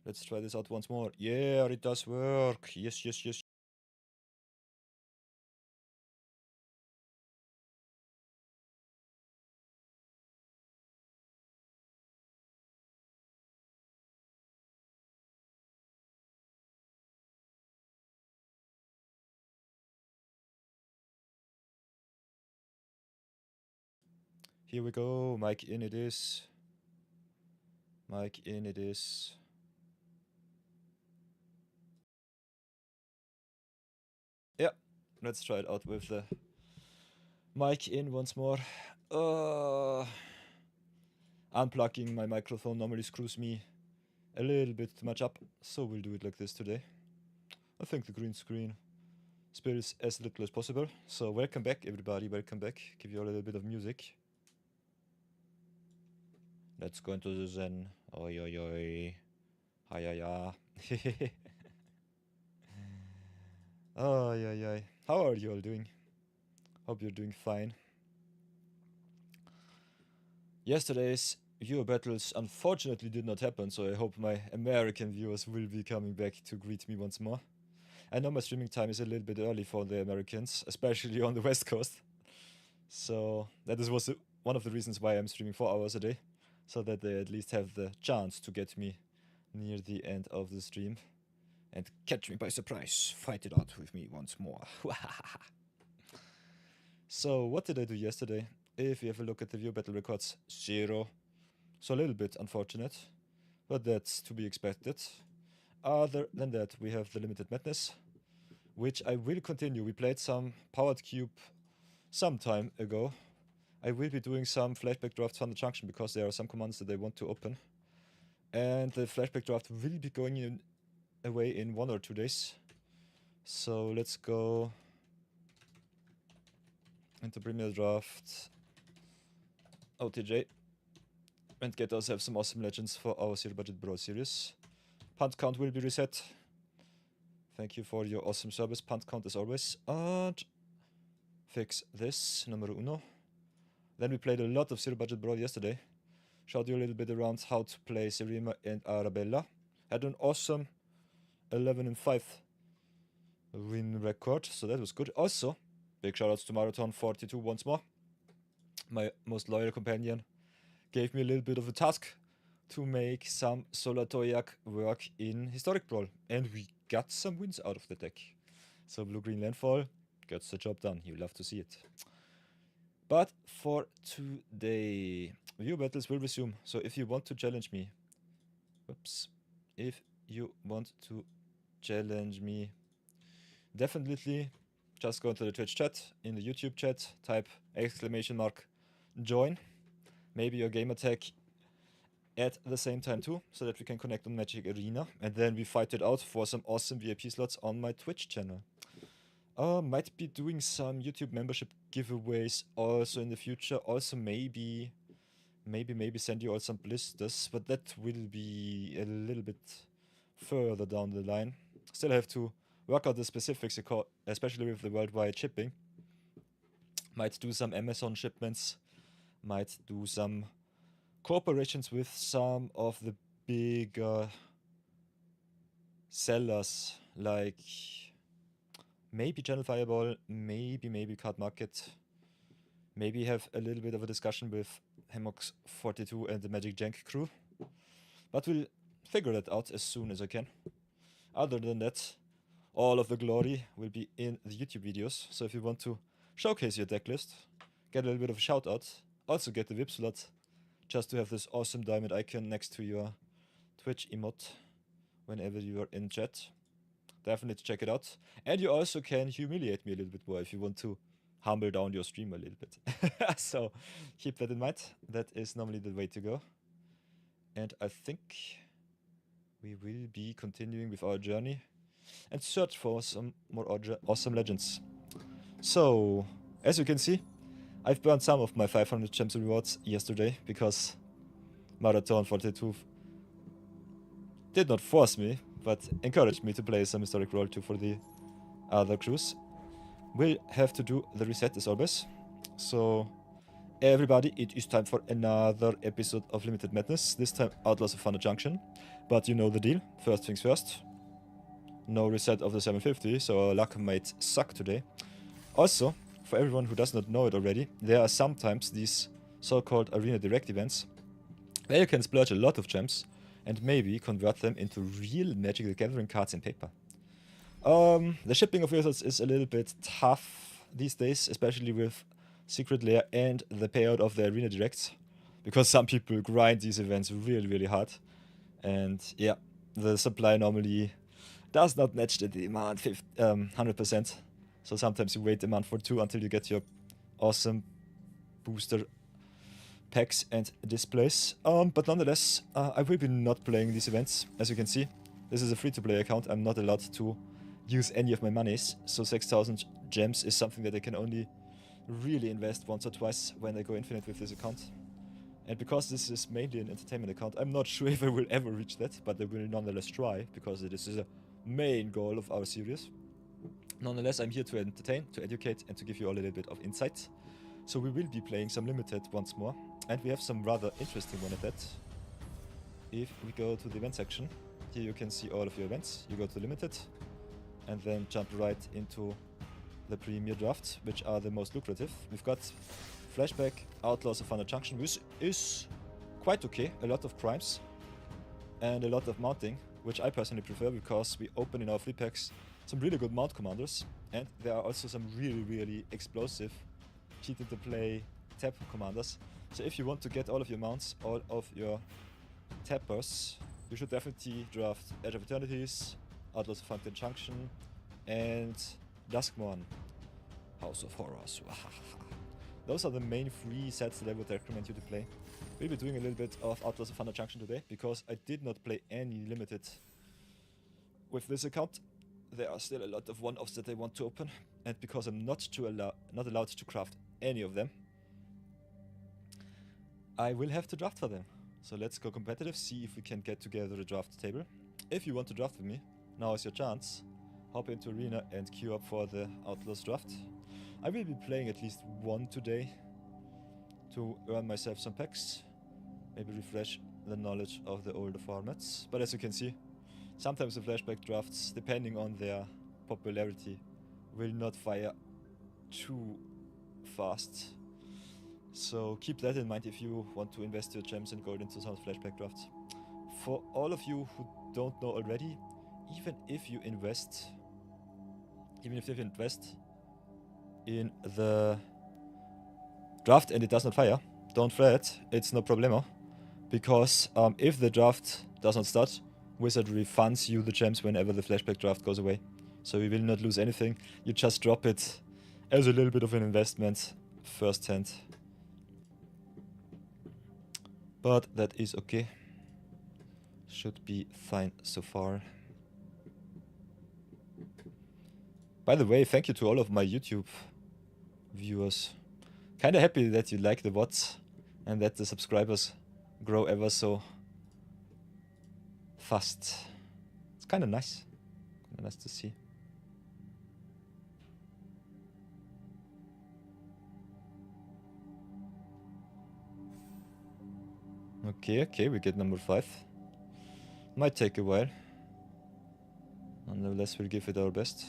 Let's try this out once more. Yeah, it does work. Yes, yes, yes. Here we go. Mic in it is. Mic in it is. Yeah, let's try it out with the mic in once more. Unplugging my microphone normally screws me a little bit too much up, so we'll do it like this today. I think the green screen spills as little as possible. So welcome back, everybody. Welcome back. Give you a little bit of music. Let's go into the Zen. Oi, oi, oi. Hi, hi, hi. Oh, yeah, yeah. How are you all doing? Hope you're doing fine. Yesterday's viewer battles unfortunately did not happen, so I hope my American viewers will be coming back to greet me once more. I know my streaming time is a little bit early for the Americans, especially on the West Coast. So that was one of the reasons why I'm streaming 4 hours a day, so that they at least have the chance to get me near the end of the stream and catch me by surprise. Fight it out with me once more. So what did I do yesterday? If you have a look at the view battle records, 0. So a little bit unfortunate, but that's to be expected. Other than that, we have the Limited Madness, which I will continue. We played some Powered Cube some time ago. I will be doing some Flashback-Drafts Thunder Junction because there are some commands that I want to open. And the Flashback-Draft will be going away in 1 or 2 days. So let's go into Premier Draft, OTJ, and get ourselves some awesome legends for our Zero Budget Brawl series. Punt count will be reset. Thank you for your awesome service, punt count as always. And fix this, numero uno. Then we played a lot of Zero Budget Brawl yesterday. Showed you a little bit around how to play Serima and Arabella. Had an awesome 11-5 win record, so that was good. Also, big shoutouts to Marathon 42 once more. My most loyal companion gave me a little bit of a task to make some Solatoyak work in Historic Brawl. And we got some wins out of the deck. So Blue-Green Landfall gets the job done. You love to see it. But for today, view battles will resume. So if you want to challenge me, if you want to challenge me, definitely just go into the Twitch chat, in the YouTube chat, type !join, maybe your gamer tag at the same time too, so that we can connect on Magic Arena, and then we fight it out for some awesome VIP slots on my Twitch channel. Might be doing some YouTube membership giveaways also in the future. Also maybe send you all some blisters, but that will be a little bit further down the line. Still have to work out the specifics, especially with the worldwide shipping. Might do some Amazon shipments, might do some cooperations with some of the bigger sellers, like maybe Channel Fireball, maybe Card Market, maybe have a little bit of a discussion with Hammox 42 and the Magic Jank crew. But we'll figure that out as soon as I can. Other than that, all of the glory will be in the YouTube videos. So if you want to showcase your deck list, get a little bit of a shout out, also get the VIP slot, just to have this awesome diamond icon next to your Twitch emote whenever you are in chat. Definitely check it out. And you also can humiliate me a little bit more if you want to humble down your stream a little bit. So keep that in mind. That is normally the way to go. And I think we will be continuing with our journey and search for some more awesome legends. So, as you can see, I've burned some of my 500 gems rewards yesterday because Marathon 42 did not force me, but encouraged me to play some Historic Brawl 2 for the other crews. We'll have to do the reset as always. So, Everybody, it is time for another episode of Limited Madness, this time Outlaws of Thunder Junction. But you know the deal, first things first. No reset of the 750, so our luck might suck today. Also, for everyone who does not know it already, there are sometimes these so-called Arena Direct events where you can splurge a lot of gems and maybe convert them into real Magic the Gathering cards in paper. The shipping of wizards is a little bit tough these days, especially with Secret Lair and the payout of the Arena Directs, because some people grind these events really hard, and yeah, the supply normally does not match the demand 100%, so sometimes you wait a month or two until you get your awesome booster packs and displays. But nonetheless, I will be not playing these events. As you can see, this is a free-to-play account. I'm not allowed to use any of my monies, so 6,000 gems is something that I can only really invest once or twice when I go infinite with this account. And because this is mainly an entertainment account, I'm not sure if I will ever reach that, but I will nonetheless try, because this is a main goal of our series. Nonetheless, I'm here to entertain, to educate, and to give you all a little bit of insight. So we will be playing some Limited once more, and we have some rather interesting one at that. If we go to the event section, here you can see all of your events. You go to Limited, and then jump right into the Premier Draft, which are the most lucrative. We've got Flashback, Outlaws of Thunder Junction, which is quite okay. A lot of primes and a lot of mounting, which I personally prefer because we open in our free packs some really good mount commanders, and there are also some really explosive cheated to play tap commanders. So if you want to get all of your mounts, all of your tappers, you should definitely draft Edge of Eternities, Outlaws of Thunder Junction, and Duskmourn, House of Horrors. Those are the main three sets that I would recommend you to play. We'll be doing a little bit of Outlaws of Thunder Junction today, because I did not play any Limited with this account. There are still a lot of one-offs that I want to open, and because I'm not allowed to craft any of them, I will have to draft for them. So let's go competitive, see if we can get together a draft table. If you want to draft with me, now is your chance. Hop into Arena and queue up for the Outlaws draft. I will be playing at least one today to earn myself some packs, maybe refresh the knowledge of the older formats. But as you can see, sometimes the flashback drafts, depending on their popularity, will not fire too fast. So keep that in mind if you want to invest your gems and gold into some flashback drafts. For all of you who don't know already, even if you invest in the draft and it does not fire, don't fret, it's no problemo. Because if the draft does not start, Wizard refunds you the gems whenever the flashback draft goes away. So you will not lose anything, you just drop it as a little bit of an investment first hand. But that is okay. Should be fine so far. By the way, thank you to all of my YouTube viewers. Kinda happy that you like the VODs and that the subscribers grow ever so fast. It's kinda nice. Kinda nice to see. Okay, we get number 5. Might take a while. Nonetheless, we'll give it our best.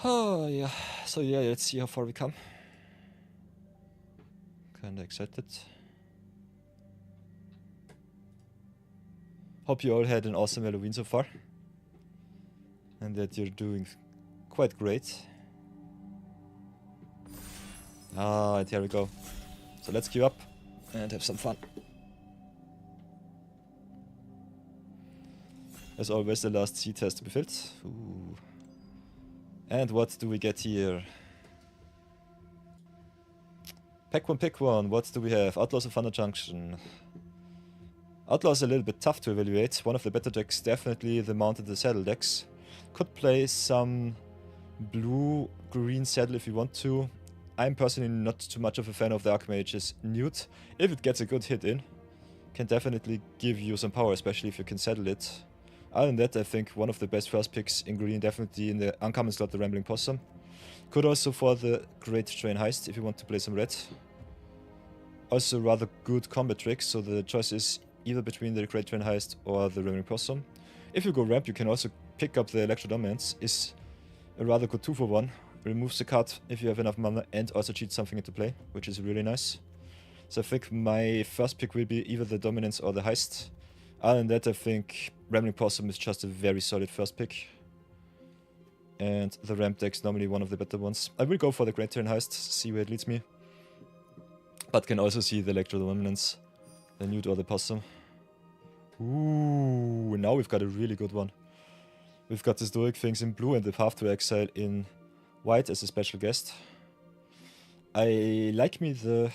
Oh yeah, so yeah, let's see how far we come. Kinda excited. Hope you all had an awesome Halloween so far. And that you're doing quite great. And here we go. So let's queue up and have some fun. As always, the last seat has to be filled. Ooh. And what do we get here? Pick one. What do we have? Outlaws of Thunder Junction. Outlaws are a little bit tough to evaluate. One of the better decks, definitely the Mounted the Saddle decks. Could play some blue-green saddle if you want to. I'm personally not too much of a fan of the Archmage's Newt. If it gets a good hit in, can definitely give you some power, especially if you can saddle it. Other than that, I think one of the best first picks in green, definitely in the uncommon slot, the Rambling Possum. Could also for the Great Train Heist if you want to play some red. Also rather good combat tricks, so the choice is either between the Great Train Heist or the Rambling Possum. If you go ramp, you can also pick up the Electro Dominance. Is a rather good 2-for-1. Removes the card if you have enough mana and also cheats something into play, which is really nice. So I think my first pick will be either the Dominance or the Heist. Other than that, I think Rambling Possum is just a very solid first pick. And the ramp deck's normally one of the better ones. I will go for the Great Train Heist, see where it leads me. But can also see the Electro Dominance, the Newt or the Possum. Ooh, now we've got a really good one. We've got the Stoic Things in blue and the Path to Exile in white as a special guest. I like me the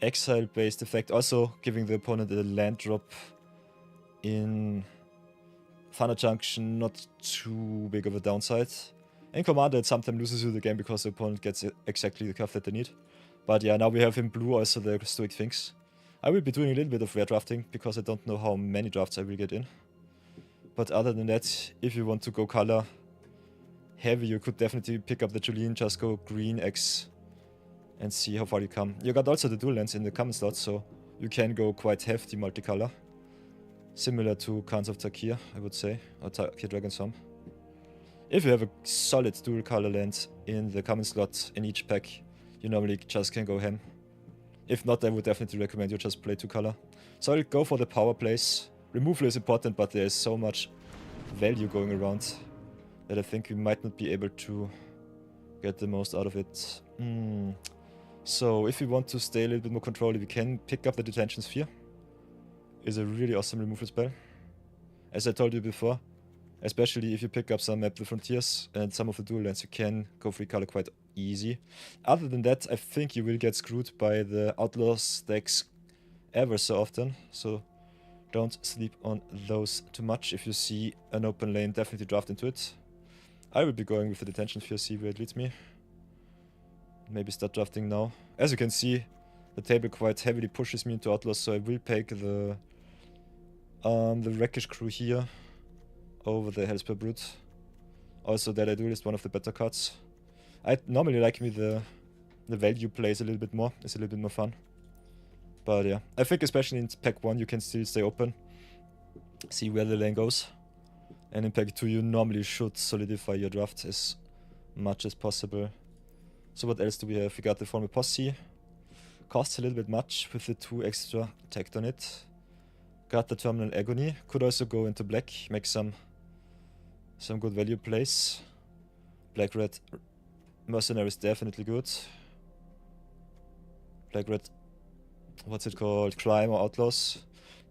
exile-based effect, also giving the opponent a land drop in Thunder Junction, not too big of a downside. In Commander, it sometimes loses you the game because the opponent gets exactly the curve that they need. But yeah, now we have in blue also the Stoic Things. I will be doing a little bit of rare drafting because I don't know how many drafts I will get in. But other than that, if you want to go color heavy, you could definitely pick up the Julian, just go green X and see how far you come. You got also the dual lands in the common slot, so you can go quite hefty multicolor. Similar to Khans of Tarkir, I would say, or Tarkir Dragon's Home. If you have a solid dual color land in the common slot in each pack, you normally just can go ham. If not, I would definitely recommend you just play 2-color. So I'll go for the power plays. Removal is important, but there is so much value going around that I think we might not be able to get the most out of it. So if we want to stay a little bit more controlled, we can pick up the Detention Sphere. It's a really awesome removal spell. As I told you before, especially if you pick up some Map the Frontiers and some of the dual lands, you can go 3-color quite easy. Other than that, I think you will get screwed by the Outlaws decks ever so often, so don't sleep on those too much. If you see an open lane, definitely draft into it. I will be going with the Detention Sphere, see where it leads me. Maybe start drafting now. As you can see, the table quite heavily pushes me into Outlaws, so I will pick the Wreckage Crew here over the Hellspur Brute. Also, that I do is one of the better cards. I normally like me the value plays a little bit more. It's a little bit more fun. But yeah, I think especially in pack 1 you can still stay open. See where the lane goes. And in pack 2 you normally should solidify your draft as much as possible. So what else do we have? We got the Formal Posse. Costs a little bit much with the 2 extra tacked on it. Got the Terminal Agony. Could also go into black, make some good value plays. Black-red Mercenary is definitely good. Black-red, what's it called? Crime or Outlaws.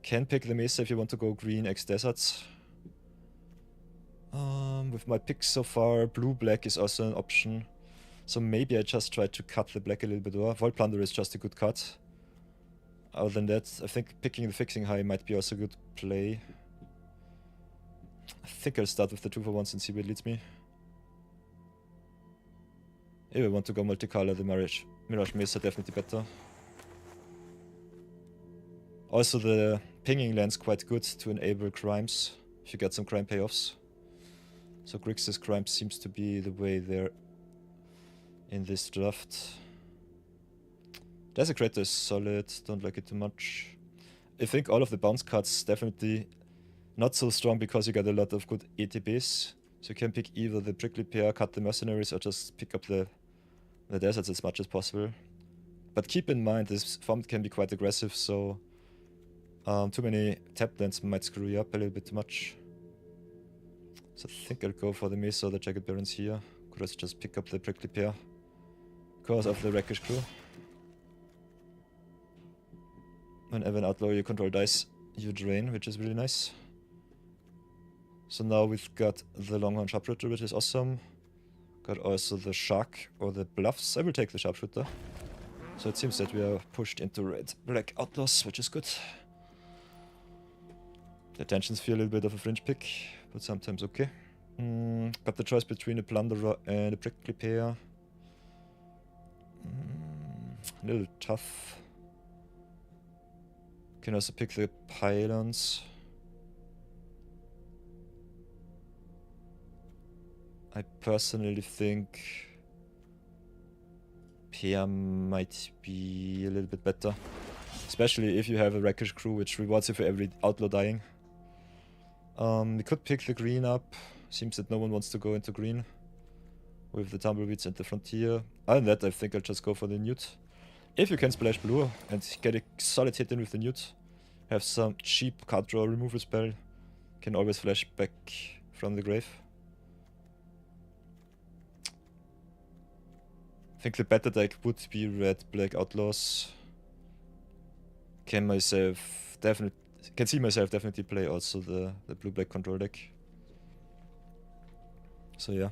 Can pick the Mesa if you want to go green X Deserts. With my picks so far, blue-black is also an option. So maybe I just try to cut the black a little bit more. Void Plunder is just a good cut. Other than that, I think picking the Fixing High might be also a good play. I think I'll start with the 2-for-1s and see where it leads me. If I want to go multicolor, the Mirage Mesa definitely better. Also the pinging land's quite good to enable crimes, if you get some crime payoffs. So Grixis crime seems to be the way there in this draft. Desecrator is solid, don't like it too much. I think all of the bounce cards definitely not so strong because you got a lot of good ETBs. So you can pick either the Prickly Pear, cut the Mercenaries, or just pick up the deserts as much as possible. But keep in mind, this format can be quite aggressive, so Too many tap lands might screw you up a little bit too much. So I think I'll go for the Mesa or the Jagged Barons here. Could also just pick up the Prickly Pear because of the Wreckage Crew. Whenever an outlaw you control dies, you drain, which is really nice. So now we've got the Longhorn Sharpshooter, which is awesome. Got also the Shark or the Bluffs. I will take the Sharpshooter. So it seems that we are pushed into red-black outlaws, which is good. The Attentions feel a little bit of a fringe pick, but sometimes okay. Got the choice between a Plunderer and a Prickly Pear. A little tough. Can also pick the Pylons. I personally think Pear might be a little bit better. Especially if you have a Wreckage Crew which rewards you for every outlaw dying. We could pick the green up. Seems that no one wants to go into green with the Tumbleweeds and the Frontier. Other than that, I think I'll just go for the Newt. If you can splash blue and get a solid hit in with the Newt, have some cheap card draw removal spell, can always flash back from the grave. I think the better deck would be red-black outlaws. Can see myself definitely play also the blue-black control deck. So yeah,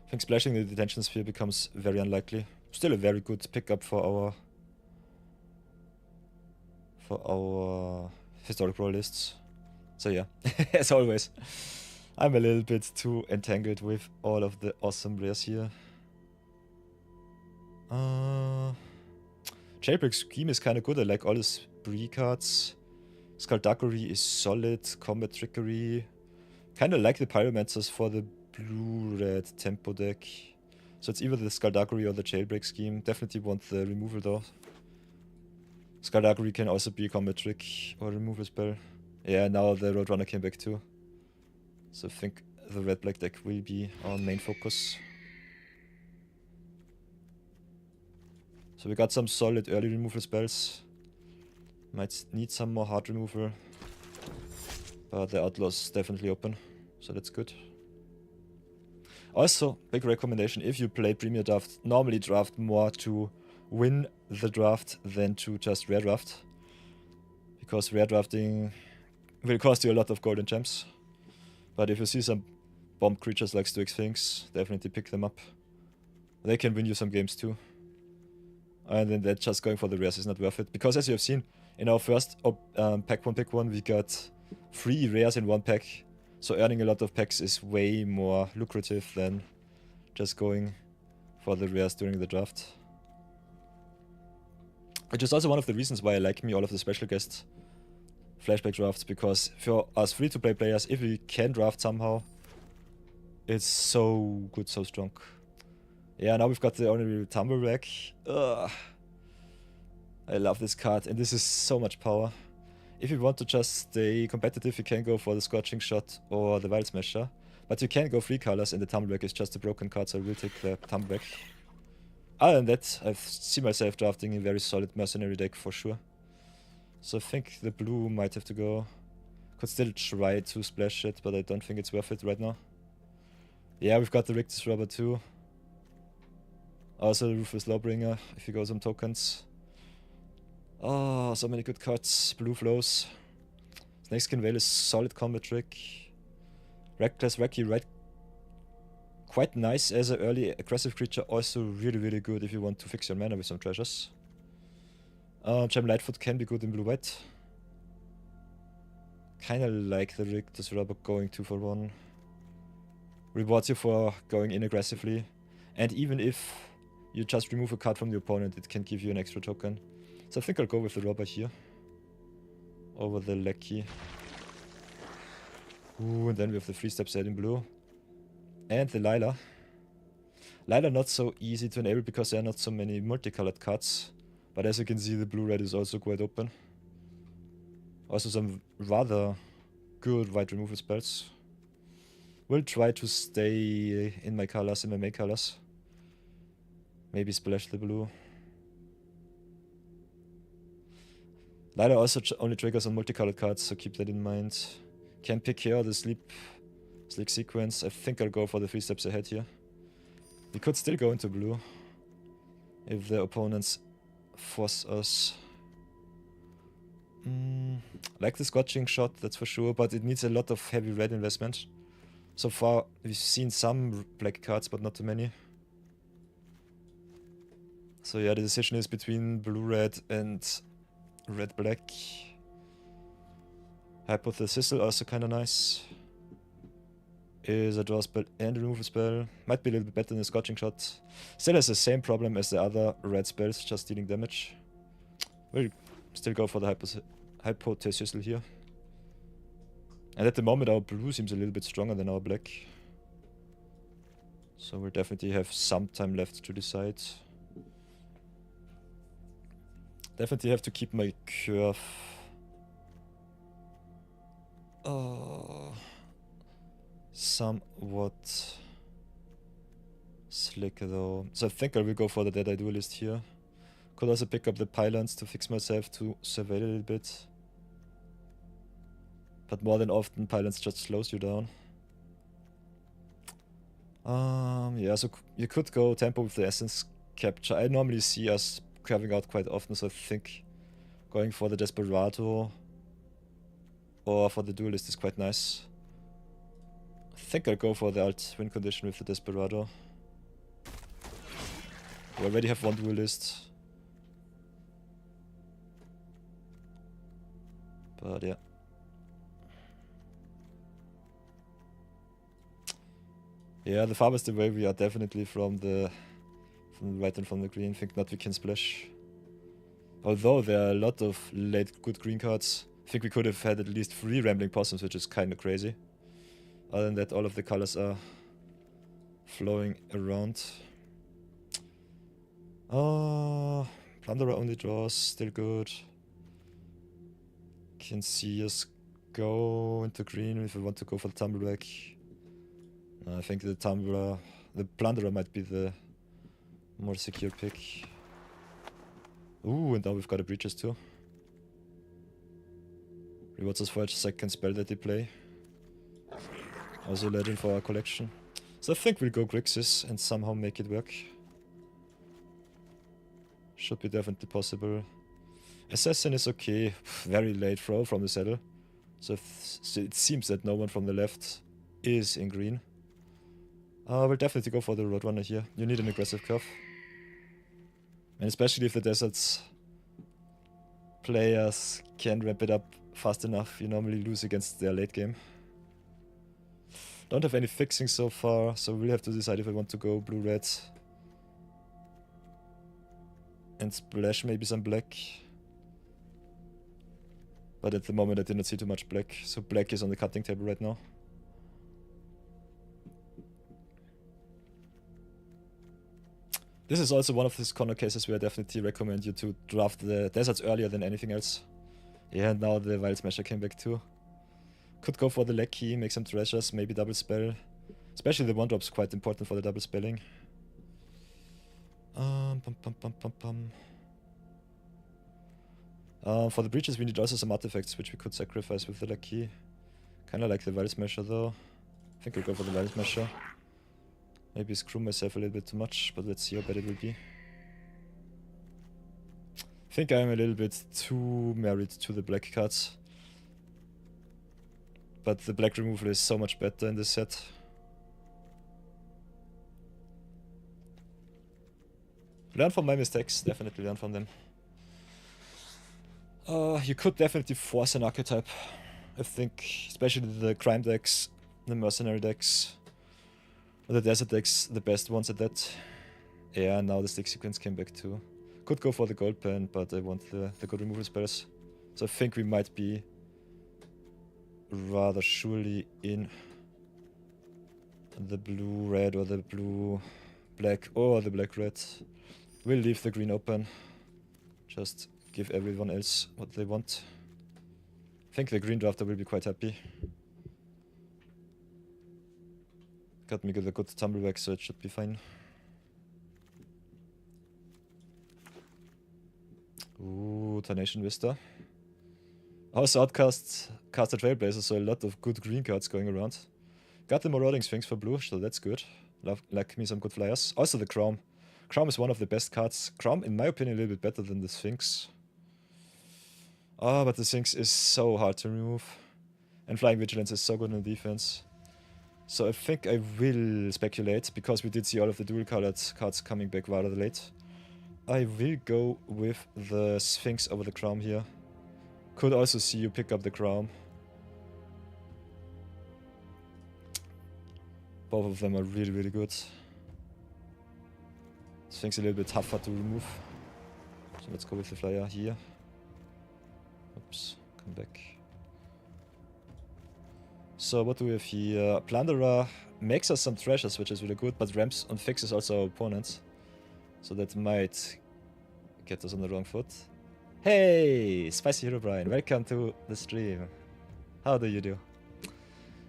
I think splashing the Detention Sphere becomes very unlikely. Still a very good pickup for our historic roll lists. So yeah, as always, I'm a little bit too entangled with all of the awesome rares here. Jailbreak Scheme is kind of good. I like all the spree cards. Skullduggery is solid. Combat Trickery. Kind of like the Pyromancers for the blue-red tempo deck. So it's either the Skullduggery or the Jailbreak Scheme. Definitely want the removal though. Skullduggery can also be a combat trick or removal spell. Yeah, now the Roadrunner came back too. So I think the red-black deck will be our main focus. So we got some solid early removal spells. Might need some more hard removal. But the Outlaw's definitely open, so that's good. Also, big recommendation, if you play Premier Draft, normally draft more to win the draft than to just rare draft. Because rare drafting will cost you a lot of gold and gems. But if you see some bomb creatures like Stoic Sphinx, definitely pick them up. They can win you some games too. And then that just going for the rares is not worth it. Because as you have seen, in our first pack 1 pick 1, we got 3 rares in 1 pack. So earning a lot of packs is way more lucrative than just going for the rares during the draft. Which is also one of the reasons why I like me all of the special guest flashback drafts, because for us free-to-play players, if we can draft somehow, it's so good, so strong. Yeah, now we've got the Honorary Tumble Rack. Ugh. I love this card, and this is so much power. If you want to just stay competitive, you can go for the Scorching Shot or the Wild Smasher. But you can go 3 colors, and the Tumble Rack is just a broken card, so I will take the Tumble Rack. Other than that, I see myself drafting a very solid Mercenary deck for sure. So I think the blue might have to go. Could still try to splash it, but I don't think it's worth it right now. Yeah, we've got the Rictus Robber too. Also the Rufus Lawbringer, if you go some tokens. Oh, so many good cards. Blue flows. Snakeskin Veil is solid combat trick. Reckless Wacky, right? Quite nice as an early aggressive creature. Also really good if you want to fix your mana with some treasures. Gem Lightfoot can be good in blue-white. Kinda like the Rictus Robber going 2 for 1. Rewards you for going in aggressively. And even if you just remove a card from the opponent, it can give you an extra token. So I think I'll go with the Robber here. Over the Lecky. Ooh, and then we have the 3-step set in blue. And the Lila. Lila not so easy to enable because there are not so many multicolored cards. But as you can see, the blue-red is also quite open. Also some rather good white removal spells. Will try to stay in my colors, in my main colors. Maybe splash the blue. Lighter also only triggers on multicolored cards, so keep that in mind. Can pick here the sleek sequence. I think I'll go for the 3 steps ahead here. We could still go into blue if the opponents force us. Like the scorching shot, that's for sure, but it needs a lot of heavy red investment. So far, we've seen some black cards, but not too many. So yeah, the decision is between blue-red and red-black. Hypothesis also kind of nice. Is a draw spell and a remove spell. Might be a little bit better than the scorching shot. Still has the same problem as the other red spells, just dealing damage. We'll still go for the hypothesis here. And at the moment our blue seems a little bit stronger than our black. So we'll definitely have some time left to decide. Definitely have to keep my curve. Somewhat slick though. So I think I will go for the Day2 duelist here. Could also pick up the pylons to fix myself to survey a little bit. But more than often pylons just slows you down. Yeah, so you could go tempo with the essence capture. I normally see us curving out quite often, so I think going for the Desperado or for the duelist is quite nice. I think I'll go for the alt win condition with the Desperado. We already have one duelist. But yeah. Yeah, the farthest away we are definitely from the right and from the green. Think not we can splash. Although there are a lot of late good green cards. I think we could have had at least 3 Rambling Possums, which is kind of crazy. Other than that, all of the colors are flowing around. Plunderer only draws, still good. Can see us go into green if we want to go for the Tumbleback. I think the Plunderer might be the more secure pick. Ooh, and now we've got a Breaches too. Rewards us for each second spell that they play. Also a legend for our collection. So I think we'll go Grixis and somehow make it work. Should be definitely possible. Assassin is okay. Very late throw from the saddle. So it seems that no one from the left is in green. We'll definitely go for the Roadrunner here. You need an aggressive curve. And especially if the deserts players can ramp it up fast enough, you normally lose against their late game. Don't have any fixing so far, so we'll have to decide if I want to go blue-red. And splash maybe some black. But at the moment I did not see too much black, so black is on the cutting table right now. This is also one of these corner cases where I definitely recommend you to draft the deserts earlier than anything else. Yeah, and now the Wild Smasher came back too. Could go for the leg key, make some treasures, maybe double spell. Especially the 1-drop's quite important for the double spelling. For the breaches we need also some artifacts which we could sacrifice with the leg key. Kinda like the Wild Smasher though. I think I'll go for the Wild Smasher. Maybe screw myself a little bit too much, but let's see how bad it will be. I think I'm a little bit too married to the black cards. But the black removal is so much better in this set. Learn from my mistakes, definitely learn from them. You could definitely force an archetype. I think, especially the crime decks, the mercenary decks, or the desert decks, the best ones at that. Yeah, now the stick sequence came back too. Could go for the gold pen, but I want the good removal spells. So I think we might be rather surely in the blue-red or the blue-black or the black-red. We'll leave the green open. Just give everyone else what they want. I think the green drafter will be quite happy. Got me the good tumbleback, so it should be fine. Ooh, Tarnation Vista. Also outcast cast a Trailblazer, so a lot of good green cards going around. Got the Marauding Sphinx for blue, so that's good. Like me some good flyers. Also the Chrome. Chrome is one of the best cards. Chrome, in my opinion, a little bit better than the Sphinx. Oh, but the Sphinx is so hard to remove. And Flying Vigilance is so good in defense. So I think I will speculate, because we did see all of the dual colored cards coming back rather late. I will go with the Sphinx over the Chrome here. Could also see you pick up the Chrome. Both of them are really, really good. Sphinx a little bit tougher to remove. So let's go with the flyer here. Oops, come back. So what do we have here? Plunderer makes us some treasures, which is really good, but ramps on fixes also our opponents. So that might get us on the wrong foot. Hey, Spicy Hero Brian, welcome to the stream. How do you do?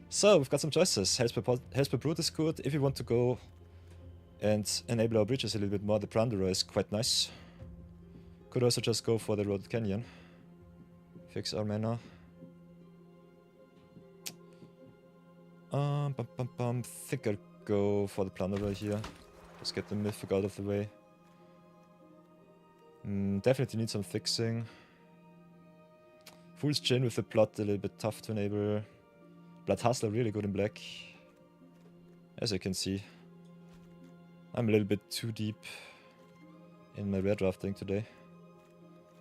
So, we've got some choices. Hellspur Brute is good. If you want to go and enable our breaches a little bit more, the Plunderer is quite nice. Could also just go for the Road Canyon. Fix our mana. Think I'll go for the Plunderer here. Just get the Mythic out of the way. Definitely need some fixing. Fool's Chain with the Plot a little bit tough to enable. Blood Hustler really good in black. As you can see. I'm a little bit too deep in my rare drafting today.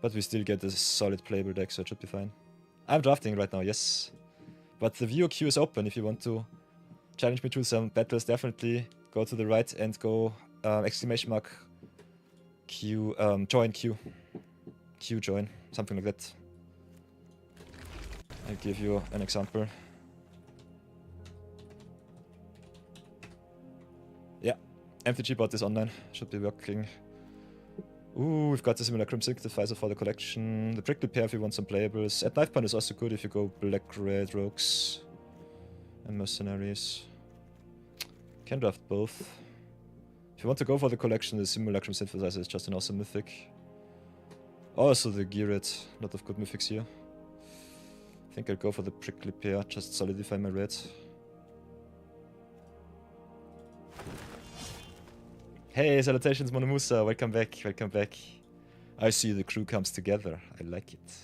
But we still get a solid playable deck, so it should be fine. I'm drafting right now, yes. But the VO queue is open if you want to challenge me to some battles. Definitely go to the right and go exclamation mark Q, join Q. Q join, something like that. I'll give you an example. Yeah, MtG bot is online, should be working. Ooh, we've got the Simulacrum Synthesizer for the collection. The Prickly Pear if you want some playables. At Knife Point is also good if you go Black-Red Rogues and Mercenaries. Can draft both. If you want to go for the collection, the Simulacrum Synthesizer is just an awesome mythic. Also the Geared, lot of good mythics here. I think I'll go for the Prickly Pear, just solidify my red. Hey, salutations Monomusa, welcome back, welcome back. I see the crew comes together, I like it.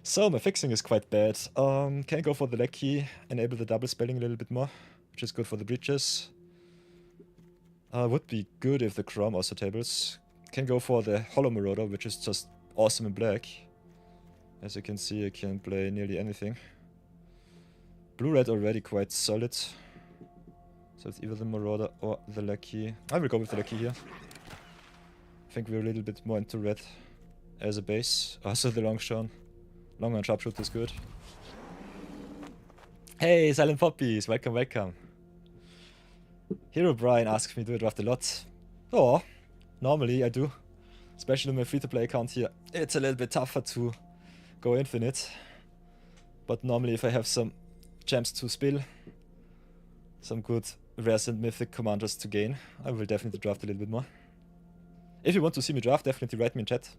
So, my fixing is quite bad. Can I go for the leg key, enable the double spelling a little bit more, which is good for the breaches. Would be good if the Chrome also tables. Can go for the Hollow Marauder, which is just awesome in black. As you can see, I can play nearly anything. Blue-red already quite solid. So it's either the Marauder or the Lucky. I will go with the Lucky here. I think we're a little bit more into red as a base. Also the Long on Sharpshooter is good. Hey, Silent Poppies, welcome, welcome. Hero Brian asks me, do I draft a lot? Oh, normally I do. Especially in my free-to-play account here. It's a little bit tougher to go infinite. But normally if I have some gems to spill, some good rares and mythic commanders to gain, I will definitely draft a little bit more. If you want to see me draft, definitely write me in chat.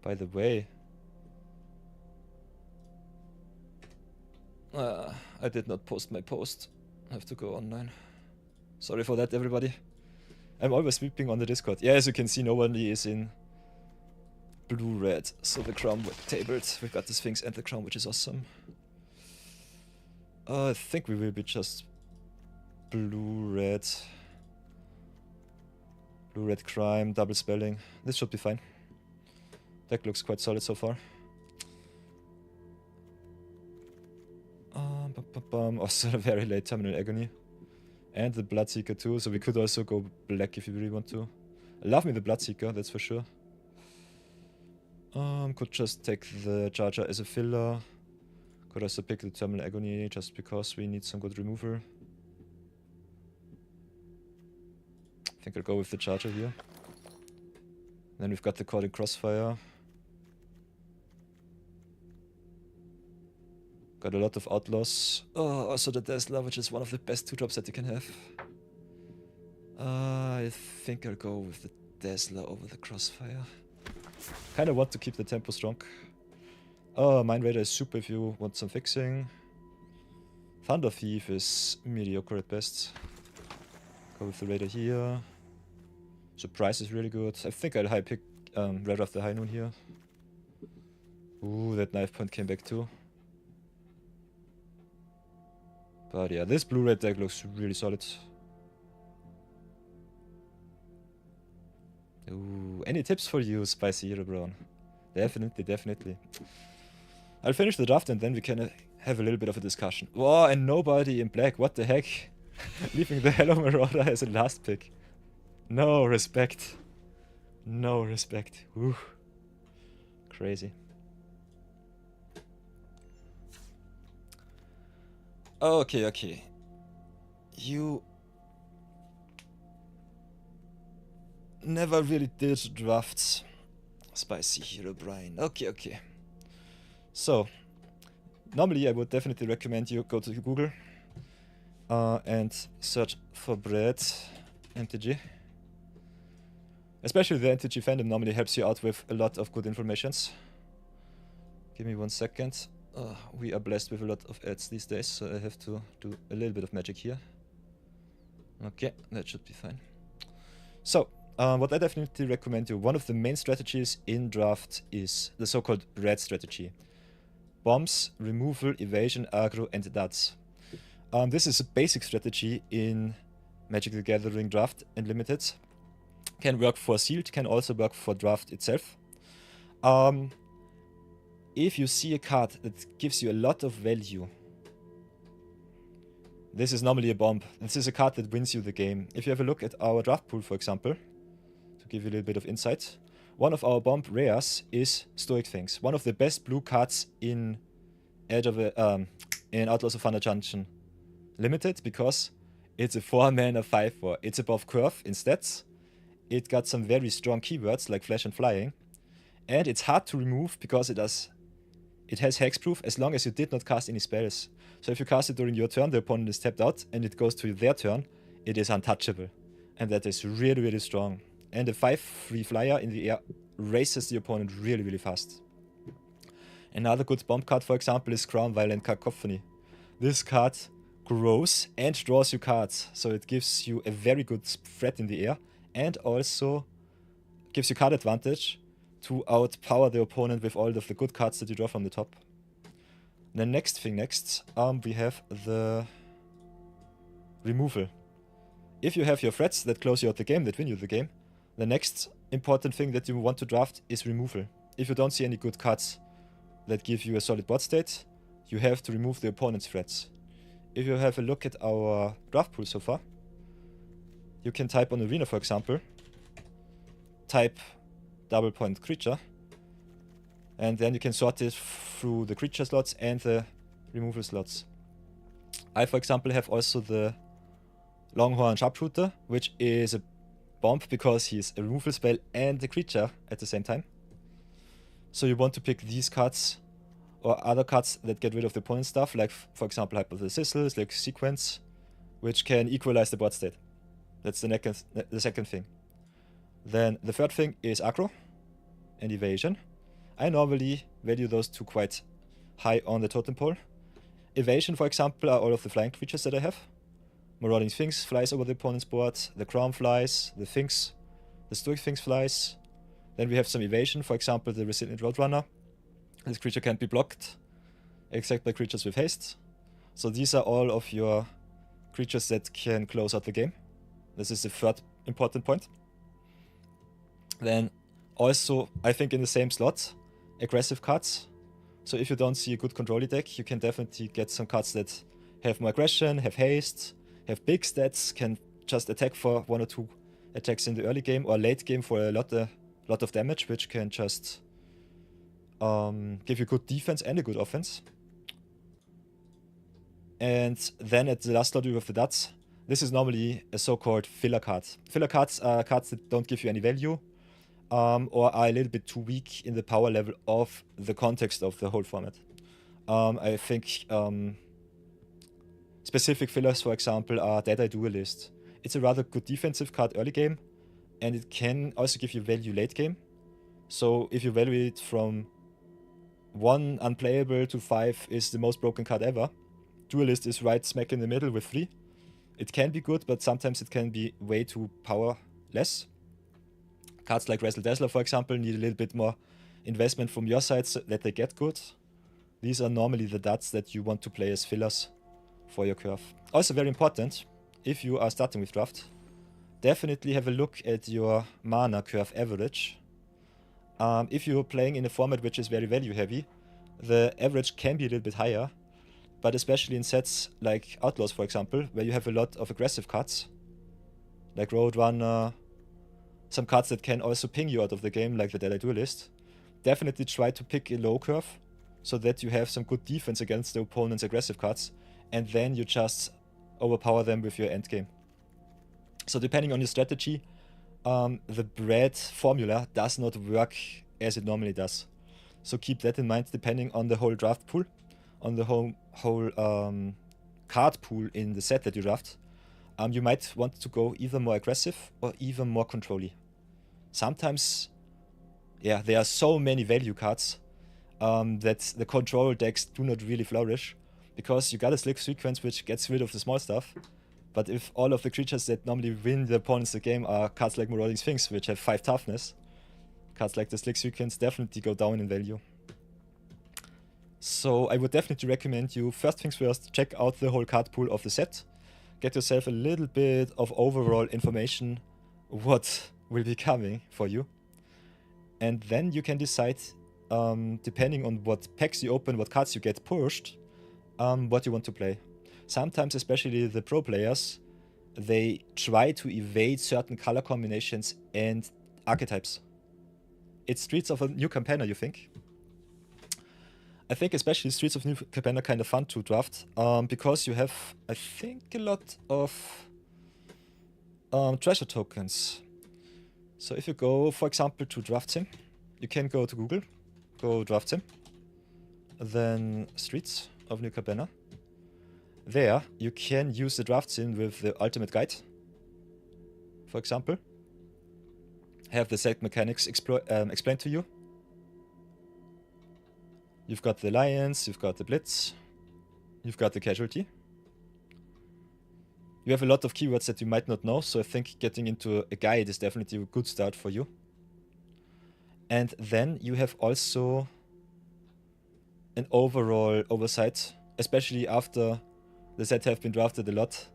By the way, I did not post my post. I have to go online. Sorry for that, everybody. I'm always sweeping on the Discord. Yeah, as you can see, nobody is in blue-red, so the Crown tabled. We've got the Sphinx and the Crown, which is awesome. I think we will be just blue-red. Blue-red crime, double spelling. This should be fine. Deck looks quite solid so far. Also a very late Terminal Agony. And the Bloodseeker too, so we could also go black if you really want to. Love me the Bloodseeker, that's for sure. Could just take the Charger as a filler. Could also pick the Terminal Agony just because we need some good removal. I think I'll go with the Charger here. Then we've got the Corded Crossfire. Got a lot of Outlaws. Oh, also the Dazzler, which is one of the best 2-drops that you can have. I think I'll go with the Dazzler over the Crossfire. Kinda want to keep the tempo strong. Oh, Mind Raider is super if you want some fixing. Thunder Thief is mediocre at best. Go with the Raider here. Surprise is really good. I think I'll high pick Raider of the High Noon here. Ooh, that knife point came back too. But yeah, this blue-red deck looks really solid. Ooh, any tips for you, Spicy Hero Brown? Definitely, definitely. I'll finish the draft and then we can have a little bit of a discussion. Whoa, and nobody in black, what the heck? Leaving the Hello Marauder as a last pick. No respect. No respect. Ooh. Crazy. Okay, okay. You never really did drafts, Spicy Hero Brian. Okay, okay. So, normally I would definitely recommend you go to Google and search for bread MtG. Especially the MtG fandom normally helps you out with a lot of good informations. Give me 1 second. We are blessed with a lot of ads these days, so I have to do a little bit of magic here. Okay, that should be fine. So, what I definitely recommend you, one of the main strategies in draft is the so-called red strategy. Bombs, removal, evasion, aggro, and dots. This is a basic strategy in Magic the Gathering Draft Unlimited. Can work for sealed, can also work for draft itself. If you see a card that gives you a lot of value, this is normally a bomb. This is a card that wins you the game. If you have a look at our draft pool, for example, to give you a little bit of insight, one of our bomb rares is Stoic Things, one of the best blue cards in in Outlaws of Thunder Junction Limited, because it's a 4-mana 5/4. It's above curve in stats. It got some very strong keywords like flash and flying, and it's hard to remove because it has hexproof as long as you did not cast any spells. So if you cast it during your turn, the opponent is tapped out, and it goes to their turn, it is untouchable. And that is really, really strong. And a 5/3 flyer in the air races the opponent really, really fast. Another good bomb card, for example, is Crown Violent Cacophony. This card grows and draws you cards, so it gives you a very good threat in the air, and also gives you card advantage to outpower the opponent with all of the good cards that you draw from the top. The next, we have the removal. If you have your threats that close you out the game, that win you the game, the next important thing that you want to draft is removal. If you don't see any good cards that give you a solid board state, you have to remove the opponent's threats. If you have a look at our draft pool so far, you can type on Arena, for example, type double point creature, and then you can sort it through the creature slots and the removal slots. I, for example, have also the Longhorn Sharpshooter, which is a bomb because he's a removal spell and a creature at the same time. So you want to pick these cards or other cards that get rid of the opponent's stuff, like for example Hypothesizals, like Sequence, which can equalize the board state. That's the second thing. Then the third thing is aggro and evasion. I normally value those two quite high on the totem pole. Evasion, for example, are all of the flying creatures that I have. Marauding Sphinx flies over the opponent's board, the Crown flies, the Sphinx, the Stoic Sphinx flies. Then we have some evasion, for example the Resilient Roadrunner. This creature can't be blocked, except by creatures with haste. So these are all of your creatures that can close out the game. This is the third important point. Then also, I think in the same slot, aggressive cards. So if you don't see a good control deck, you can definitely get some cards that have more aggression, have haste, have big stats, can just attack for 1 or 2 attacks in the early game or late game for a lot of damage, which can just give you good defense and a good offense. And then at the last slot we have the dots. This is normally a so-called filler card. Filler cards are cards that don't give you any value, or are a little bit too weak in the power level of the context of the whole format. I think specific fillers, for example, are Day2 Duelist. it's a rather good defensive card early game, and it can also give you value late game. So if you value it from 1 unplayable to 5 is the most broken card ever, Duelist is right smack in the middle with 3. It can be good, but sometimes it can be way too powerless. Cards like Razzle Dazzler, for example, need a little bit more investment from your side so that they get good. These are normally the dots that you want to play as fillers for your curve. Also very important, if you are starting with draft, definitely have a look at your mana curve average. If you're playing in a format which is very value heavy, the average can be a little bit higher, but especially in sets like Outlaws, for example, where you have a lot of aggressive cards, like Roadrunner, some cards that can also ping you out of the game, like the Day2 list, definitely try to pick a low curve so that you have some good defense against the opponent's aggressive cards, and then you just overpower them with your endgame. So depending on your strategy, the bread formula does not work as it normally does. So keep that in mind depending on the whole draft pool, on the whole card pool in the set that you draft. You might want to go either more aggressive or even more control-y. Sometimes, yeah, there are so many value cards that the control decks do not really flourish, because you got a slick sequence which gets rid of the small stuff. But if all of the creatures that normally win the opponents the game are cards like Marauding Sphinx, which have 5 toughness, cards like the Slick Sequence definitely go down in value. So I would definitely recommend you, first things first, check out the whole card pool of the set. Get yourself a little bit of overall information what will be coming for you. And then you can decide, depending on what packs you open, what cards you get pushed, what you want to play. Sometimes, especially the pro players, they try to evade certain color combinations and archetypes. It's Streets of a New Campaigner, you think? I think especially Streets of New Campaigner kind of fun to draft, because you have, I think, a lot of treasure tokens. So if you go, for example, to draft sim, you can go to Google, go draft sim, then Streets of New Campaigner. There, you can use the draft sim with the ultimate guide, for example. Have the set mechanics explained to you. You've got the Alliance, you've got the Blitz, you've got the Casualty. You have a lot of keywords that you might not know, so I think getting into a guide is definitely a good start for you. And then you have also an overall oversight, especially after the set have been drafted a lot.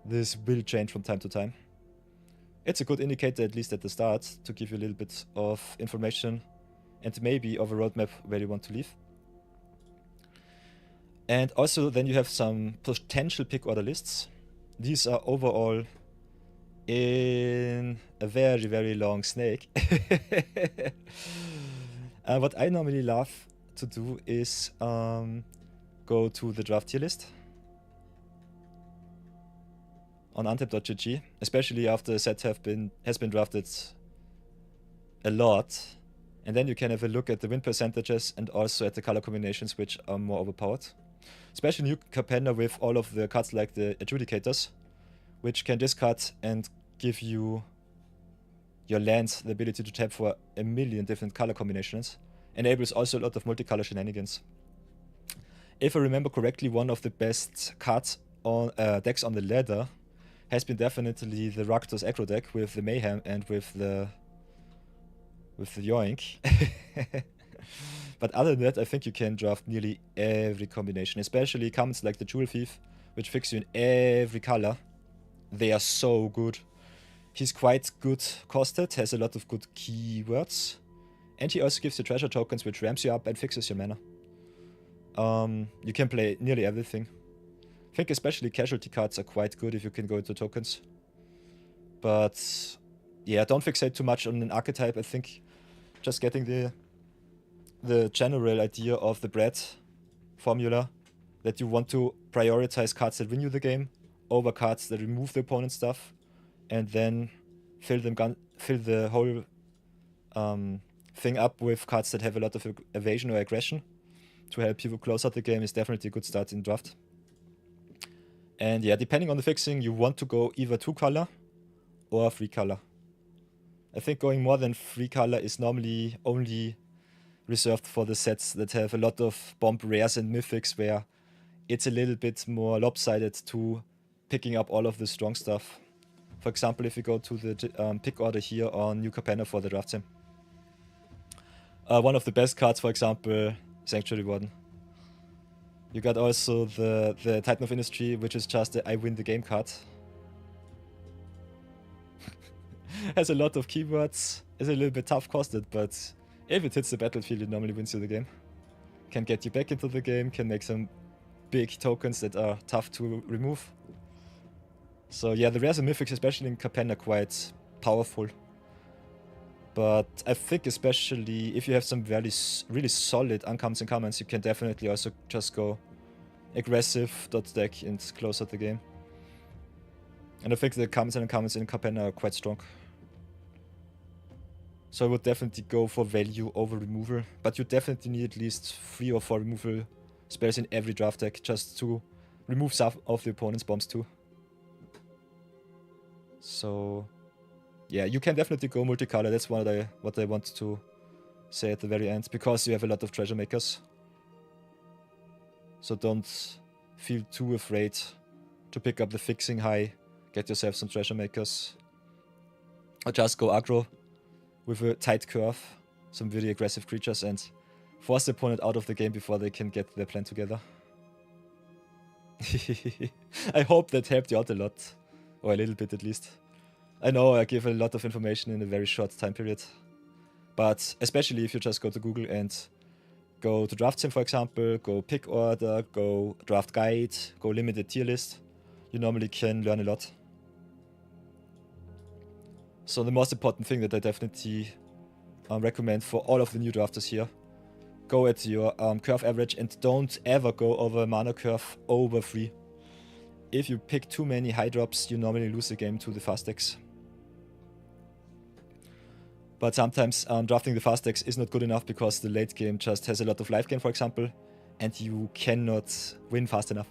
This will change from time to time. It's a good indicator, at least at the start, to give you a little bit of information and maybe of a roadmap where you want to live. And also then you have some potential pick order lists. These are overall in a very, very long snake. What I normally love to do is go to the draft tier list on untap.gg, especially after the set has been drafted a lot, and then you can have a look at the win percentages and also at the color combinations which are more overpowered. Especially New Campaigner with all of the cards like the Adjudicators, which can discard and give you your lands the ability to tap for a million different color combinations. Enables also a lot of multicolor shenanigans. If I remember correctly, one of the best cards on decks on the ladder has been definitely the Rakdos aggro deck with the Mayhem and with the Yoink. But other than that, I think you can draft nearly every combination, especially commons like the Jewel Thief, which fix you in every color. They are so good. He's quite good costed, has a lot of good keywords, and he also gives you treasure tokens, which ramps you up and fixes your mana. You can play nearly everything. I think especially casualty cards are quite good if you can go into tokens. But yeah, don't fixate too much on an archetype. I think just getting the general idea of the bread formula, that you want to prioritize cards that win you the game over cards that remove the opponent's stuff, and then fill the whole thing up with cards that have a lot of evasion or aggression to help you close out the game, is definitely a good start in draft. And yeah, depending on the fixing, you want to go either 2-color or 3-color. I think going more than 3-color is normally only reserved for the sets that have a lot of bomb rares and mythics, where it's a little bit more lopsided to picking up all of the strong stuff. For example, if you go to the pick order here on New Capenna for the draft sim. One of the best cards, for example, Sanctuary Warden. You got also the Titan of Industry, which is just the I win the game card. Has a lot of keywords, is a little bit tough costed, but if it hits the battlefield, it normally wins you the game. Can get you back into the game, can make some big tokens that are tough to remove. So yeah, the rares and mythics, especially in Capenna, are quite powerful. But I think especially if you have some really solid uncommons and commons, you can definitely also just go aggressive dot deck and close out the game. And I think the commons and uncommons in Capenna are quite strong. So I would definitely go for value over removal, but you definitely need at least 3 or 4 removal spells in every draft deck just to remove some of the opponent's bombs too. So yeah, you can definitely go multicolor. That's what I want to say at the very end, because you have a lot of treasure makers. So don't feel too afraid to pick up the fixing high, get yourself some treasure makers. Or just go aggro with a tight curve, some really aggressive creatures, and force the opponent out of the game before they can get their plan together. I hope that helped you out a lot, or a little bit at least. I know I give a lot of information in a very short time period, but especially if you just go to Google and go to Draft Sim, for example, go pick order, go draft guide, go limited tier list, you normally can learn a lot. So the most important thing that I definitely recommend for all of the new drafters here, go at your curve average and don't ever go over mana curve over 3. If you pick too many high drops, you normally lose the game to the fast decks. But sometimes drafting the fast decks is not good enough because the late game just has a lot of life gain, for example, and you cannot win fast enough.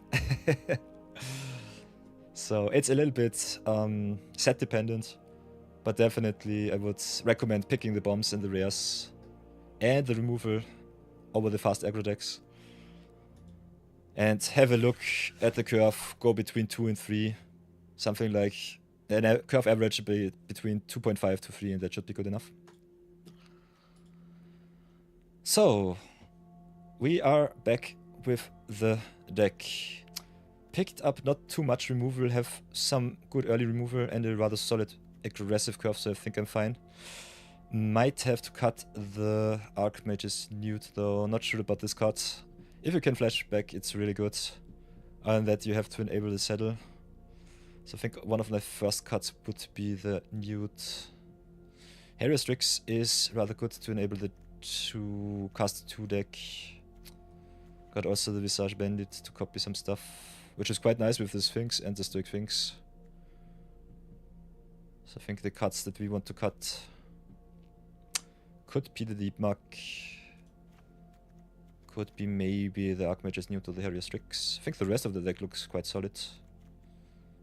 So it's a little bit set dependent, but definitely I would recommend picking the bombs and the rares and the removal over the fast aggro decks. And have a look at the curve, go between 2 and 3, something like a curve average should be between 2.5 to 3, and that should be good enough. So, we are back with the deck. Picked up not too much removal, have some good early removal and a rather solid aggressive curve, so I think I'm fine. Might have to cut the Archmage's Newt though, not sure about this card. If you can flashback, it's really good. Other than that, you have to enable the saddle. So I think one of my first cuts would be the Newt. Harrier Strix is rather good to enable the to cast 2 deck. Got also the Visage Bandit to copy some stuff, which is quite nice with the Sphinx and the Stoic Sphinx. So I think the cuts that we want to cut could be the Deep Mark. Could be maybe the Archmage's Newt or the Harrier Strix. I think the rest of the deck looks quite solid.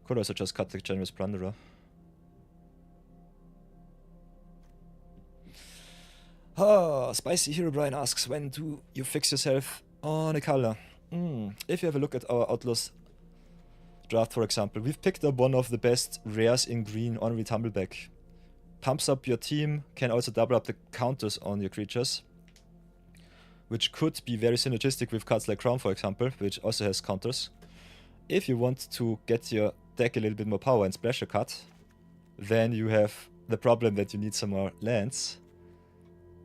Could also just cut the Generous Plunderer. Ah, Spicy Hero Brian asks, when do you fix yourself on a color? If you have a look at our Outlaws draft, for example, we've picked up one of the best rares in green, Honorary Tumbleback. Pumps up your team, can also double up the counters on your creatures, which could be very synergistic with cards like Crown, for example, which also has counters. If you want to get your deck a little bit more power and splash a card, then you have the problem that you need some more lands.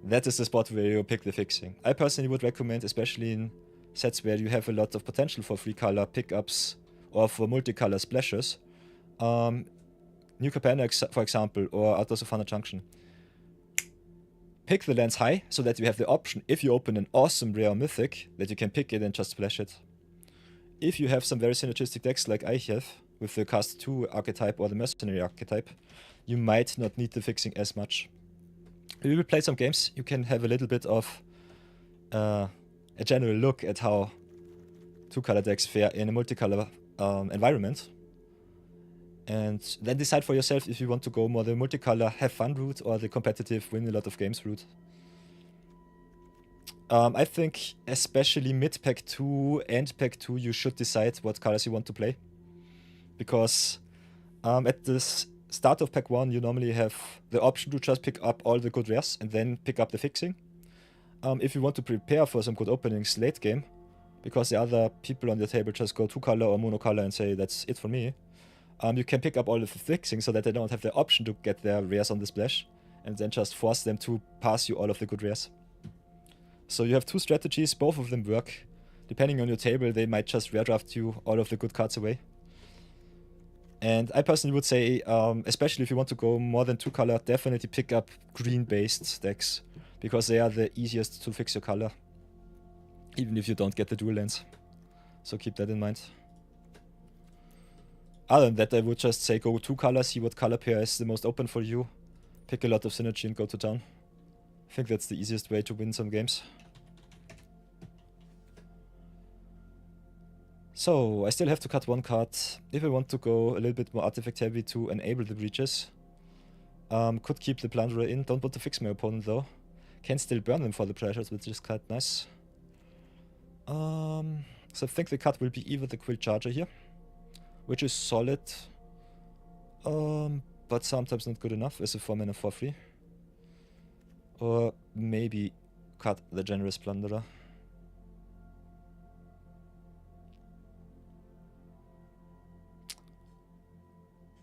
That is the spot where you pick the fixing. I personally would recommend, especially in sets where you have a lot of potential for 3-color pickups or for multicolor splashes, New Capenna, for example, or Outlaws of Thunder Junction. Pick the lands high so that you have the option, if you open an awesome rare mythic, that you can pick it and just splash it. If you have some very synergistic decks like I have, with the Cast 2 archetype or the Mercenary archetype, you might not need the fixing as much. We will play some games, you can have a little bit of a general look at how 2-color decks fare in a multicolor environment. And then decide for yourself if you want to go more the multicolor, have fun route, or the competitive, win a lot of games route. I think especially mid pack 2 and pack 2 you should decide what colors you want to play. Because at the start of pack 1 you normally have the option to just pick up all the good rares and then pick up the fixing. If you want to prepare for some good openings late game, because the other people on the table just go 2-color or monocolor and say that's it for me, you can pick up all of the fixing so that they don't have the option to get their rares on the splash, and then just force them to pass you all of the good rares. So you have two strategies, both of them work. Depending on your table, they might just rare draft you all of the good cards away. And I personally would say, especially if you want to go more than 2-color, definitely pick up green-based decks, because they are the easiest to fix your color, even if you don't get the dual lands. So keep that in mind. Other than that, I would just say go 2-color, see what color pair is the most open for you, pick a lot of synergy and go to town. I think that's the easiest way to win some games. So, I still have to cut one card. If I want to go a little bit more artifact heavy to enable the breaches, could keep the Plunderer in, don't want to fix my opponent though. Can still burn them for the pressures, which is quite nice. So I think the cut will be either the Quill Charger here, which is solid, but sometimes not good enough as a 4-mana 4/3. Or maybe cut the Generous Plunderer.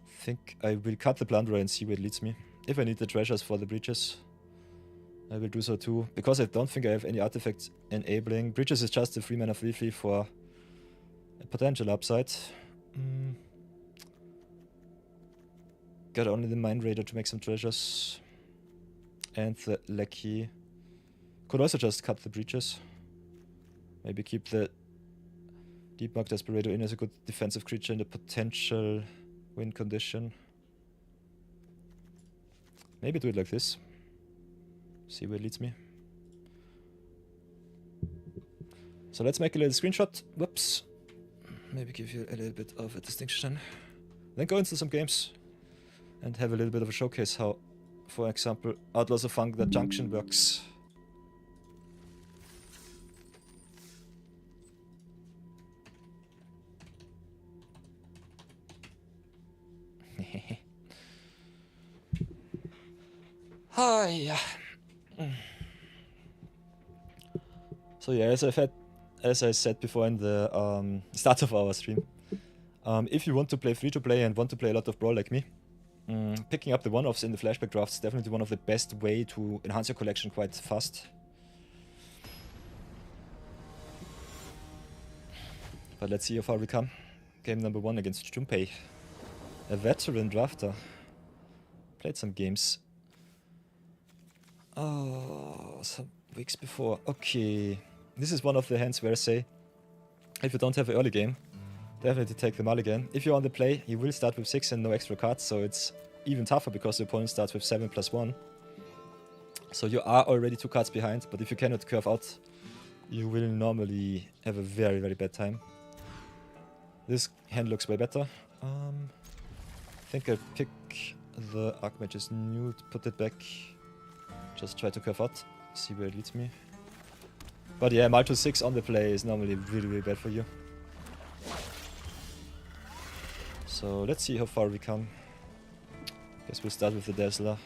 I think I will cut the Plunderer and see where it leads me. If I need the treasures for the breaches, I will do so too. Because I don't think I have any artifacts enabling. Breaches is just a 3-mana 3/3 for a potential upside. Got only the Mind Raider to make some treasures. And the Lackey. Could also just cut the breaches. Maybe keep the Deep Mark Desperator in as a good defensive creature in the potential win condition. Maybe do it like this. See where it leads me. So let's make a little screenshot. Whoops. Maybe give you a little bit of a distinction. Then go into some games and have a little bit of a showcase how, for example, Outlaws of Thunder Junction works. Hi. So yeah, as I said before in the start of our stream, if you want to play free-to-play and want to play a lot of Brawl like me, picking up the one-offs in the Flashback-Drafts is definitely one of the best way to enhance your collection quite fast. But let's see how far we come. Game number 1 against Junpei, a veteran drafter. Played some games. Oh, some weeks before. Okay, this is one of the hands where I say, if you don't have an early game, definitely take the mulligan. If you're on the play, you will start with 6 and no extra cards, so it's even tougher because the opponent starts with 7+1. So you are already 2 cards behind, but if you cannot curve out, you will normally have a very, very bad time. This hand looks way better. I think I'll pick the Archmage's Nude, put it back, just try to curve out, see where it leads me. But yeah, Malto 6 on the play is normally really, really bad for you. So let's see how far we come. Guess we'll start with the Dazzler.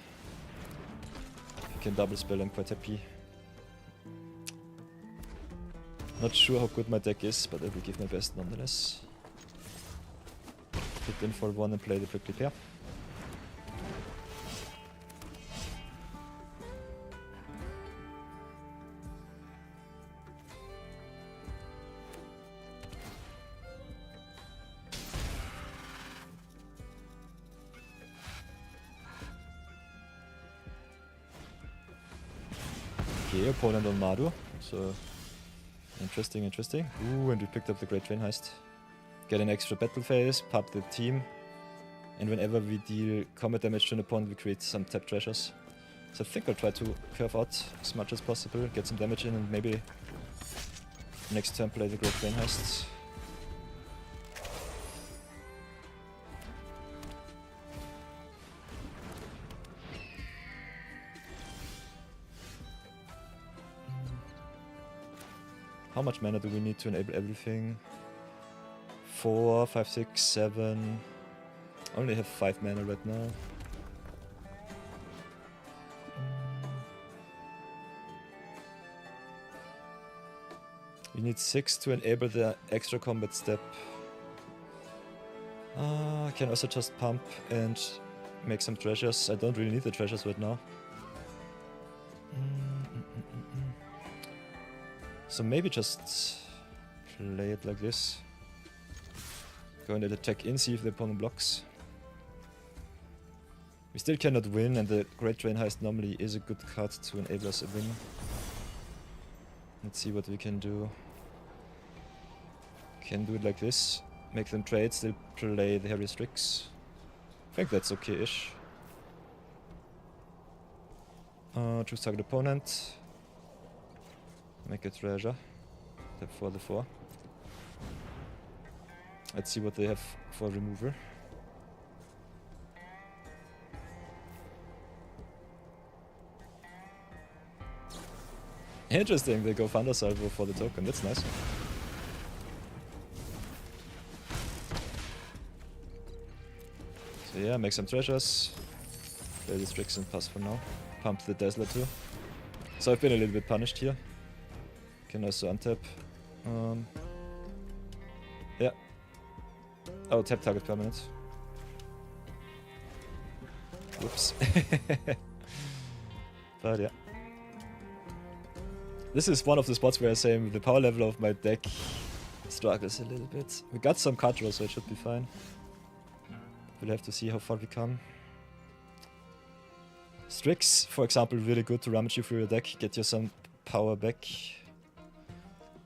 If you can double spell, I'm quite happy. Not sure how good my deck is, but I will give my best nonetheless. Hit in for 1 and play the prickly pair. Okay, opponent on Madu, so interesting. Ooh, and we picked up the Great Train Heist. Get an extra battle phase, pop the team, and whenever we deal combat damage to an opponent, we create some tap treasures. So I think I'll try to curve out as much as possible, get some damage in, and maybe next turn play the Great Train Heists. How much mana do we need to enable everything? 4, 5, 6, 7. Only have 5 mana right now. We need 6 to enable the extra combat step. I can also just pump and make some treasures. I don't really need the treasures right now. So maybe just play it like this. Go and attack in, see if the opponent blocks. We still cannot win, and the Great Drain Heist normally is a good card to enable us a win. Let's see what we can do. Can do it like this. Make them trade, still play the Harry Strix. I think that's okay-ish. Choose target opponent. Make a treasure. Tap for the 4. Let's see what they have for remover. Interesting, they go Thunder Salvo for the token, that's nice. So yeah, make some treasures. Play the Strix and pass for now. Pump the Dazzler too. So I've been a little bit punished here. Can also untap. Yeah. Oh, tap target permanent. Whoops. But yeah. This is one of the spots where I say the power level of my deck struggles a little bit. We got some card draw, so it should be fine. We'll have to see how far we come. Strix, for example, really good to rummage you through your deck, get you some power back.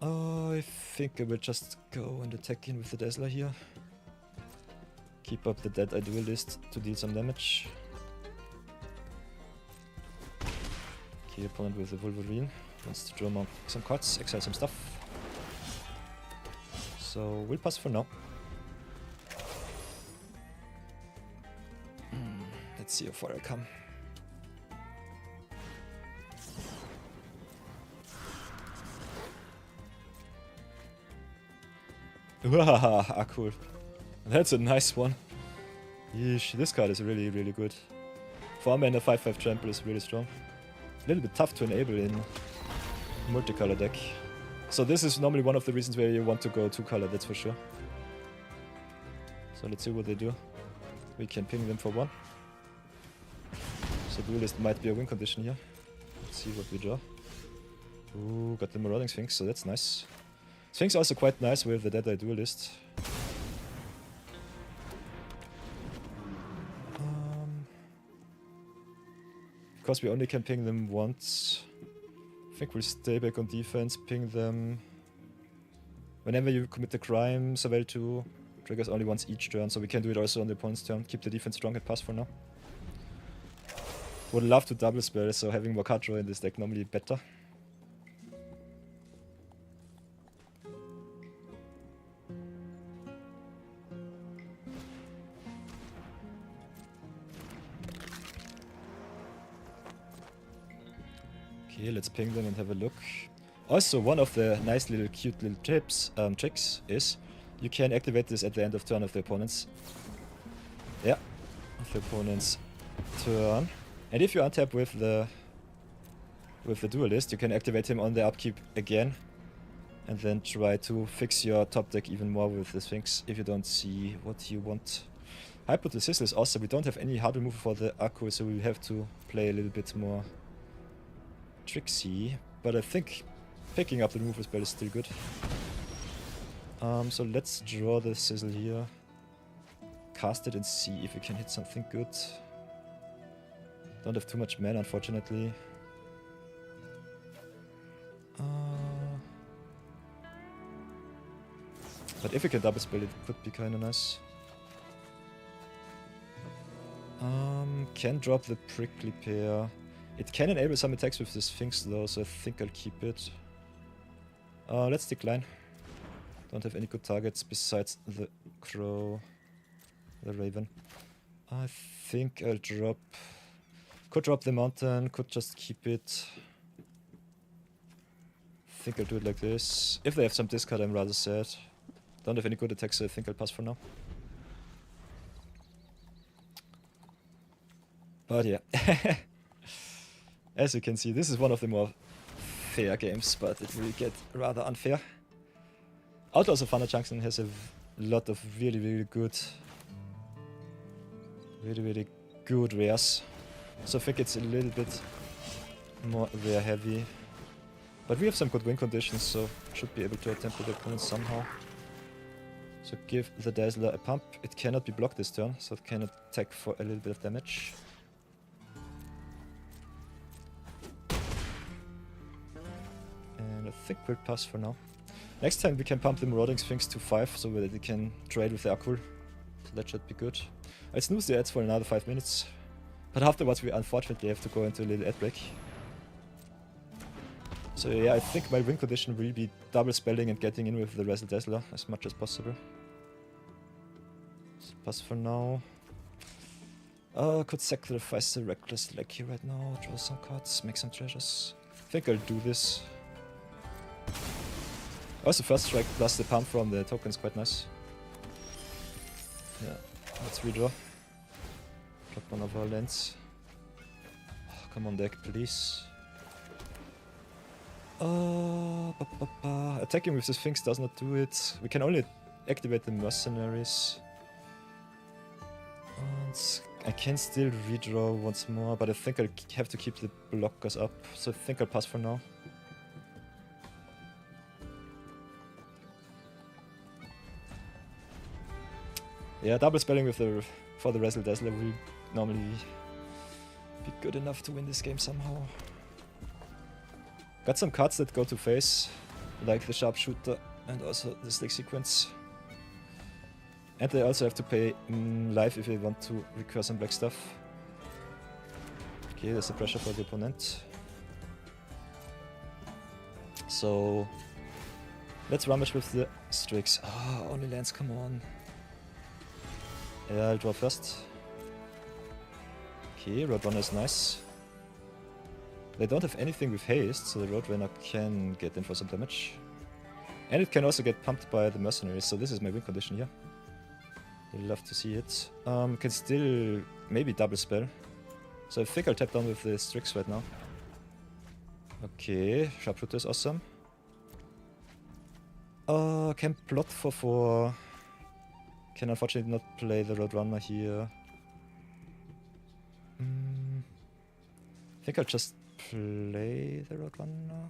I think I will just go and attack in with the Dazzler here. Keep up the Dead Eye Duelist to deal some damage. Okay, opponent with the Wolverine. Wants to draw some cards, exile some stuff. So we'll pass for now. Let's see how far I come. Ah, cool. That's a nice one. Yeesh, this card is really, really good. 4 mana 5/5 trample is really strong. A little bit tough to enable in multicolor deck. So this is normally one of the reasons where you want to go 2-color, that's for sure. So let's see what they do. We can ping them for 1. So Duelist might be a win condition here. Let's see what we draw. Ooh, got the Marauding Sphinx, so that's nice. Sphinx also quite nice with the Dead Eye Duelist. Of course, we only can ping them once. I think we'll stay back on defense, ping them. Whenever you commit the crime, Surveil 2 triggers only once each turn, so we can do it also on the opponent's turn. Keep the defense strong and pass for now. Would love to double spell, so having more card draw in this deck normally better. Okay, let's ping them and have a look. Also, one of the nice little cute little tricks is you can activate this at the end of turn of the opponent's. Yeah, of the opponent's turn. And if you untap with the Duelist, you can activate him on the upkeep again. And then try to fix your top deck even more with the Sphinx if you don't see what you want. Hypo the Sizzle is awesome. We don't have any hard removal for the Akku, so we have to play a little bit more tricksy. But I think picking up the removal spell is still good. So let's draw the Sizzle here. Cast it and see if we can hit something good. Don't have too much mana, unfortunately. But if we can double spell it, could be kinda nice. Can drop the Prickly Pear. It can enable some attacks with the Sphinx though, so I think I'll keep it. Let's decline. Don't have any good targets besides the Crow, the Raven. I think I'll drop... Could drop the Mountain, could just keep it. think I'll do it like this. If they have some discard, I'm rather sad. Don't have any good attacks, so I think I'll pass for now. But yeah. As you can see, this is one of the more fair games, but it will get rather unfair. Outlaws of Thunder Junction has a lot of really good rares. So I think it's a little bit more rare heavy. But we have some good win conditions, so should be able to attempt the opponent somehow. So give the Dazzler a pump. It cannot be blocked this turn, so it can attack for a little bit of damage. And I think we'll pass for now. Next time we can pump the Marauding Sphinx to 5 so that it can trade with the Akul. So that should be good. I'll snooze the ads for another 5 minutes. But afterwards we unfortunately have to go into a little ad break. So yeah, I think my win condition will be double spelling and getting in with the Razzle Dazzler as much as possible. So pass for now. Could sacrifice the Reckless Lackey right now, draw some cards, make some treasures. I think I'll do this. Also, first strike plus the pump from the token is quite nice. Yeah, let's redraw. Drop one of our lands. Oh, come on, deck, please. Attacking with the Sphinx does not do it. We can only activate the Mercenaries. And I can still redraw once more, but I think I'll have to keep the blockers up. So I think I'll pass for now. Yeah, double spelling with for the Razzle Dazzler will normally be good enough to win this game somehow. Got some cards that go to face, like the Sharpshooter and also the Slick Sequence. And they also have to pay life if they want to recur some black stuff. Okay, there's the pressure for the opponent. So let's rummage with the Strix. Ah, only lands, come on. Yeah, I'll draw first. Okay, Roadrunner is nice. They don't have anything with haste, so the Roadrunner can get in for some damage. And it can also get pumped by the Mercenaries, so this is my win condition here. I'd love to see it. Can still maybe double spell. So I think I'll tap down with the Strix right now. Okay, Sharpshooter is awesome. Can plot for 4. Can unfortunately not play the Roadrunner here. I think I'll just play the Roadrunner.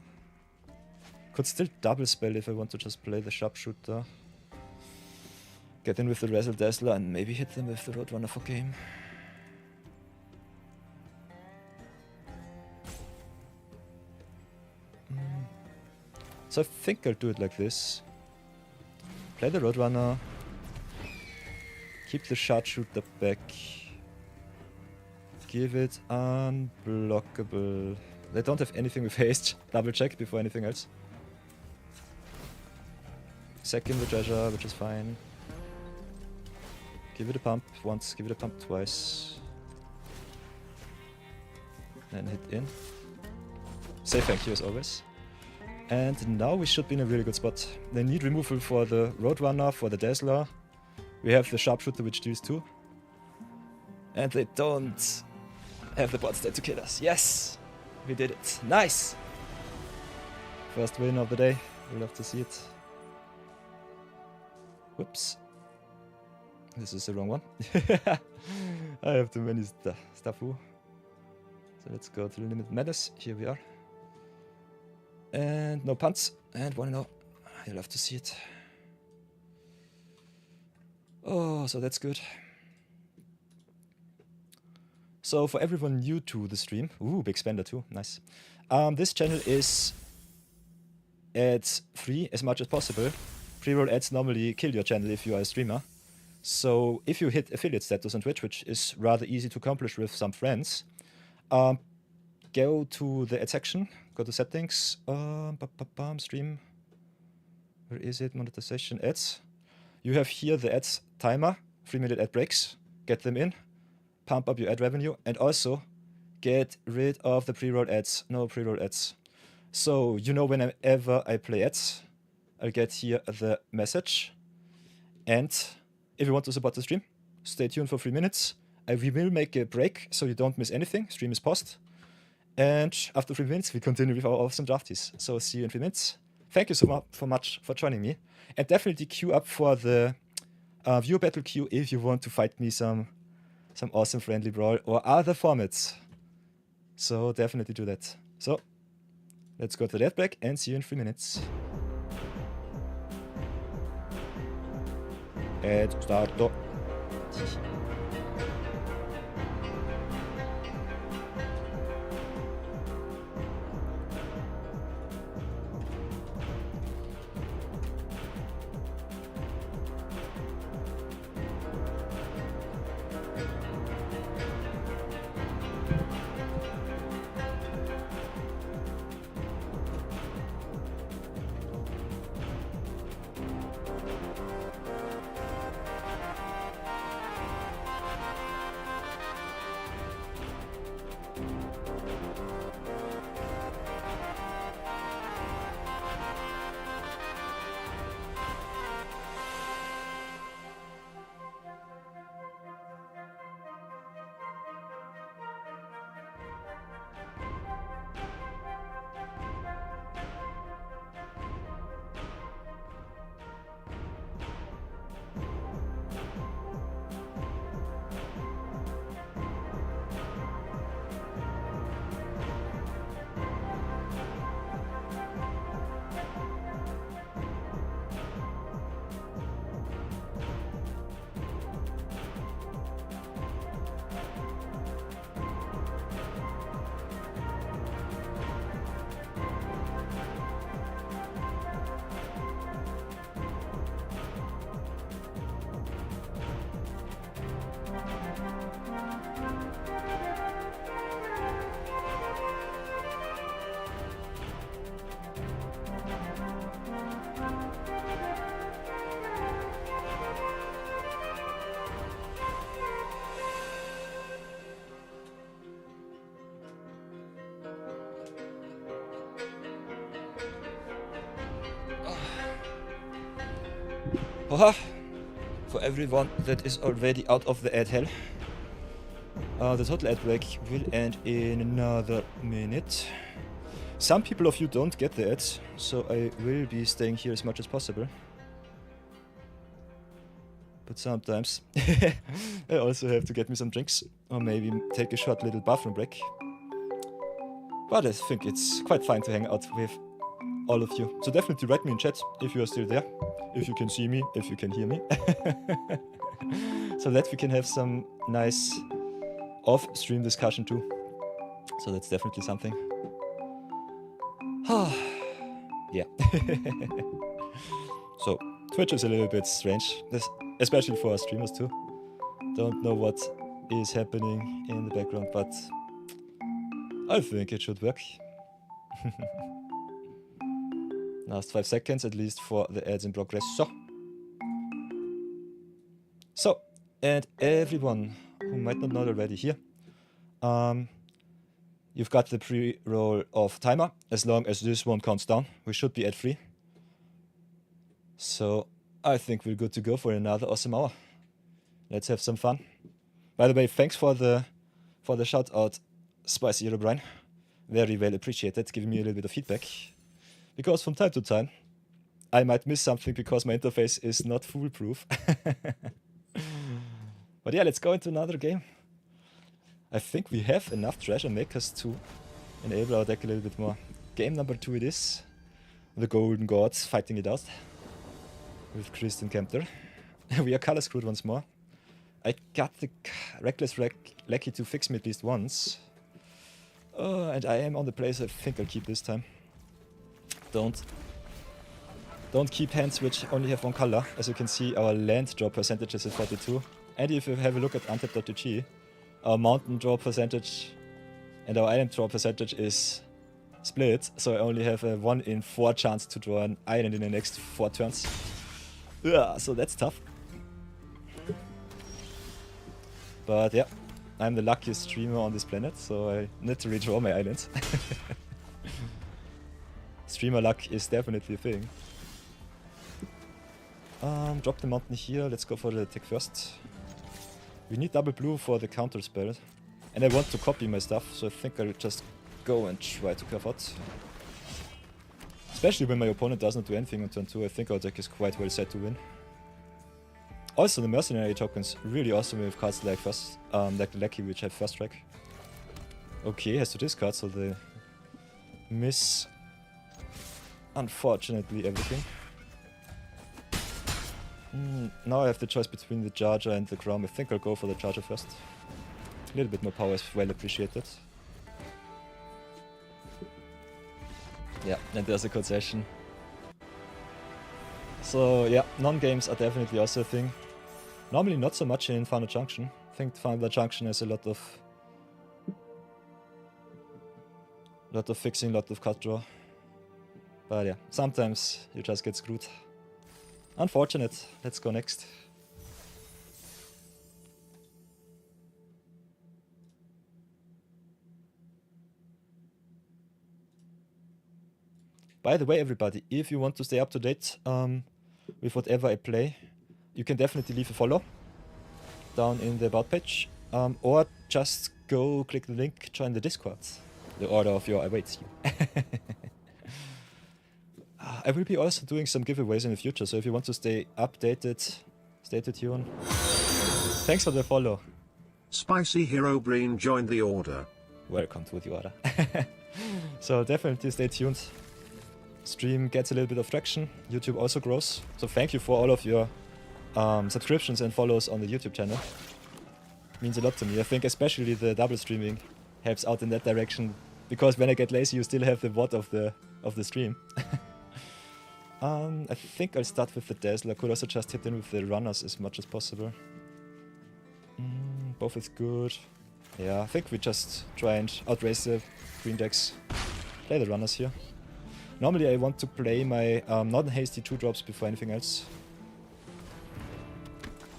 Could still double spell if I want to just play the Sharpshooter. Get in with the Razzle Dazzler and maybe hit them with the Roadrunner for game. So I think I'll do it like this. Play the Roadrunner. Keep the Sharpshooter back. Give it unblockable. They don't have anything with haste. Double check before anything else. Second the treasure, which is fine. Give it a pump once, give it a pump twice. And hit in. Say thank you as always. And now we should be in a really good spot. They need removal for the Roadrunner, for the Dazzler. We have the Sharpshooter which deals 2. And they don't have the board state to kill us. Yes! We did it. Nice! First win of the day. We'll love to see it. Whoops. This is the wrong one. I have too many stuff. So let's go to the Limit Madness. Here we are. And no punts. And 1-0. I love to see it. Oh, so that's good. So for everyone new to the stream, ooh, big spender too, nice. This channel is ads free as much as possible. Pre-roll ads normally kill your channel if you are a streamer. So if you hit affiliate status on Twitch, which is rather easy to accomplish with some friends, go to the ad section, go to settings, stream, where is it, monetization, ads. You have here the ads timer, 3-minute ad breaks, get them in, pump up your ad revenue, and also get rid of the pre-roll ads, no pre-roll ads. So you know whenever I play ads, I'll get here the message. And if you want to support the stream, stay tuned for 3 minutes. We will make a break so you don't miss anything. Stream is paused. And after 3 minutes, we continue with our awesome drafties. So see you in 3 minutes. Thank you so much for joining me. And definitely queue up for the viewer battle queue if you want to fight me some awesome friendly brawl or other formats. So definitely do that. So let's go to that break and see you in 3 minutes. And start. For everyone that is already out of the ad hell, the total ad break will end in another minute. Some people of you don't get the ads, so I will be staying here as much as possible. But sometimes I also have to get me some drinks, or maybe take a short little bathroom break. But I think it's quite fine to hang out with all of you. So definitely write me in chat if you are still there, if you can see me, if you can hear me. So that we can have some nice off-stream discussion too. So that's definitely something. Yeah. So Twitch is a little bit strange, especially for our streamers too. Don't know what is happening in the background, but I think it should work. Last 5 seconds at least for the ads in progress. So, and everyone who might not know already here, you've got the pre-roll of timer. As long as this one counts down, we should be at 3. So I think we're good to go for another awesome hour. Let's have some fun. By the way, thanks for the shout out, Spicy Herobrine. Very well appreciated, giving me a little bit of feedback. Because from time to time, I might miss something because my interface is not foolproof. But yeah, let's go into another game. I think we have enough treasure makers to enable our deck a little bit more. Game number 2 it is. The Golden Gods fighting it out with Christian Kempter. We are color screwed once more. I got the Reckless Lecky to fix me at least once. And I am on the play, so I think I'll keep this time. Don't keep hands which only have one color. As you can see, our land draw percentage is at 42. And if you have a look at untap.gg, our mountain draw percentage and our island draw percentage is split. So I only have a 1 in 4 chance to draw an island in the next 4 turns. Yeah, so that's tough. But yeah, I'm the luckiest streamer on this planet, so I need to redraw my islands. Streamer luck is definitely a thing. Drop the mountain here, let's go for the attack first. We need double blue for the counter spell. And I want to copy my stuff, so I think I'll just go and try to curve out. Especially when my opponent does not do anything on turn 2, I think our deck is quite well set to win. Also, the mercenary token's really awesome with cards like like the Lucky, which have first strike. Okay, has to discard, so they miss, unfortunately, everything. Now I have the choice between the Charger and the Grom. I think I'll go for the Charger first. A little bit more power is well appreciated. Yeah, and there's a concession. So yeah, non-games are definitely also a thing. Normally not so much in Thunder Junction. I think Thunder Junction has a lot of fixing, lot of card draw. But yeah, sometimes you just get screwed. Unfortunate. Let's go next. By the way, everybody, if you want to stay up to date with whatever I play, you can definitely leave a follow down in the about page, or just go click the link, join the Discord. The order of your awaits you. I will be also doing some giveaways in the future, so if you want to stay updated, stay tuned. Thanks for the follow. Spicy Hero Brain joined the order. Welcome to the order. So definitely stay tuned. Stream gets a little bit of traction, YouTube also grows. So thank you for all of your subscriptions and follows on the YouTube channel. Means a lot to me. I think especially the double streaming helps out in that direction, because when I get lazy you still have the VOD of the stream. I think I'll start with the Dazzler. Could also just hit in with the runners as much as possible. Both is good. Yeah, I think we just try and outrace the green decks. Play the runners here. Normally I want to play my non-hasty 2-drops before anything else.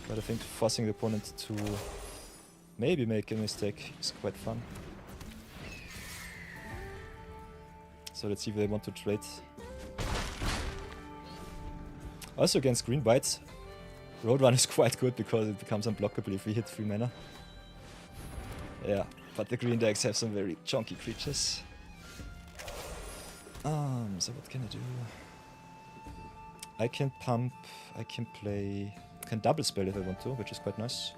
But I think forcing the opponent to maybe make a mistake is quite fun. So let's see if they want to trade. Also against green white, Roadrun is quite good because it becomes unblockable if we hit 3 mana. Yeah, but the green decks have some very chunky creatures. So what can I do? I can pump, I can play, I can double spell if I want to, which is quite nice.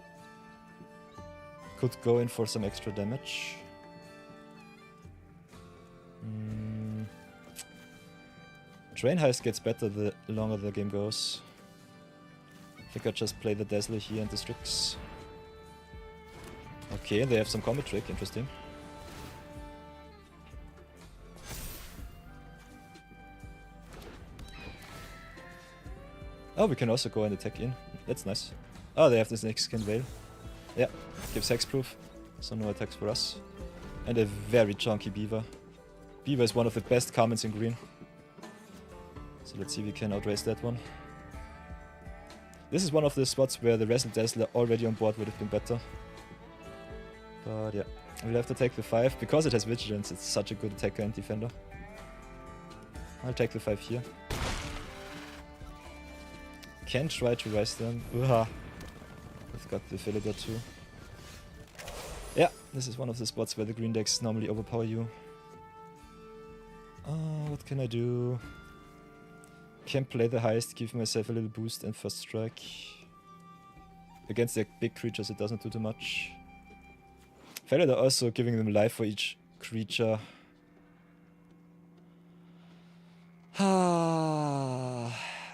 Could go in for some extra damage. Drain Heist gets better the longer the game goes. I think I just play the Dazzler here and the Strix. Okay, they have some combat trick, interesting. Oh, we can also go and attack in. That's nice. Oh, they have this Snakeskin Veil. Yeah, gives hexproof, so no attacks for us. And a very chunky Beaver. Beaver is one of the best commons in green. So let's see if we can outrace that one. This is one of the spots where the Wrestle Dazzler already on board would have been better. But yeah, we'll have to take the 5. Because it has Vigilance, it's such a good attacker and defender. I'll take the 5 here. Can try to rise them. We've got the Philidor too. Yeah, this is one of the spots where the green decks normally overpower you. What can I do? Can play the Heist, give myself a little boost and first strike. Against the big creatures it doesn't do too much. Philidor also giving them life for each creature.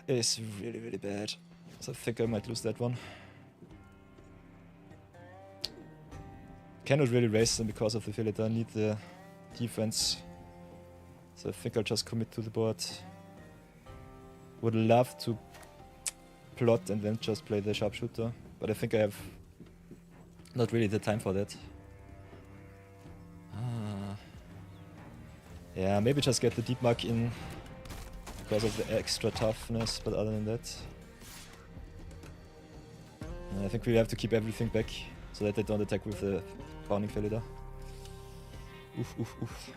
Is really, really bad. So I think I might lose that one. Cannot really raise them because of the Philidor. I need the defense. So I think I'll just commit to the board. Would love to plot and then just play the Sharpshooter. But I think I have not really the time for that. Yeah, maybe just get the Deep Mark in because of the extra toughness, but other than that, I think we have to keep everything back so that they don't attack with the Bounding Philidor. Oof, oof, oof.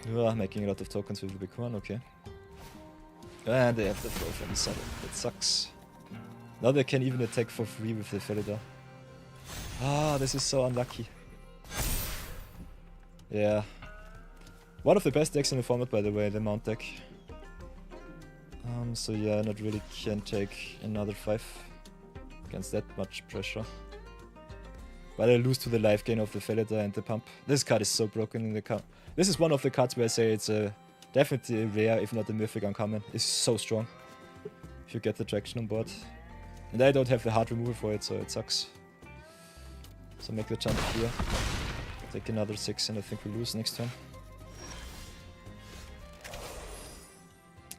Making a lot of tokens with the big one, okay. And they have the throw from the side. That sucks. Now they can even attack for free with the Felidar. Ah, this is so unlucky. Yeah. One of the best decks in the format, by the way, the Mount deck. So yeah, not really can take another 5 against that much pressure. But I lose to the life gain of the Felidar and the pump. This card is so broken in the card. This is one of the cards where I say it's definitely rare, if not a mythic uncommon. It's so strong if you get the traction on board. And I don't have the hard removal for it, so it sucks. So make the jump here. Take another 6 and I think we lose next turn.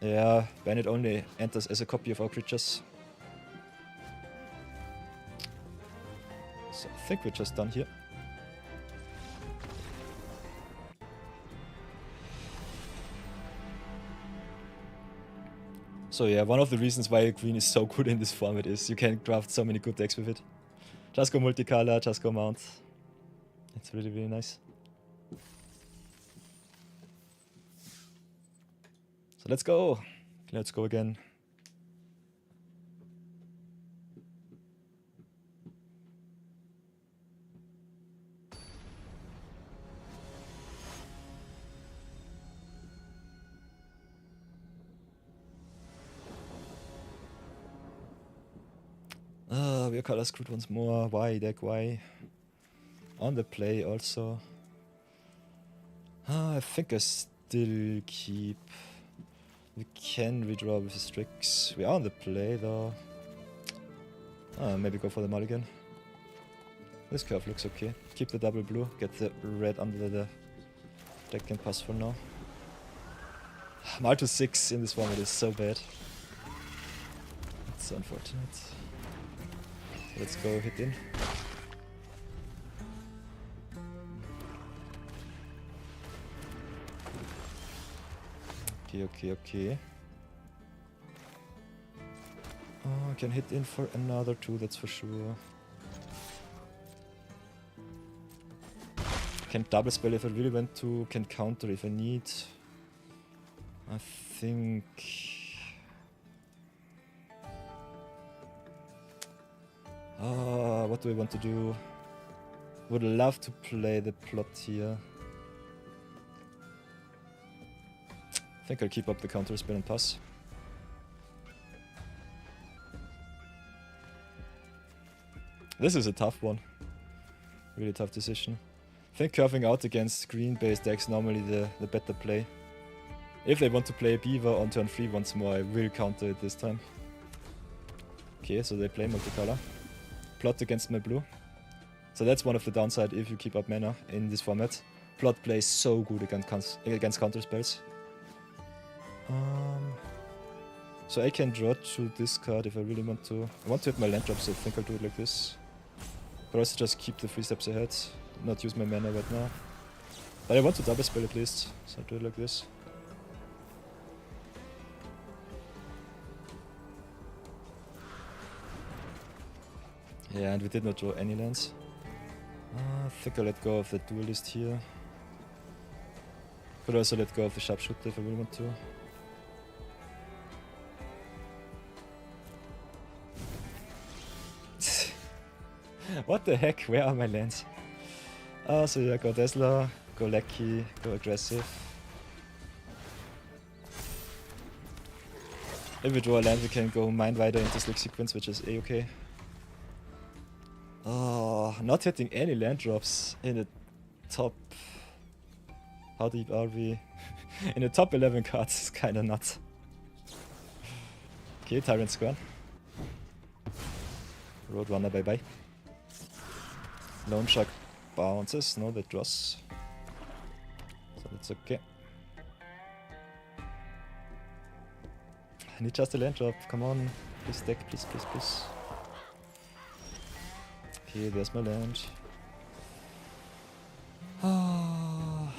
Yeah, Bandit only enters as a copy of our creatures. So I think we're just done here. So yeah, one of the reasons why green is so good in this format is you can craft so many good decks with it. Just go multicolor, just go mount. It's really, really nice. So let's go. Let's go again. We are color screwed once more. Why, deck, why? On the play also. I think I still keep. We can redraw with the Strix. We are on the play though. Maybe go for the mulligan. This curve looks okay. Keep the double blue, get the red under the deck and pass for now. Multi 6 in this format is so bad. It's unfortunate. Let's go hit in. Okay. I can hit in for another 2, that's for sure. Can double spell if I really want to, can counter if I need. I think... what do I want to do? Would love to play the plot here. I think I'll keep up the counter spell and pass. This is a tough one. Really tough decision. I think curving out against green-based decks normally the better play. If they want to play Beaver on turn 3 once more, I will counter it this time. Okay, so they play multicolor. Plot against my blue. So that's one of the downside if you keep up mana in this format. Plot plays so good against counter spells. So I can draw to this card if I really want to. I want to hit my land drop, so I think I'll do it like this. But also just keep the 3 steps ahead, not use my mana right now. But I want to double spell at least, so I'll do it like this. Yeah, and we did not draw any lands. I think I'll let go of the duelist here. Could also let go of the sharpshooter if I really want to. What the heck? Where are my lands? So yeah, go Dazzler, go Lecky, go aggressive. If we draw a land, we can go Mindrider into Slick Sequence, which is a-okay. Oh, not hitting any land drops in the top. How deep are we? In the top 11 cards is kinda nuts. Okay, Tyrant's gone. Roadrunner, bye bye. Lone Shark bounces, no, that draws. So that's okay. I need just a land drop, come on. Please deck, please, please, please. Okay, there's my land. I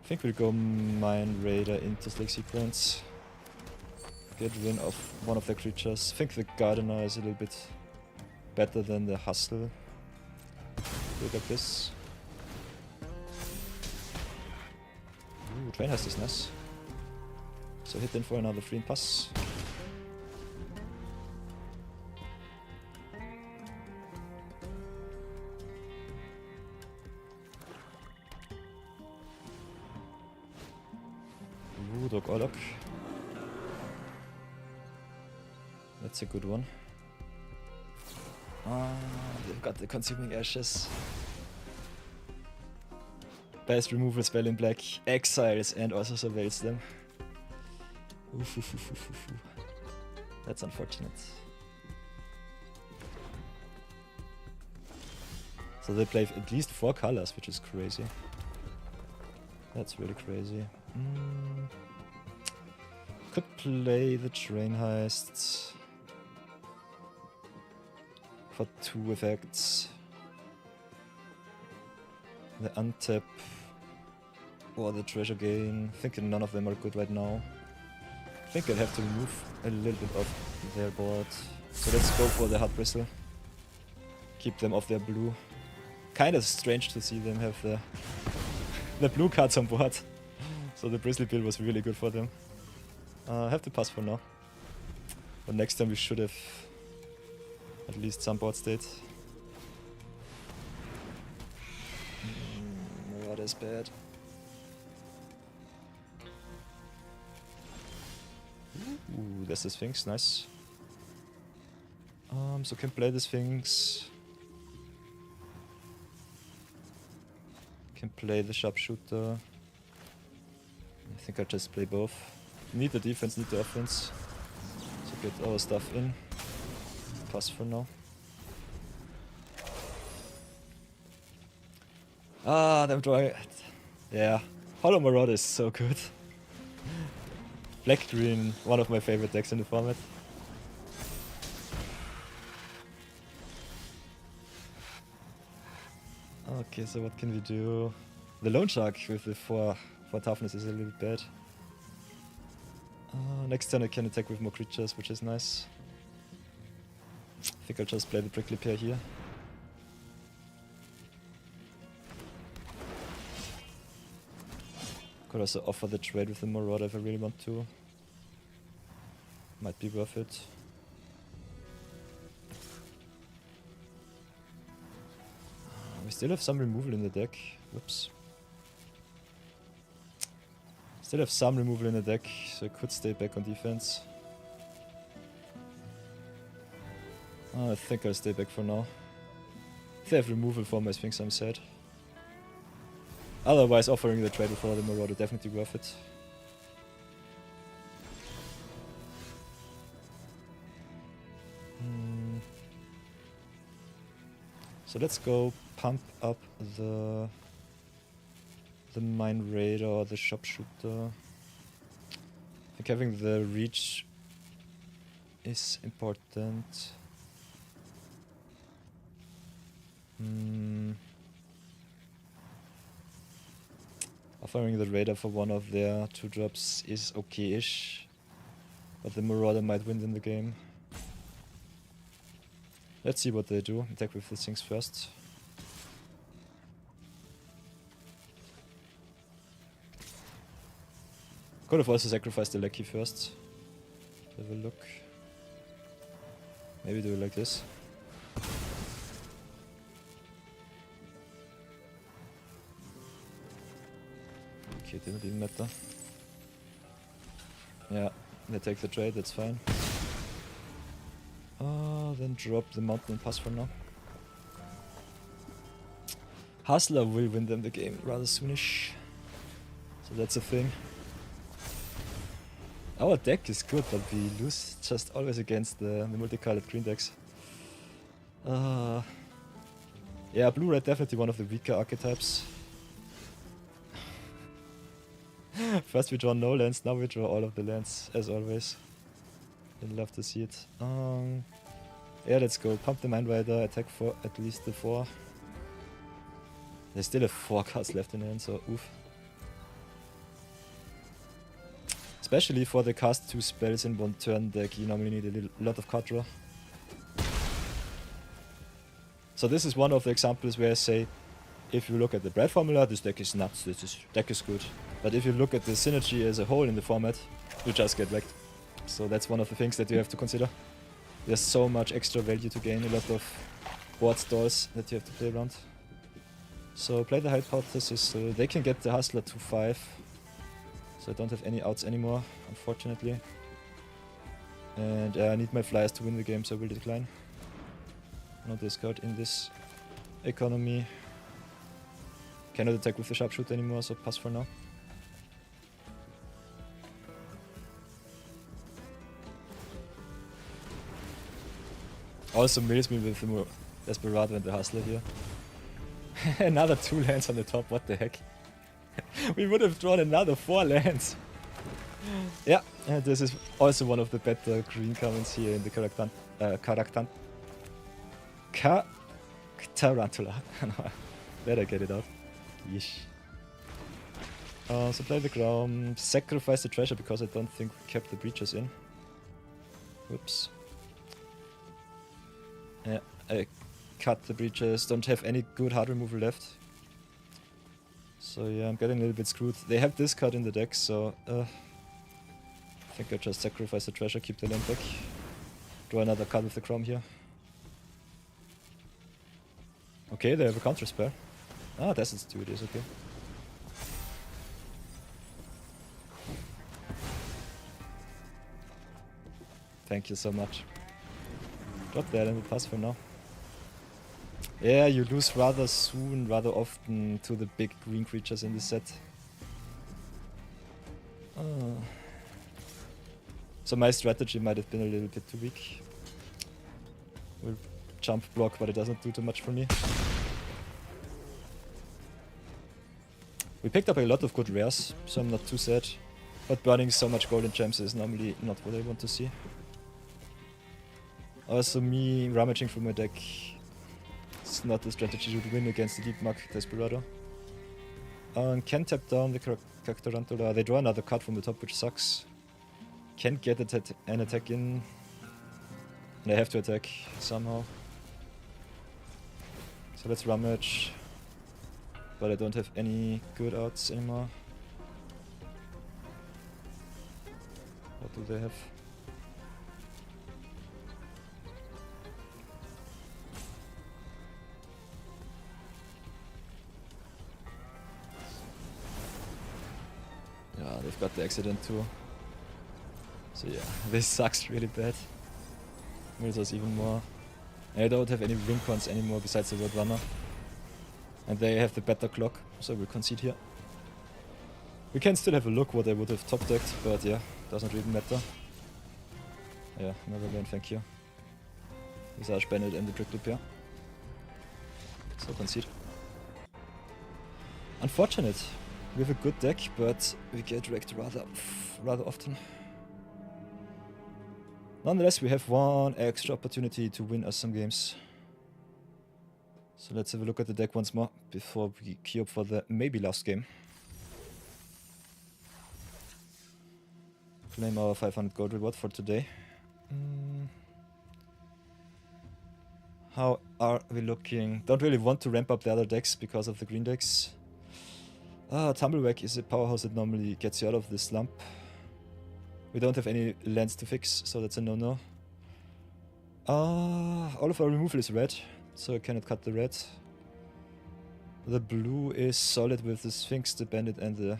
think we'll go Mind Raider into Slick Sequence. Get rid of one of the creatures. I think the Gardener is a little bit better than the Hustle. Do it like this. Train has this nice. So hit in for another 3 and pass. Ooh, Dog Orlok. That's a good one. Ah, they've got the Consuming Ashes. Best removal spell in black. Exiles and also surveils them. Oof, oof, oof, oof, oof. That's unfortunate. So they play at least 4 colors, which is crazy. That's really crazy. Could play the Train Heist for 2 effects. The untap or the treasure gain. Thinking none of them are good right now. I think I'll have to remove a little bit of their board. So let's go for the Hard Bristle. Keep them off their blue. Kind of strange to see them have the blue cards on board. So the Bristle build was really good for them. I have to pass for now. But next time we should have at least some board state. What is bad? Ooh, there's the Sphinx, nice. So can play the Sphinx. Can play the Sharpshooter. I think I'll just play both. Need the defense, need the offense. So get our stuff in. Pass for now. Ah, them dry. Yeah. Hollow Marauder is so good. Black-green, one of my favorite decks in the format. Okay, so what can we do? The Lone Shark with the 4 toughness is a little bad. Next turn I can attack with more creatures, which is nice. I think I'll just play the Prickly Pear here. Could also offer the trade with the Marauder if I really want to. Might be worth it. We still have some removal in the deck. Whoops. Still have some removal in the deck, so I could stay back on defense. I think I'll stay back for now. If they have removal for my Sphinx, I'm sad. Otherwise, offering the trade before the Marauder definitely worth it. So let's go pump up the Mind Raider or the Sharpshooter. I think having the reach is important. Offering the Raider for one of their 2-drops is okay-ish, but the Marauder might win in the game. Let's see what they do. Attack with the things first. Could have also sacrificed the Lucky first. Have a look. Maybe do it like this. Okay, didn't even matter. Yeah, they take the trade, that's fine. Then drop the mountain and pass for now. Hustler will win them the game rather soonish. So that's a thing. Our deck is good, but we lose just always against the multicolored green decks. Yeah, blue-red definitely one of the weaker archetypes. First we draw no lands, now we draw all of the lands, as always. I'd love to see it. Yeah, let's go. Pump the Mind Rider, attack for at least the 4. They still have 4 cards left in hand, so oof. Especially for the cast 2 spells in one turn deck, you normally need a lot of card draw. So this is one of the examples where I say, if you look at the bread formula, this deck is nuts. This deck is good. But if you look at the synergy as a whole in the format, you just get wrecked. So that's one of the things that you have to consider. There's so much extra value to gain, a lot of board stalls that you have to play around. So play the hypothesis, they can get the Hustler to 5. So I don't have any outs anymore, unfortunately. And I need my flyers to win the game, so I will decline. No discard in this economy. Cannot attack with the sharpshooter anymore, so pass for now. Also mills me with the Desperado and the Hustler here. Another 2 lands on the top, what the heck. We would have drawn another 4 lands. Yeah, and this is also one of the better green comments here in the Tarantula. Better get it out. Yeesh. So play the ground, sacrifice the treasure because I don't think we kept the breaches in. Whoops. Yeah, I cut the breaches, don't have any good hard removal left. So yeah, I'm getting a little bit screwed. They have this card in the deck, so I think I just sacrifice the treasure, keep the land back. Draw another card with the Chrome here. Okay, they have a counter spell. Ah, that's its 2 it is, okay. Thank you so much. Drop that and we'll pass for now. Yeah, you lose rather soon, rather often to the big green creatures in this set. So my strategy might have been a little bit too weak. We'll jump block, but it doesn't do too much for me. We picked up a lot of good rares, so I'm not too sad. But burning so much gold and gems is normally not what I want to see. Also me rummaging through my deck, it's not a strategy to win against the Deep Mark Desperado. Can tap down the Tarantula. They draw another card from the top, which sucks. Can't get an attack in. They have to attack somehow. So let's rummage. But I don't have any good outs anymore. What do they have? Yeah, they've got the accident too. So yeah, this sucks really bad. Mills us even more. I don't have any Rincons anymore besides the Roadrunner. And they have the better clock, so we'll concede here. We can still have a look what I would have top decked, but yeah, doesn't really matter. Yeah, never mind, thank you. Visage Bennett and the Triple Pair. So concede. Unfortunate. We have a good deck, but we get wrecked rather often. Nonetheless, we have one extra opportunity to win us some games. So let's have a look at the deck once more before we queue up for the maybe last game. Claim our 500 gold reward for today. How are we looking? Don't really want to ramp up the other decks because of the green decks. Tumblewhack is a powerhouse that normally gets you out of this slump. We don't have any lands to fix, so that's a no-no. All of our removal is red, so I cannot cut the red. The blue is solid with the Sphinx, the Bandit, and the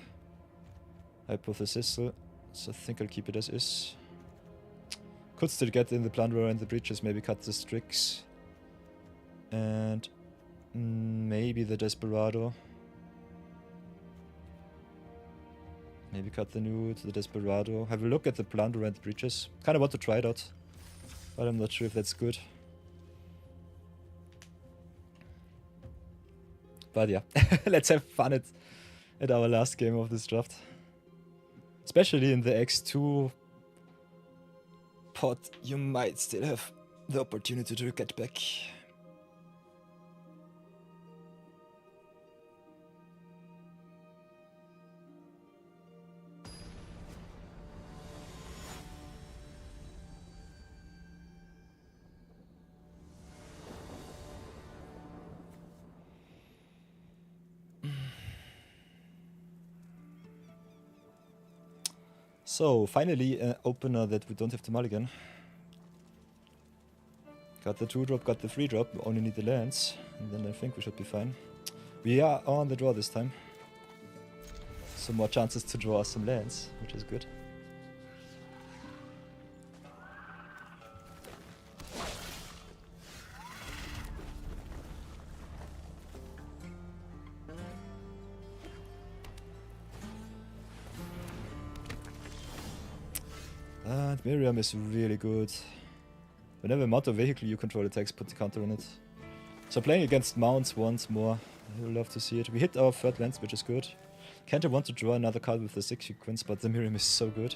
Hypothesis, so I think I'll keep it as is. Could still get in the Plunderer and the Breaches, maybe cut the Strix. And maybe the Desperado. Maybe cut the Nude, the Desperado. Have a look at the Plunderer and the Breaches. Kinda want to try it out, but I'm not sure if that's good. But yeah, let's have fun at our last game of this draft. Especially in the X2 pot, you might still have the opportunity to get back. So, finally an opener that we don't have to mulligan. Got the 2-drop, got the 3-drop, we only need the lands, and then I think we should be fine. We are on the draw this time. Some more chances to draw some lands, which is good. And Miriam is really good. Whenever mount or vehicle you control attacks, put the counter on it. So playing against mounts once more. I would love to see it. We hit our third lens, which is good. Can't I want to draw another card with the 6 sequence, but the Miriam is so good.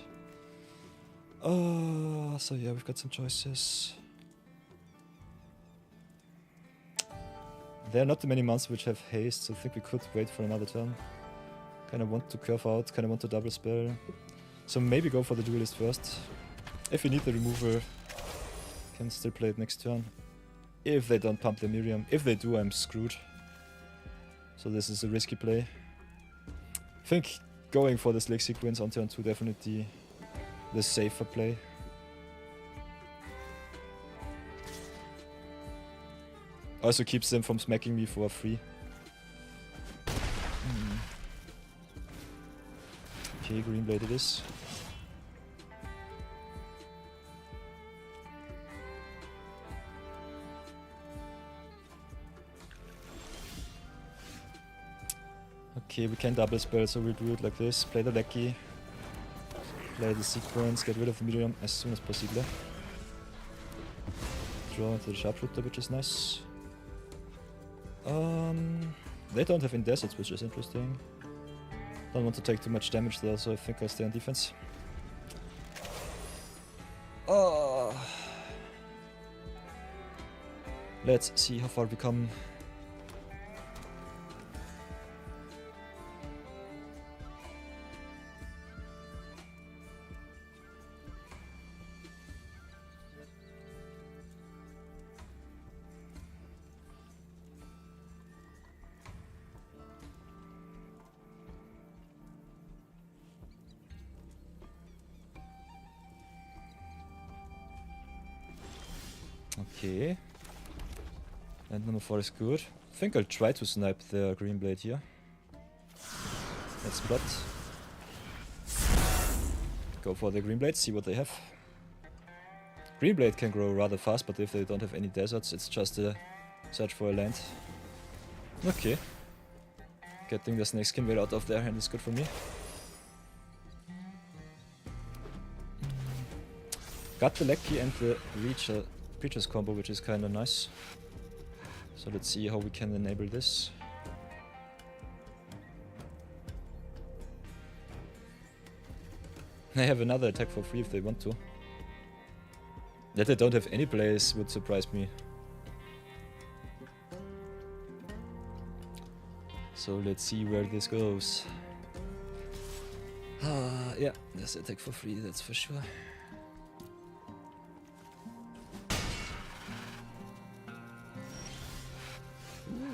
Oh, so yeah, we've got some choices. There are not too many mounts which have haste, so I think we could wait for another turn. Kinda want to curve out, kinda want to double spell. So maybe go for the duelist first. If you need the removal, can still play it next turn. If they don't pump the Miriam. If they do, I'm screwed. So this is a risky play. I think going for the Slick sequence on turn 2 definitely the safer play. Also keeps them from smacking me for free. Okay, green blade it is. Okay, we can double spell, so we'll do it like this. Play the Lecky. Play the sequence, get rid of the medium as soon as possible. Draw into the sharpshooter, which is nice. They don't have any deserts, which is interesting. Don't want to take too much damage there, so I think I stay on defense. Oh. Let's see how far we come. Okay. And number 4 is good. I think I'll try to snipe the green blade here. Let's plot. Go for the green blade, see what they have. Green blade can grow rather fast, but if they don't have any deserts, it's just a search for a land. Okay. Getting the snake skin well out of their hand is good for me. Got the Lecky and the Preacher's combo, which is kinda nice. So let's see how we can enable this. They have another attack for free if they want to. That they don't have any plays would surprise me. So let's see where this goes. Yeah, there's attack for free, that's for sure.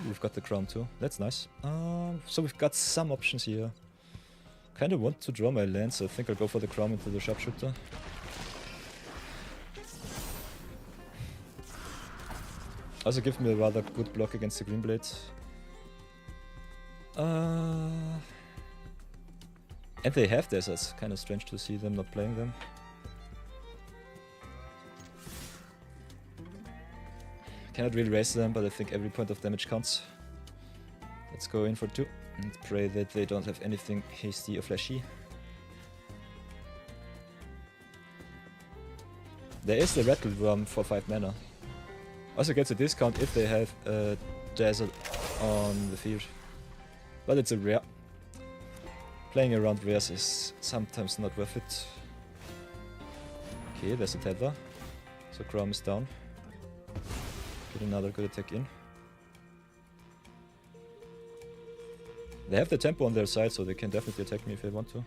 We've got the crown too, that's nice. So we've got some options here. Kinda want to draw my land, so I think I'll go for the crown into the sharpshooter. Also give me a rather good block against the green blade. And they have deserts, kinda strange to see them not playing them. Cannot really raise them, but I think every point of damage counts. Let's go in for 2 and pray that they don't have anything hasty or flashy. There is the Rattle Worm for 5 mana. Also gets a discount if they have a desert on the field. But it's a rare. Playing around rares is sometimes not worth it. Okay, there's a tether. So Chrome is down. Get another good attack in. They have the tempo on their side, so they can definitely attack me if they want to.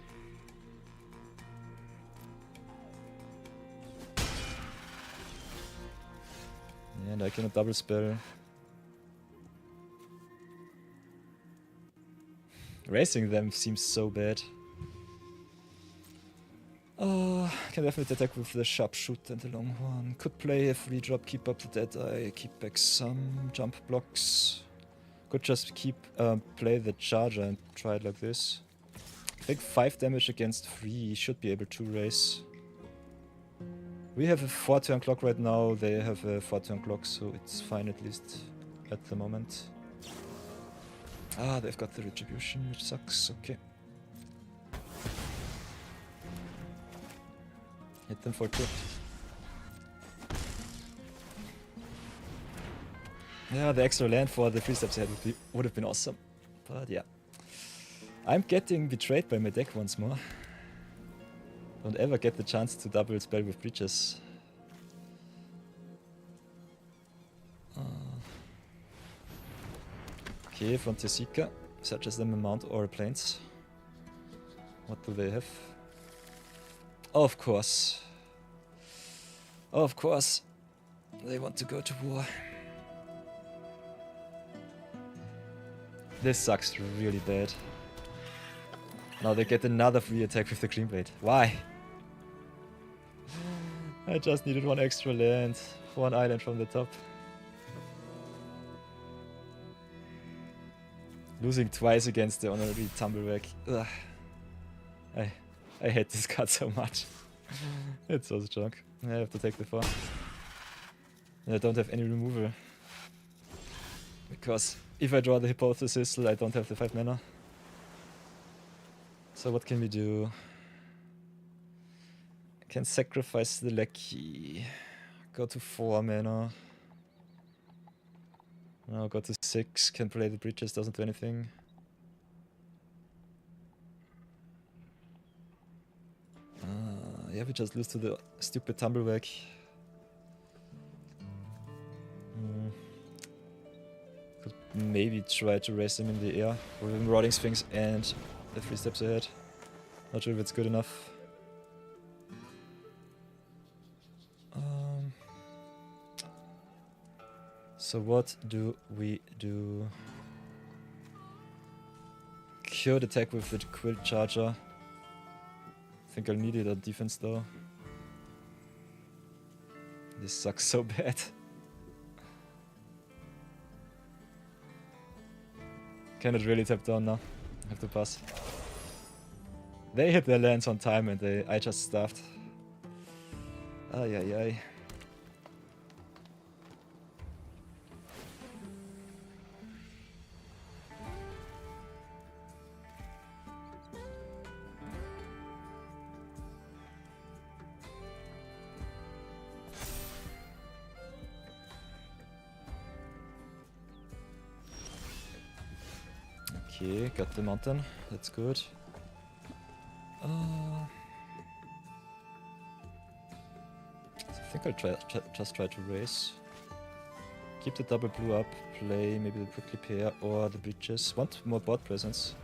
And I cannot double spell. Racing them seems so bad. Can definitely attack with the sharpshooter and the long one. Could play a free drop, keep up the Deadeye, keep back some jump blocks. Could just keep play the charger and try it like this. I think 5 damage against 3 should be able to raise. We have a 4-turn clock right now, they have a 4-turn clock, so it's fine at least at the moment. Ah, they've got the retribution, which sucks, okay. Hit them for 2. Yeah, the extra land for the 3 steps ahead would have been awesome. But yeah. I'm getting betrayed by my deck once more. Don't ever get the chance to double spell with breaches. Okay, Frontier Seeker. Such as them a mount or a plains. What do they have? Of course. Of course. They want to go to war. This sucks really bad. Now they get another free attack with the Green Blade. Why? I just needed 1 extra land. 1 island from the top. Losing twice against the honorary Tumbleweed. Ugh. I hate this card so much. It's so strong. I have to take the 4. And I don't have any removal. Because if I draw the Hypothesis, I don't have the 5 mana. So what can we do? I can sacrifice the Lackey. Go to 4 mana. Now go to 6. Can play the breaches, doesn't do anything. Yeah, we just lose to the stupid Tumbleweed. Could maybe try to raise them in the air with Marauding Sphinx and the 3 steps ahead. Not sure if it's good enough. So what do we do? Could attack with the Quilt Charger. I think I'll need it on defense though. This sucks so bad. Cannot really tap down now. Have to pass. They hit their lands on time and I just starved. Ay ay ay. Okay, got the mountain. That's good. I think I'll just try to raise. Keep the double blue up. Play maybe the prickly pear or the breaches. Want more board presence.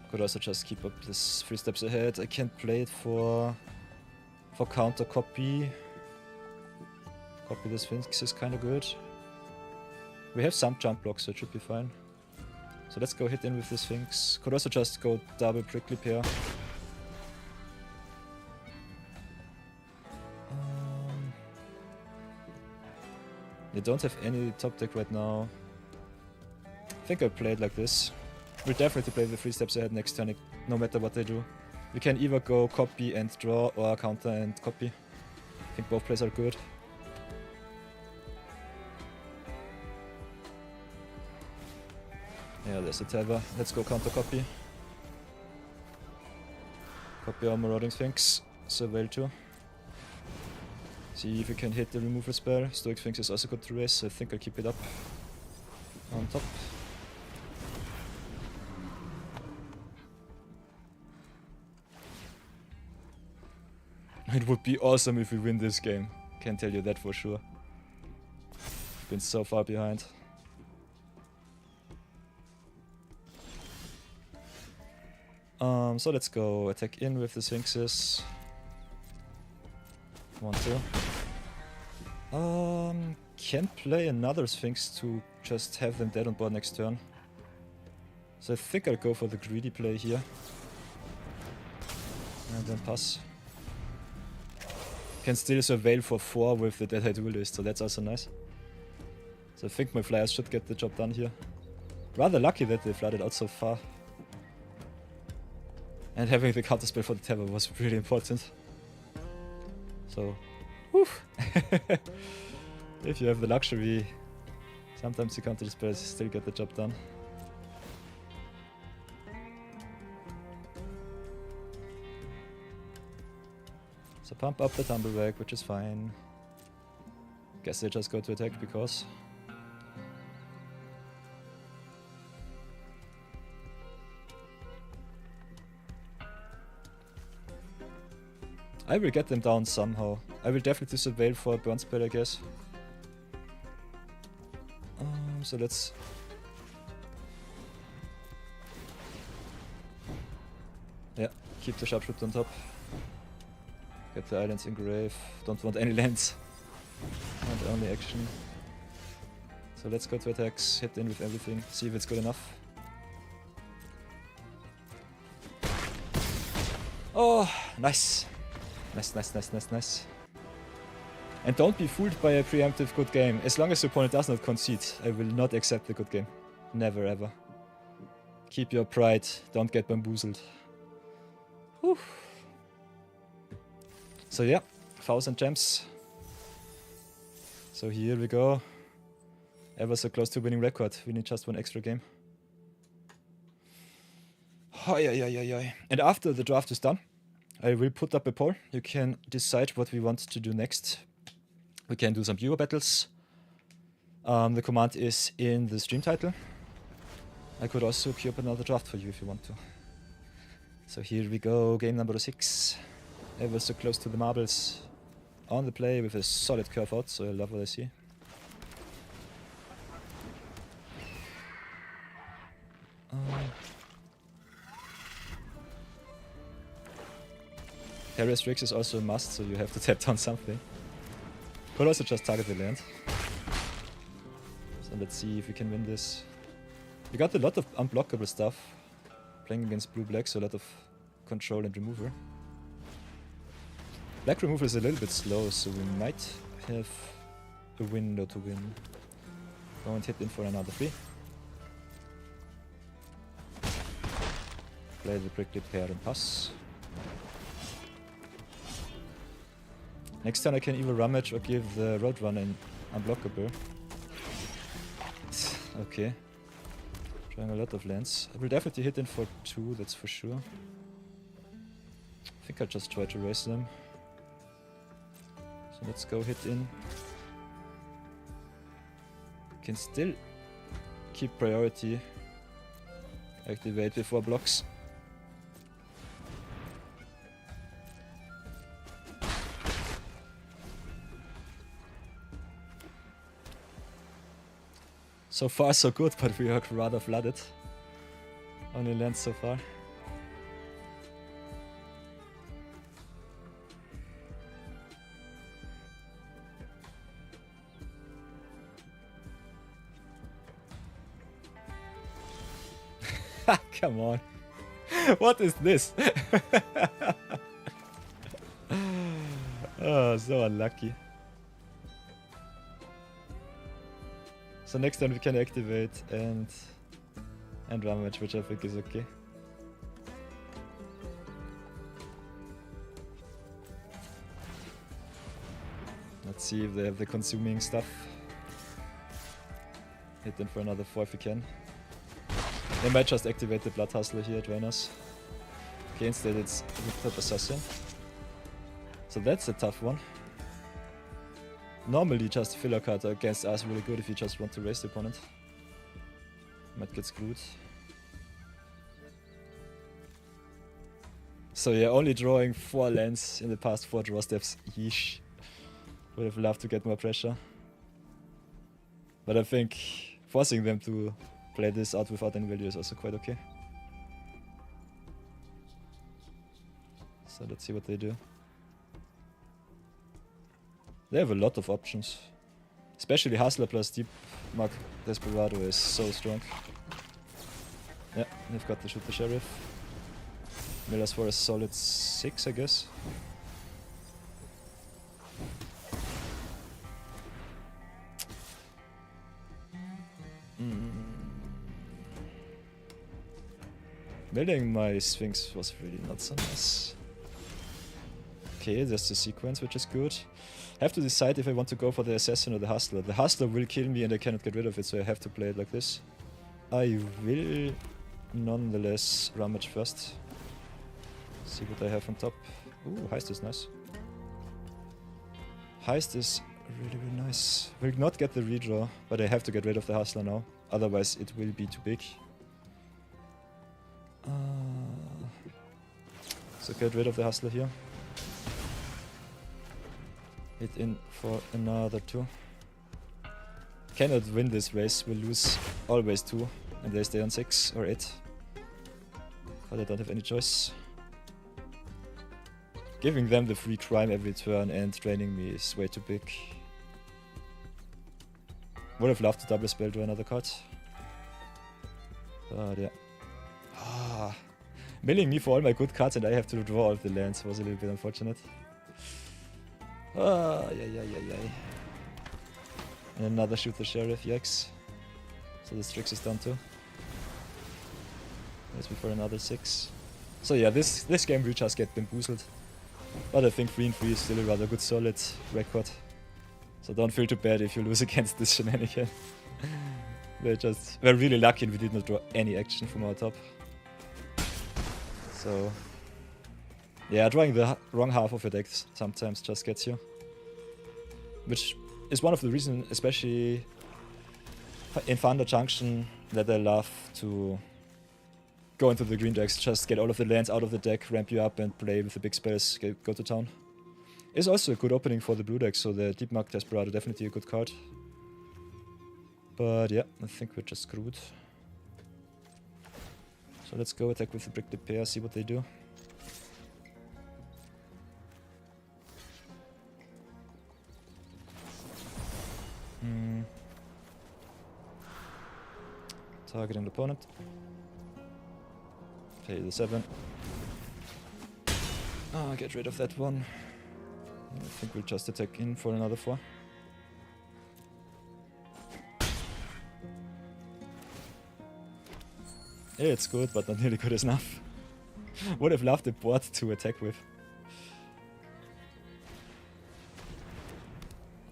Could also just keep up this 3 steps ahead. I can play it for counter copy. Copy the Sphinx is kind of good. We have some jump blocks, so it should be fine. So let's go hit in with the Sphinx. Could also just go double prickly pear. They don't have any top deck right now. I think I'll play it like this. We'll definitely play the 3 steps ahead next turn, no matter what they do. We can either go copy and draw or counter and copy. I think both plays are good. Yeah, there's a Tether. Let's go counter copy. Copy our Marauding Sphinx. Surveil 2. See if we can hit the removal spell. Stoic Sphinx is also good to raise, so I think I'll keep it up on top. It would be awesome if we win this game. Can tell you that for sure. Been so far behind. So let's go attack in with the Sphinxes. 1, 2. Can play another Sphinx to just have them dead on board next turn. So I think I'll go for the greedy play here. And then pass. Can still surveil for 4 with the Day2 list, so that's also nice. So I think my flyers should get the job done here. Rather lucky that they flooded out so far. And having the counterspell for the Terror was really important. So, whew. If you have the luxury, sometimes the counterspells still get the job done. So pump up the Tumbleback, which is fine. Guess they just go to attack because... I will get them down somehow. I will definitely surveil for a burn spell, I guess. So let's... Yeah, keep the sharpshooter on top. Get the islands in grave. Don't want any lands. And only action. So let's go to attacks, hit in with everything, see if it's good enough. Oh, nice. Nice. And don't be fooled by a preemptive good game. As long as the opponent does not concede, I will not accept the good game. Never ever. Keep your pride, don't get bamboozled. Whew. So yeah, 1000 gems. So here we go. Ever so close to winning record. We need just one extra game. And after the draft is done, I will put up a poll. You can decide what we want to do next. We can do some duo battles. The command is in the stream title. I could also queue up another draft for you if you want to. So here we go, game number 6. Ever so close to the marbles. On the play with a solid curve out, so I love what I see. Terror Strix is also a must, so you have to tap down something. Could also just target the land. So let's see if we can win this. We got a lot of unblockable stuff. Playing against blue-black, so a lot of control and removal. Black removal is a little bit slow, so we might have a window to win. Go and hit in for another 3. Play the prickly pair and pass. Next turn I can either rummage or give the Roadrunner an unblockable. Okay. Trying a lot of lands. I will definitely hit in for 2, that's for sure. I think I'll just try to raise them. So let's go hit in. Can still keep priority. Activate before blocks. So far so good, but we are rather flooded. Only lands so far. Come on. What is this? Oh, so unlucky. So next time we can activate and rummage, which I think is okay. Let's see if they have the consuming stuff. Hit them for another 4 if we can. They might just activate the Blood Hustler here, Drainers. Okay, instead it's Rooftop Assassin. So that's a tough one. Normally just filler card against us really good if you just want to raise the opponent. Might get screwed. So yeah, only drawing 4 lands in the past 4 draw steps. Yeesh. Would have loved to get more pressure. But I think forcing them to play this out without any value is also quite okay. So let's see what they do. They have a lot of options. Especially Hustler plus Deep Mark Desperado is so strong. Yeah, they've got to shoot the Sheriff. Millers for a solid 6, I guess. Building my Sphinx was really not so nice. Okay, there's the sequence, which is good. Have to decide if I want to go for the Assassin or the Hustler. The Hustler will kill me and I cannot get rid of it, so I have to play it like this. I will nonetheless rummage first. See what I have on top. Ooh, Heist is nice. Heist is really, really nice. Will not get the redraw, but I have to get rid of the Hustler now. Otherwise it will be too big. So get rid of the Hustler here. Hit in for another 2. Cannot win this race, we'll lose always 2. And they stay on 6 or 8. But I don't have any choice. Giving them the free crime every turn and draining me is way too big. Would have loved to double spell to another card. But yeah. Milling me for all my good cards and I have to draw all of the lands was a little bit unfortunate. Yeah. And another shoot the sheriff, yikes. So the Strix is down too. Let's be for another 6. So yeah, this game will just get bamboozled. But I think 3-3 is still a rather good solid record. So don't feel too bad if you lose against this shenanigan. We're really lucky we did not draw any action from our top. So yeah, drawing the wrong half of your deck sometimes just gets you. Which is one of the reasons, especially in Thunder Junction, that I love to go into the green decks, just get all of the lands out of the deck, ramp you up and play with the big spells, go to town. It's also a good opening for the blue deck, so the Deep Mark Desperado definitely a good card. But yeah, I think we're just screwed. So let's go attack with the Brick the Pair, see what they do. Targeting the opponent. Play the 7. Get rid of that one. I think we'll just attack in for another 4. Yeah, it's good, but not nearly good enough. Would have loved the board to attack with.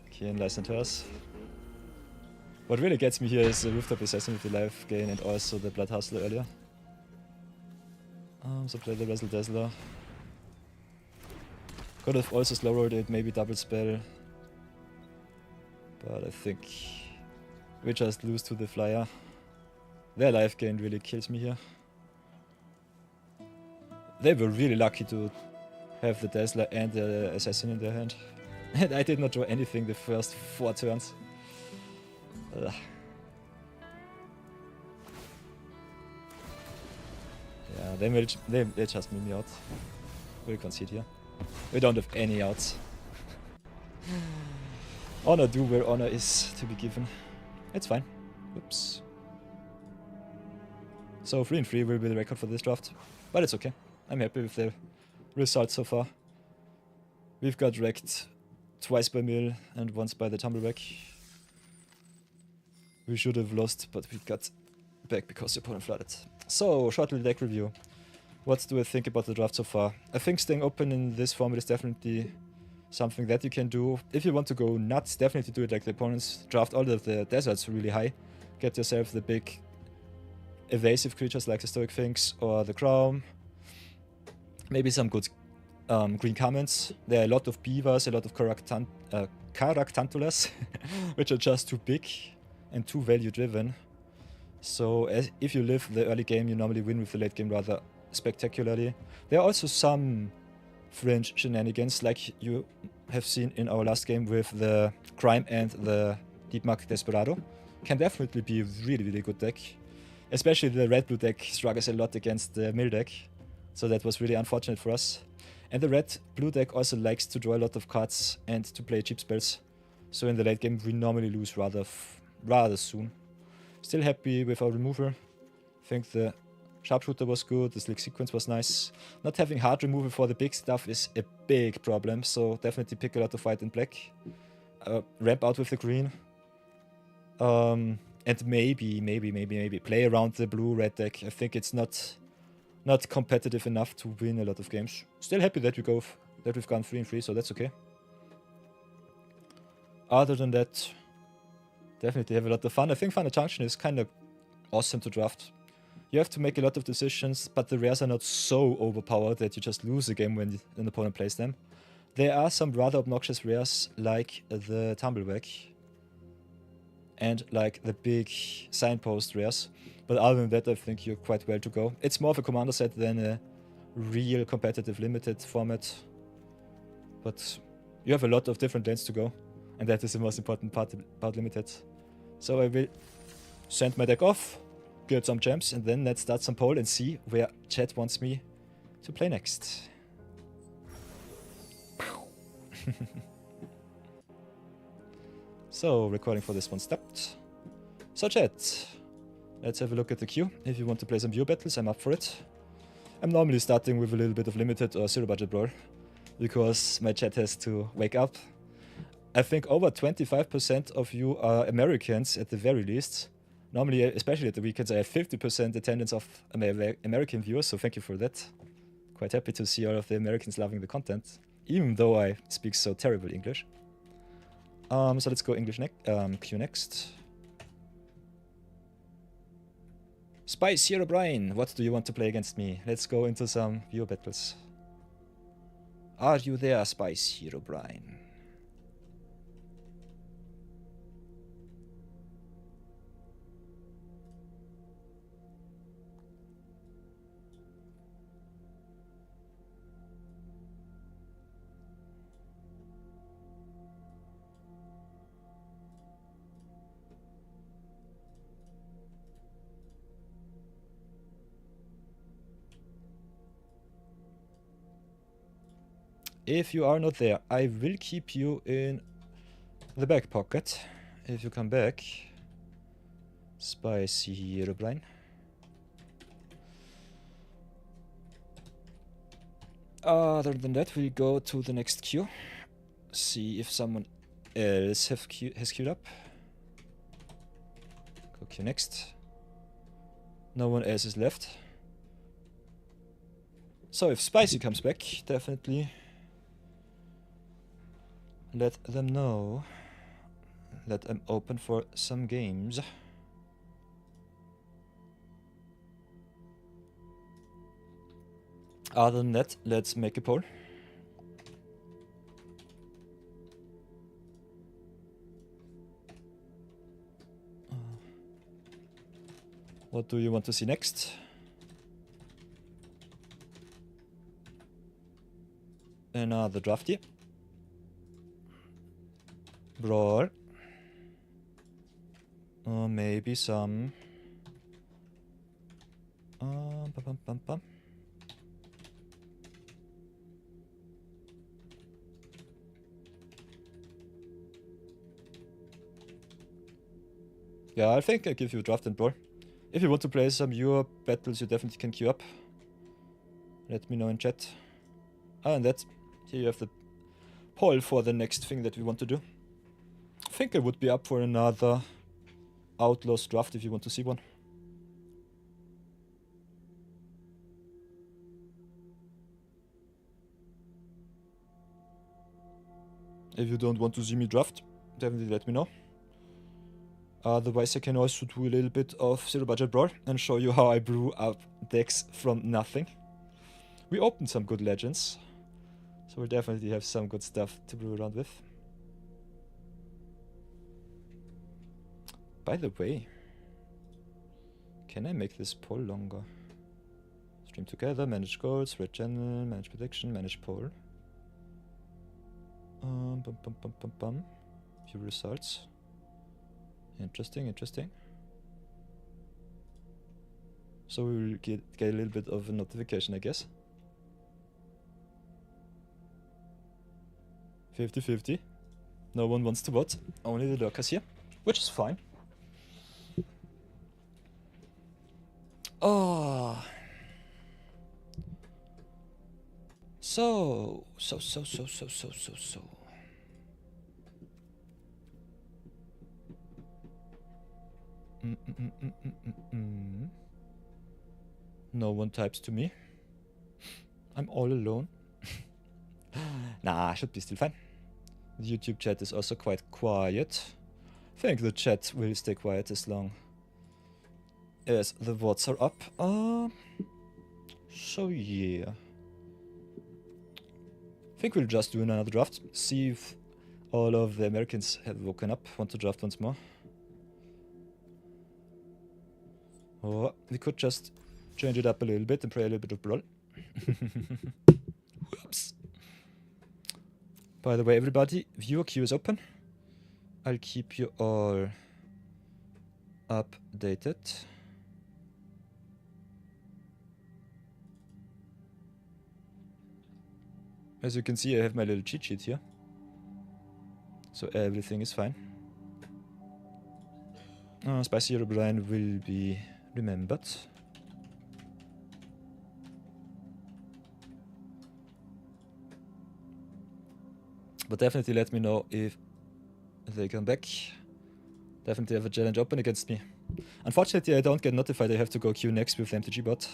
Okay, and Licentors. What really gets me here is the Rooftop Assassin with the life gain and also the Blood Hustler earlier. So play the Wrestle Dazzler. Could have also slow rolled it, maybe double spell. But I think we just lose to the Flyer. Their life gain really kills me here. They were really lucky to have the Dazzler and the Assassin in their hand. And I did not draw anything the first 4 turns. Ugh. Yeah, they just move me out. We'll concede here. We don't have any outs. Honor do where honor is to be given. It's fine. Oops. So 3-3 will be the record for this draft. But it's okay. I'm happy with the results so far. We've got wrecked twice by Mill and once by the Tumblewreck. We should have lost, but we got back because the opponent flooded. So, short little deck review. What do I think about the draft so far? I think staying open in this format is definitely something that you can do. If you want to go nuts, definitely do it like the opponents. Draft all of the deserts really high. Get yourself the big evasive creatures like the Stoic Sphinx or the Crown. Maybe some good green comments. There are a lot of beavers, a lot of Caractantulas, which are just too big and too value driven. So if you live the early game, you normally win with the late game rather spectacularly. There are also some fringe shenanigans like you have seen in our last game with the Crime and the Deep Mark Desperado. Can definitely be a really, really good deck. Especially the red-blue deck struggles a lot against the mill deck. So that was really unfortunate for us. And the red-blue deck also likes to draw a lot of cards and to play cheap spells. So in the late game we normally lose rather soon. Still happy with our removal. I think the Sharpshooter was good, the Slick Sequence was nice. Not having hard removal for the big stuff is a big problem, so definitely pick a lot of white and black. Ramp out with the green. And maybe play around the blue-red deck. I think it's not competitive enough to win a lot of games. Still happy that we've gone 3-3, so that's okay. Other than that, definitely have a lot of fun. I think Thunder Junction is kind of awesome to draft. You have to make a lot of decisions, but the rares are not so overpowered that you just lose a game when an opponent plays them. There are some rather obnoxious rares like the Tumblewag and like the big signpost rares, but other than that I think you're quite well to go. It's more of a commander set than a real competitive limited format, but you have a lot of different lanes to go, and that is the most important part about limited. So I will send my deck off, get some gems, and then let's start some poll and see where chat wants me to play next. So, recording for this one stopped. So chat, let's have a look at the queue. If you want to play some view battles, I'm up for it. I'm normally starting with a little bit of limited or zero budget brawl, because my chat has to wake up. I think over 25% of you are Americans at the very least. Normally, especially at the weekends, I have 50% attendance of American viewers, so thank you for that. Quite happy to see all of the Americans loving the content, even though I speak so terrible English. So let's go English Q next. Spice here, O'Brien. What do you want to play against me? Let's go into some viewer battles. Are you there, Spice here, O'Brien? If you are not there, I will keep you in the back pocket. If you come back, Spicy here, O'Brien. Other than that, we go to the next queue. See if someone else has queued up. Go queue next. No one else is left. So if Spicy comes back, definitely let them know that I'm open for some games. Other than that, let's make a poll. What do you want to see next? Another drafty. Brawl. Or maybe some... Yeah, I think I'll give you a draft and brawl. If you want to play some Europe battles, you definitely can queue up. Let me know in chat. And that, here you have the poll for the next thing that we want to do. I think I would be up for another Outlaws draft if you want to see one. If you don't want to see me draft, definitely let me know. Otherwise I can also do a little bit of zero budget brawl and show you how I brew up decks from nothing. We opened some good legends, so we'll definitely have some good stuff to brew around with. By the way, can I make this poll longer? Stream together, manage goals, red channel, manage prediction, manage poll. View results. Interesting, interesting. So we will get a little bit of a notification, I guess. 50-50. No one wants to vote. Only the lurkers here, which is fine. Oh, So. No one types to me. I'm all alone. Nah, should be still fine. The YouTube chat is also quite quiet. I think the chat will stay quiet as long as the votes are up. So yeah. I think we'll just do another draft. See if all of the Americans have woken up, want to draft once more. Or we could just change it up a little bit and play a little bit of Brawl. Whoops. By the way, everybody, viewer queue is open. I'll keep you all updated. As you can see, I have my little cheat sheet here. So everything is fine. Spicy Herobrine will be remembered. But definitely let me know if they come back. Definitely have a challenge open against me. Unfortunately, I don't get notified I have to go queue next with the MTG bot.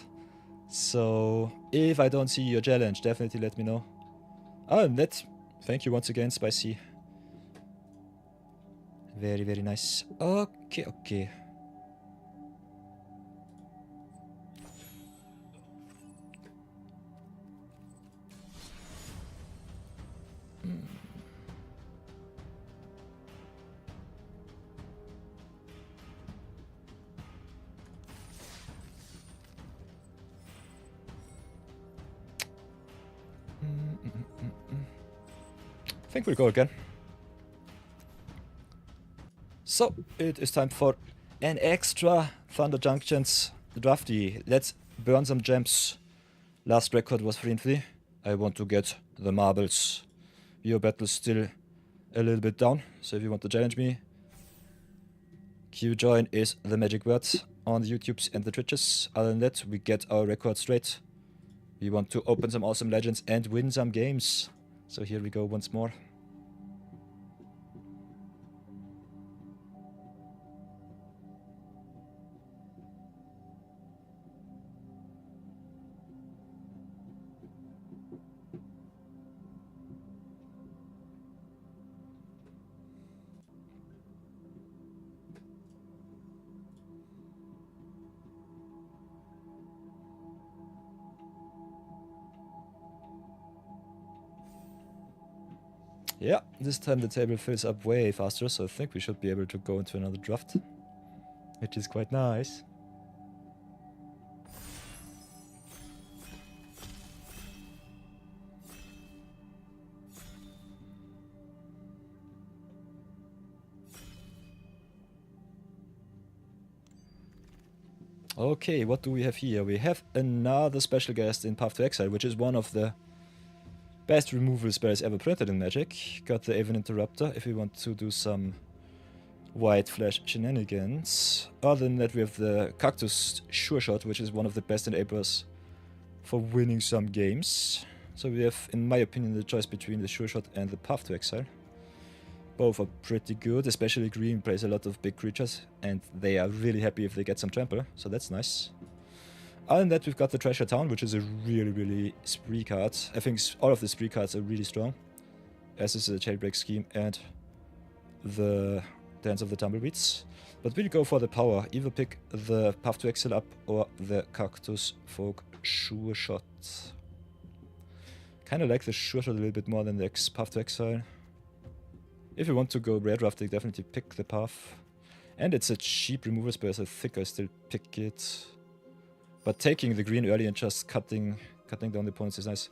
So if I don't see your challenge, definitely let me know. And thank you once again, Spicy. Very, very nice. Okay. I think we'll go again. So, it is time for an extra Thunder Junctions drafty. Let's burn some gems. Last record was 3-3. I want to get the marbles. Your battle's still a little bit down, so if you want to challenge me, Q join is the magic word on the YouTubes and the Twitches. Other than that, we get our record straight. We want to open some awesome legends and win some games. So here we go once more. Yeah, this time the table fills up way faster, so I think we should be able to go into another draft, which is quite nice. Okay, what do we have here? We have another special guest in Path to Exile, which is one of the best removal spells ever printed in Magic. Got the Aven Interrupter if we want to do some White Flash shenanigans. Other than that, we have the Cactus Sure Shot, which is one of the best enablers for winning some games. So we have, in my opinion, the choice between the Sure Shot and the Path to Exile. Both are pretty good, especially green plays a lot of big creatures, and they are really happy if they get some trample, so that's nice. Other than that, we've got the Treasure Town, which is a really spree card. I think all of the spree cards are really strong, as is the Jailbreak Scheme and the Dance of the Tumbleweeds. But we'll go for the power, either pick the Path to Exile up or the Cactus Folk Sure Shot. Kinda like the Sure Shot a little bit more than the Path to Exile. If you want to go rare drafting, definitely pick the Path. And it's a cheap removal spell, so I think I still pick it. But taking the green early and just cutting down the opponents is nice.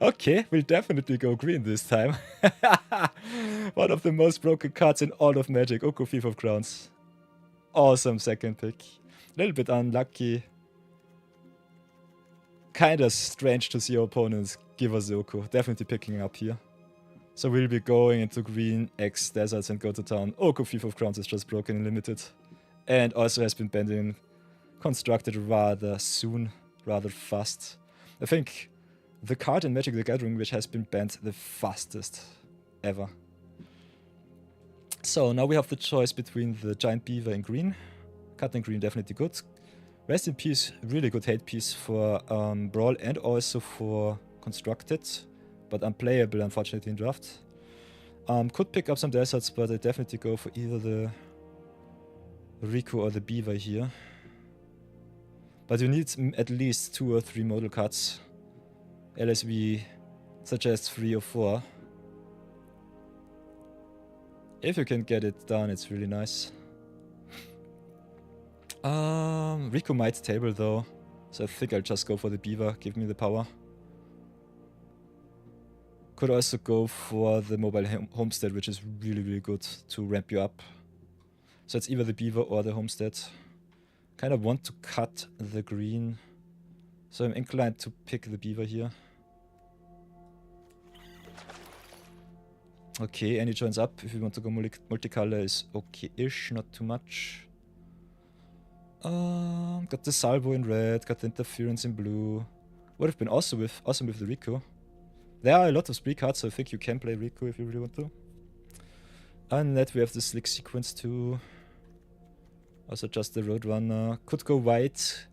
Okay, we'll definitely go green this time. One of the most broken cards in all of Magic, Oko Thief of Crowns. Awesome second pick. A little bit unlucky. Kinda strange to see our opponents give us the Oko. Definitely picking up here. So we'll be going into green, X deserts and go to town. Oko Thief of Crowns is just broken and limited. And also has been banned in constructed rather soon. rather fast. I think the card in Magic the Gathering which has been banned the fastest ever. So now we have the choice between the Giant Beaver in green. Cut in green definitely good. Rest in Peace, really good hate piece for Brawl and also for Constructed, but unplayable unfortunately in draft. Could pick up some deserts, but I definitely go for either the Riku or the Beaver here. But you need at least 2 or 3 modal cards. LSV suggests 3 or 4. If you can get it done, it's really nice. Riku might table though, so I think I'll just go for the Beaver, give me the power. Could also go for the mobile homestead, which is really good to ramp you up. So it's either the Beaver or the homestead. Kind of want to cut the green, so I'm inclined to pick the Beaver here. Okay, and he joins up. If you want to go multicolor is okay-ish, not too much. Got the Salvo in red, got the Interference in blue. Would have been awesome with the Riku. There are a lot of spree cards, so I think you can play Riku if you really want to. And that we have the Slick Sequence too. Also just the Roadrunner. Could go white.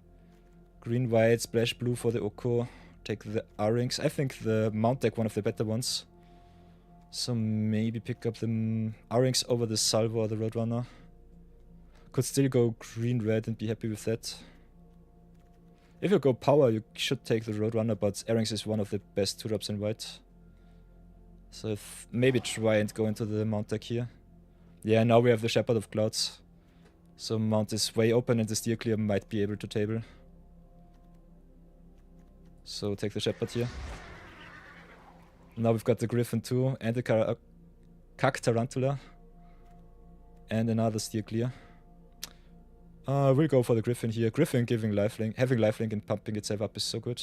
Green, white, splash blue for the Oko. Take the R-Rings. I think the Mount deck one of the better ones. So maybe pick up the R-Rings over the Salvo or the Roadrunner. Could still go green, red and be happy with that. If you go power, you should take the Roadrunner, but R-Rings is one of the best 2-drops in white. So maybe try and go into the Mount deck here. Yeah, now we have the Shepherd of Clouds. So Mount is way open and the Steer Clear might be able to table. So take the Shepherd here. Now we've got the Griffin too, and the Kak Tarantula. And another Steer Clear. We'll go for the Griffin here. Griffin giving lifelink, having lifelink and pumping itself up is so good.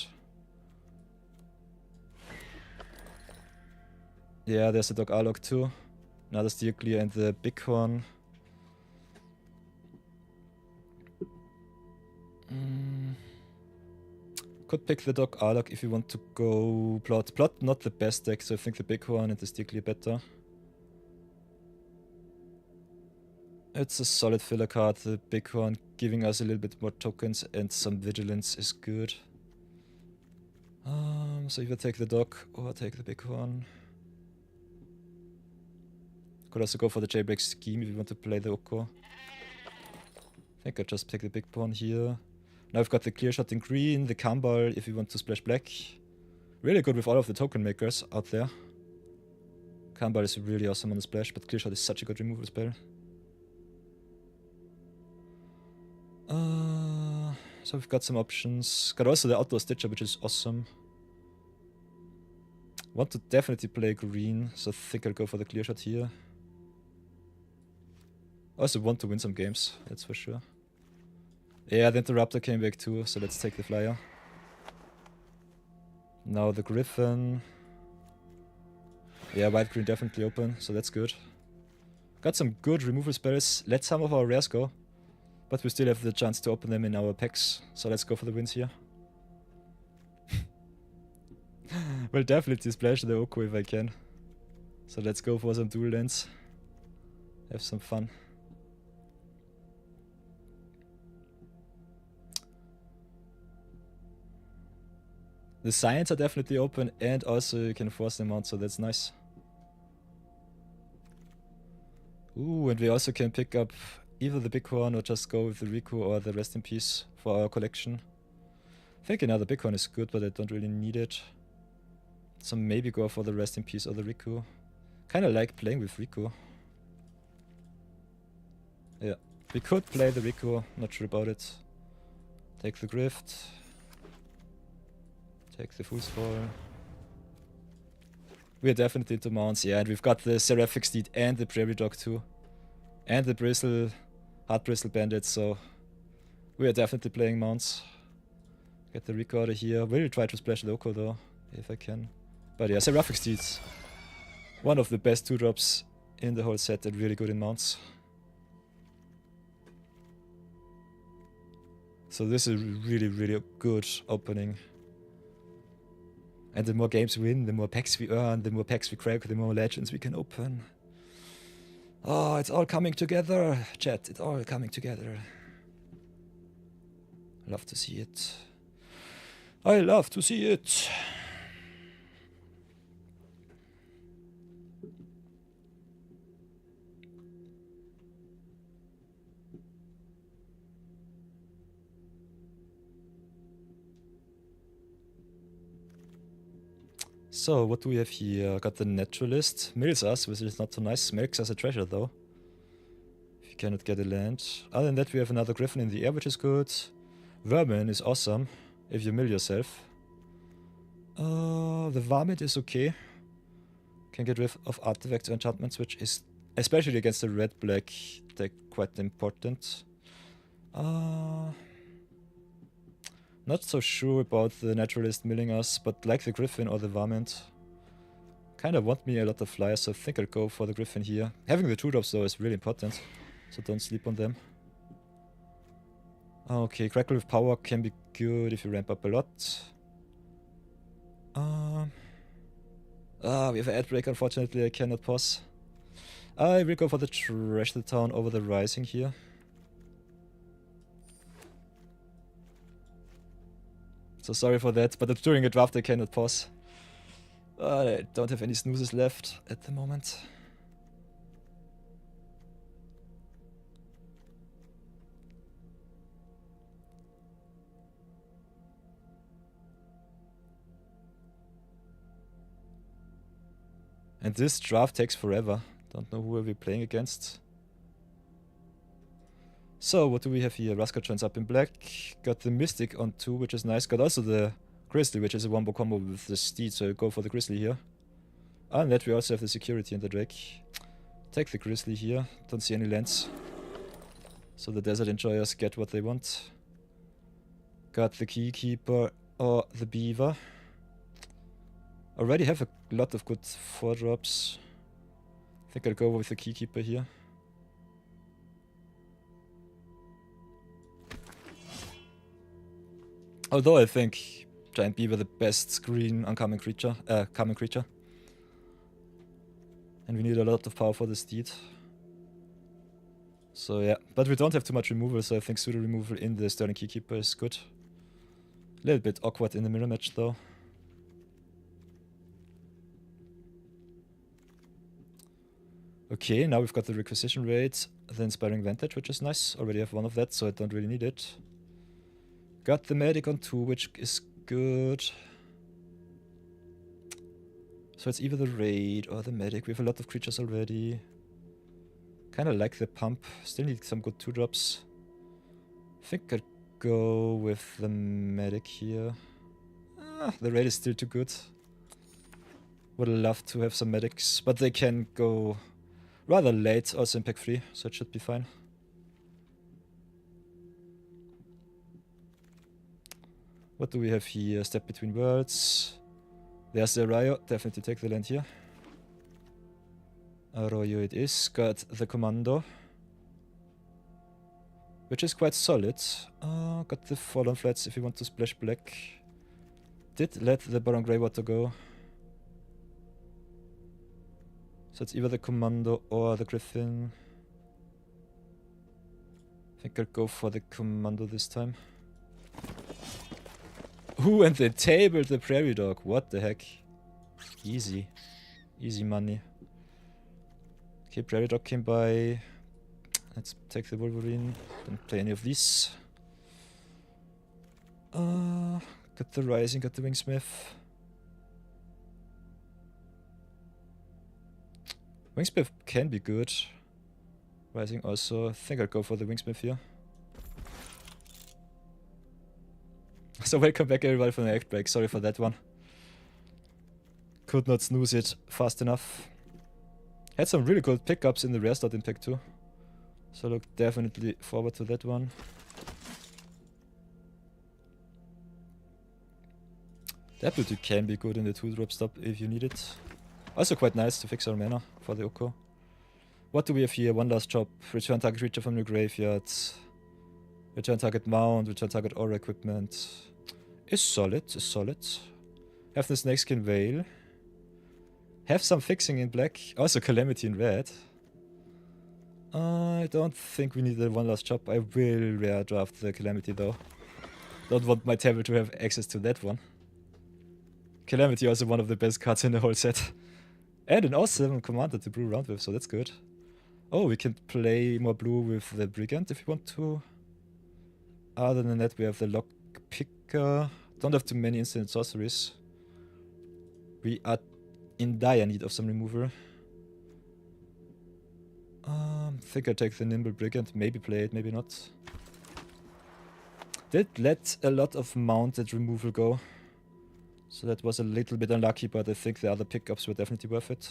Yeah, there's the Dog Arlog too. Another Steer Clear and the Bighorn. Could pick the Dog Arlog if you want to go Plot. Plot not the best deck, so I think the Bighorn and the Steer Clear better. It's a solid filler card. The Bighorn giving us a little bit more tokens and some vigilance is good. So either take the Dog or take the Bighorn. Could also go for the Jailbreak Scheme if you want to play the Oko. I think I'll just pick the Bighorn here. Now I've got the Clear Shot in green, the Kambal if you want to splash black. Really good with all of the token makers out there. Kambal is really awesome on the splash, but Clear Shot is such a good removal spell. So we've got some options. Got also the Outlaw Stitcher, which is awesome. Want to definitely play green, so I think I'll go for the Clear Shot here. Also want to win some games, that's for sure. Yeah, the Interrupter came back too, so let's take the Flyer. Now the Griffin. Yeah, white-green definitely open, so that's good. Got some good removal spells. Let some of our rares go. But we still have the chance to open them in our packs, so let's go for the wins here. We'll definitely splash the Oko if I can. So let's go for some dual lands. Have some fun. The Scions are definitely open and also you can force them out, so that's nice. Ooh, and we also can pick up either the Bighorn or just go with the Riku or the Rest in Peace for our collection. I think another Bighorn is good, but I don't really need it. So maybe go for the Rest in Peace or the Riku. Kinda like playing with Riku. Yeah, we could play the Riku, not sure about it. Take the Grift. Take the Fool's Fall. We're definitely into mounts, yeah, and we've got the Seraphic Steed and the Prairie Dog too. And the Bristle, Hard Bristle Bandit, so we are definitely playing mounts. Get the Riku out of here. Will try to splash Loco though, if I can. But yeah, Seraphic Steed's one of the best 2-drops in the whole set and really good in mounts. So this is really, really good opening. And the more games we win, the more packs we earn, the more packs we crack, the more legends we can open. Oh, it's all coming together, chat. It's all coming together. Love to see it. I love to see it. So, what do we have here? Got the Naturalist. Mills us, which is not so nice. Milks us a treasure, though. If you cannot get a land. Other than that, we have another Griffin in the air, which is good. Vermin is awesome, if you mill yourself. The Varmint is okay. Can get rid of artifacts or enchantments, which is, especially against the red-black deck, quite important. Not so sure about the Naturalist milling us, but like the Griffin or the Varmint. Kinda want me a lot of flyers, so I think I'll go for the Griffin here. Having the 2-drops though is really important, so don't sleep on them. Okay, Crackle with Power can be good if you ramp up a lot. We have an ad break, unfortunately I cannot pause. I will go for the Trash the Town over the Rising here. So sorry for that, but during a draft I cannot pause. I don't have any snoozes left at the moment. And this draft takes forever. Don't know who are we playing against. So, what do we have here? Raska turns up in black. Got the Mystic on 2, which is nice. Got also the Grizzly, which is a wombo combo with the Steed, so I go for the Grizzly here. And that we also have the Security in the deck. Take the Grizzly here. Don't see any lands. So the Desert Enjoyers get what they want. Got the Keykeeper or the Beaver. Already have a lot of good 4-drops. I think I'll go with the Keykeeper here. Although I think Giant Beaver the best green uncommon creature, common creature. And we need a lot of power for the Steed. So yeah, but we don't have too much removal, so I think pseudo removal in the Sterling Keykeeper is good. A little bit awkward in the mirror match though. Okay, now we've got the Requisition Rate, the Inspiring Vantage, which is nice. Already have one of that, so I don't really need it. Got the Medic on 2, which is good. So it's either the Raid or the Medic. We have a lot of creatures already. Kinda like the Pump. Still need some good 2-drops. I think I'll go with the Medic here. The Raid is still too good. Would love to have some Medics, but they can go rather late, also impact free, so it should be fine. What do we have here? Step Between Worlds. There's the Arroyo. Definitely take the land here. Arroyo it is. Got the Commando, which is quite solid. Got the Fallen Flats if you want to splash black. Did let the Baron Greywater go. So it's either the Commando or the Griffin. I think I'll go for the Commando this time. Ooh, and they tabled the Prairie Dog. What the heck? Easy. Easy money. Okay, Prairie Dog came by. Let's take the Wolverine. Don't play any of these. Got the Rising, got the Wingsmith. Wingsmith can be good. Rising also. I think I'll go for the Wingsmith here. So welcome back everybody from the act break. Sorry for that one. Could not snooze it fast enough. Had some really good pickups in the rare slot in pack 2. So look definitely forward to that one. Deputy can be good in the 2-drop stop if you need it. Also quite nice to fix our mana for the Oko. What do we have here? One last job. Return target creature from your graveyard. Return target mount, return target aura equipment. Is solid, is solid. Have the snakeskin veil. Have some fixing in black. Also calamity in red. I don't think we need the one last chop. I will rare draft the calamity though. Don't want my table to have access to that one. Calamity also one of the best cards in the whole set. And an awesome commander to brew around with, so that's good. Oh, we can play more blue with the Brigand if we want to. Other than that, we have the Lockpicker. Don't have too many instant sorceries. We are in dire need of some removal. Think I'll take the Nimble Brigand. Maybe play it, maybe not. Did let a lot of mounted removal go. So that was a little bit unlucky, but I think the other pickups were definitely worth it.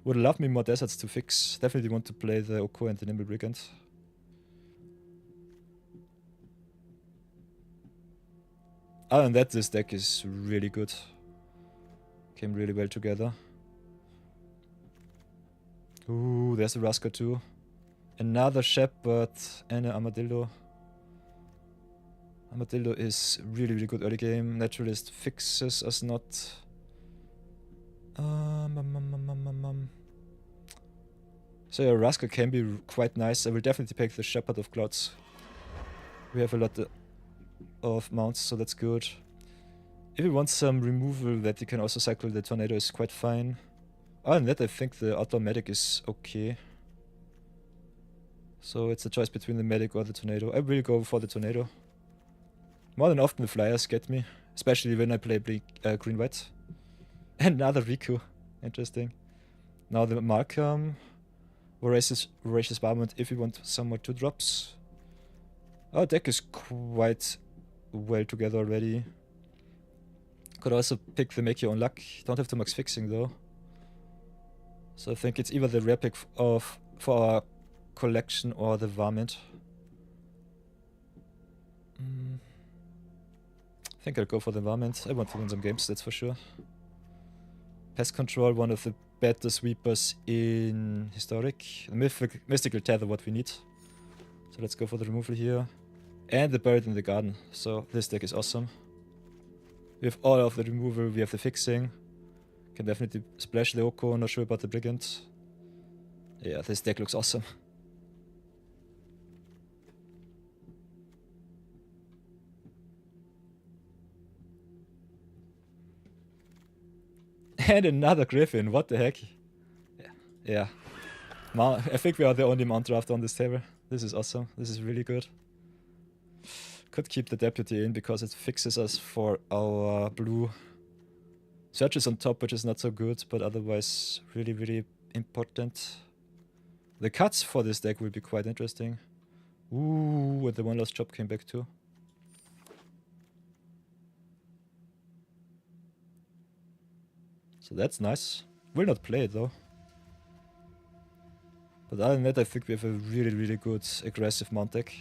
Would love me more deserts to fix. Definitely want to play the Oko and the Nimble Brigand. Other than that, this deck is really good. Came really well together. Ooh, there's a Rasker too. Another Shepherd and an Armadillo. Armadillo is really, really good early game. Naturalist fixes us not. So yeah, Rasker can be quite nice. I will definitely pick the Shepherd of Clouds. We have a lot of mounts, so that's good. If you want some removal that you can also cycle, the Tornado is quite fine. Other than that, I think the Outlaw Medic is okay. So it's a choice between the Medic or the Tornado. I will go for the Tornado. More than often the Flyers get me, especially when I play green-white. Another Riku. Interesting. Now the Markham. Voracious Varmint if you want some more 2-drops. Our deck is quite well together already. Could also pick the Make Your Own Luck. Don't have too much fixing though. So I think it's either the rare pick for our collection or the Varmint. I think I'll go for the Varmint. I want to win some games, that's for sure. Pest Control, one of the better sweepers in Historic. Mystical Tether, what we need. So let's go for the removal here. And the Buried in the Garden. So this deck is awesome. We have all of the removal, we have the fixing. Can definitely splash the Oko, not sure about the Brigand. Yeah, this deck looks awesome. And another Griffin, what the heck? Yeah. I think we are the only mount draft on this table. This is awesome, this is really good. Could keep the Deputy in because it fixes us for our blue. Searches on top, which is not so good, but otherwise really, really important. The cuts for this deck will be quite interesting. Ooh, and the one last chop came back too. So that's nice. Will not play it though. But other than that, I think we have a really, really good aggressive mount deck.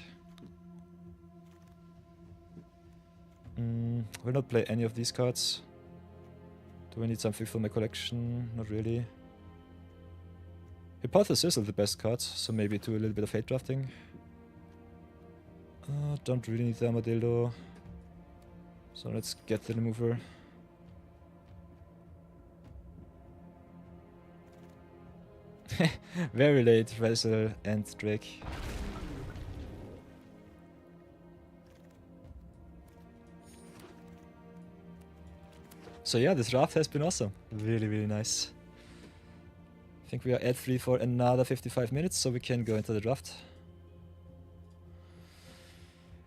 Will not play any of these cards. Do I need something for my collection? Not really. Hypothesis are the best cards, so maybe do a little bit of hate drafting. Don't really need the Armadillo. So let's get the remover. Very late, Vessel and Drake. So yeah, this draft has been awesome. Really, really nice. I think we are at 3 for another 55 minutes, so we can go into the draft.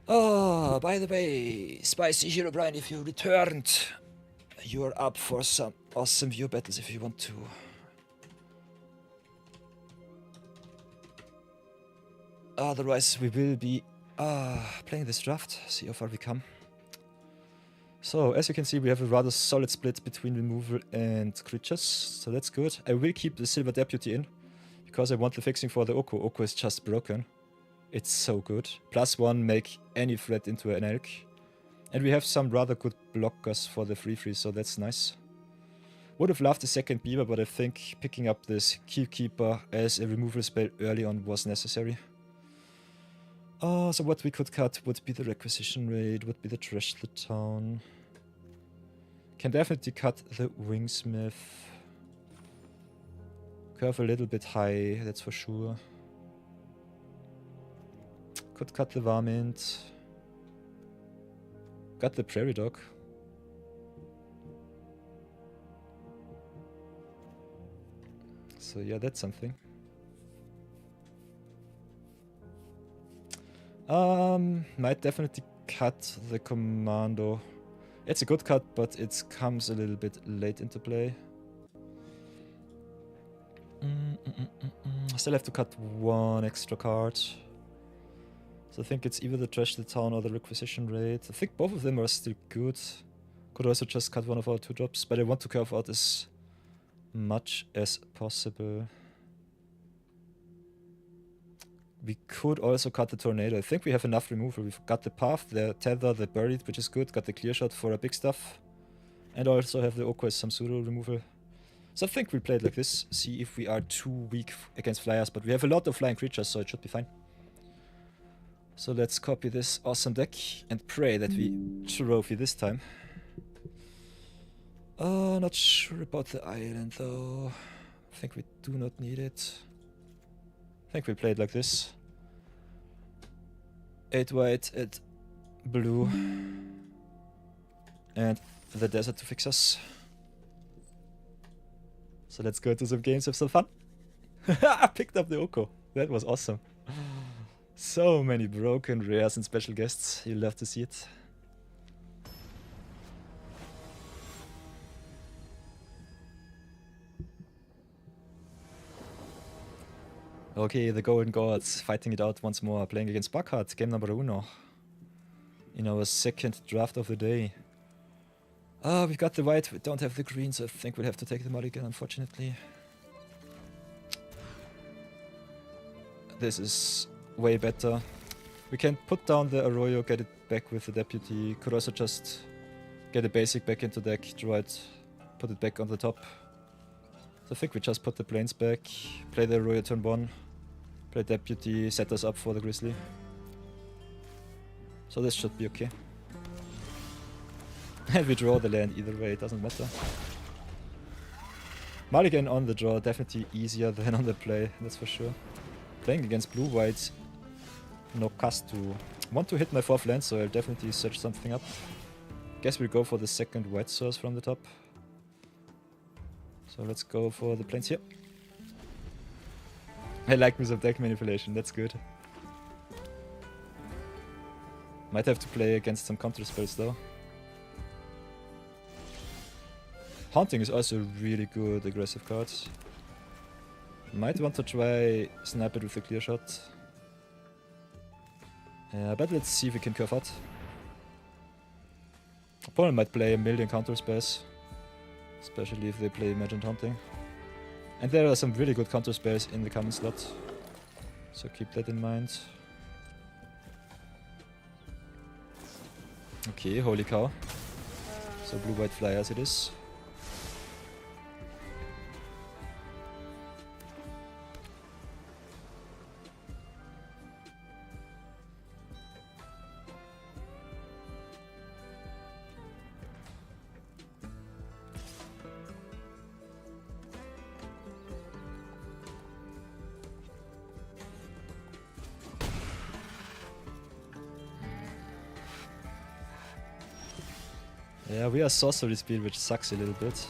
Oh, by the way, Spicy Hero Brian, if you returned, you are up for some awesome view battles if you want to. Otherwise, we will be playing this draft, see how far we come. So, as you can see, we have a rather solid split between removal and creatures, so that's good. I will keep the Silver Deputy in, because I want the fixing for the Oko. Oko is just broken. It's so good. +1, make any threat into an elk. And we have some rather good blockers for the 3/3, so that's nice. Would have loved the second Beaver, but I think picking up this Keepkeeper as a removal spell early on was necessary. So what we could cut would be the requisition rate, would be the trash the town. Can definitely cut the wingsmith. Curve a little bit high, that's for sure. Could cut the varmint. Got the prairie dog. So yeah, that's something. Might definitely cut the commando. It's a good cut, but it comes a little bit late into play. Still have to cut one extra card. So I think it's either the trash the town or the requisition rate. I think both of them are still good. Could also just cut one of our 2-drops, but I want to curve out as much as possible. We could also cut the tornado. I think we have enough removal. We've got the path, the tether, the buried, which is good. Got the clear shot for our big stuff. And also have the Oko as some pseudo removal. So I think we play it like this. See if we are too weak against flyers. But we have a lot of flying creatures, so it should be fine. So let's copy this awesome deck and pray that we trophy this time. Not sure about the island though. I think we do not need it. I think we play it like this. 8 white, 8 blue. And the desert to fix us. So let's go to some games, have some fun. I picked up the Oko. That was awesome. So many broken rares and special guests. You'll love to see it. Okay, the Golden Gods fighting it out once more, playing against Buckheart, game number 1. In our second draft of the day. We've got the white, we don't have the green, so I think we'll have to take the mulligan, unfortunately. This is way better. We can put down the Arroyo, get it back with the deputy. Could also just get a basic back into deck, draw it, put it back on the top. So I think we just put the planes back, play the Arroyo turn 1, play deputy, set us up for the Grizzly. So this should be okay. And we draw the land either way, it doesn't matter. Mulligan on the draw, definitely easier than on the play, that's for sure. Playing against blue-white, no Castu. Want to hit my 4th land, so I'll definitely search something up. Guess we'll go for the second white source from the top. So let's go for the plains here. I like me some deck manipulation, that's good. Might have to play against some counter spells though. Haunting is also a really good aggressive card. Might want to try snipe it with a clear shot. But let's see if we can curve out. Opponent might play a million counter spells. Especially if they play Imagined Haunting. And there are some really good counter spells in the common slot. So keep that in mind. Okay, holy cow. So blue-white flyers it is. Yeah, we are sorcery speed, which sucks a little bit.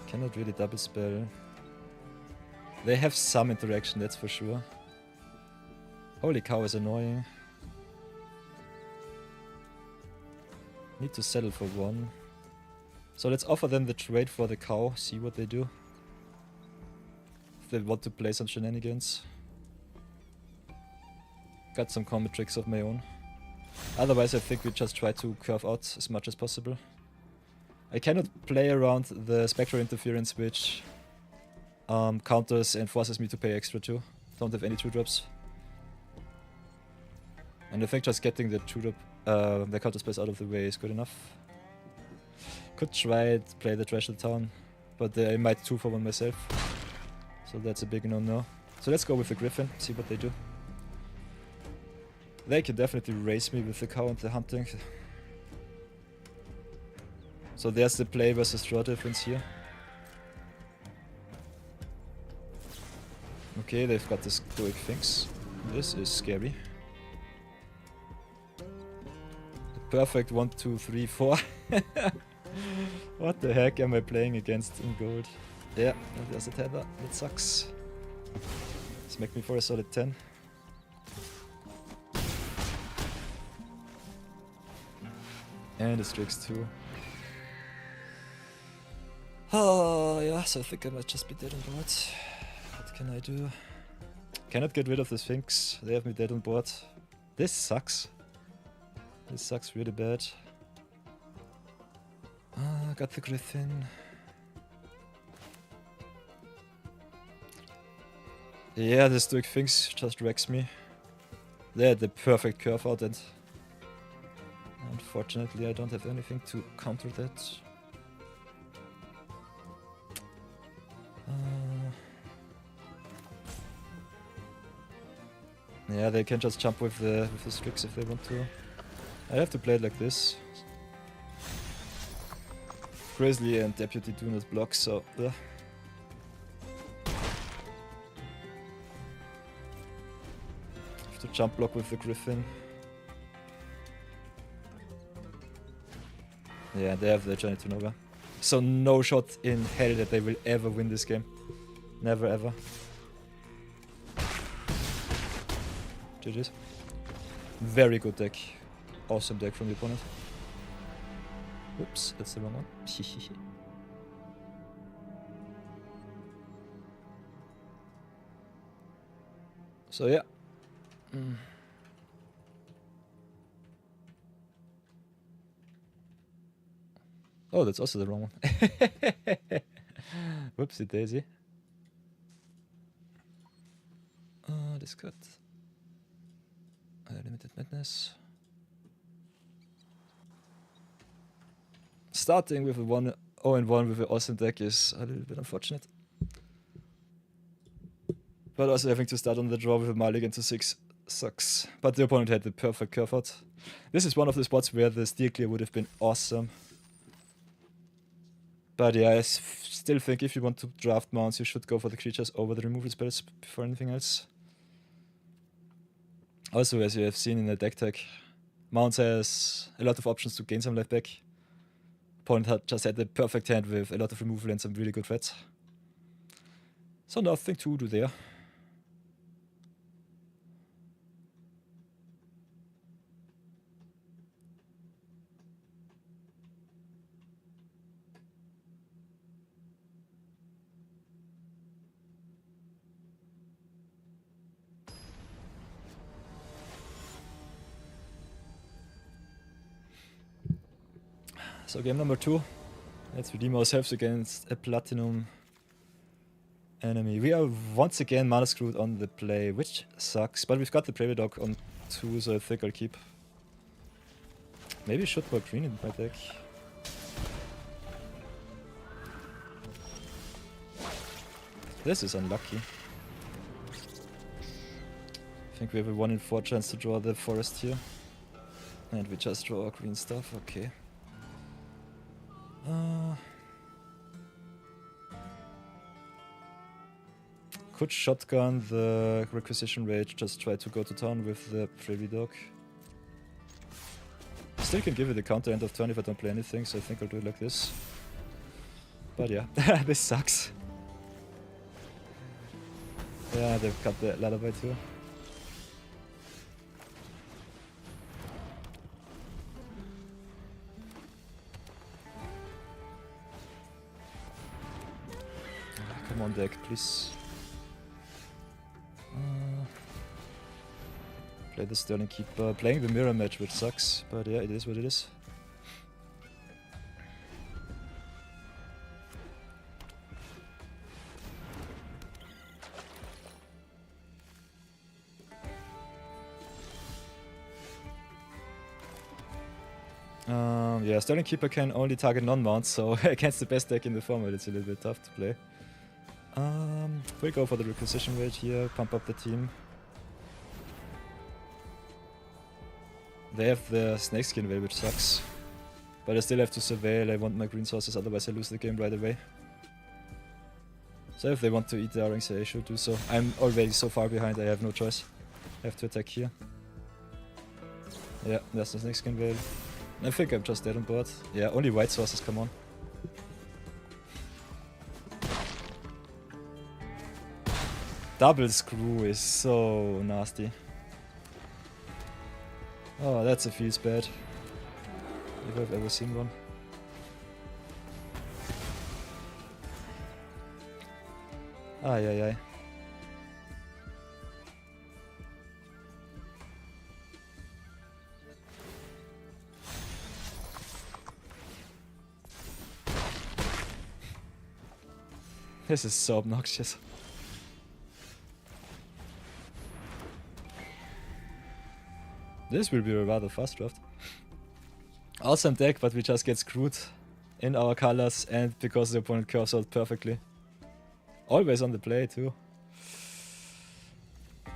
Cannot really double spell. They have some interaction, that's for sure. Holy cow is annoying. Need to settle for 1. So let's offer them the trade for the cow, see what they do. If they want to play some shenanigans. Got some combat tricks of my own. Otherwise I think we just try to curve out as much as possible. I cannot play around the spectral interference which counters and forces me to pay extra too. Don't have any 2-drops. And I think just getting the 2-drop, the counter space out of the way is good enough. Could try it, play the Trash the Town, but I might 2 for 1 myself. So that's a big no-no. So let's go with the Griffin, see what they do. They can definitely race me with the cow and the hunting. So there's the play versus draw difference here. Okay, they've got the stoic things. This is scary. The perfect 1, 2, 3, 4. What the heck am I playing against in gold? Yeah, there's a tether. That sucks. Smack me for a solid 10. And the Strix too. Oh, yeah, so I think I might just be dead on board. What can I do? Cannot get rid of the Sphinx. They have me dead on board. This sucks. This sucks really bad. Got the Griffin. Yeah, the Stoic Sphinx just wrecks me. They had the perfect curve out and unfortunately I don't have anything to counter that. Yeah, they can just jump with the Strix if they want to. I have to play it like this. Grizzly and Deputy do not block, so... have to jump block with the Griffin. Yeah, they have the Journey to Nova. So no shot in hell that they will ever win this game. Never ever. GG's. Very good deck. Awesome deck from the opponent. Whoops, that's the wrong one. So yeah. Oh, that's also the wrong one. Whoopsie daisy. Discard. Limited Madness. Starting with a 0-1 with an awesome deck is a little bit unfortunate. But also having to start on the draw with a Mulligan to 6 sucks. But the opponent had the perfect curve out. This is one of the spots where the steal clear would have been awesome. But yeah, I still think if you want to draft mounts, you should go for the creatures over the removal spells before anything else. Also, as you have seen in the deck tag, mounts has a lot of options to gain some life back. Opponent had just had the perfect hand with a lot of removal and some really good threats. So nothing to do there. So game number 2. Let's redeem ourselves against a platinum enemy. We are once again mana screwed on the play, which sucks. But we've got the Prairie Dog on 2, so I think I'll keep. Maybe I should put green in my deck. This is unlucky. I think we have a 1 in 4 chance to draw the forest here. And we just draw our green stuff, okay. Could shotgun the Requisition Rage, just try to go to town with the Prairie Dog. Still can give it a counter end of turn if I don't play anything, so I think I'll do it like this. But yeah, this sucks. Yeah, they've got the Lullaby too. Come on deck, please. Play the Sterling Keeper. Playing the Mirror Match, which sucks, but yeah, it is what it is. Yeah, Sterling Keeper can only target non-mounts, so against the best deck in the format it's a little bit tough to play. We'll go for the requisition rate here, pump up the team. They have the Snakeskin Veil, which sucks. But I still have to surveil, I want my green sources, otherwise I lose the game right away. So if they want to eat the R-Rings, they should do so. I'm already so far behind, I have no choice. I have to attack here. Yeah, that's the Snakeskin Veil. I think I'm just dead on board. Yeah, only white sources, come on. Double screw is so nasty. Oh, that's a feels bad. If I've ever seen one. Ay, ay, ay. This is so obnoxious. This will be a rather fast draft. Awesome deck, but we just get screwed in our colors and because the opponent curves out perfectly. Always on the play too.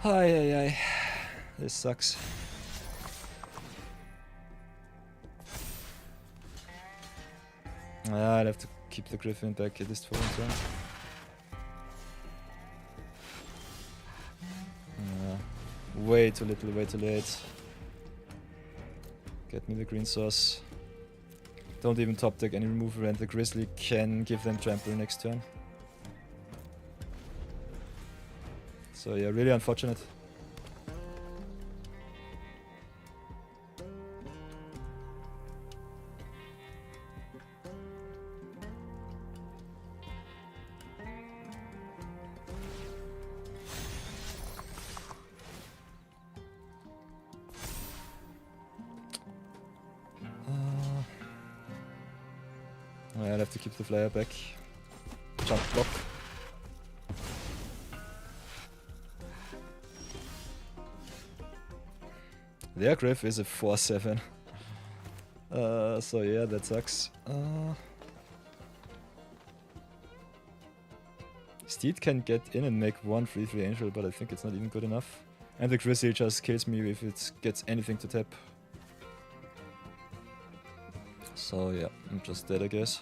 Ay, ay, ay. This sucks. I'll have to keep the Griffin back at least for one turn. Way too little, way too late. Get me the green source. Don't even top deck any removal and the Grizzly can give them trample next turn. So yeah, really unfortunate. I'll have to keep the flyer back. Jump block. Their Griff is a 4/7. So yeah, that sucks. Steed can get in and make one 3/3 Angel, but I think it's not even good enough. And the Grizzly just kills me if it gets anything to tap. So yeah, I'm just dead, I guess.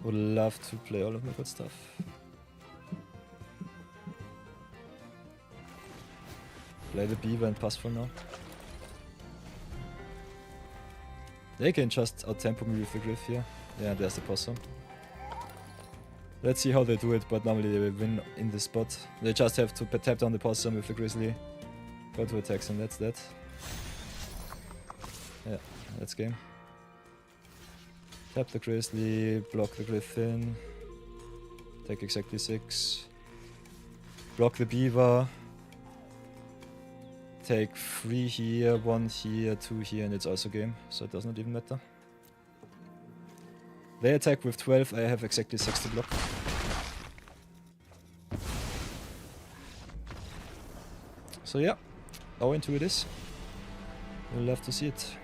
Would love to play all of my good stuff. Play the Beaver and pass for now. They can just out-tempo me with the Griff here. Yeah, there's the possum. Let's see how they do it, but normally they will win in this spot. They just have to tap down the possum with the Grizzly. Go to attacks and that's that. Yeah, that's game. Tap the Grizzly, block the Griffin. Take exactly 6. Block the Beaver. Take 3 here, 1 here, 2 here, and it's also game, so it does not even matter. They attack with 12, I have exactly 6 to block. So yeah, how into it is. We'll have to see it.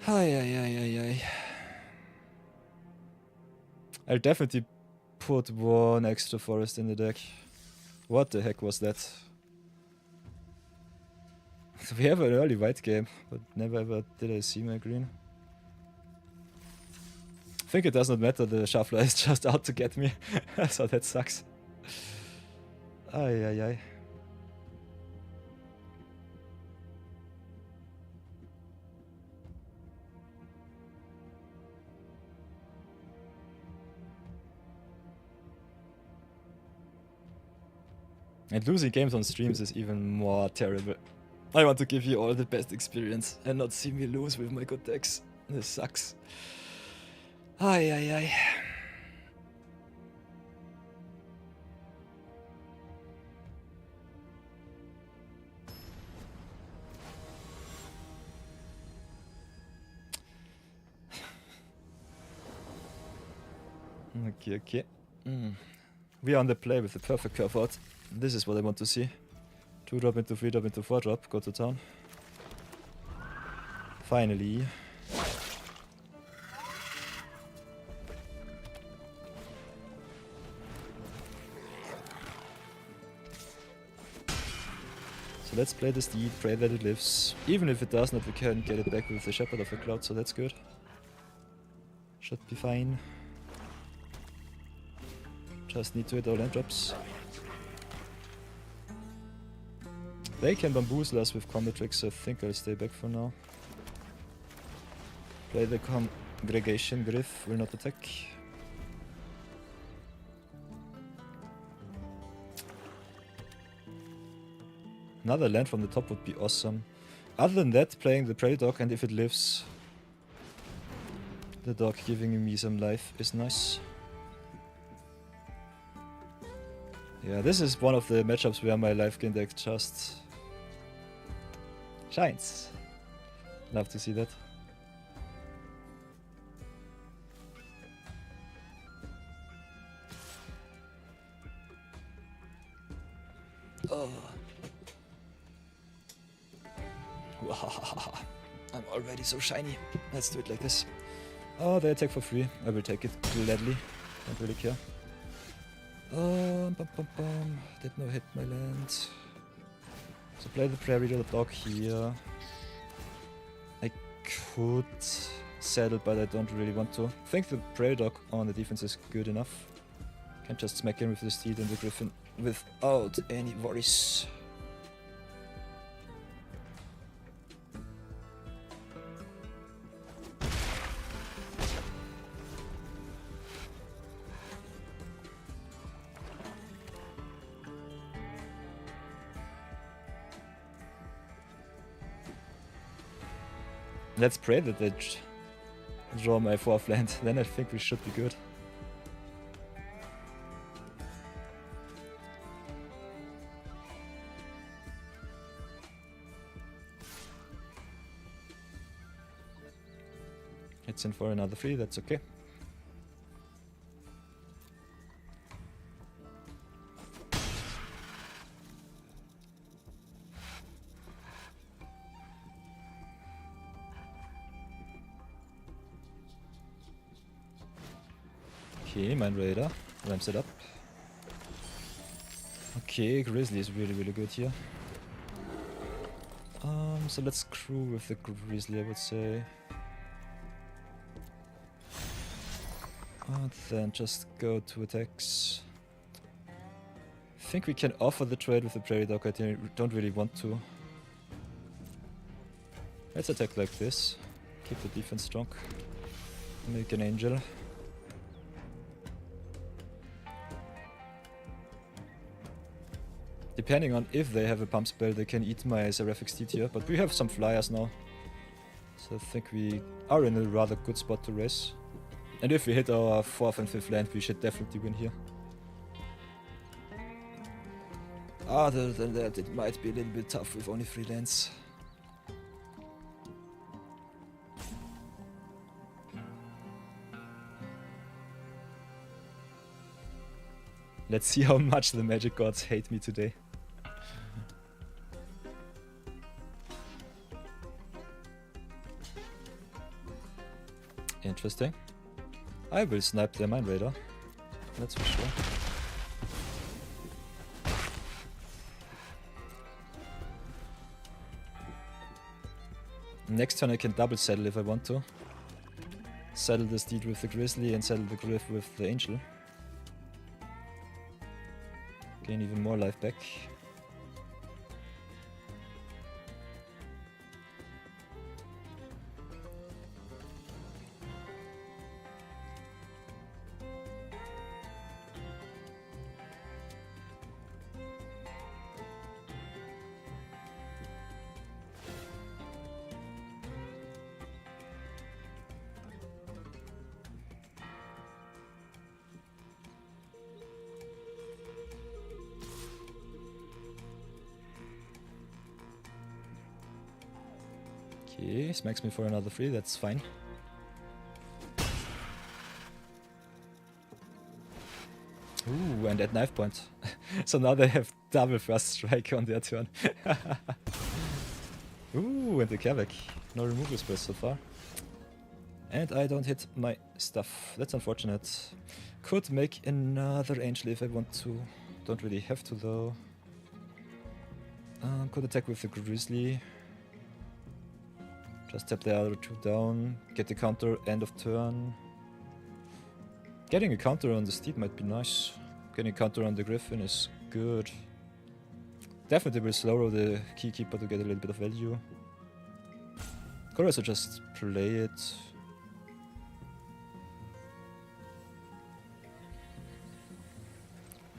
Ay, ay, ay, ay, ay. I'll definitely put 1 extra forest in the deck. What the heck was that? We have an early white game, but never ever did I see my green. I think it does not matter, the shuffler is just out to get me, so that sucks. Ay, ay, ay. And losing games on streams is even more terrible. I want to give you all the best experience and not see me lose with my good decks. This sucks. Ay, ay, ay. Okay, okay. We are on the play with the perfect curve out. This is what I want to see. 2 drop into 3 drop into 4 drop. Go to town. Finally. So let's play the steed, pray that it lives. Even if it does not, we can get it back with the Shepherd of the Cloud, so that's good. Should be fine. Just need to hit our land drops. They can bamboozle us with combat tricks, so I think I'll stay back for now. Play the Congregation, Griff will not attack. Another land from the top would be awesome. Other than that, playing the Prairie Dog, and if it lives, the dog giving me some life is nice. Yeah, this is one of the matchups where my life gain deck just shines. Love to see that. Oh. I'm already so shiny. Let's do it like this. Oh, they attack for free. I will take it gladly. Don't really care. Did not hit my land. So play the Prairie Dog here. I could settle, but I don't really want to. I think the Prairie Dog on the defense is good enough. Can just smack him with the Steed and the Griffin without any worries. Let's pray that they draw my 4th land, then I think we should be good. Hits in for another 3, that's okay. Okay, Mind Raider ramps it up. Okay, Grizzly is really good here. So let's crew with the Grizzly, I would say. And then just go to attacks. I think we can offer the trade with the Prairie Dog, I don't really want to. Let's attack like this. Keep the defense strong. Make an angel. Depending on if they have a pump spell, they can eat my Seraphic Steed here, but we have some flyers now. So I think we are in a rather good spot to race. And if we hit our 4th and 5th land, we should definitely win here. Other than that, it might be a little bit tough with only 3 lands. Let's see how much the Magic Gods hate me today. Interesting. I will snipe their Mind Raider. That's for sure. Next turn I can double saddle if I want to. Saddle the Steed with the Grizzly and saddle the Griff with the Angel. Gain even more life back. Okay, smacks me for another 3, that's fine. Ooh, and at knife point. So now they have double first strike on their turn. Ooh, and the Kavak. No removal spells so far. And I don't hit my stuff. That's unfortunate. Could make another Angel if I want to. Don't really have to though. Could attack with the Grizzly. Just tap the other two down. Get the counter end of turn. Getting a counter on the Steed might be nice. Getting a counter on the Griffin is good. Definitely will slow roll the Keykeeper to get a little bit of value. Could also just play it.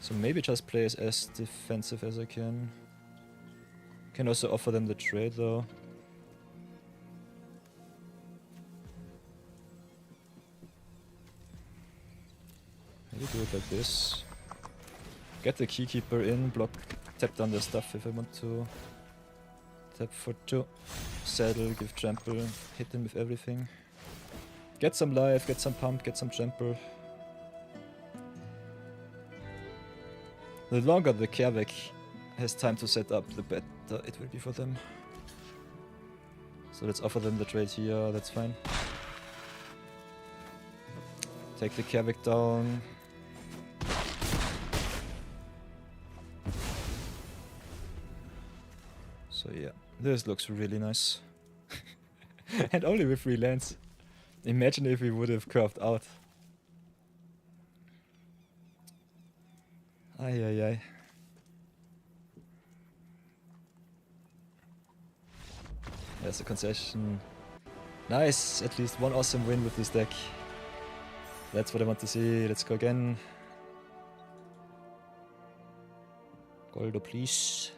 So maybe just play as defensive as I can. Can also offer them the trade though. Maybe do it like this. Get the Keykeeper in, block, tap down their stuff if I want to. Tap for 2. Saddle, give trample, hit them with everything. Get some life, get some pump, get some trample. The longer the Kavak has time to set up, the better it will be for them. So let's offer them the trade here, that's fine. Take the Kavak down. So yeah, this looks really nice. And only with 3 lands. Imagine if we would have curved out. Ay ay ay. There's a concession. Nice, at least one awesome win with this deck. That's what I want to see. Let's go again. Goldo, please.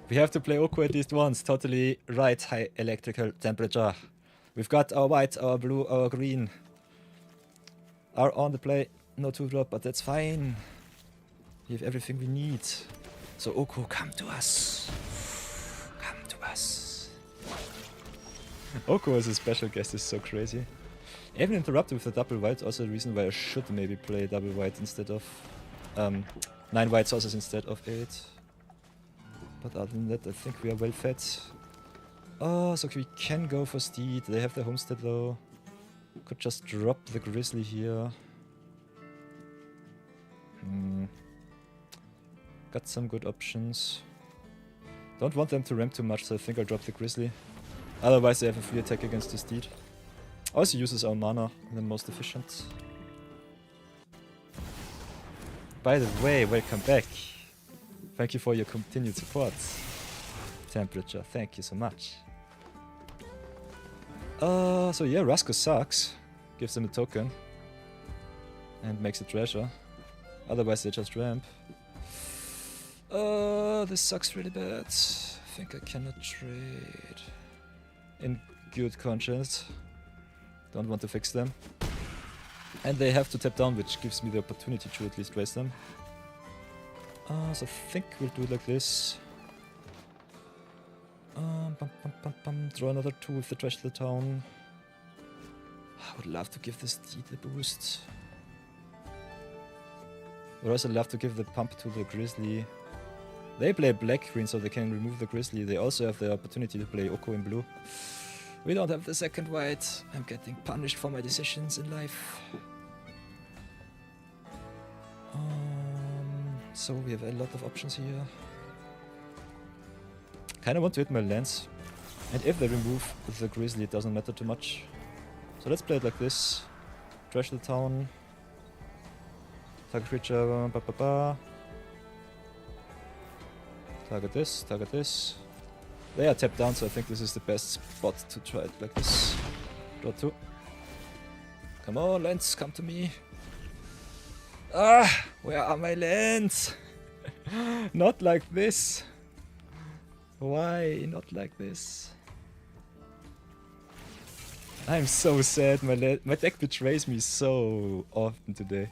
We have to play Oko at least once. Totally right, high electrical temperature. We've got our white, our blue, our green. Are on the play. No 2-drop, but that's fine. We have everything we need. So Oko, come to us. Come to us. Oko as a special guest is so crazy. Even interrupted with a double white, also a reason why I should maybe play double white instead of 9 white sources instead of 8. But other than that, I think we are well fed. Oh, so we can go for Steed. They have the homestead though. Could just drop the Grizzly here. Got some good options. Don't want them to ramp too much, so I think I'll drop the Grizzly. Otherwise they have a free attack against the Steed. Also uses our mana the most efficient. By the way, welcome back. Thank you for your continued support. Temperature, thank you so much. So yeah, Rasko sucks. Gives them a token. And makes a treasure. Otherwise they just ramp. This sucks really bad. I think I cannot trade. In good conscience. Don't want to fix them. And they have to tap down, which gives me the opportunity to at least raise them. So I think we'll do it like this. Draw another 2 with the trash to the town. I would love to give this Steed a boost. Would also love to give the pump to the Grizzly. They play black green, so they can remove the Grizzly. They also have the opportunity to play Oko in blue. We don't have the second white. I'm getting punished for my decisions in life. So we have a lot of options here. Kinda want to hit my lands. And if they remove the Grizzly, it doesn't matter too much. So let's play it like this. Trash the town. Target creature. Target this, target this. They are tapped down, so I think this is the best spot to try it like this. Draw 2. Come on, lands, come to me. Ah, where are my lands? Not like this. Why not like this? I'm so sad. My deck betrays me so often today.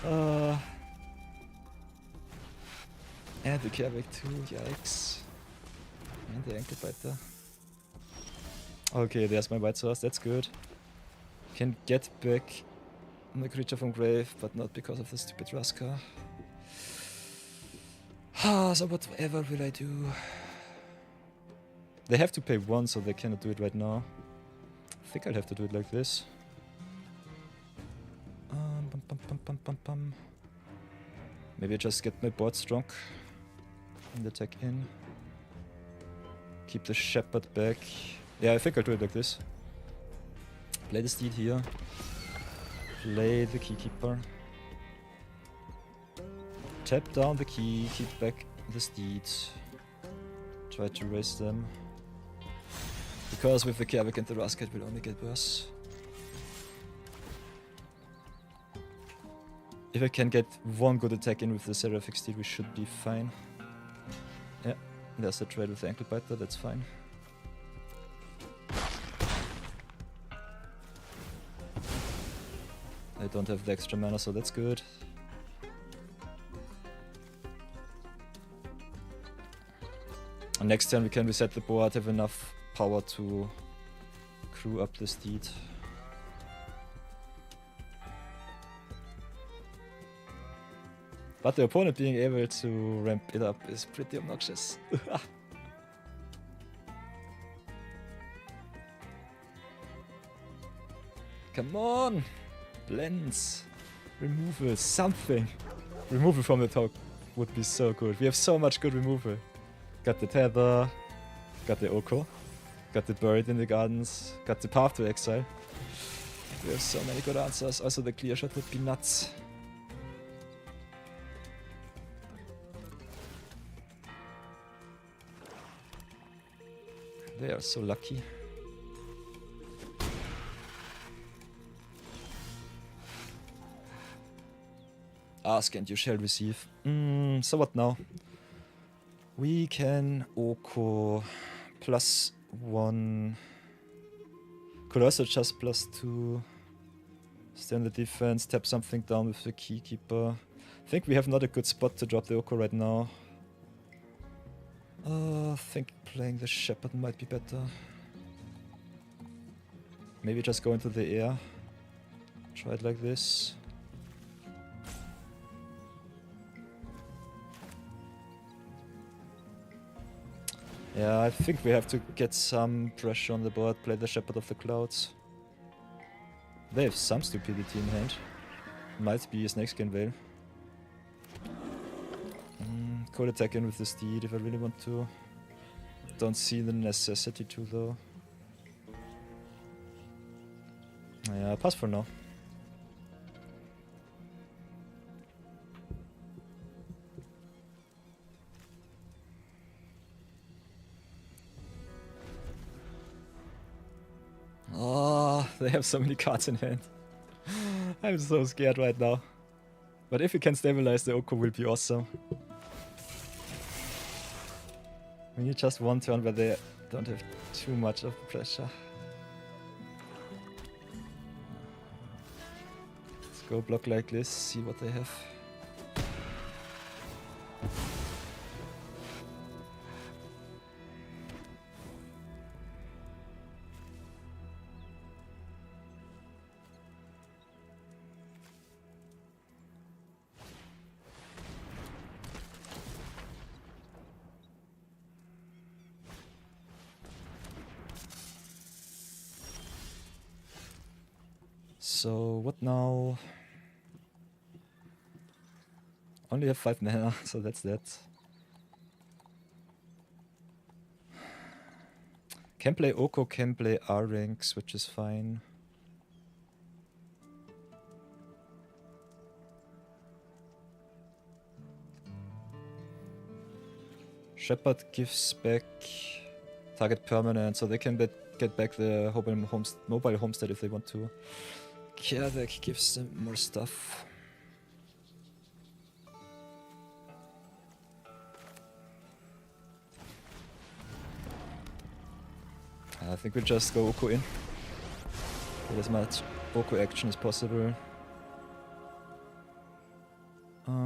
And the Kerbeck too, yikes. And the ankle biter. Okay, there's my white source, that's good. Can get back my creature from grave, but not because of the stupid Raska. So whatever will I do? They have to pay 1, so they cannot do it right now. I think I'll have to do it like this. Maybe I just get my board strong and attack in. Keep the shepherd back. Yeah, I think I'll do it like this. Play the steed here. Play the keykeeper. Tap down the key, keep back the steed. Try to raise them. Because with the Kerbeck and the Raska it will only get worse. If I can get one good attack in with the Seraphic Steed, we should be fine. Yeah, there's the trade with the ankle biter, that's fine. I don't have the extra mana, so that's good. And next turn we can reset the board, have enough power to crew up the steed. But the opponent being able to ramp it up is pretty obnoxious. Come on! Blends! Removal, something! Removal from the top would be so good. We have so much good removal. Got the Tether, got the Oko, got the Buried in the Gardens, got the Path to Exile. We have so many good answers. Also the clear shot would be nuts. They are so lucky. Ask and you shall receive. So what now? We can Oko +1. Could also just +2. Stay on the defense, tap something down with the Keykeeper. I think we have not a good spot to drop the Oko right now. I think playing the Shepherd might be better. Maybe just go into the air. Try it like this. Yeah, I think we have to get some pressure on the board, play the Shepherd of the Clouds. They have some stupidity in hand. Might be a Snakeskin Veil. Could attack in with the Steed if I really want to. Don't see the necessity to though. Yeah, pass for now. Oh, they have so many cards in hand. I'm so scared right now. But if we can stabilize the Oko, will be awesome. We need just one turn where they don't have too much of pressure. Let's go block like this, see what they have. So, what now? Only have 5 mana, so that's that. Can play Oko, can play R-Ranks, which is fine. Shepherd gives back target permanent, so they can get back the mobile homestead if they want to. Kerbeck gives them more stuff. I think we just go Oko in. But as much Oko action as possible.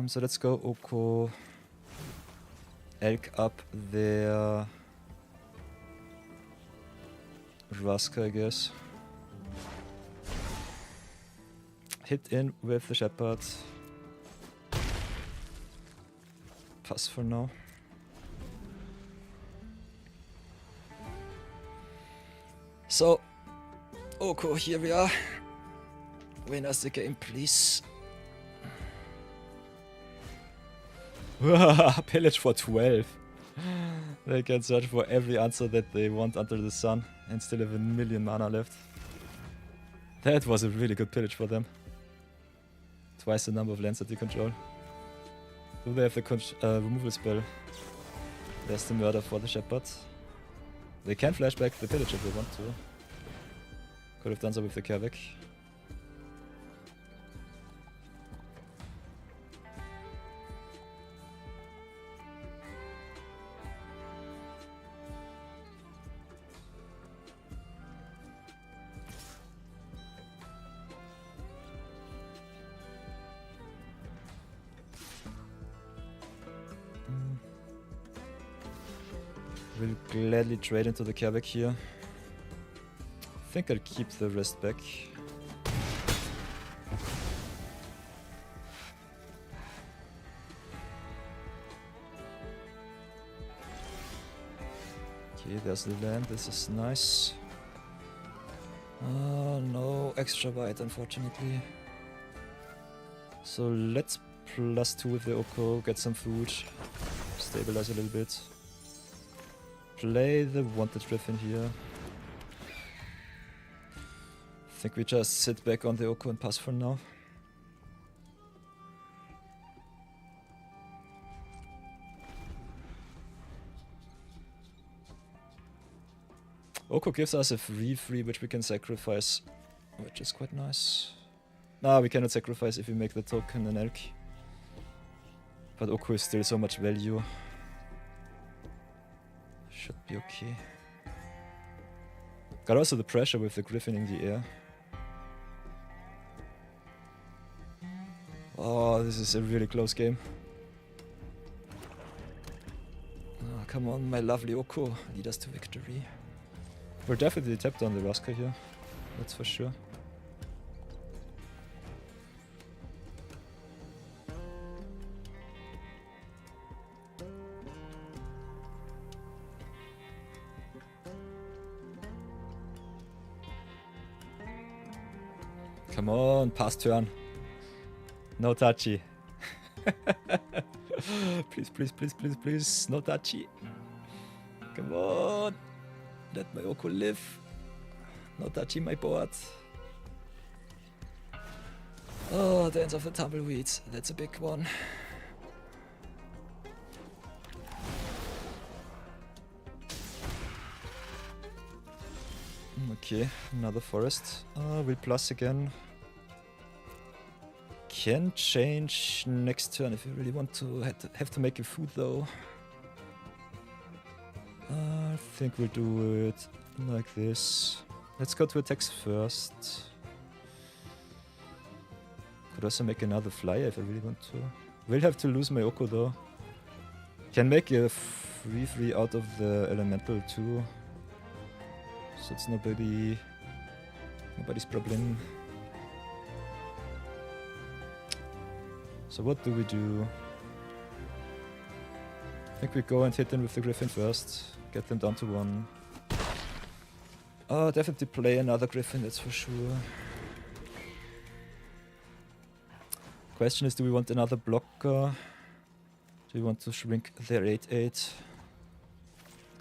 So let's go Oko. Elk up there. Ruska, I guess. Hit in with the Shepherd. Pass for now. So, Oko, here we are. Win us the game, please. Pillage for 12. They can search for every answer that they want under the sun and still have 1 million mana left. That was a really good pillage for them. Twice the number of lands that they control. Do they have the removal spell? There's the murder for the Shepherd. They can flashback the pillage if they want to. Could have done so with the Kavik. Will gladly trade into the Kavik here. I think I'll keep the rest back. Okay, there's the land. This is nice. No extra white, unfortunately. So let's +2 with the Oko, get some food, stabilize a little bit. Play the wanted Griffin here. I think we just sit back on the Oko and pass for now. Oko gives us a free which we can sacrifice, which is quite nice. Nah, we cannot sacrifice if we make the token an elk. But Oko is still so much value. Should be okay. Got also the pressure with the Griffin in the air. Oh, this is a really close game. Oh, come on, my lovely Oko, lead us to victory. We're definitely tapped on the Ruska here, that's for sure. Come on, pass turn. No touchy. Please, please, please, please, please. No touchy. Come on. Let my Oko live. No touchy my board. Oh, Dance of the Tumbleweeds. That's a big one. Okay, another forest. We'll plus again. Can change next turn if you really want to. Have to make a food though. I think we'll do it like this. Let's go to attacks first. Could also make another flyer if I really want to. Will have to lose my Oko though. Can make a 3/3 out of the elemental too. So it's nobody's problem. So what do we do? I think we go and hit them with the Griffin first. Get them down to 1. Oh, definitely play another Griffin, that's for sure. Question is, do we want another blocker? Do we want to shrink their 8/8?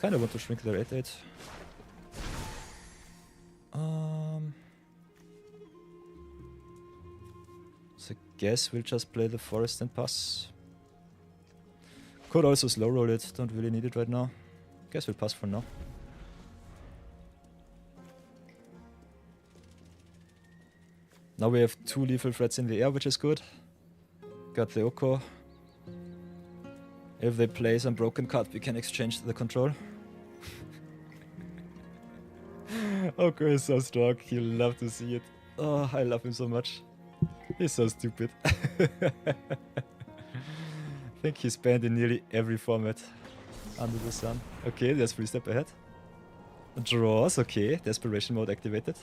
Kinda want to shrink their 8/8. So I guess we'll just play the forest and pass. Could also slow roll it, don't really need it right now. Guess we'll pass for now. Now we have 2 lethal threats in the air, which is good. Got the Oko. If they play some broken card, we can exchange the control. Oko is so strong. You'll love to see it. Oh, I love him so much. He's so stupid. I think he's banned in nearly every format under the sun. Okay, there's 3 step ahead. Draws, okay. Desperation mode activated.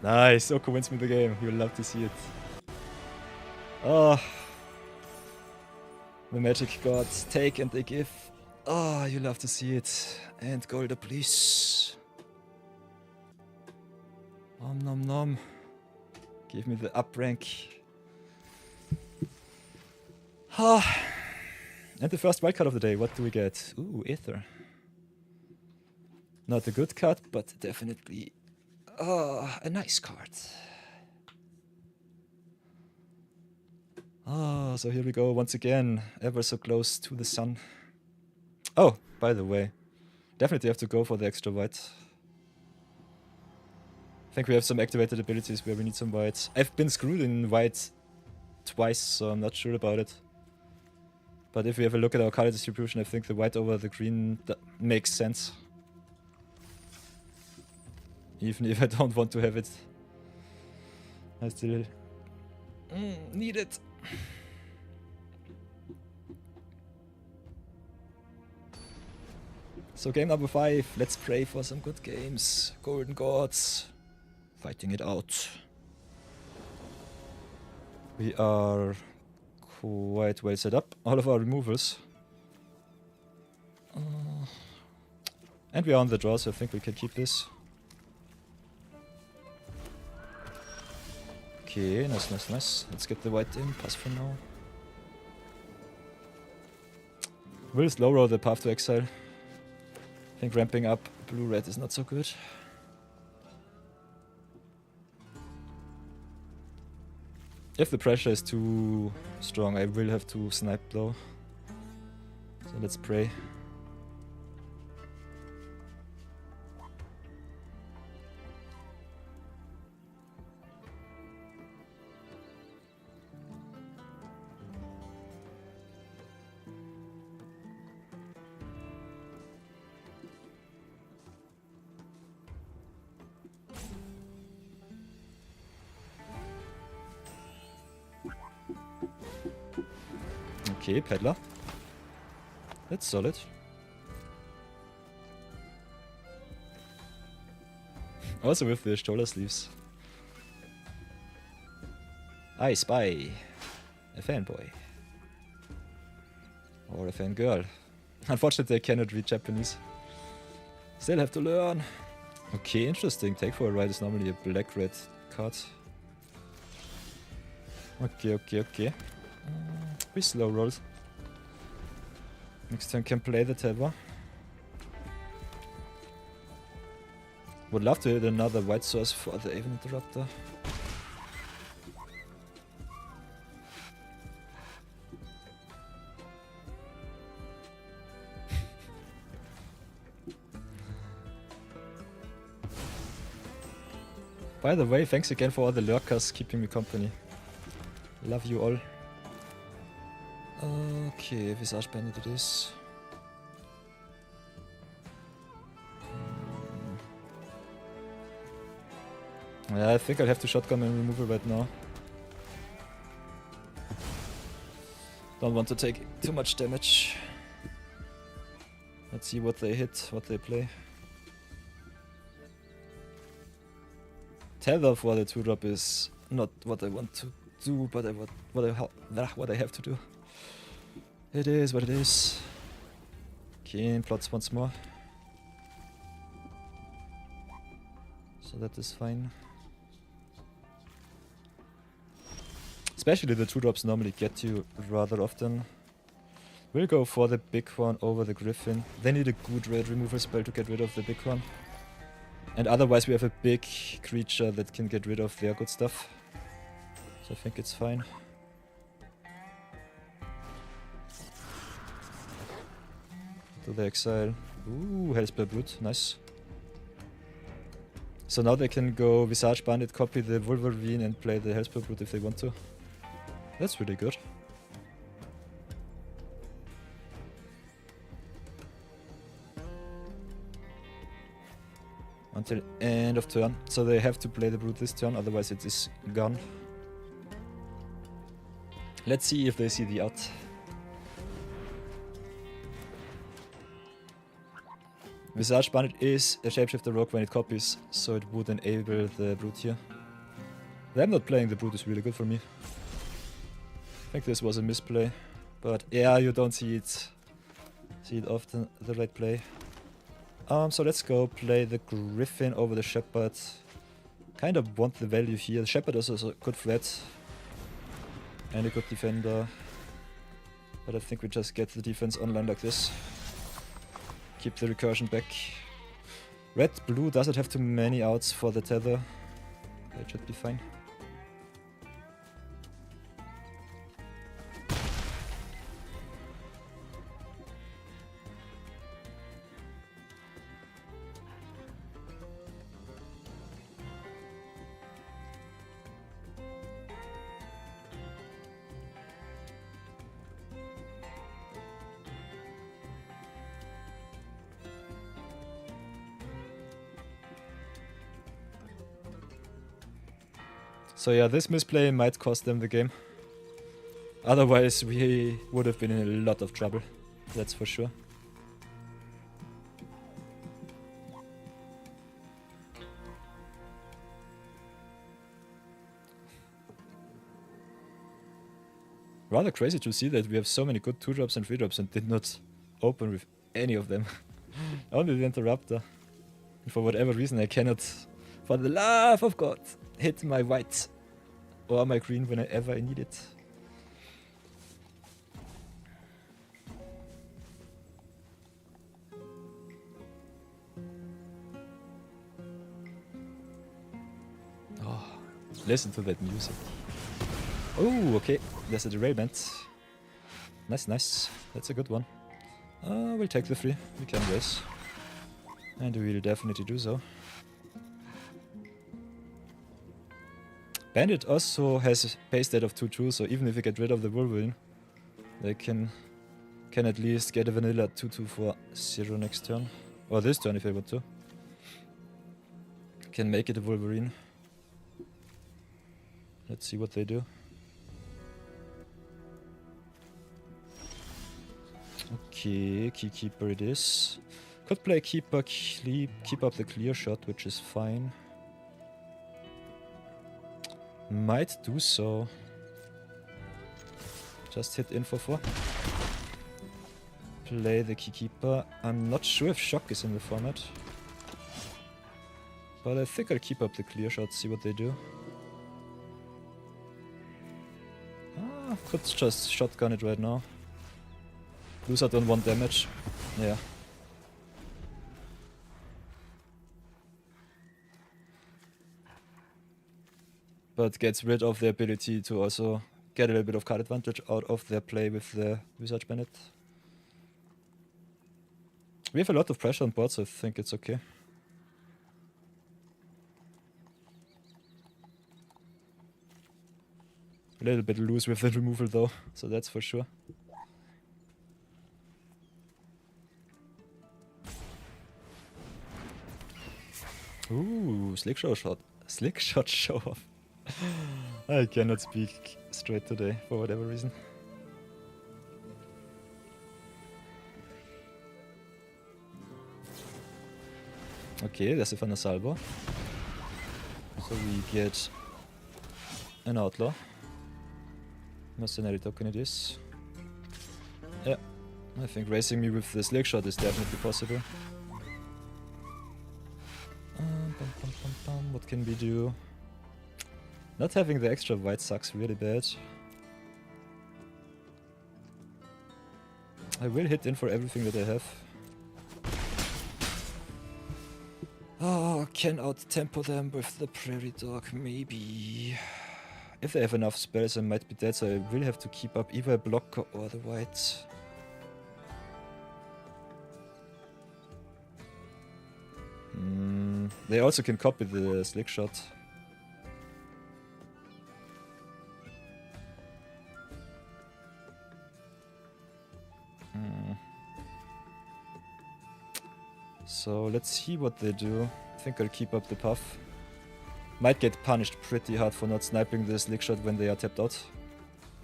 Nice, Oko wins me the game. You'll love to see it. Oh. The magic gods take and they give. Oh, you love to see it. And Golda, please. Nom nom nom. Give me the up rank. Ah. And the first wildcard of the day, what do we get? Ooh, Aether. Not a good card, but definitely a nice card. Oh, so here we go once again, ever so close to the sun. Oh, by the way, definitely have to go for the extra white. I think we have some activated abilities where we need some whites. I've been screwed in white twice, so I'm not sure about it. But if we have a look at our color distribution, I think the white over the green makes sense. Even if I don't want to have it. I still need it. So game number 5, let's pray for some good games. Golden Gods, fighting it out. We are quite well set up. All of our removals. And we are on the draw, so I think we can keep this. Okay, nice, nice, nice. Let's get the white in, pass for now. We'll slow roll the path to exile. I think ramping up blue-red is not so good. If the pressure is too strong, I will have to snipe though. So let's pray. Okay, Peddler. That's solid. Also with the shoulder sleeves. I spy a fanboy. Or a fangirl. Unfortunately I cannot read Japanese. Still have to learn. Okay, interesting. Take for a ride is normally a black-red card. Okay, okay, okay. We slow rolled. Next turn can play the Tether. Would love to hit another white source for the Aven Interrupter. By the way, thanks again for all the lurkers keeping me company. Love you all. Okay, Visage Bandit it is. Yeah, I think I'll have to shotgun and removal right now. Don't want to take too much damage. Let's see what they hit, what they play. Tether for the 2-drop is not what I want to do, but what I have to do. It is what it is. Keen plots once more. So that is fine. Especially the 2-drops normally get you rather often. We'll go for the big one over the Griffin. They need a good red removal spell to get rid of the big one. And otherwise we have a big creature that can get rid of their good stuff. So I think it's fine. To the exile. Ooh, Hellspell Brute, nice. So now they can go Visage Bandit, copy the Wolverine and play the Hellspell Brute if they want to. That's really good. until end of turn. So they have to play the Brute this turn, otherwise it is gone. Let's see if they see the out. Visage Bandit is a Shapeshifter Rogue when it copies, so it would enable the Brute here. Them not playing the Brute is really good for me. I think this was a misplay, but yeah, you don't see it often, the right play. So let's go play the Griffin over the Shepherd. Kind of want the value here. The Shepherd is also a good threat and a good defender, but I think we just get the defense online like this. Keep the recursion back. Red, blue doesn't have too many outs for the tether. That should be fine. So yeah, this misplay might cost them the game. Otherwise we would have been in a lot of trouble, that's for sure. Rather crazy to see that we have so many good 2-drops and 3-drops and did not open with any of them. Only the Interrupter. And for whatever reason I cannot, for the love of God, hit my white or my green whenever I need it. Oh, listen to that music. Oh, okay, there's a derailment. Nice, nice. That's a good one. We'll take the 3. We can race. And we will definitely do so. Bandit also has a base stat of 2-2, so even if we get rid of the Wolverine, they can at least get a vanilla 2-2 for 0 next turn. Or this turn if I want to. Can make it a Wolverine. Let's see what they do. Okay, Keykeeper it is. Could play Keeper, keep up the clear shot, which is fine. Might do so. Just hit in for 4. Play the Keykeeper. I'm not sure if Shock is in the format. But I think I'll keep up the clear shot, see what they do. Could just shotgun it right now. Lose out on 1 damage. Yeah. But gets rid of the ability to also get a little bit of card advantage out of their play with the Visage Bandit. We have a lot of pressure on board, so I think it's okay. A little bit loose with the removal though, so that's for sure. Ooh, slick shot show off. I cannot speak straight today for whatever reason. Okay, there's a Thunder Salvo. So we get an Outlaw. Mercenary token it is. Yeah, I think racing me with the slick shot is definitely possible. What can we do? Not having the extra white sucks really bad. I will hit in for everything that I have. Oh, can out-tempo them with the Prairie Dog, maybe. If they have enough spells, I might be dead, so I will have to keep up either a blocker or the white. They also can copy the slick shot. So let's see what they do. I think I'll keep up the puff. Might get punished pretty hard for not sniping the slick shot when they are tapped out.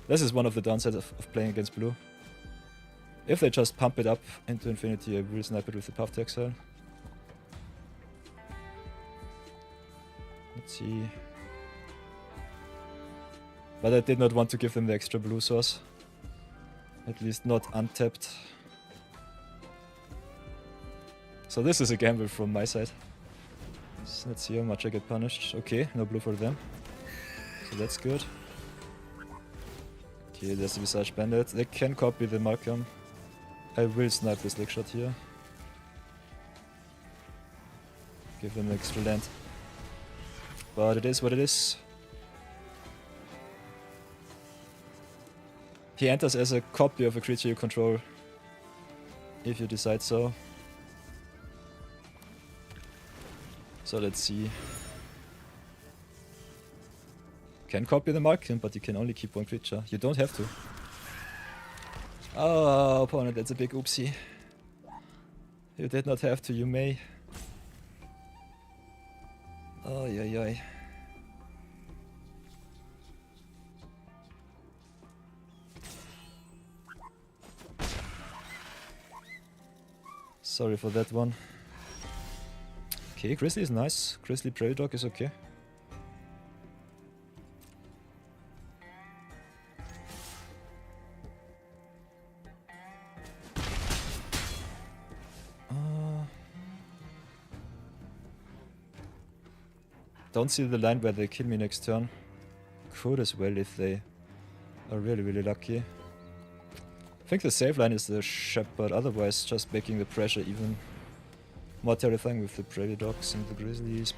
This is one of the downsides of playing against blue. If they just pump it up into infinity, I will snipe it with the puff to exile. Let's see. But I did not want to give them the extra blue source. At least not untapped. So this is a gamble from my side. So let's see how much I get punished. Okay, no blue for them. So that's good. Okay, there's the Visage Bandit. They can copy the Malcolm. I will snipe the slick shot here. Give them extra land. But it is what it is. He enters as a copy of a creature you control, if you decide so. So let's see. Can copy the Malkin, but you can only keep one creature. You don't have to. Oh, opponent, that's a big oopsie. You did not have to, you may. Oh, yeah. Sorry for that one. Okay, Grizzly is nice. Grizzly Prairie Dog is okay. Don't see the line where they kill me next turn. Could as well if they are really lucky. I think the save line is the Shepherd, otherwise just making the pressure even more terrifying with the Prairie Dogs and the Grizzlies.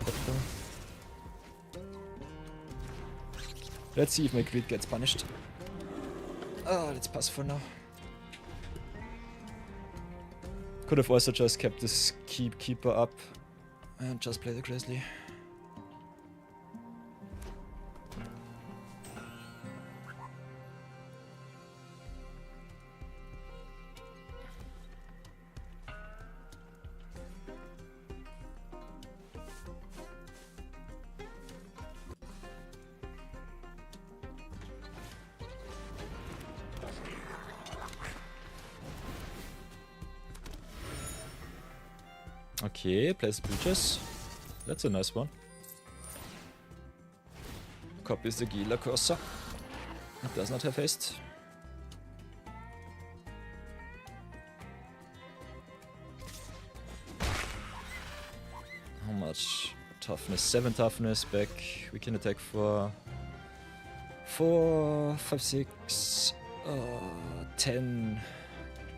Let's see if my greed gets punished. Let's pass for now. Could have also just kept this Keeper up and just play the Grizzly. Okay, plays Breaches. That's a nice one. Copies the Gila Cursor. It does not have haste. How much toughness? 7 toughness back. We can attack for 4, 5, 6, 10.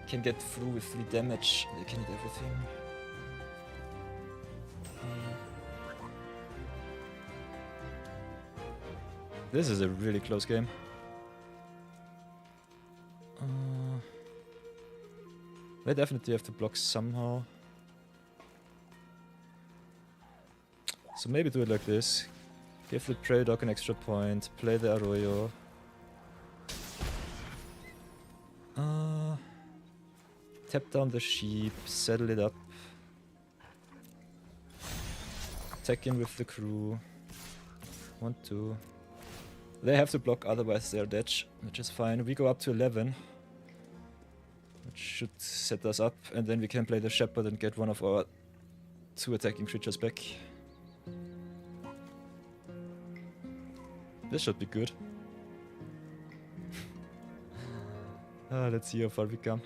Can get through with 3 damage. They can hit everything. This is a really close game. They definitely have to block somehow. So maybe do it like this. Give the Prairie Dog an extra point, play the Arroyo. Tap down the sheep, settle it up. Attack in with the crew. 1, 2. They have to block, otherwise they're dead, which is fine. We go up to 11. Which should set us up, and then we can play the Shepherd and get one of our 2 attacking creatures back. This should be good. Let's see how far we come.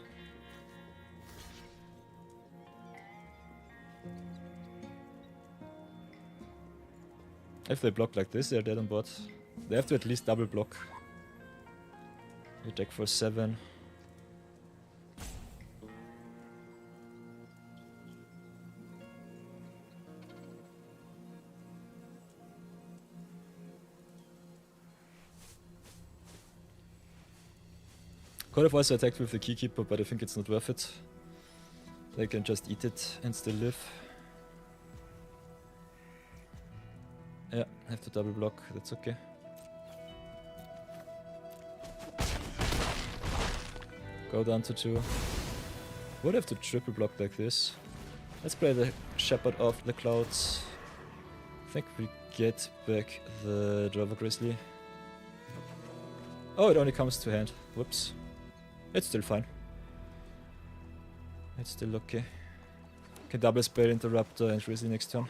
If they block like this, they're dead on board. They have to at least double block. We attack for 7. Could have also attacked with the Keykeeper, but I think it's not worth it. They can just eat it and still live. Yeah, have to double block, that's okay. Go down to 2. Would have to triple block like this. Let's play the Shepherd of the Clouds. think we get back the Drover Grizzly. Oh, it only comes to hand. Whoops. It's still fine. It's still okay. Can double spell Interrupter and Grizzly next turn.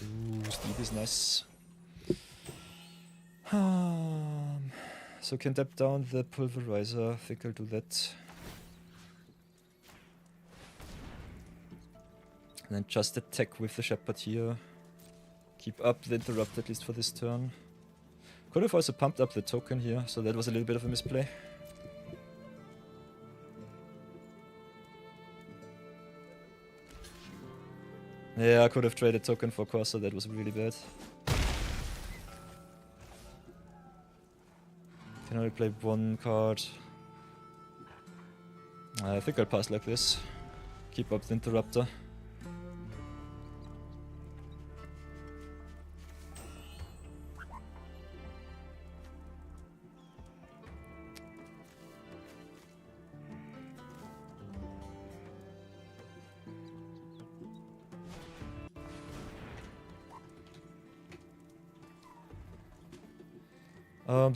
Ooh, Steep is nice. So can tap down the Pulverizer. I think I'll do that. And then just attack with the Shepherd here. Keep up the Interrupt at least for this turn. Could have also pumped up the token here, so that was a little bit of a misplay. Yeah, I could have traded token for Corsa, that was really bad. Can only play one card. I think I'll pass like this. Keep up the Interrupter.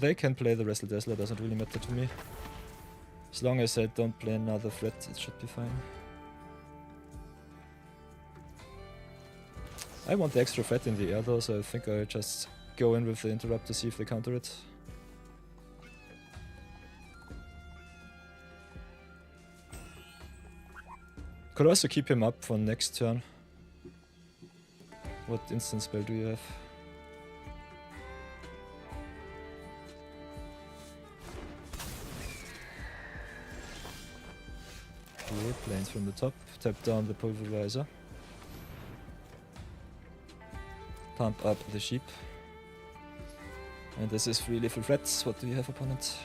They can play the Wrestle Dazzler, doesn't really matter to me. As long as I don't play another threat, it should be fine. I want the extra threat in the air though, so I think I'll just go in with the Interrupt to see if they counter it. Could also keep him up for next turn. What instant spell do you have? Okay, planes from the top, tap down the Pulverizer. Pump up the sheep. And this is 3 lethal threats. What do you have, opponent?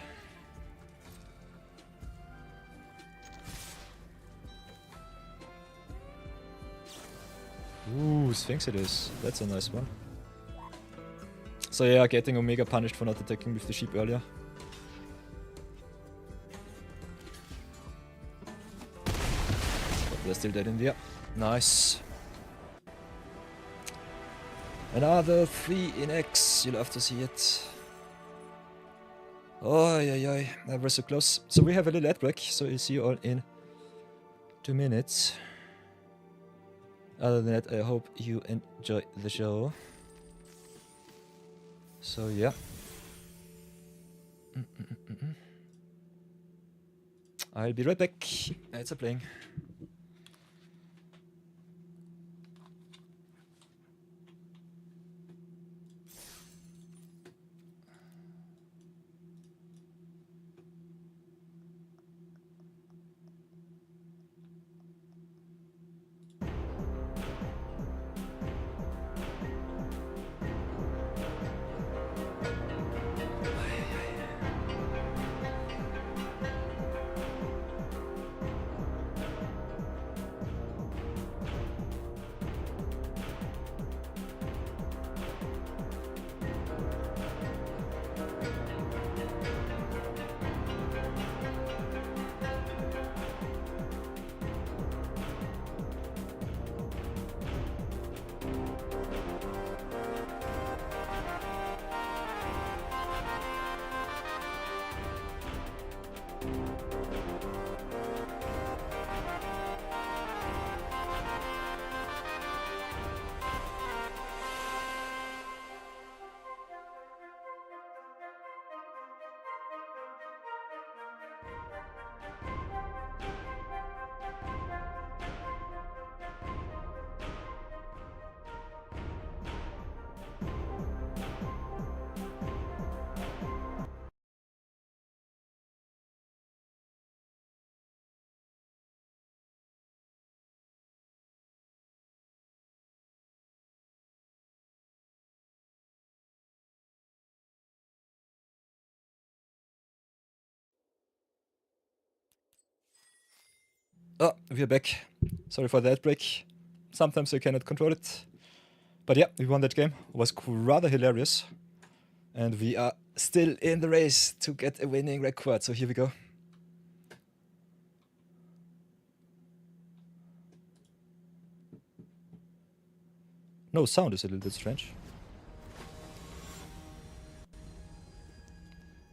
Ooh, Sphinx it is. That's a nice one. So yeah, getting Omega punished for not attacking with the sheep earlier. But they're still dead in the air. Nice. Another 3 in X. You'll have to see it. Oh, yeah, never so close. So we have a little ad break, so I'll see you all in 2 minutes. Other than that, I hope you enjoy the show. So yeah. I'll be right back. It's a playing. Oh, we're back. Sorry for that break. Sometimes I cannot control it. But yeah, we won that game. It was rather hilarious. And we are still in the race to get a winning record. So here we go. No sound is a little bit strange.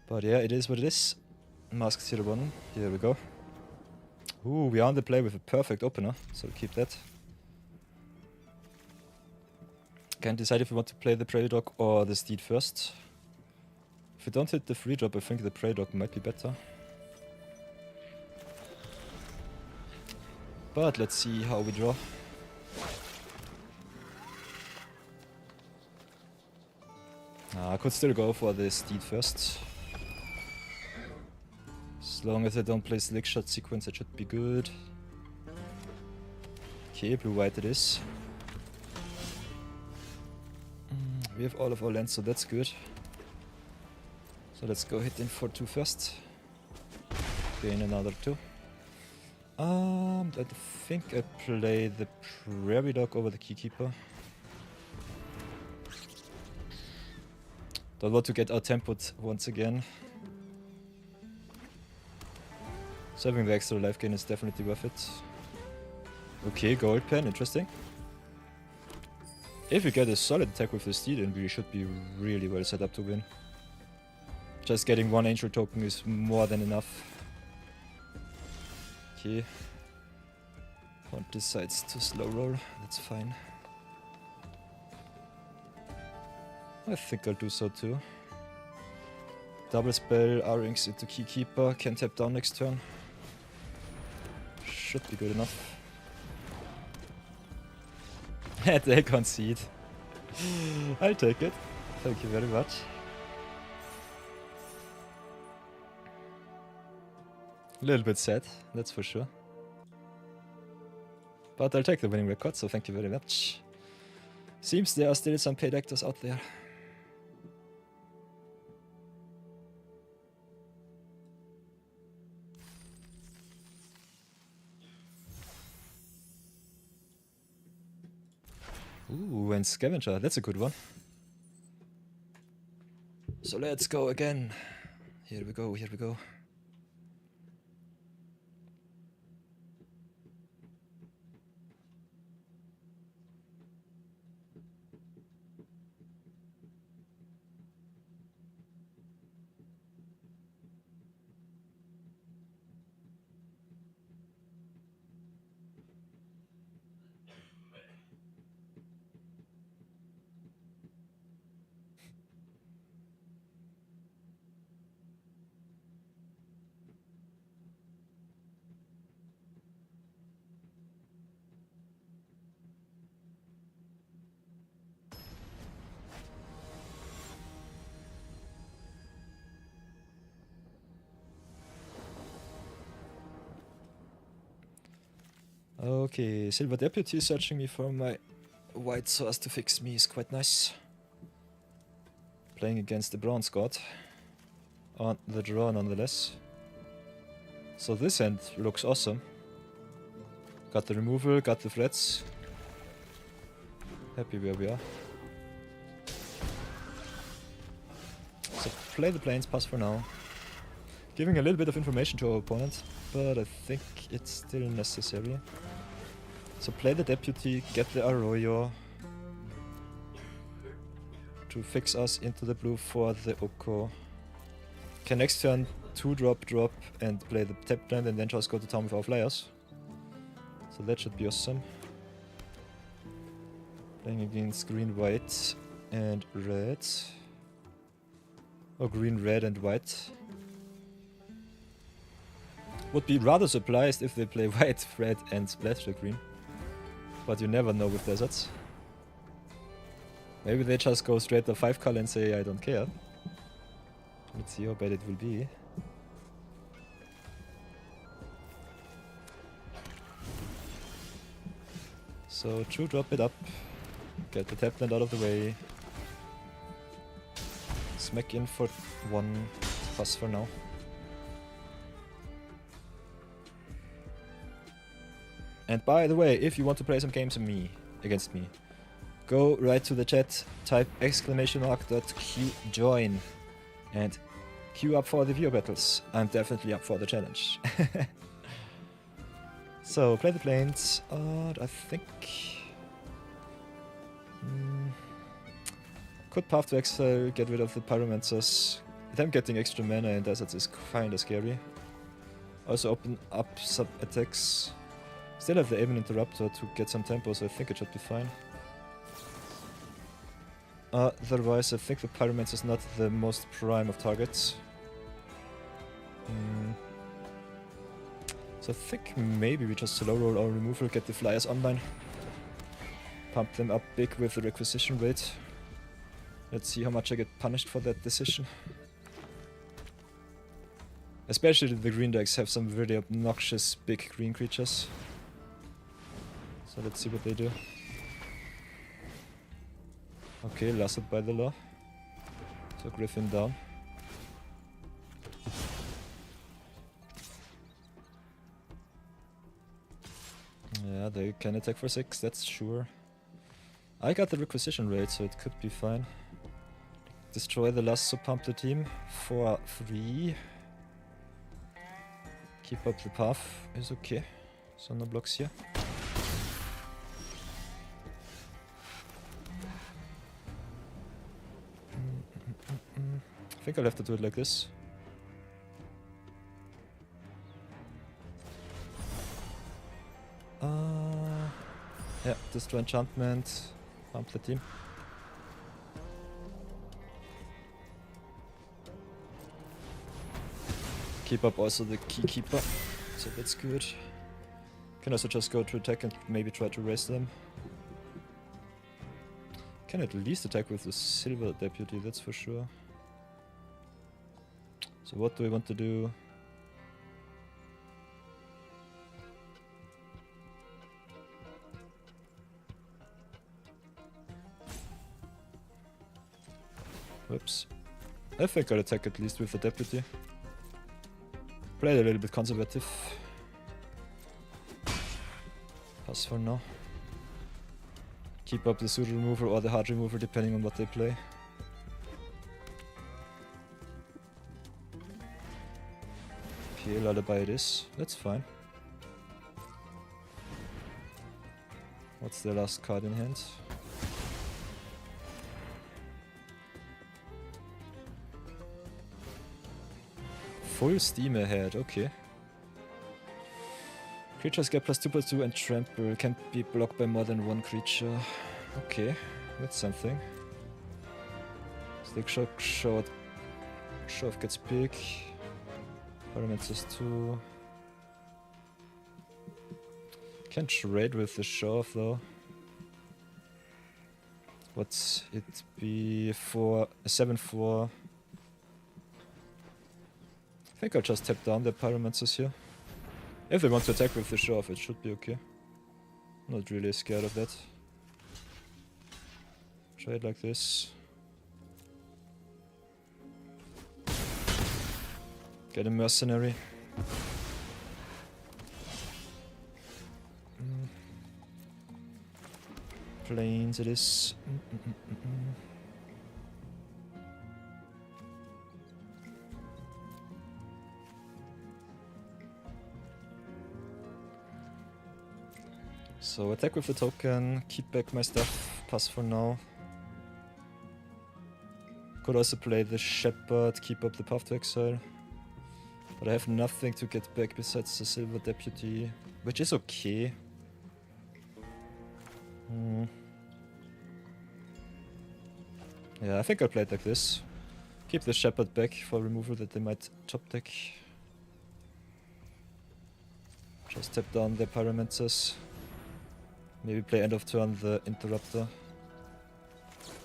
But yeah, it is what it is. Mask 01. Here we go. Ooh, we are on the play with a perfect opener. So keep that. Can't decide if we want to play the Prairie Dog or the Steed first. If we don't hit the free drop, I think the Prairie Dog might be better. But let's see how we draw. I could still go for the Steed first. As long as I don't play Slick Shot sequence, it should be good. Okay, blue-white it is. We have all of our lands, so that's good. So let's go hit in for 2 first. Gain another 2. I think I play the Prairie Dog over the Keykeeper. Don't want to get out-tempoed once again. So having the extra life gain is definitely worth it. Okay, gold pen, interesting. If we get a solid attack with the Steed, then we should be really well set up to win. Just getting 1 Angel token is more than enough. Okay. One decides to slow roll, that's fine. I think I'll do so too. Double spell, R-Rings into Keykeeper, can tap down next turn. Should be good enough. They concede. I'll take it. Thank you very much. A little bit sad, that's for sure. But I'll take the winning record, so thank you very much. Seems there are still some paid actors out there. Ooh, and Scavenger, that's a good one. So let's go again. Here we go, here we go. Okay, Silver Deputy searching me for my white source to fix me is quite nice. Playing against the Bronze God on the draw nonetheless. So this hand looks awesome. Got the removal, got the threats. Happy where we are. So play the Plains, pass for now. Giving a little bit of information to our opponent, but I think it's still necessary. So play the Deputy, get the Arroyo to fix us into the blue for the Oko. Can next turn 2-drop, drop and play the tap land and then just go to town with our flyers. So that should be awesome. Playing against green, white and red. Or green, red and white. Would be rather surprised if they play white, red and splatter green. But you never know with deserts. Maybe they just go straight to 5 color and say I don't care. Let's see how bad it will be. So true, drop it up. Get the tapland out of the way. Smack in for 1. Pass for now. And by the way, if you want to play some games against me, go right to the chat, type !Q join, and queue up for the viewer battles. I'm definitely up for the challenge. So, play the planes. I think... could Path to Exile, get rid of the Pyromancers. Them getting extra mana in deserts is kinda scary. Also open up sub attacks. Still have the Aven Interrupter to get some tempo, so I think it should be fine. Otherwise, I think the Pyromancer is not the most prime of targets. So I think maybe we just slow roll our removal, get the Flyers online. Pump them up big with the requisition rate. Let's see how much I get punished for that decision. Especially the green decks have some really obnoxious big green creatures. So let's see what they do. Okay, lasted by the law. So Griffin down. Yeah, they can attack for 6, that's sure. I got the requisition rate, so it could be fine. Destroy the last, so pump the team for 3. Keep up the path is okay. So no blocks here. I think I'll have to do it like this. Yeah, destroy enchantment, pump the team. Keep up also the Keykeeper, so that's good. Can also just go to attack and maybe try to raise them. Can at least attack with the Silver Deputy, that's for sure. So what do we want to do? Whoops. I think I'll attack at least with the Deputy. Play it a little bit conservative. Pass for now. Keep up the suit removal or the hard removal depending on what they play. Okay, Lullaby it is. That's fine. What's the last card in hand? Full steam ahead, okay. Creatures get +2/+2 and trample, can't be blocked by more than one creature. Okay, that's something. Stick shock shot. Shove gets big. Pyromancers 2. Can't trade with the shove though. What's it be for a 7/4? I think I'll just tap down the Pyromancers here. If they want to attack with the shove, it should be okay. Not really scared of that. Try it like this. Get a mercenary. Planes it is. So attack with the token, keep back my stuff, pass for now. Could also play the Shepherd, keep up the Path to Exile. But I have nothing to get back besides the Silver Deputy, which is okay. Yeah, I think I'll play it like this. Keep the Shepherd back for removal that they might top deck. Just tap down the Pyromancers. Maybe play end of turn the Interrupter.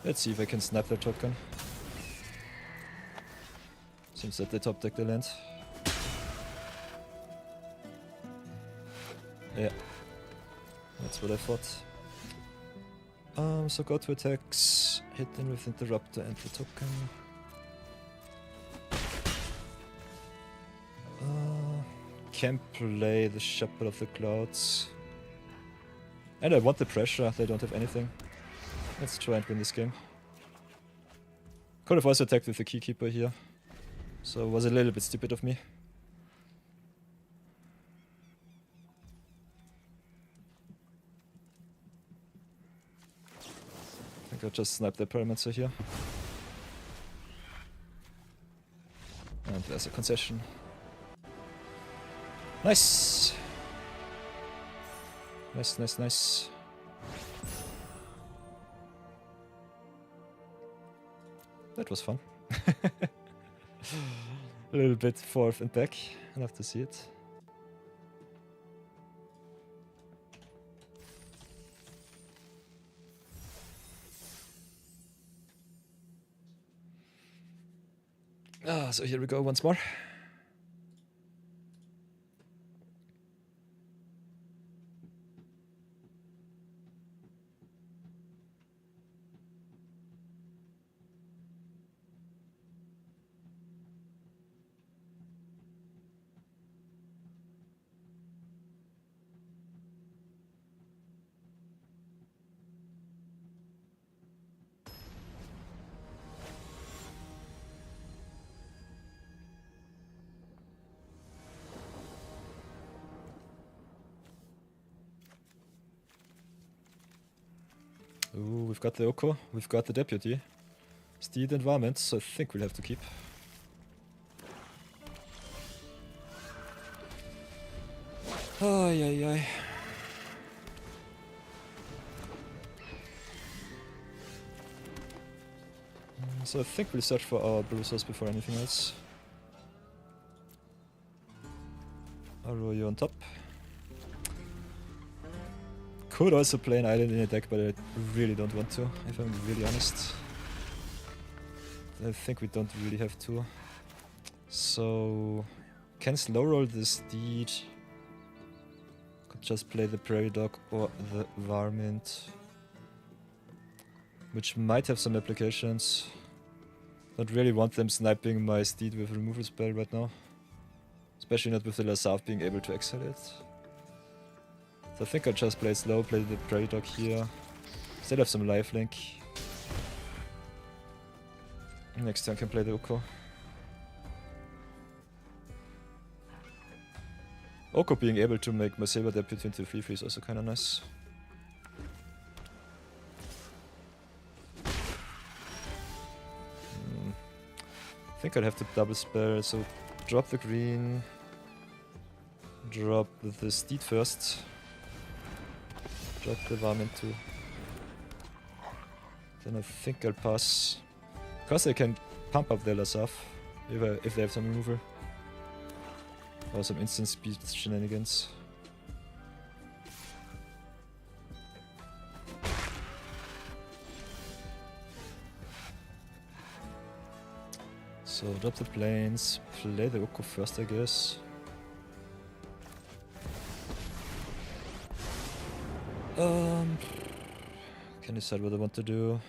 Let's see if I can snipe their token. Seems that they top deck the land. Yeah. That's what I thought. So go to attacks, hit in with Interrupter and the token. Can play the Shepherd of the Clouds. And I want the pressure, they don't have anything. Let's try and win this game. Could have also attacked with the Keykeeper here. So it was a little bit stupid of me. I think I'll just snipe the Parameter here. And there's a concession. Nice! Nice, nice, nice. That was fun. A little bit forth and back. I'll have to see it. Ah, so here we go once more. Ooh, we've got the Oko, we've got the Deputy. Steed and Varmint, so I think we'll have to keep. Ay, ay, ay. So I think we'll search for our bruisers before anything else. I'll roll you on top. Could also play an island in a deck, but I really don't want to, if I'm really honest. I think we don't really have to. So can slow roll the Steed. Could just play the Prairie Dog or the Varmint, which might have some applications. Don't really want them sniping my Steed with removal spell right now. Especially not with the Lazav being able to exile it. So I think I'll just play slow, play the Prairie Dog here. Still have some lifelink. Next turn I can play the Oko. Oko being able to make my Silver Deputy into 3/3 is also kinda nice. I think I'll have to double spell, so drop the green. Drop the Steed first. Drop the Varmint too. Then I think I'll pass. Because I can pump up the Lazav if they have some removal. Or some instant speed shenanigans. So drop the planes, play the Oko first I guess. Can decide what I want to do.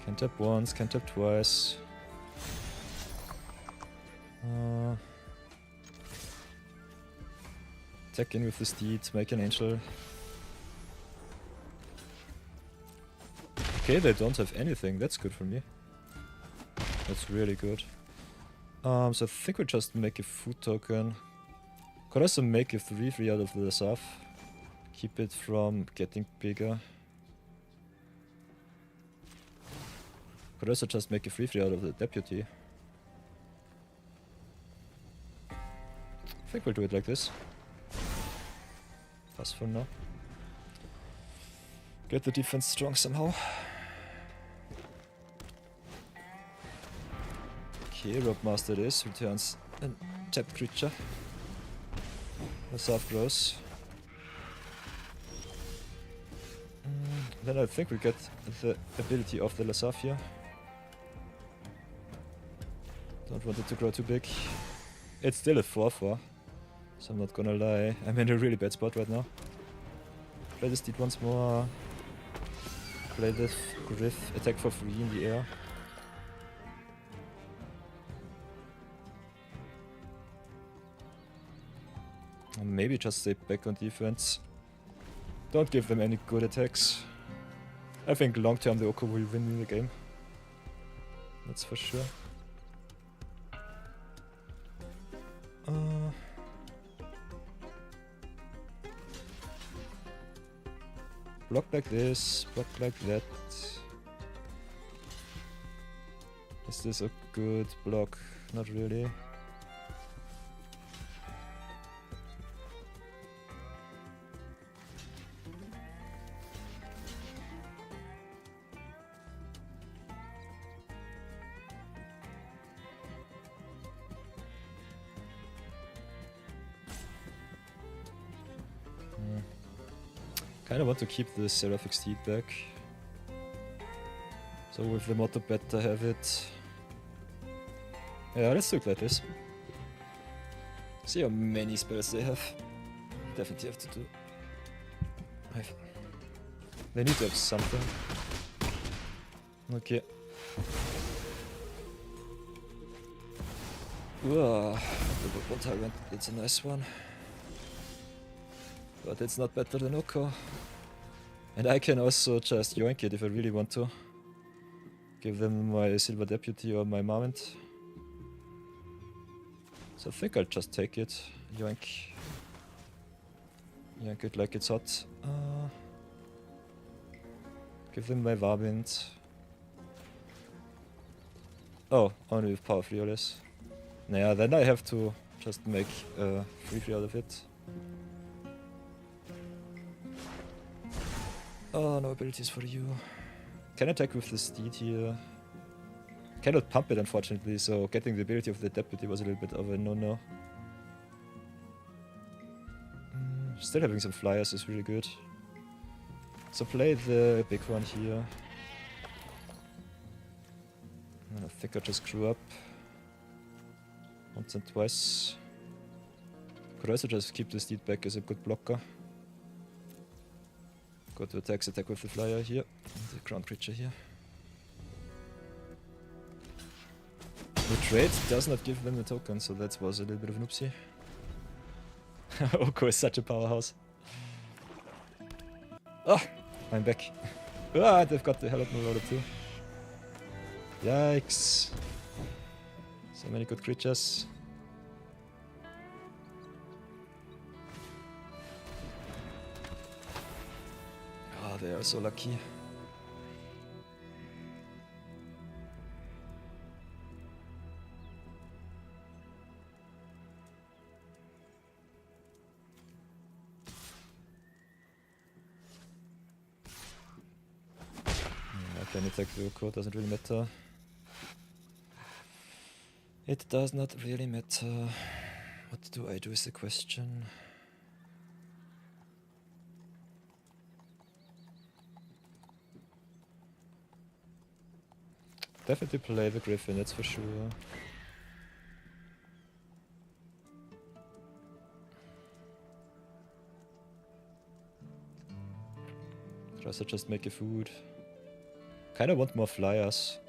Can tap once, can tap twice. Attack in with the Steed, make an Angel. Okay, they don't have anything, that's good for me. That's really good. So I think we just make a food token. Could also make a 3/3 out of the Lazav. Keep it from getting bigger. Could also just make a 3/3 out of the Deputy. I think we'll do it like this. Pass for now. Get the defense strong somehow. Okay, Rob Master this, returns a tapped creature. Lazav grows. Then I think we get the ability of the Lazav here. Don't want it to grow too big. It's still a 4/4, so I'm not gonna lie. I'm in a really bad spot right now. Play this Steed once more. Play this Griff, attack for free in the air. Maybe just stay back on defense. Don't give them any good attacks. I think long term the Oko will win me the game. That's for sure. Block like this, block like that. Is this a good block? Not really. Kinda want to keep the Seraphic Steed back. So with the Motto better have it. Yeah, let's look like this. See how many spells they have. Definitely have to do. They need to have something. Okay. Whoa, the one tyrant, it's a nice one. But it's not better than Oko. And I can also just yoink it if I really want to. Give them my Silver Deputy or my Marmot. So I think I'll just take it. Yoink. Yoink it like it's hot. Give them my Warwind. Oh, only with Power 3 or less. Nah, then I have to just make 3-3 out of it. Oh, no abilities for you. Can attack with the Steed here. Cannot pump it, unfortunately, so getting the ability of the Deputy was a little bit of a no-no. Still having some flyers is really good. So play the big one here. And I think I just screw up. Once and twice. Could also just keep the Steed back as a good blocker. Go to attack with the flyer here, and the ground creature here. The trade does not give them the token, so that was a little bit of an oopsie. Oko is such a powerhouse. Ah, I'm back. Ah, they've got the Helot Marauder too. Yikes. So many good creatures. They are so lucky. I can attack the Oko, doesn't really matter. It does not really matter. What do I do is the question. Definitely play the Griffin, that's for sure. Try to just make a food. Kinda want more flyers.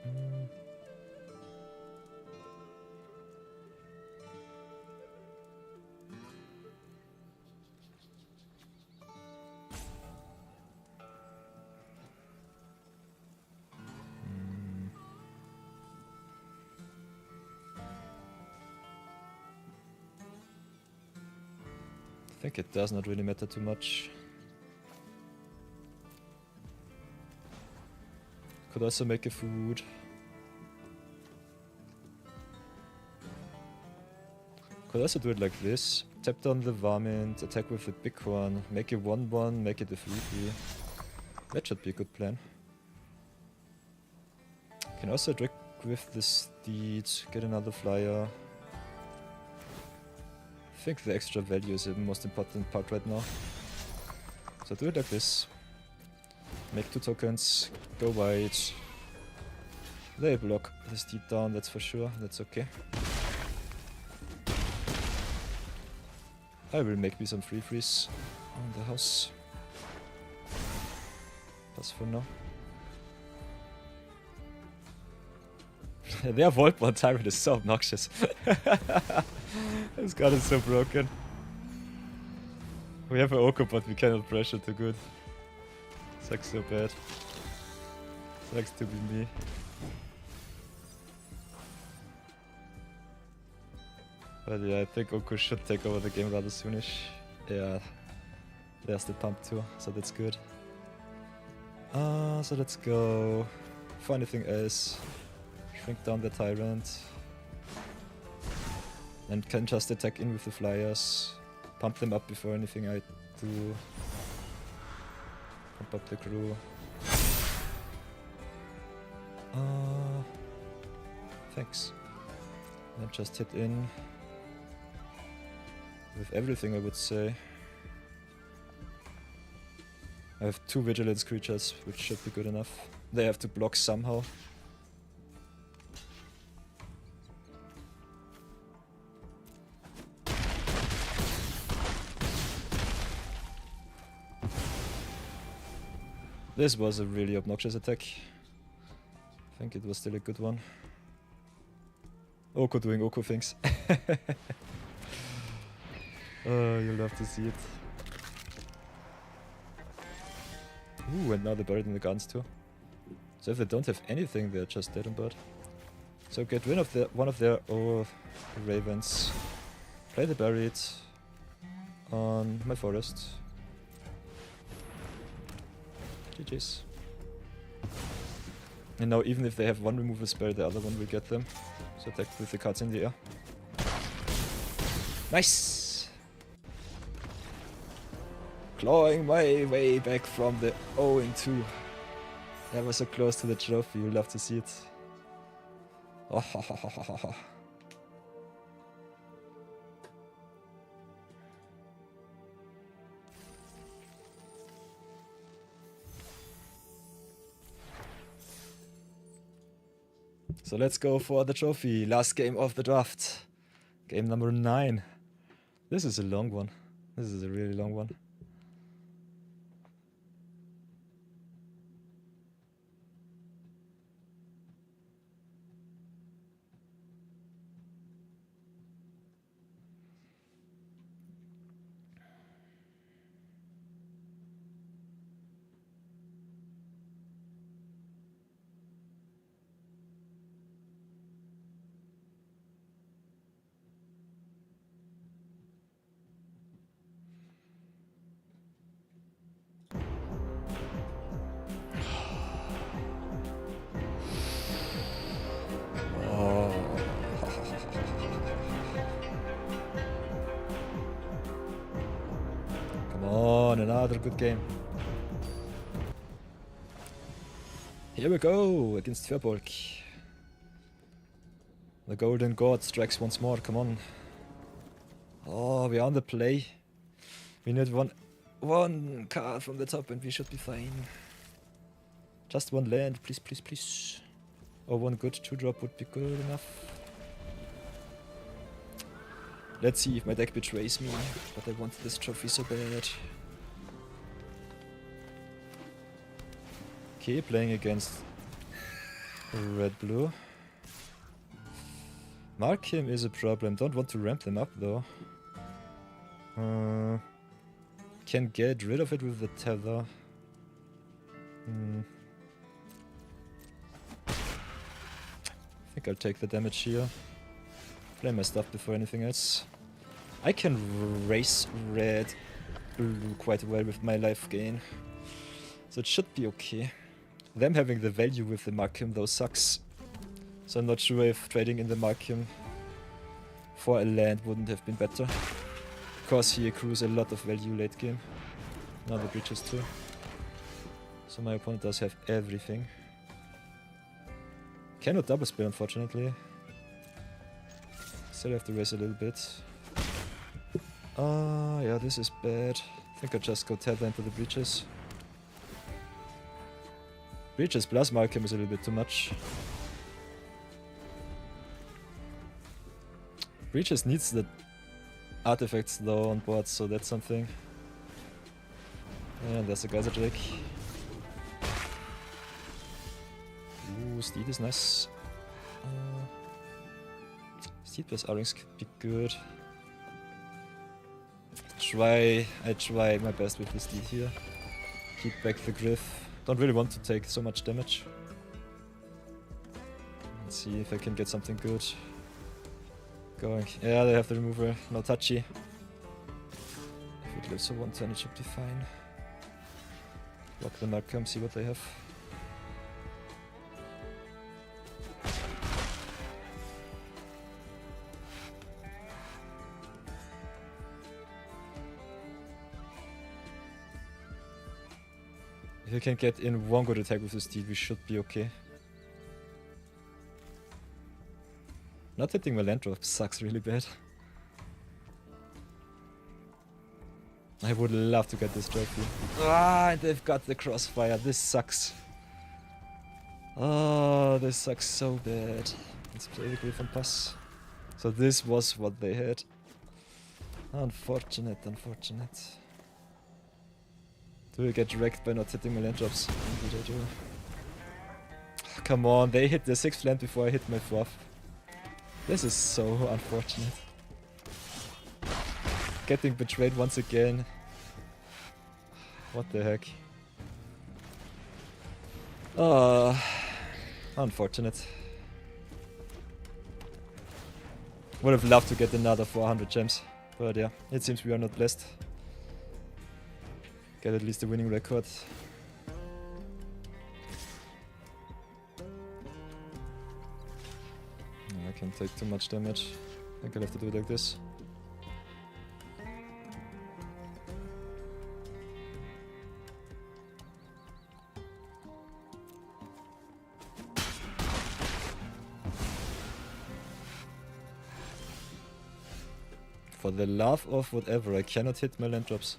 I think it does not really matter too much. Could also make a food. Could also do it like this. Tap down the Varmint, attack with the big one, make a 1-1, make it a 3-3. That should be a good plan. Can also drag with the Steed, get another flyer. I think the extra value is the most important part right now. So do it like this. Make 2 tokens, go wide. They block the Steed down, that's for sure, that's okay. I will make me some free freeze on the house. That's for now. Their Voltborn Tyrant is so obnoxious. This god is so broken. We have an Oko, but we cannot pressure too good. Sucks so bad. Sucks to be me. But yeah, I think Oko should take over the game rather soonish. Yeah, there's the pump too, so that's good. So let's go for anything else. Shrink down the Tyrant. And can just attack in with the flyers. Pump them up before anything I do. Pump up the crew. Thanks. And just hit in with everything, I would say. I have 2 vigilance creatures, which should be good enough. They have to block somehow. This was a really obnoxious attack. I think it was still a good one. Oko doing Oko things. Oh, you'll love to see it. Ooh, and now they're buried in the guns too. So if they don't have anything, they're just dead on board. So get rid of one of their ravens. Play the buried on my forest. GG's. And now even if they have one removal spell, the other one will get them. So attack with the cards in the air. Nice! Clawing my way back from the 0-2. That was so close to the trophy, you'll love to see it. Oh, ha, ha, ha, ha, ha. So let's go for the trophy. Last game of the draft. Game number 9. This is a long one. This is a really long one. Another good game. Here we go against Firbolg. The Golden God strikes once more, come on. Oh, we are on the play. We need one card from the top and we should be fine. Just one land, please, please, please. Or one good 2-drop would be good enough. Let's see if my deck betrays me, but I want this trophy so bad. Okay, playing against red-blue. Mark him is a problem, don't want to ramp them up though. Can get rid of it with the tether. I think I'll take the damage here. Play my stuff before anything else. I can race red-blue quite well with my life gain. So it should be okay. Them having the value with the Markham though sucks. So I'm not sure if trading in the Markham for a land wouldn't have been better. Because he accrues a lot of value late game. Now the breaches too. So my opponent does have everything. Cannot double spell unfortunately. Still have to raise a little bit. Yeah, this is bad. I think I'll just go tether into the breaches. Breaches plus Markham is a little bit too much. Breaches needs the artifacts though on board, so that's something. And there's a Geyser Drake. Ooh, Steed is nice. Steed plus R-Rings could be good. try my best with this deed here. Keep back the Griff. Don't really want to take so much damage. Let's see if I can get something good going. Yeah, they have the removal. No touchy. If it lives for 1 turn, it should be fine. Block the Malcolm, see what they have. If you can get in one good attack with this deed, we should be okay. Not hitting my land drop sucks really bad. I would love to get this trophy. Ah, and they've got the crossfire. This sucks. Oh, this sucks so bad. Let's play the Griffin pass. So this was what they had. Unfortunate, unfortunate. Do we get wrecked by not hitting my land drops? Indeed I do. Come on, they hit the 6th land before I hit my 4th. This is so unfortunate. Getting betrayed once again. What the heck? Unfortunate. Would have loved to get another 400 gems. But yeah, it seems we are not blessed. Get at least a winning record. I can't take too much damage. I think I'll have to do it like this. For the love of whatever, I cannot hit my land drops.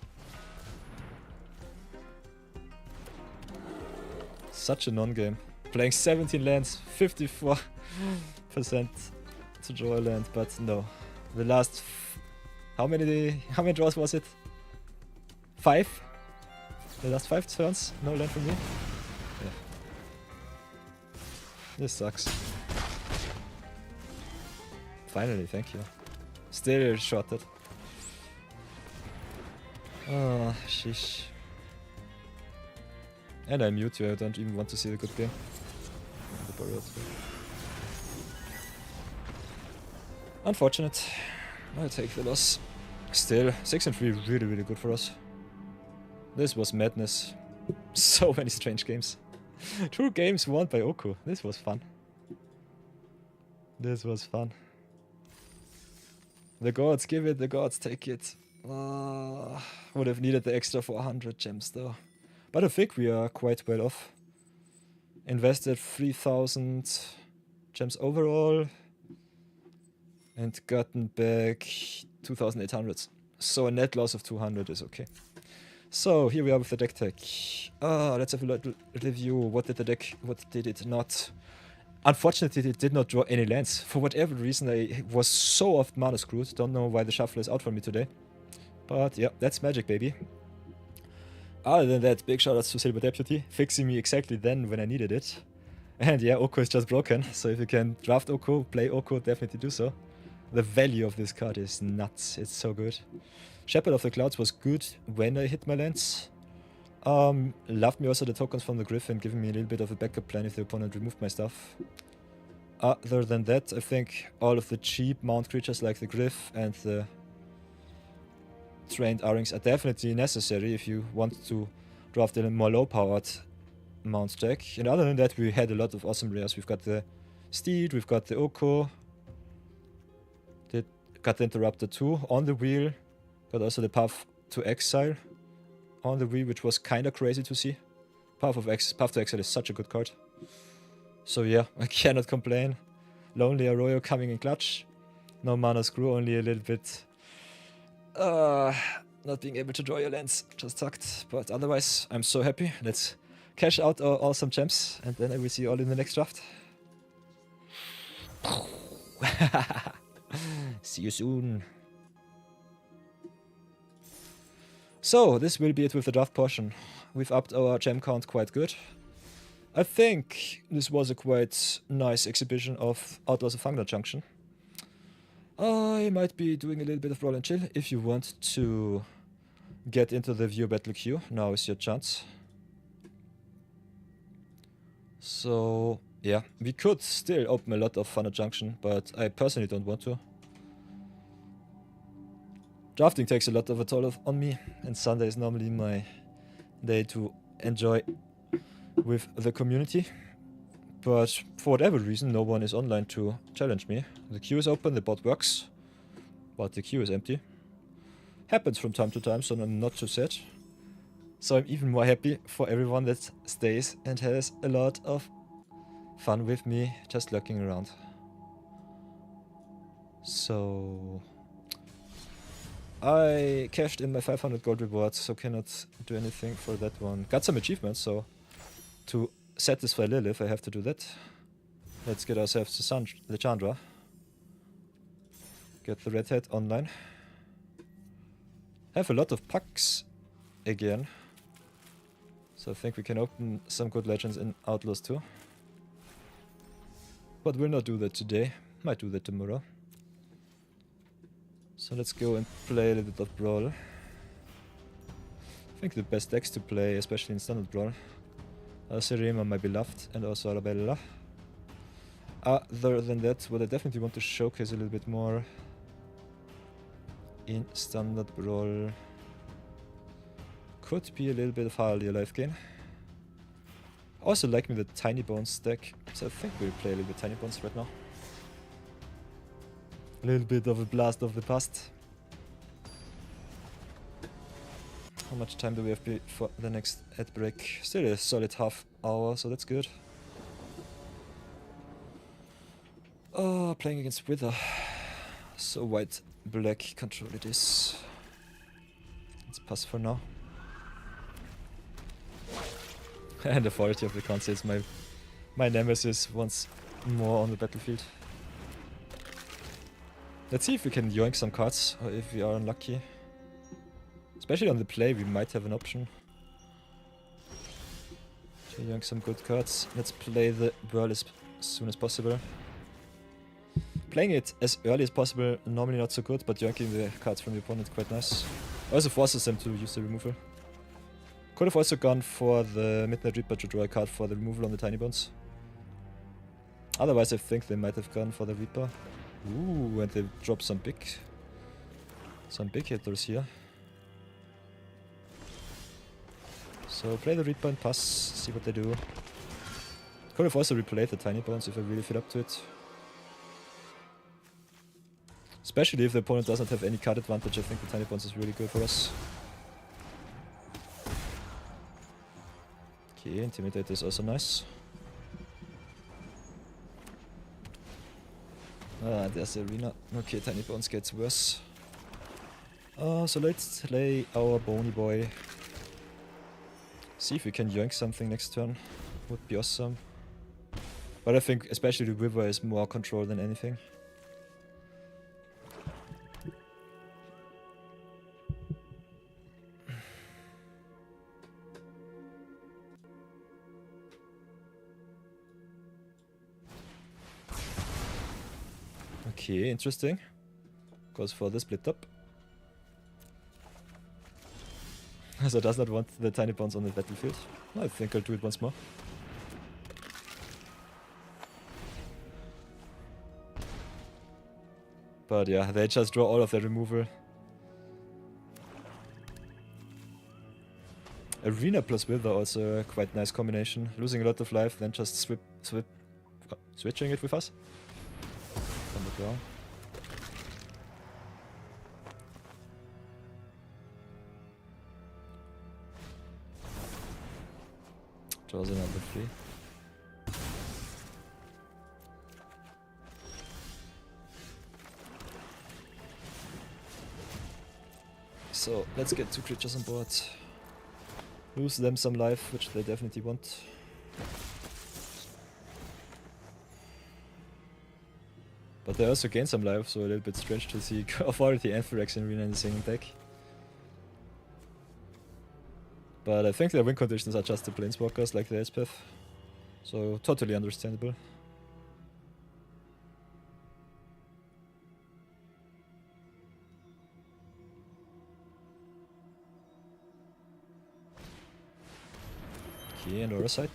Such a non-game. Playing 17 lands, 54% to draw a land, but no. The last... how many draws was it? 5? The last 5 turns? No land from me? Yeah. This sucks. Finally, thank you. Still shorted. Oh, sheesh. And I mute you, I don't even want to see the good game. Unfortunate. I'll take the loss. Still, 6 and 3 really, really good for us. This was madness. So many strange games. 2 games won by Oko. This was fun. This was fun. The gods give it, the gods take it. Would have needed the extra 400 gems though. But I think we are quite well off. Invested 3000 gems overall. And gotten back 2800. So a net loss of 200 is okay. So here we are with the deck tech. Let's have a little review. What did the deck, what did it not? Unfortunately, it did not draw any lands. For whatever reason, I was so oft mana screwed. Don't know why the shuffle is out for me today. But yeah, that's magic, baby. Other than that, big shoutouts to Silver Deputy, fixing me exactly then when I needed it. And yeah, Oko is just broken, so if you can draft Oko, play Oko, definitely do so. The value of this card is nuts, it's so good. Shepherd of the Clouds was good when I hit my lands. Loved me also the tokens from the Griffin, giving me a little bit of a backup plan if the opponent removed my stuff. Other than that, I think all of the cheap mount creatures like the Griff and the trained R-Rings are definitely necessary if you want to draft a more low-powered mount deck. And other than that, we had a lot of awesome rares. We've got the Steed, we've got the Oko, got the Interrupter 2 on the wheel, got also the Path to Exile on the wheel, which was kinda crazy to see. Path to Exile is such a good card. So yeah, I cannot complain. Lonely Arroyo coming in clutch. No mana screw, only a little bit not being able to draw your lands just sucked, but otherwise I'm so happy. Let's cash out our awesome gems and then I will see you all in the next draft. See you soon. So this will be it with the draft portion. We've upped our gem count quite good. I think this was a quite nice exhibition of Outlaws of Thunder Junction. I might be doing a little bit of roll and chill. If you want to get into the view battle queue. Now is your chance. So yeah, we could still open a lot of Thunder Junction, but I personally don't want to. Drafting takes a lot of a toll on me, and Sunday is normally my day to enjoy with the community. But for whatever reason, no one is online to challenge me. The queue is open, the bot works, but the queue is empty. Happens from time to time, so I'm not too sad. So I'm even more happy for everyone that stays and has a lot of fun with me just lurking around. So I cashed in my 500 gold reward, so cannot do anything for that one. Got some achievements, so to satisfy Lilith I have to do that. Let's get ourselves to the Chandra. Get the red hat online. Have a lot of pucks again. So I think we can open some good legends in Outlaws too. But we'll not do that today. Might do that tomorrow. So let's go and play a little bit of Brawl. I think the best decks to play, especially in Standard Brawl, are Serema, my beloved, and also Arabella. Other than that, what I definitely want to showcase a little bit more in Standard Brawl could be a little bit of Harley life gain. Also like me the Tiny Bones deck, so I think we'll play a little bit Tiny Bones right now. A little bit of a blast of the past. How much time do we have before the next ad break? Still a solid half hour, so that's good. Oh, playing against Wither. So white-black control it is. Let's pass for now. And the Authority of the Council is my nemesis once more on the battlefield. Let's see if we can yoink some cards, or if we are unlucky. Especially on the play, we might have an option to yoink some good cards. Let's play the Whirl as soon as possible. Playing it as early as possible, normally not so good, but yoinking the cards from the opponent quite nice. Also forces them to use the removal. Could have also gone for the Midnight Reaper to draw a card for the removal on the Tiny Bones. Otherwise I think they might have gone for the Reaper. Ooh, and they drop some big hitters here. So play the Reaper and pass, see what they do. Could have also replayed the Tiny Bones if I really feel up to it. Especially if the opponent doesn't have any card advantage, I think the Tiny Bones is really good for us. Okay, Intimidate is also nice. Ah, there's the Arena. Okay, Tiny Bones gets worse. So let's play our Bony Boy. See if we can yoink something next turn. Would be awesome. But I think especially the River is more control than anything. Okay, interesting. Goes for the split up. So does not want the Tiny Bones on the battlefield. I think I'll do it once more. But yeah, they just draw all of their removal. Arena plus Wither also a quite nice combination. Losing a lot of life, then just switching it with us. On the draw. Draws another 3. So let's get 2 creatures on board. Lose them some life, which they definitely want. But they also gain some life, so a little bit strange to see Authority and Phyrex in Arena in the same deck. But I think their win conditions are just the Planeswalkers, like the Elspeth. So totally understandable. Okay, and other side.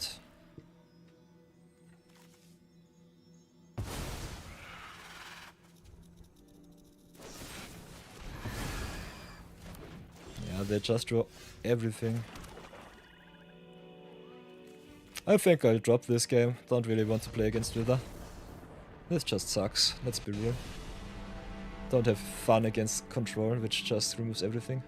Yeah, they just draw everything. I think I'll drop this game. Don't really want to play against Wither. This just sucks, let's be real. Don't have fun against control, which just removes everything.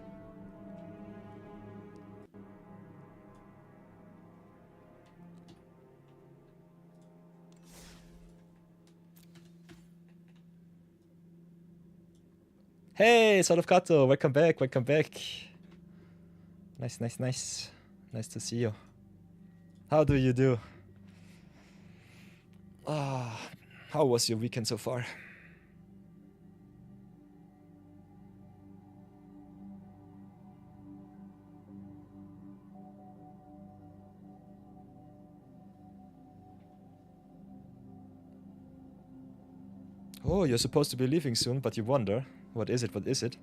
Hey, Son of Kato, welcome back, welcome back. Nice, nice, nice. Nice to see you. How do you do? Ah, how was your weekend so far? Oh, you're supposed to be leaving soon, but you wonder, what is it, what is it?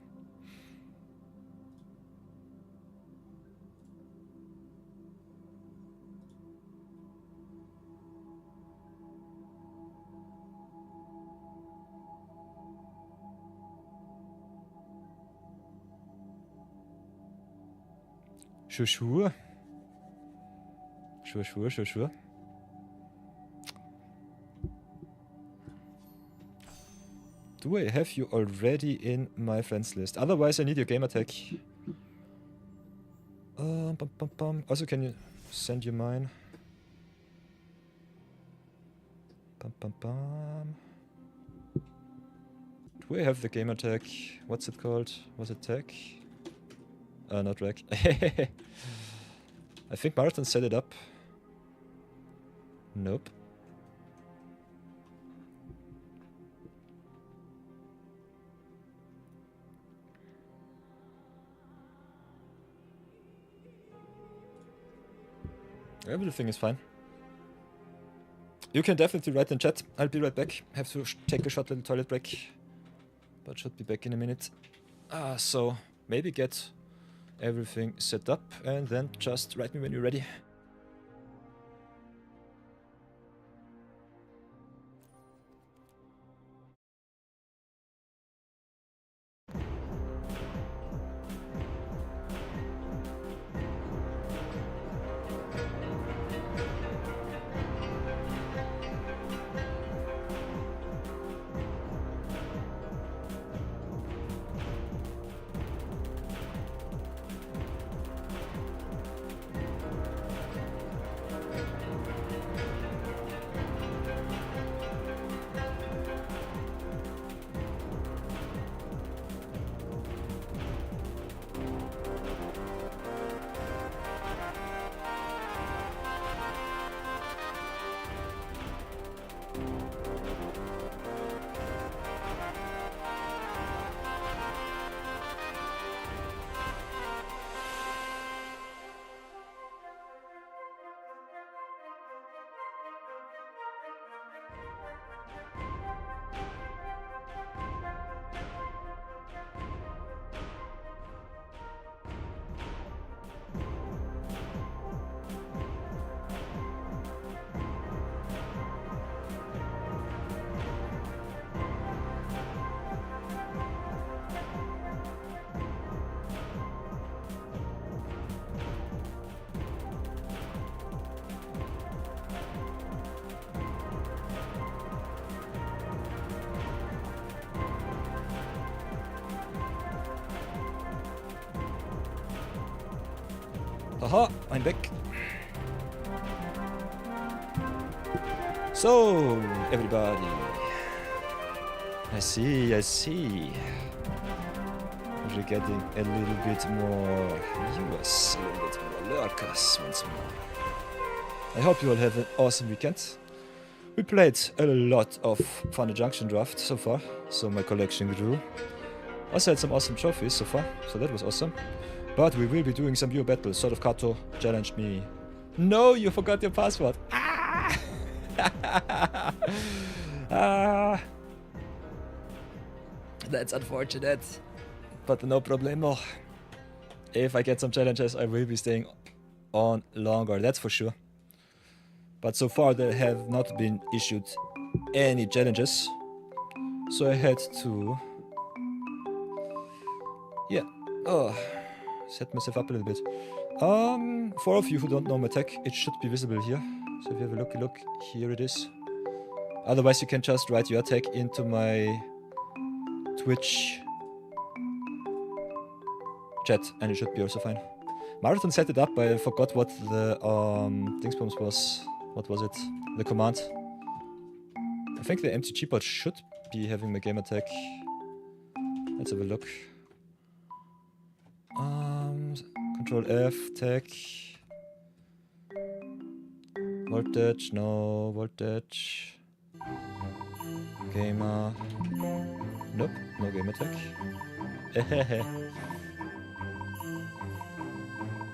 Sure, sure. Sure, sure, sure, sure. Do I have you already in my friends list? Otherwise, I need your gamertag. Also, can you send you mine? Do I have the gamertag? What's it called? Was it tag? Not rec. I think Marathon set it up. Nope. Everything is fine. You can definitely write in chat. I'll be right back. Have to take a short little toilet break. But should be back in a minute. So maybe get everything set up and then just write me when you're ready. Haha, I'm back. So, everybody. I see, I see. We're getting a little bit more viewers, a little bit more lurkers once more. I hope you all have an awesome weekend. We played a lot of Thunder Junction draft so far, so my collection grew. Also had some awesome trophies so far, so that was awesome. But we will be doing some new battles. Sort of Kato challenged me. No, you forgot your password. Ah! Ah! That's unfortunate. But no problemo. If I get some challenges, I will be staying on longer, that's for sure. But so far there have not been issued any challenges. So I had to... Yeah. Oh, set myself up a little bit. For all of you who don't know my tech, it should be visible here. So if you have a look, here it is. Otherwise you can just write your tag into my Twitch chat and it should be also fine. Marathon set it up, but I forgot what the Dingsbums was. What was it? The command. I think the MtGA bot should be having my gamer tag. Let's have a look. Control F, tag. Voltage, no, voltage. Gamer. Nope, no gamer tag.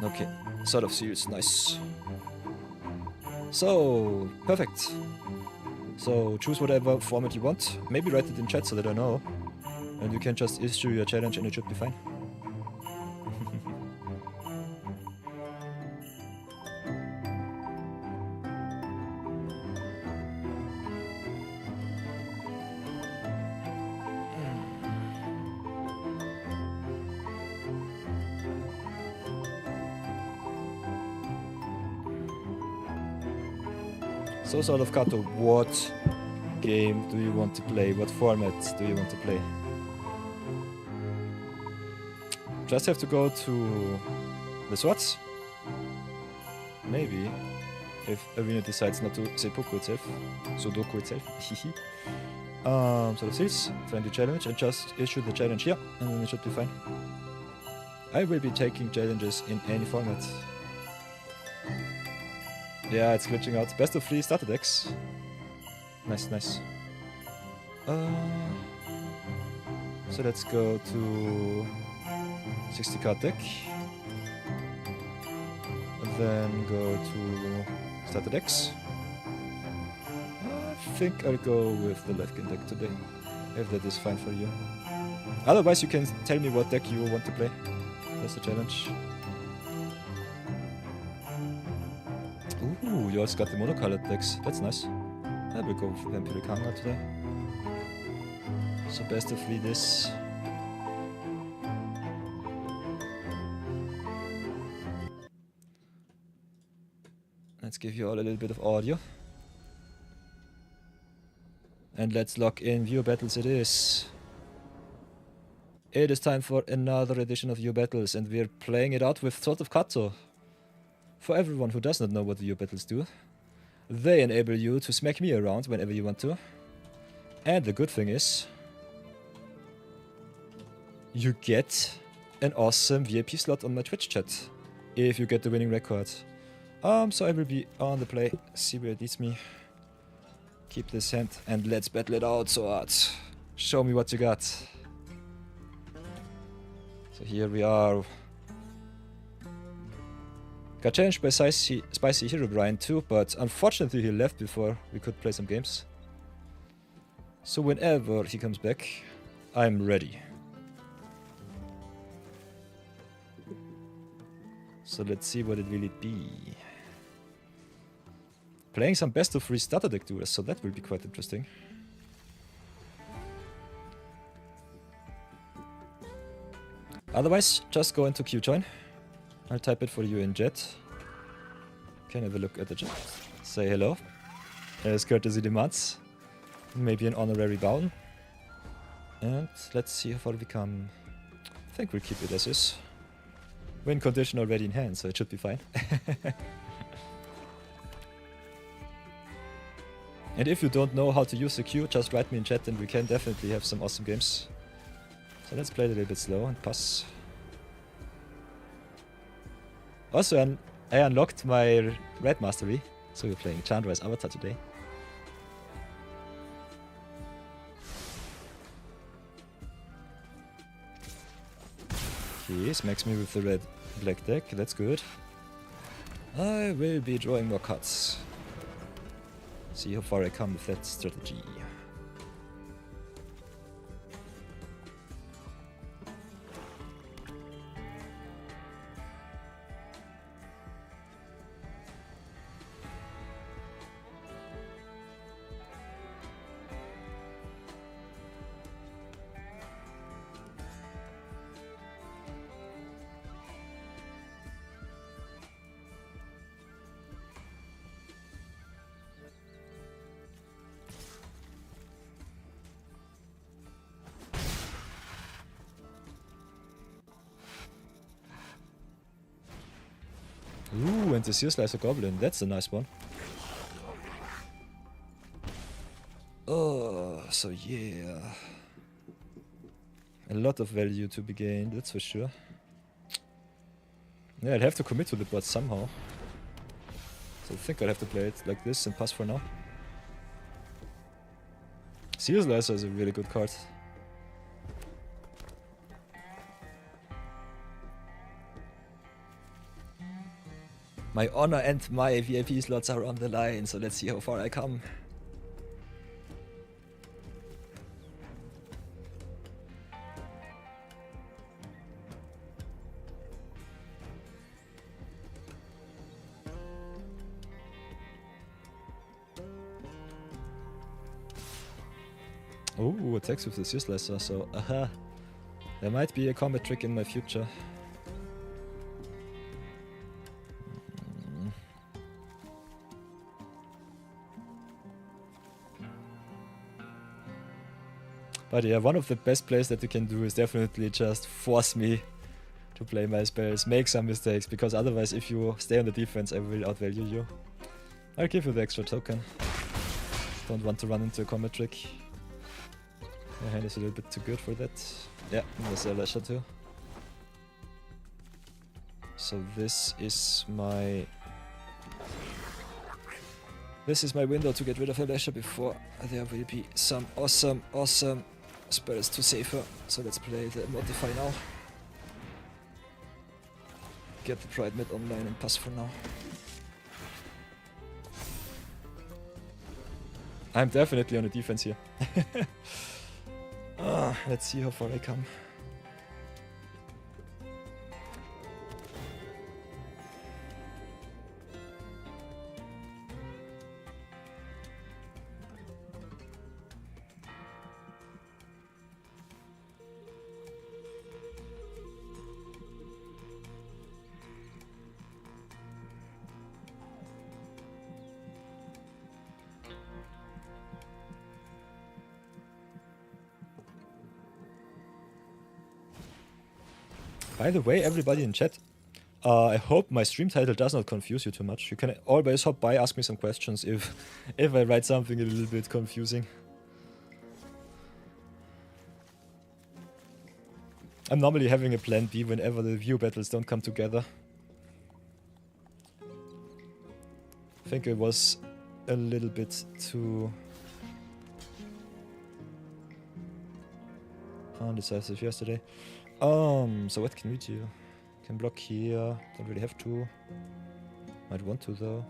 Okay, sort of seals, nice. So, perfect. So, choose whatever format you want. Maybe write it in chat so that I know. And you can just issue your challenge and it should be fine. So sort of Kato, what game do you want to play? What format do you want to play? Just have to go to the swords? Maybe. If Arena decides not to seppuku itself. Sudoku itself. Sort of seals, find the challenge and just issue the challenge here and then it should be fine. I will be taking challenges in any format. Yeah, it's glitching out. Best of 3 starter decks. Nice, nice. So let's go to 60 card deck. And then go to starter decks. I think I'll go with the left game deck today, if that is fine for you. Otherwise, you can tell me what deck you want to play. That's the challenge. Ooh, you also got the monocolored decks. That's nice. I will go with Vampiric Hunger today. So best of 3 this. Let's give you all a little bit of audio. And let's lock in Viewer Battles it is. It is time for another edition of Viewer Battles and we're playing it out with Sword of Kato. For everyone who does not know what Viewer Battles do, they enable you to smack me around whenever you want to. And the good thing is, you get an awesome VIP slot on my Twitch chat if you get the winning record. So I will be on the play, see where it leads me. Keep this hand and let's battle it out, Sword. Show me what you got. So here we are. Got challenged by Spicy Herobrine too, but unfortunately he left before we could play some games. So whenever he comes back, I'm ready. So let's see what it will be. Playing some best of 3 starter deck duels, so that will be quite interesting. Otherwise, just go into Q-Join. I'll type it for you in chat. Can have a look at the chat. Say hello. As courtesy demands. Maybe an honorary bow. And let's see how far we come. I think we'll keep it as is. Win condition already in hand, so it should be fine. And if you don't know how to use the Q, just write me in chat and we can definitely have some awesome games. So let's play it a little bit slow and pass. Also, I unlocked my Red Mastery, so we're playing Chandra's Avatar today. Okay, smacks me with the red-black deck, that's good. I will be drawing more cards. See how far I come with that strategy. Ooh, and the Sear Slicer Goblin. That's a nice one. Oh, so yeah. A lot of value to be gained, that's for sure. Yeah, I'd have to commit to the board somehow. So I think I'll have to play it like this and pass for now. Sear Slicer is a really good card. My honor and my VIP slots are on the line, so let's see how far I come. Oh, attacks with the Sear Slicer, so aha. There might be a combat trick in my future. But yeah, one of the best plays that you can do is definitely just force me to play my spells, make some mistakes, because otherwise if you stay on the defense I will outvalue you. I'll give you the extra token. Don't want to run into a combat trick. My hand is a little bit too good for that. Yeah, there's a Lasher too. So this is my window to get rid of a Lasher before there will be some awesome spells to save her. So let's play the Modify now. Get the Pride Mid online and pass for now. I'm definitely on the defense here. Let's see how far I come. By the way, everybody in chat, I hope my stream title does not confuse you too much. You can always hop by, ask me some questions if I write something a little bit confusing. I'm normally having a plan B whenever the view battles don't come together. I think it was a little bit too undecisive yesterday. So what can we do? Can block here, don't really have to. Might want to though.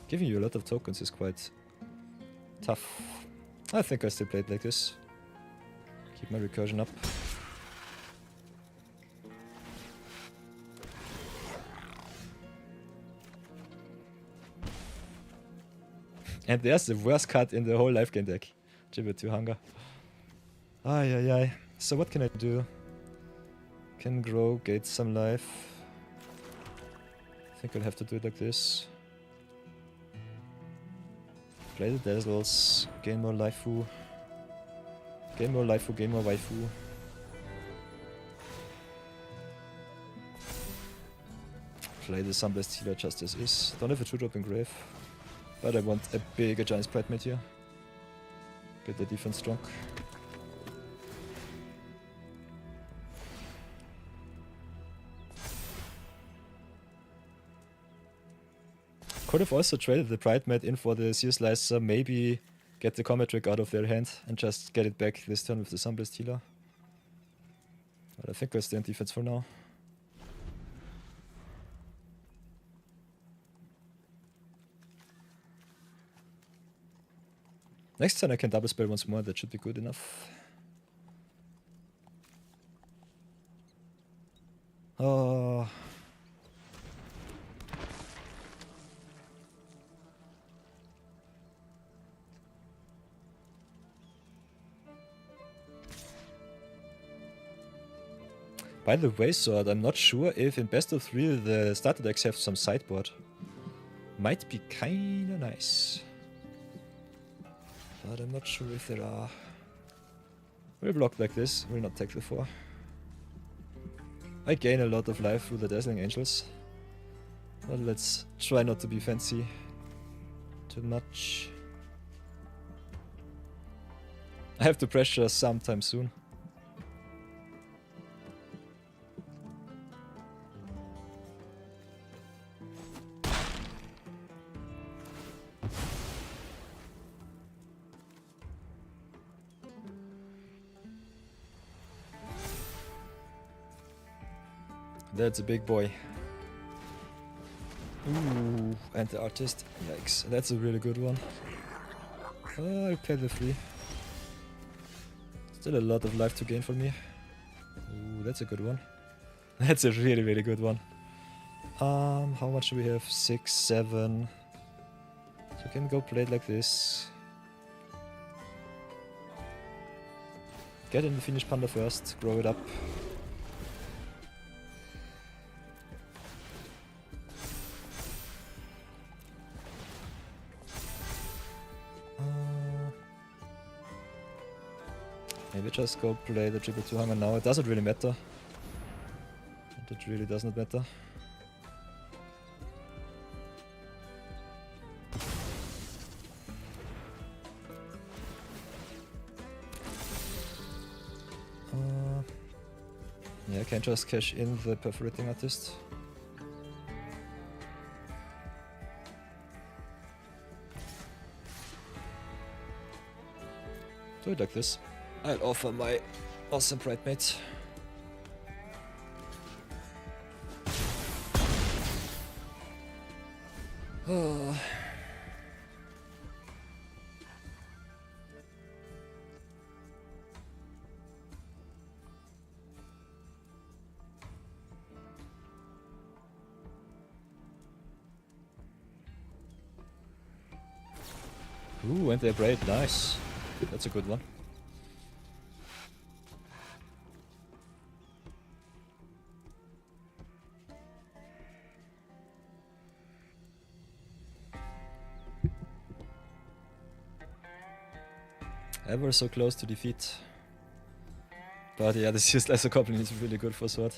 Giving you a lot of tokens is quite tough. I think I still play it like this. Keep my recursion up. And there's the worst card in the whole life gain deck. Gibbet to Hunger. Ay. So what can I do? Can grow, gate some life. I think I'll have to do it like this. Play the Dazzles, gain more Laifu. Gain more Laifu, gain more Waifu. Play the Sunblessed Healer just as is. Don't have a 2-drop in Grave. But I want a bigger Giant Pride Mid here. Get the defense strong. Could have also traded the Pride Mid in for the Sear Slicer, maybe get the combat trick out of their hand and just get it back this turn with the Sunblessed Healer. But I think I'll stay on defense for now. Next turn I can double spell once more, that should be good enough. Oh. By the way, Sword, I'm not sure if in best of 3 the starter decks have some sideboard. Might be kinda nice. But I'm not sure if there are. We'll block like this, we'll not take the 4. I gain a lot of life through the Dazzling Angels. Well, let's try not to be fancy too much. I have to pressure sometime soon. That's a big boy. Ooh, and the artist. Yikes, that's a really good one. Oh, I'll pay the 3. Still a lot of life to gain for me. Ooh, that's a good one. That's a really, really good one. How much do we have? 6, 7. So we can go play it like this. Get in the finished panda first, grow it up. Maybe just go play the triple 2 hunger now. It doesn't really matter. It really does not matter. Yeah, I can just cash in the perforating artist. Do it like this. I'll offer my awesome bridemate. Oh. Ooh, and they braid, nice. That's a good one. Ever so close to defeat. But yeah, this useless goblin is really good for sword.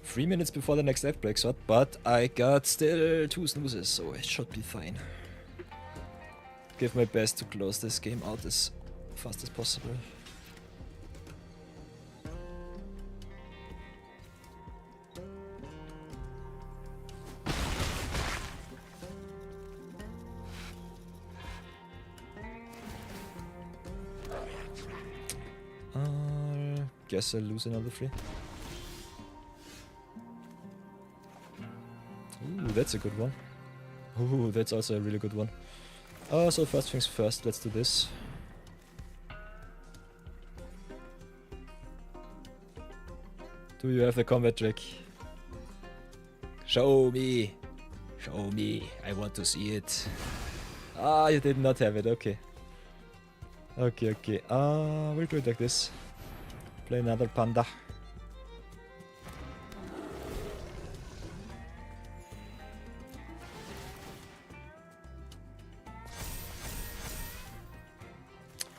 Three minutes before the next death break sword, but I got still 2 snoozes, so it should be fine. Give my best to close this game out as fast as possible. Guess I'll lose another 3. Ooh, that's a good one. Ooh, that's also a really good one. So first things first, let's do this. Do you have the combat trick? Show me! Show me! I want to see it. Ah, you did not have it, okay. Okay. We'll do it like this. Play another panda.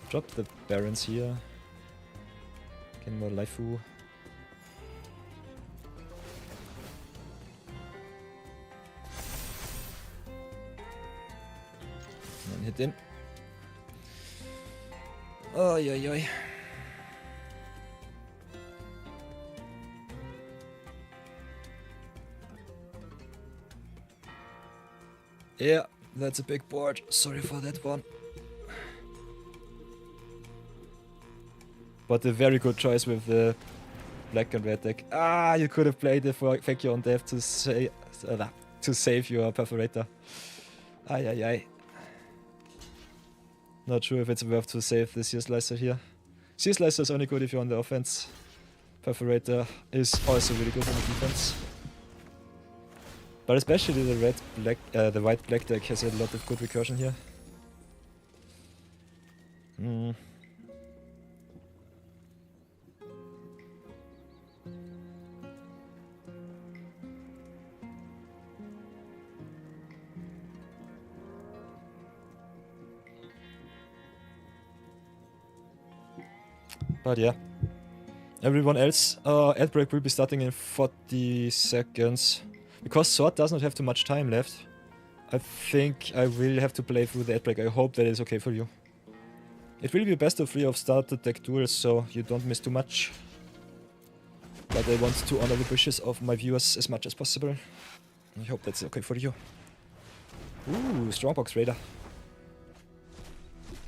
Drop the barons here. Get more Laifu. And hit in. Oi. Yeah, that's a big board. Sorry for that one. But a very good choice with the black and red deck. Ah, you could have played the Fake Your Own Death to save your perforator. Ay. Not sure if it's worth to save the Sear Slicer here. Sear Slicer is only good if you're on the offense. Perforator is also really good on the defense. But especially the white black deck has a lot of good recursion here. But yeah. Everyone else, ad break will be starting in 40 seconds. Because Sword does not have too much time left, I think I will have to play through the ad break. I hope that is okay for you. It will be best of 3 of started deck duels, so you don't miss too much. But I want to honor the wishes of my viewers as much as possible. I hope that's okay for you. Ooh, Strongbox Raider.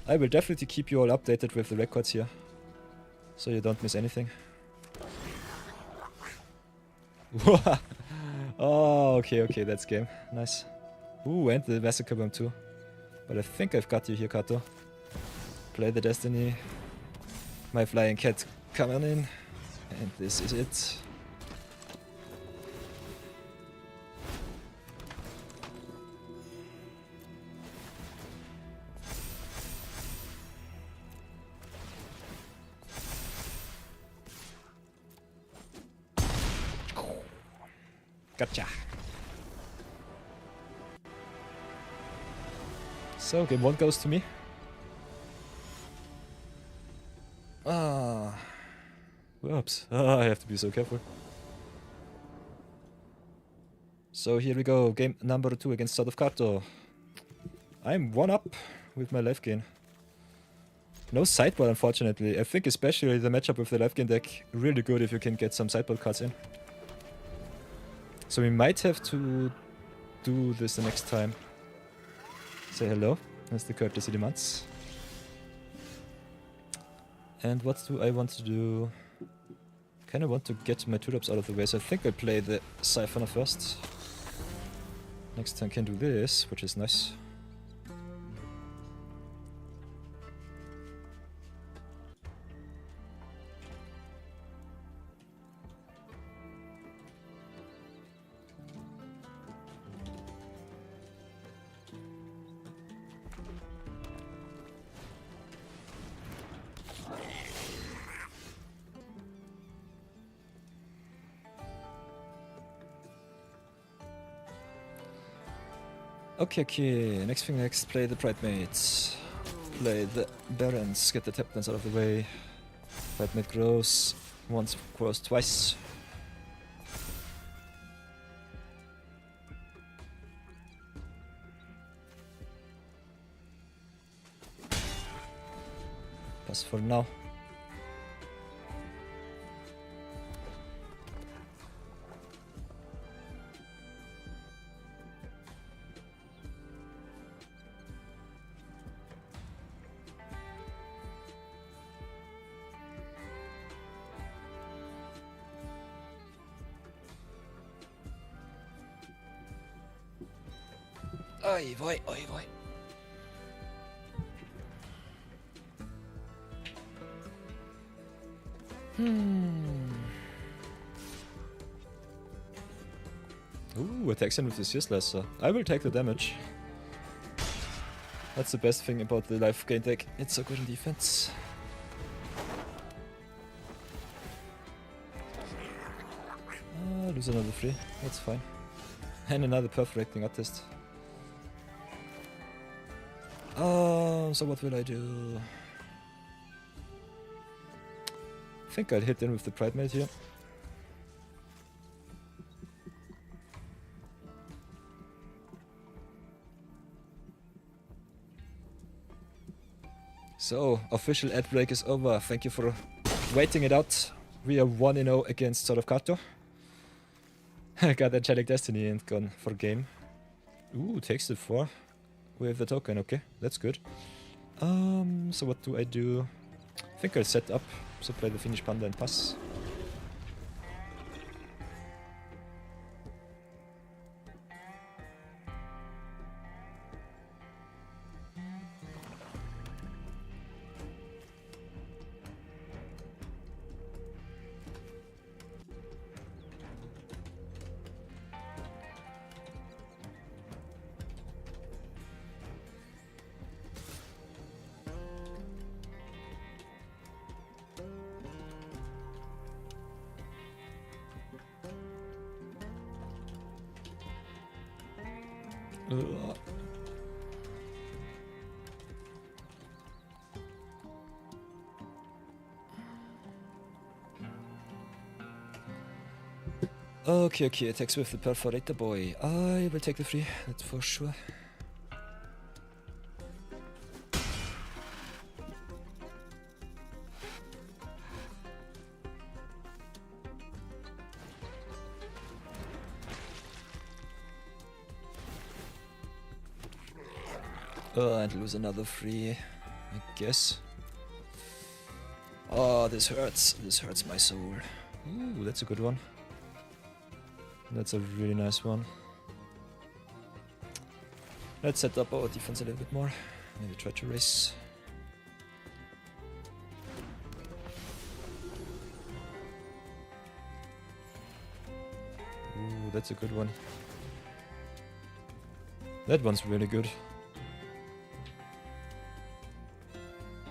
I will definitely keep you all updated with the records here, so you don't miss anything. Oh, okay, that's game. Nice. Ooh, and the Massacre Bomb too. But I think I've got you here, Kato. Play the Destiny. My Flying Cat coming in. And this is it. Gotcha. So, game 1 goes to me. Ah. Whoops. Ah, I have to be so careful. So here we go. Game number 2 against Sword of Kato. I'm 1 up with my life gain. No sideboard, unfortunately. I think especially the matchup with the life gain deck really good if you can get some sideboard cards in. So we might have to do this the next time. Say hello, as the courtesy demands. And what do I want to do? Kinda want to get my 2-drops out of the way, so I think I'll play the Siphoner first. Next time can do this, which is nice. Okay, next thing next, play the Bridemaids. Play the Barons, get the Tapdance out of the way. Bridemaid grows, once grows twice. Pass for now. Oi boy, oi boy. Ooh, attacks in with the Sears Laser. I will take the damage. That's the best thing about the life gain deck. It's so good in defense. Lose another 3. That's fine. And another perforating artist. So what will I do? I think I'll hit in with the Bridemaid here. So, official ad break is over. Thank you for waiting it out. We are 1-0 against Sword of Kato. I got Angelic Destiny and gone for game. Ooh, takes the 4 with the token. Okay, that's good. So what do I do? I think I'll set up. So play the Finnish Panda and pass. Okay, okay, attacks with the Perforator Boy. I will take the free, that's for sure. And lose another free, I guess. Oh, this hurts. This hurts my soul. Ooh, that's a good one. That's a really nice one. Let's set up our defense a little bit more. Maybe try to race. Ooh, that's a good one. That one's really good.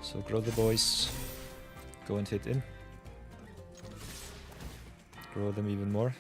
So grow the boys. Go and hit in. Grow them even more.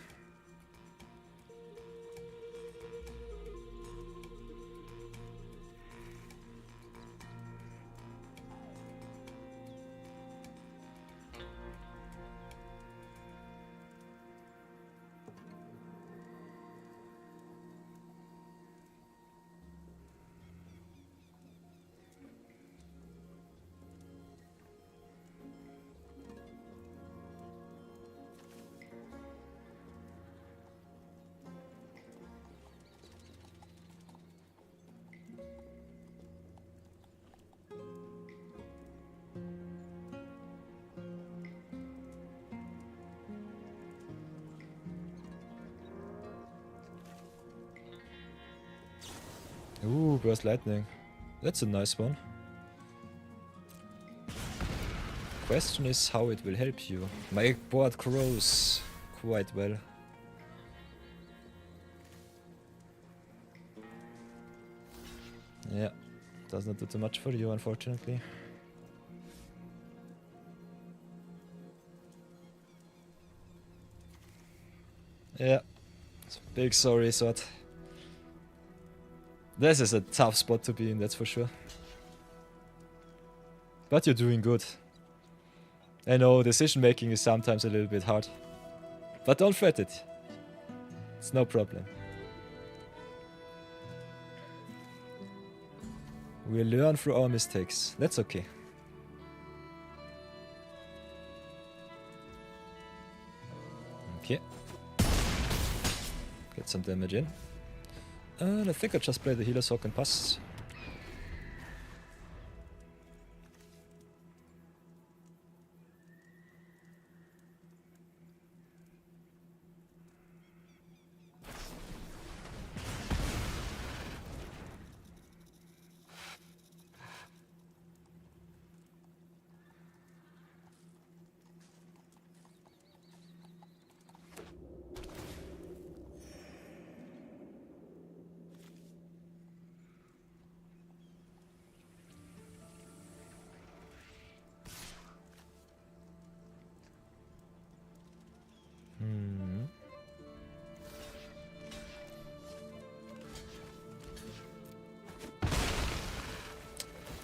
Ooh, burst lightning. That's a nice one. Question is how it will help you. My board grows quite well. Yeah, does not do too much for you, unfortunately. Yeah, big sorry, Sword. This is a tough spot to be in, that's for sure. But you're doing good. I know decision making is sometimes a little bit hard. But don't fret it. It's no problem. We learn through our mistakes. That's okay. Okay. Get some damage in. And I think I just play the Healer's Hawk and pass.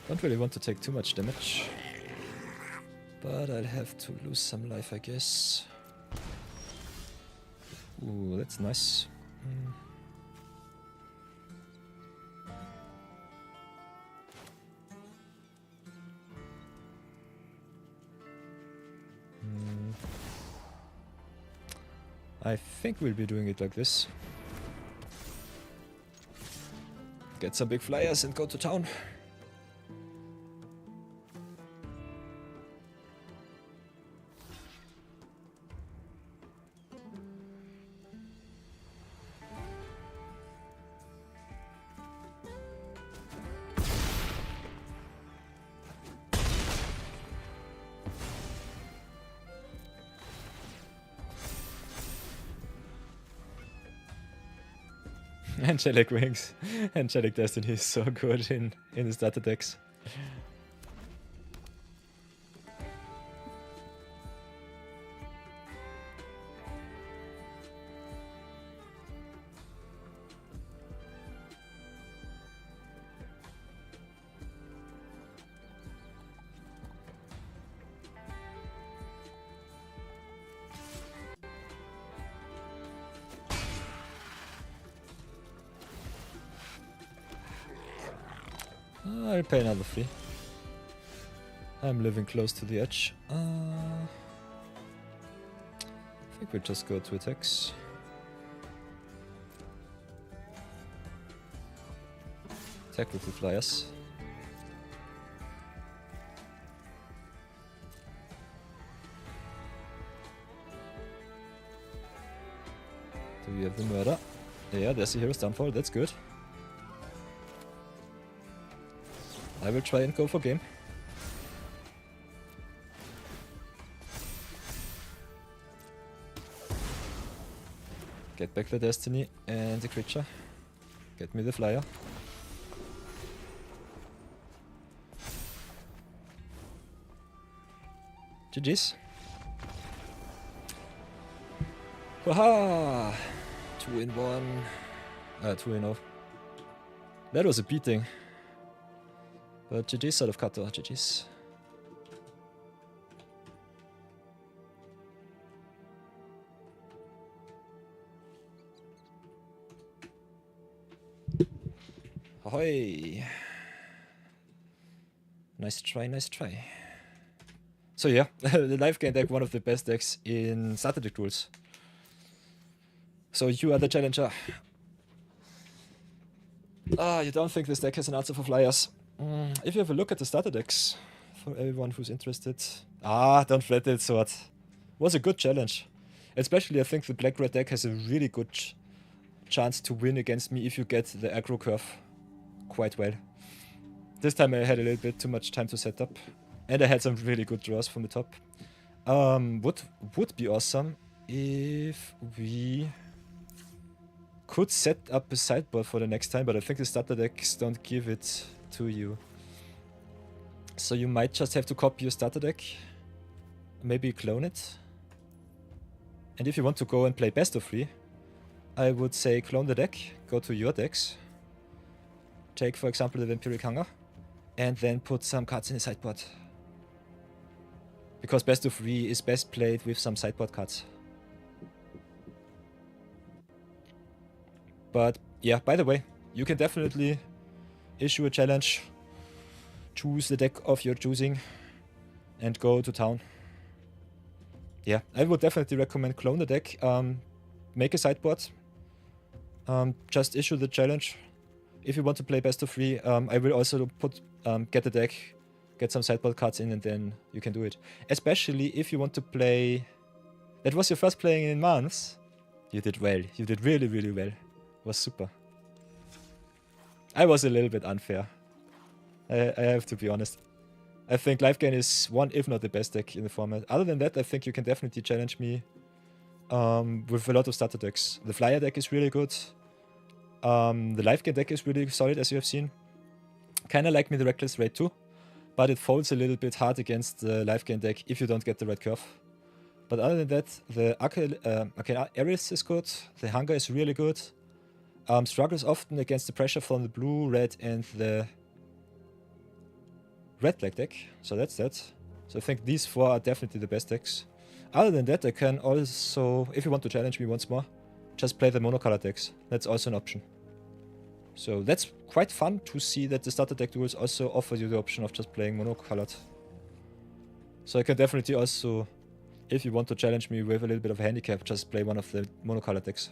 Don't really want to take too much damage. But I'll have to lose some life, I guess. Ooh, that's nice. I think we'll be doing it like this. Get some big flyers and go to town. Angelic Wings. Angelic Destiny is so good in the starter decks. I'll pay another 3. I'm living close to the edge. I think we'll just go to attacks. Attack with the flyers. Do we have the murder? Yeah, there's the hero's downfall, that's good. I will try and go for game. Get back the destiny and the creature. Get me the flyer. GG's. Haha! 2 in 1. 2 in 0. That was a beating. But GG's out of Kato. GG's. Ahoy! Nice try, nice try. So yeah, the life gain deck, one of the best decks in starter deck rules. So you are the challenger. You don't think this deck has an answer for flyers? If you have a look at the starter decks, for everyone who's interested. Don't flat it, Sword. Was a good challenge. Especially I think the black-red deck has a really good chance to win against me if you get the aggro curve quite well. This time I had a little bit too much time to set up. And I had some really good draws from the top. Would be awesome if we could set up a sideboard for the next time, but I think the starter decks don't give it to you. So you might just have to copy your starter deck, maybe clone it. And if you want to go and play best of 3, I would say clone the deck, go to your decks, take for example the Vampiric Hunger, and then put some cards in the sideboard. Because best of 3 is best played with some sideboard cards. But yeah, by the way, you can definitely issue a challenge, choose the deck of your choosing, and go to town. Yeah, I would definitely recommend clone the deck, make a sideboard, just issue the challenge. If you want to play best of 3, I will also put get the deck, get some sideboard cards in, and then you can do it. Especially if you want to play... That was your first playing in months. You did well. You did really, really well. It was super. I was a little bit unfair. I have to be honest. I think Life Gain is one, if not the best deck in the format. Other than that, I think you can definitely challenge me with a lot of starter decks. The Flyer deck is really good. The Life Gain deck is really solid, as you have seen. Kinda like me the Reckless Raid too, but it folds a little bit hard against the Life Gain deck if you don't get the red curve. But other than that, the Arcane Ares is good, the Hunger is really good. Struggles often against the pressure from the blue, red, and the red-black deck, so that's that. So I think these 4 are definitely the best decks. Other than that, I can also, if you want to challenge me once more, just play the monocolor decks. That's also an option. So that's quite fun to see that the starter deck duels also offer you the option of just playing monocolored. So I can definitely also, if you want to challenge me with a little bit of a handicap, just play one of the monocolored decks.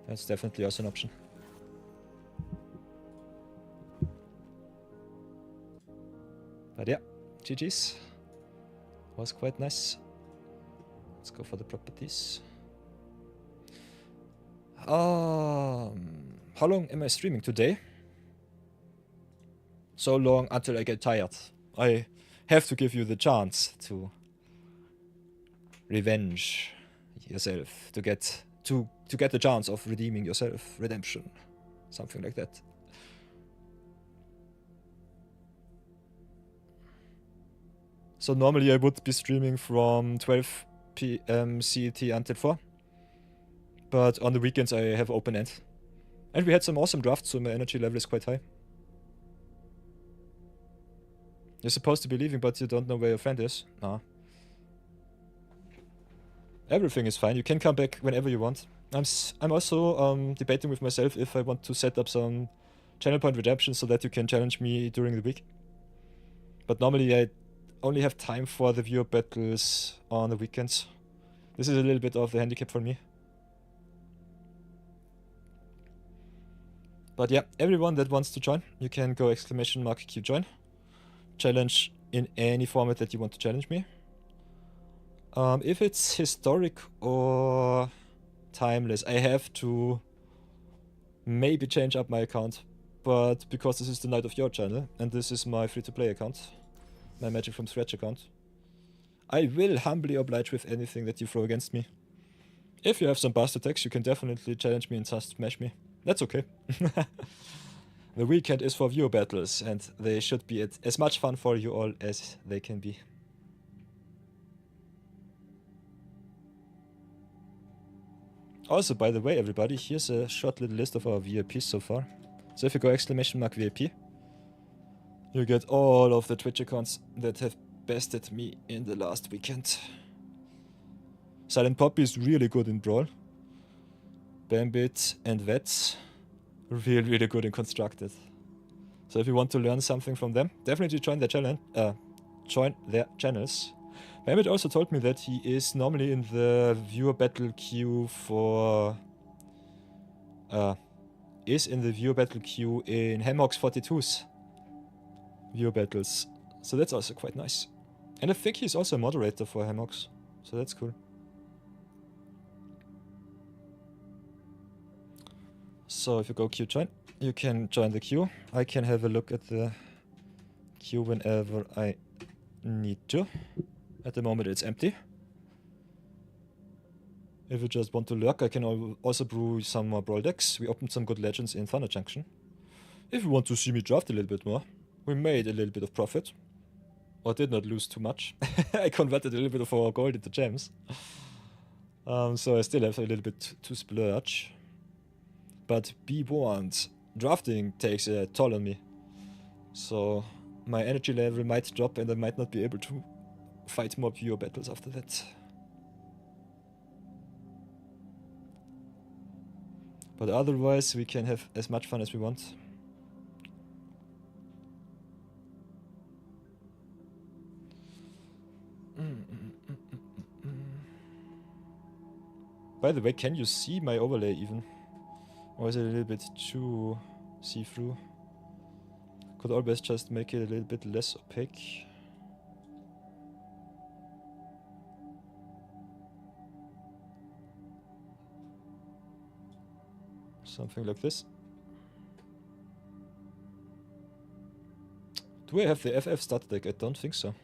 That's definitely also an option. But yeah, GG's. Was quite nice. Let's go for the properties. How long am I streaming today? So long until I get tired. I have to give you the chance to revenge yourself, to get the chance of redeeming yourself, redemption, something like that. So normally I would be streaming from 12 PM CET until 4. But on the weekends I have open end. And we had some awesome drafts, so my energy level is quite high. You're supposed to be leaving, but you don't know where your friend is. Nah. Everything is fine, you can come back whenever you want. I'm also debating with myself if I want to set up some channel point redemption so that you can challenge me during the week. But normally I only have time for the viewer battles on the weekends. This is a little bit of the handicap for me. But yeah, everyone that wants to join, you can go !Q join. Challenge in any format that you want to challenge me. If it's historic or timeless, I have to maybe change up my account. But because this is the night of your channel, and this is my free-to-play account, my Magic from Scratch account, I will humbly oblige with anything that you throw against me. If you have some bastard attacks, you can definitely challenge me and just smash me. That's okay. The weekend is for viewer battles, and they should be as much fun for you all as they can be. Also, by the way, everybody, here's a short little list of our VIPs so far. So if you go !VIP, you get all of the Twitch accounts that have bested me in the last weekend. Silent Poppy is really good in Brawl. Bambit and Vets, really good in Constructed. So if you want to learn something from them, definitely join their channels. Bambit also told me that he is normally in the viewer battle queue for... in Hemmox 42's viewer battles. So that's also quite nice. And I think he's also a moderator for Hemmox. So that's cool. So if you go queue join, you can join the queue. I can have a look at the queue whenever I need to. At the moment it's empty. If you just want to lurk, I can also brew some more Brawl decks. We opened some good legends in Thunder Junction. If you want to see me draft a little bit more, we made a little bit of profit. Or did not lose too much. I converted a little bit of our gold into gems. So I still have a little bit to splurge. But be warned, drafting takes a toll on me. So my energy level might drop and I might not be able to fight more viewer battles after that. But otherwise we can have as much fun as we want. By the way, can you see my overlay even? Or is it a little bit too see-through? Could always just make it a little bit less opaque. Something like this. Do I have the FF starter deck? I don't think so.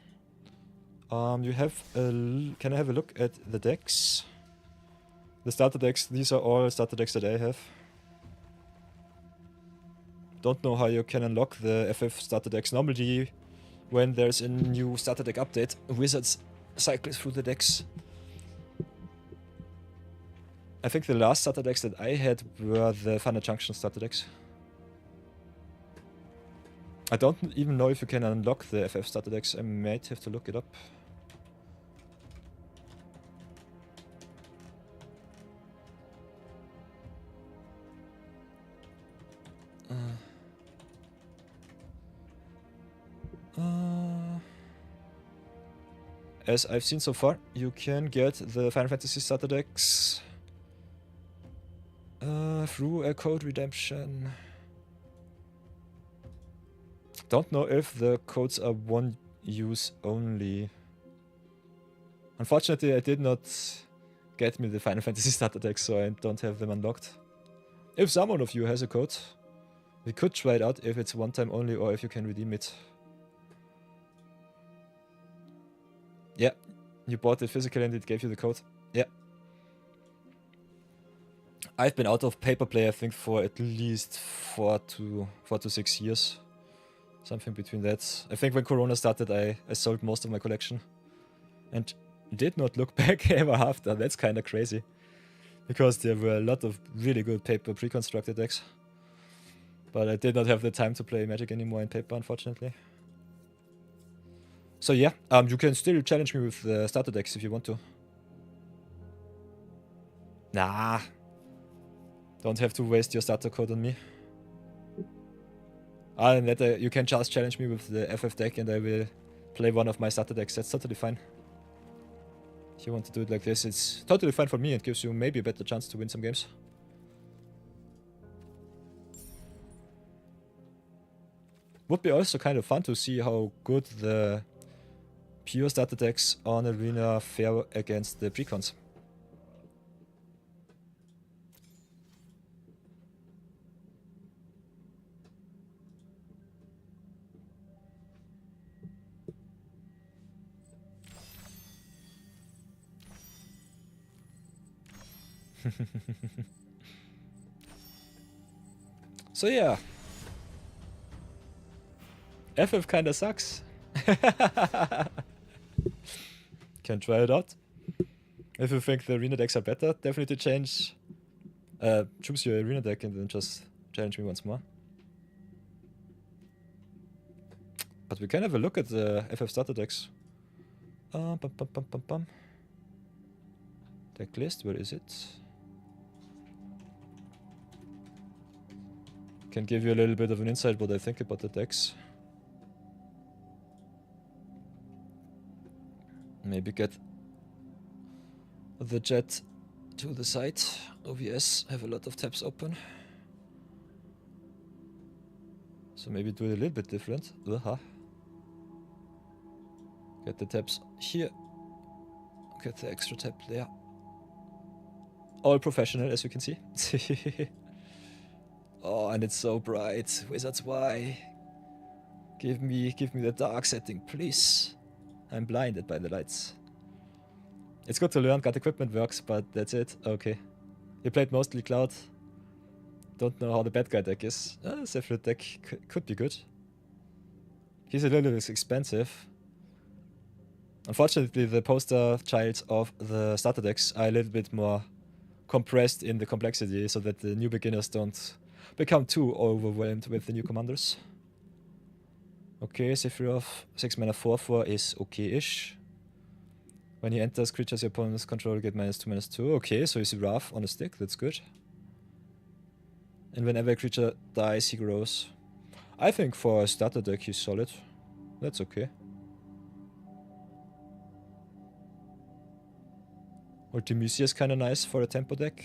You have can I have a look at the decks? The starter decks, these are all starter decks that I have. Don't know how you can unlock the FF starter decks. Normally, when there's a new starter deck update, Wizards cycles through the decks. I think the last starter decks that I had were the Thunder Junction starter decks. I don't even know if you can unlock the FF starter decks. I might have to look it up. As I've seen so far, you can get the Final Fantasy starter decks through a code redemption. Don't know if the codes are one use only. Unfortunately, I did not get me the Final Fantasy starter decks, so I don't have them unlocked. If someone of you has a code, we could try it out if it's one time only or if you can redeem it. Yeah, you bought it physically and it gave you the code. Yeah. I've been out of paper play, I think, for at least 4 to 6 years. Something between that. I think when Corona started, I sold most of my collection. And did not look back ever after. That's kind of crazy. Because there were a lot of really good paper pre-constructed decks. But I did not have the time to play Magic anymore in paper, unfortunately. So yeah, you can still challenge me with the starter decks if you want to. Nah. Don't have to waste your starter code on me. And that you can just challenge me with the FF deck and I will play one of my starter decks. That's totally fine. If you want to do it like this, it's totally fine for me. It gives you maybe a better chance to win some games. Would be also kind of fun to see how good the pure starter decks on Arena fare against the precons. So yeah. FF kinda sucks. Can try it out. If you think the arena decks are better, definitely choose your arena deck and then just challenge me once more. But we can have a look at the FF starter decks. Deck list, where is it? Can give you a little bit of an insight what I think about the decks. Maybe get the jet to the side. OVS have a lot of tabs open. So maybe do it a little bit different. Get the tabs here. Get the extra tab there. All professional, as you can see. Oh, and it's so bright. Wizards, why? Give me the dark setting, please. I'm blinded by the lights. It's good to learn, got equipment works, but that's it. Okay. You played mostly Cloud. Don't know how the bad guy deck is. Sephiroth deck could be good. He's a little bit expensive. Unfortunately, the poster child of the starter decks are a little bit more compressed in the complexity so that the new beginners don't become too overwhelmed with the new commanders. Okay, Sephiroth, 6 mana 4/4 is okay-ish. When he enters, creatures your opponent's control get -2/-2. Okay, so he's rough on a stick, that's good. And whenever a creature dies, he grows. I think for a starter deck he's solid. That's okay. Ultimisia is kinda nice for a tempo deck.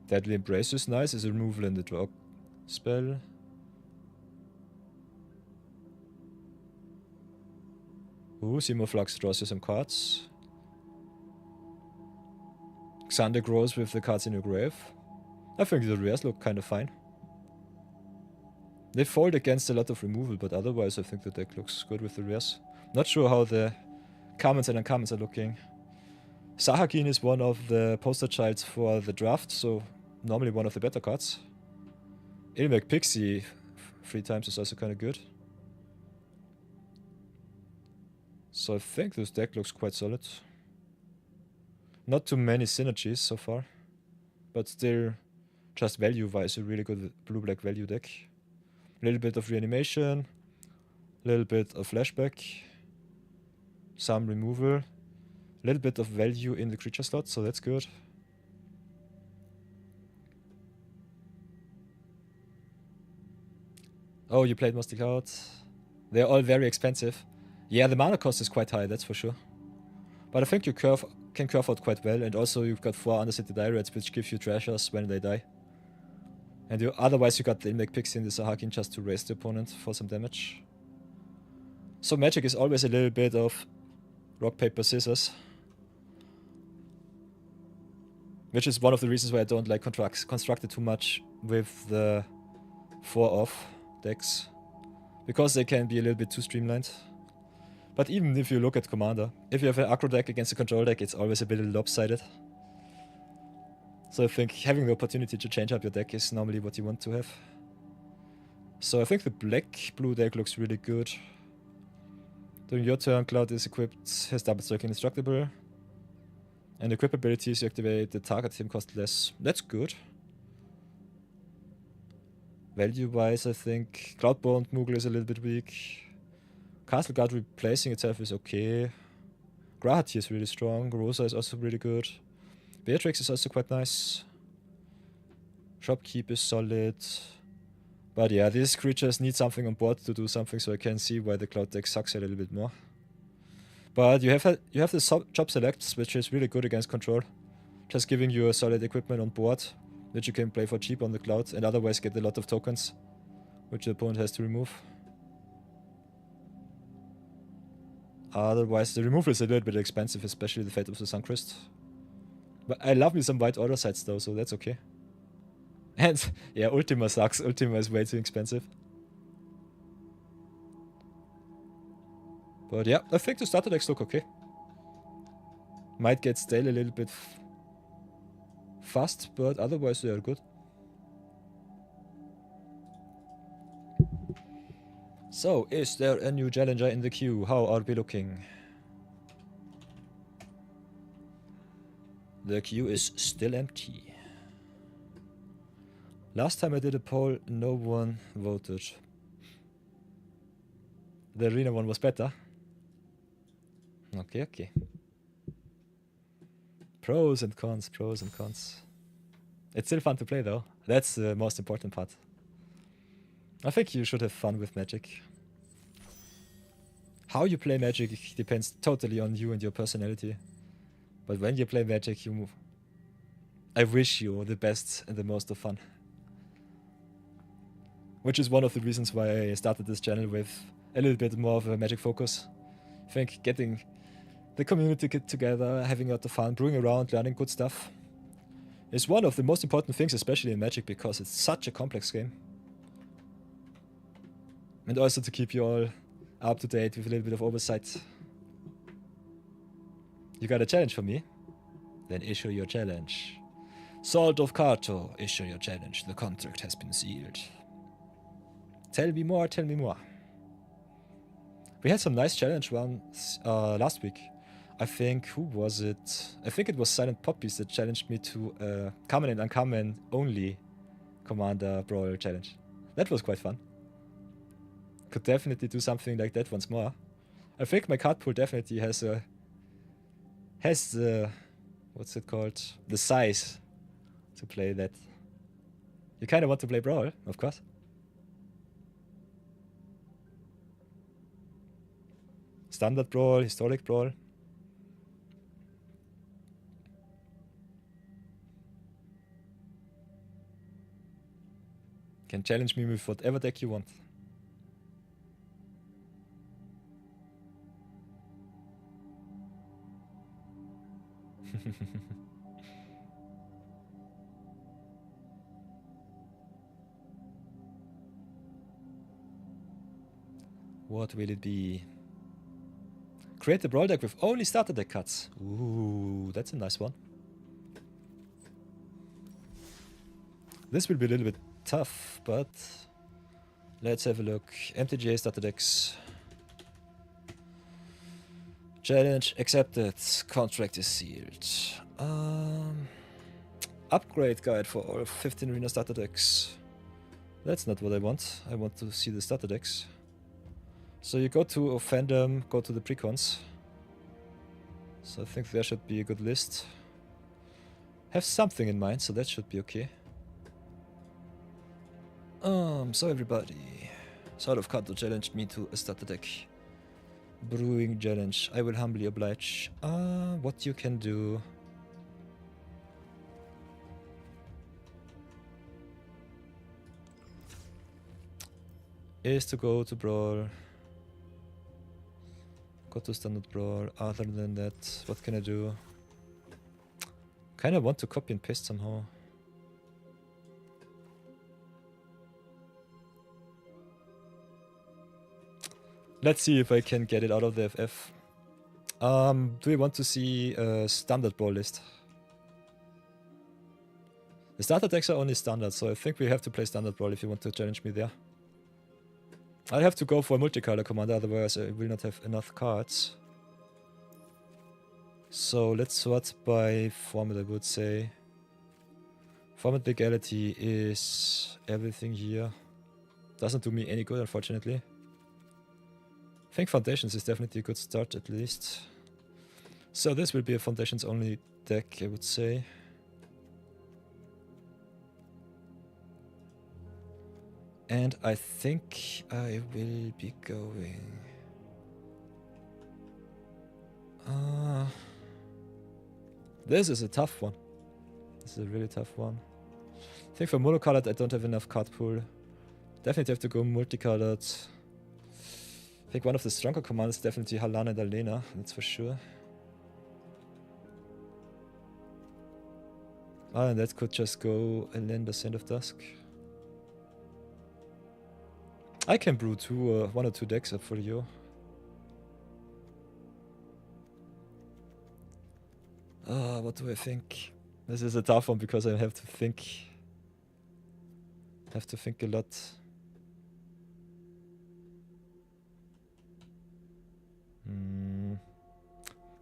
Deadly Embrace is nice as a removal in the draw spell. Ooh, Simo Flux draws you some cards. Xander grows with the cards in your grave. I think the rares look kinda fine. They fold against a lot of removal, but otherwise I think the deck looks good with the rares. Not sure how the commons and uncommons are looking. Sahagin is one of the poster childs for the draft, so normally one of the better cards. Ilmek Pixie 3 times is also kinda good. So I think this deck looks quite solid. Not too many synergies so far, but still, just value-wise, a really good blue-black value deck. A little bit of reanimation, a little bit of flashback, some removal, a little bit of value in the creature slot, so that's good. Oh, you played Mostly Cloud. They're all very expensive. Yeah, the mana cost is quite high, that's for sure. But I think you can curve out quite well, and also you've got 4 Undercity Direats, which give you treasures when they die. And otherwise you got the Ilmek Pixie in the Sahagin just to raise the opponent for some damage. So Magic is always a little bit of rock, paper, scissors. Which is one of the reasons why I don't like constructed too much with the 4-off decks. Because they can be a little bit too streamlined. But even if you look at Commander, if you have an aggro deck against a control deck, it's always a bit lopsided. So I think having the opportunity to change up your deck is normally what you want to have. So I think the black-blue deck looks really good. During your turn, Cloud is equipped, has double strike indestructible. And equip abilities you activate, the target him cost less. That's good. Value-wise, I think Cloudbound Moogle is a little bit weak. Castle Guard replacing itself is okay. Grahati is really strong. Rosa is also really good. Beatrix is also quite nice. Shopkeep is solid. But yeah, these creatures need something on board to do something, so I can see why the Cloud deck sucks a little bit more. But you have the job selects, which is really good against control. Just giving you a solid equipment on board, which you can play for cheap on the Cloud, and otherwise get a lot of tokens, which the opponent has to remove. Otherwise, the removal is a little bit expensive, especially the Fate of the Suncrest. But I love me some white order sites though, so that's okay. And yeah, Ultima sucks. Ultima is way too expensive. But yeah, I think the starter decks look okay. Might get stale a little bit fast, but otherwise they are good. So, is there a new challenger in the queue? How are we looking? The queue is still empty. Last time I did a poll, no one voted. The arena one was better. Okay, okay. Pros and cons, pros and cons. It's still fun to play though. That's the most important part. I think you should have fun with Magic. How you play Magic depends totally on you and your personality. But when you play Magic, you move. I wish you the best and the most of fun. Which is one of the reasons why I started this channel with a little bit more of a Magic focus. I think getting the community together, having a lot of fun, brewing around, learning good stuff is one of the most important things, especially in Magic, because it's such a complex game. And also to keep you all up to date with a little bit of oversight. You got a challenge for me? Then issue your challenge. Salt of Kato, issue your challenge. The contract has been sealed. Tell me more, tell me more. We had some nice challenge ones last week. I think, who was it? I think it was Silent Poppies that challenged me to common and uncommon only Commander Brawl challenge. That was quite fun. Could definitely do something like that once more. I think my card pool definitely has the, what's it called? The size to play that. You kind of want to play Brawl, of course. Standard Brawl, Historic Brawl. Can challenge me with whatever deck you want. What will it be? Create a Brawl deck with only starter deck cards. Ooh, that's a nice one. This will be a little bit tough, but let's have a look. MtGA starter decks. Challenge accepted. Contract is sealed. Upgrade guide for all 15 arena starter decks. That's not what I want. I want to see the starter decks. So you go to fandom, go to the precons. So I think there should be a good list. Have something in mind, so that should be okay. So everybody. Sort of Kato challenged me to a starter deck. Brewing challenge. I will humbly oblige. What you can do. Is to go to Brawl. Go to Standard Brawl. Other than that, what can I do? Kinda want to copy and paste somehow. Let's see if I can get it out of the FF. Do we want to see a Standard Brawl list? The starter decks are only standard, so I think we have to play Standard Brawl if you want to challenge me there. I'll have to go for a multicolor commander, otherwise I will not have enough cards. So let's sort by format, I would say. Format legality is everything here. Doesn't do me any good, unfortunately. I think Foundations is definitely a good start, at least. So this will be a Foundations only deck, I would say. And I think I will be going... this is a tough one. This is a really tough one. I think for monocolored I don't have enough card pool. Definitely have to go multicolored. I think one of the stronger commanders is definitely Halana and Alena, that's for sure. Ah, and that could just go Elenda, Sand of Dusk. I can brew one or two decks up for you. What do I think? This is a tough one because I have to think. Have to think a lot.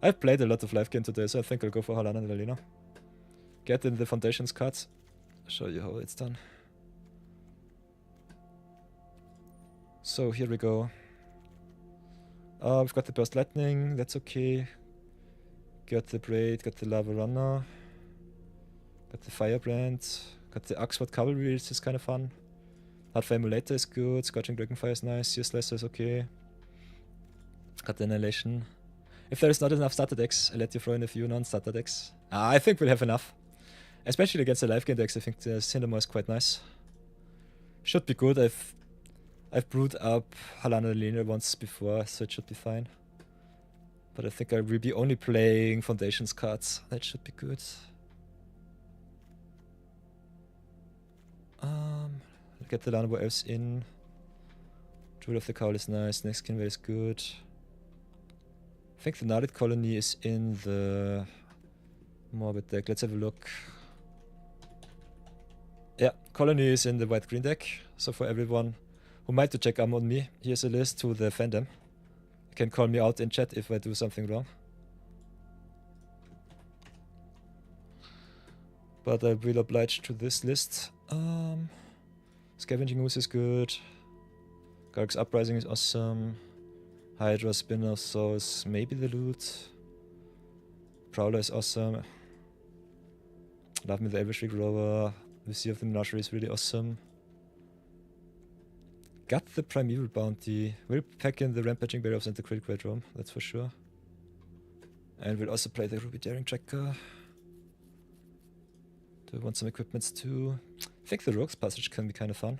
I've played a lot of live game today, so I think I'll go for Halana and Alena. Get in the foundations cards. Show you how it's done. So here we go. We've got the Burst Lightning, that's okay. Got the Braid, got the Lava Runner. Got the Firebrand. Got the Oxford Cavalry, this is kind of fun. Hardfire Emulator is good, Scorching Dragonfire is nice, Sear Slicer is okay. Got the Annihilation. If there is not enough starter decks, I'll let you throw in a few non-starter decks. I think we'll have enough. Especially against the live game decks, I think the Cinnamon is quite nice. Should be good, I've brewed up Halana and Alena once before, so it should be fine. But I think I will be only playing Foundations cards, that should be good. Get the Lanobo Elves in. Druid of the Cowl is nice, Next Kinvey is good. I think the Nardid Colony is in the Morbid deck. Let's have a look. Yeah, Colony is in the white-green deck. So for everyone who might to check on me, here's a list to the fandom. You can call me out in chat if I do something wrong. But I will oblige to this list. Scavenging Ooze is good. Garg's Uprising is awesome. Hydra, Spinner, Source, maybe the loot. Prowler is awesome. Love me the Elvish Rover. The Sea of the Menagerie is really awesome. Got the Primeval Bounty. We'll pack in the Rampaging Barriers and the Critical Rome, that's for sure. And we'll also play the Ruby Daring Tracker. Do I want some equipments too? I think the Rogue's Passage can be kind of fun.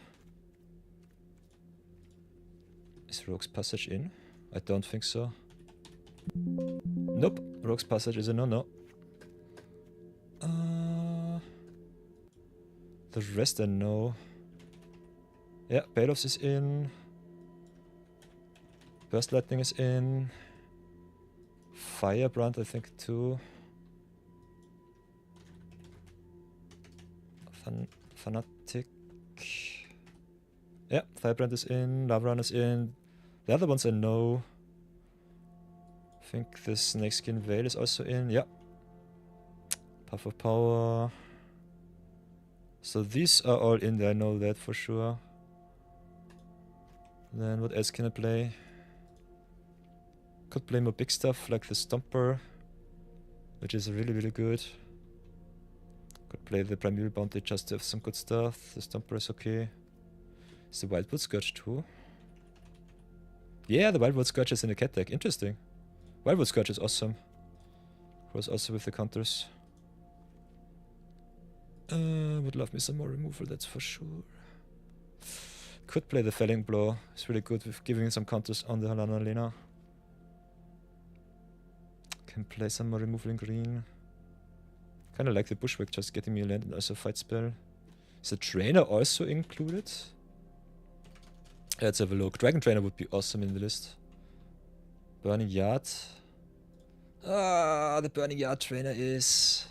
Is Rogue's Passage in? I don't think so. Nope, Rogue's Passage is a no-no. The rest I know. Yeah, Baelofs is in. Burst Lightning is in. Firebrand I think too. Fanatic. Yeah, Firebrand is in, Lava Run is in. The other ones I know. I think the Snakeskin Veil is also in, yeah. Puff of Power. So these are all in there, I know that for sure. Then what else can I play? Could play more big stuff like the Stomper, which is really, really good. Could play the Primeval Bounty just to have some good stuff. The Stomper is okay. Is the Wildwood Scourge too? Yeah, the Wildwood Scourge is in the cat deck. Interesting. Wildwood Scourge is awesome. Goes also with the counters. Would love me some more removal, that's for sure. Could play the Felling Blow. It's really good with giving some counters on the Halana and Alena. Can play some more removal in green. Kinda like the Bushwhack, just getting me a land and also a fight spell. Is the Trainer also included? Let's have a look. Dragon Trainer would be awesome in the list. Burning Yard. The Burning Yard Trainer is...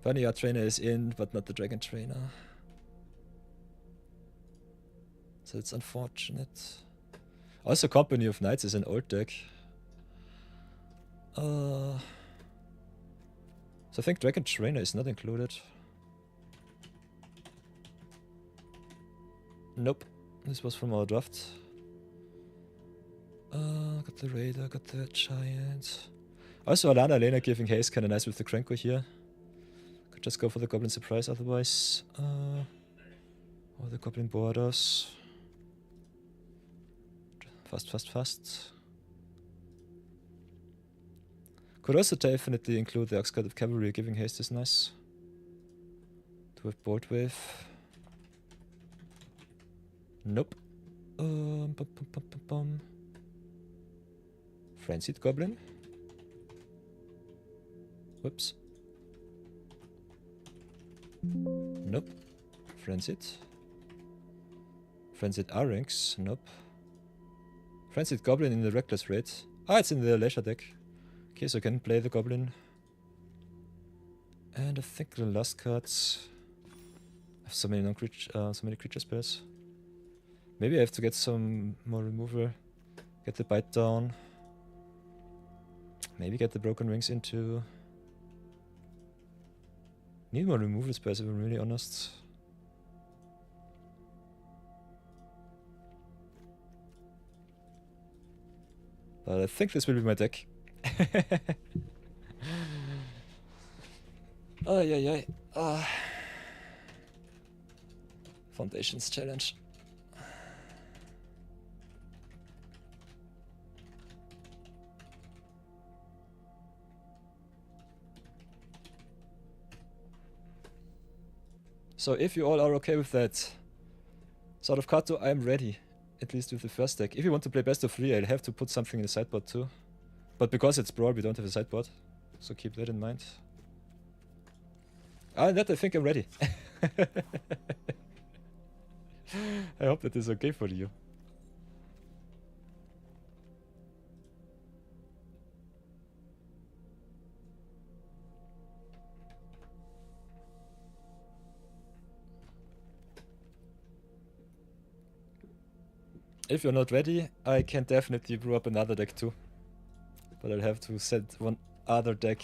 Burning Yard Trainer is in, but not the Dragon Trainer. So it's unfortunate. Also Company of Knights is an old deck. So I think Dragon Trainer is not included. Nope. This was from our draft. Got the Raider, got the Giant. Also Alana Alena giving haste kinda nice with the Krenko here. Could just go for the Goblin Surprise otherwise. Oh, the goblin borders. Fast, fast, fast. Could also definitely include the Oxguard of Cavalry. Giving haste is nice. To have bolt wave. Nope. Bum, bum, bum, bum, bum. Frenzied Goblin. Whoops. Nope. Frenzied. Frenzied Arynx. Nope. Frenzied Goblin in the Reckless Raid. Ah, it's in the Leisure deck. Okay, so I can play the Goblin. And I think the last cards... I have so many so many creature spells. Maybe I have to get some more removal. Get the Bite down. Maybe get the Broken Wings into... Need more removal spells if I'm really honest. But I think this will be my deck. Oh, yeah. Foundations challenge. So if you all are okay with that sort of card, I'm ready. At least with the first deck. If you want to play best of 3, I'll have to put something in the sideboard too. But because it's Brawl, we don't have a sideboard. So keep that in mind. Ah, that I think I'm ready. I hope that is okay for you. If you're not ready, I can definitely brew up another deck too. But I'll have to set one other deck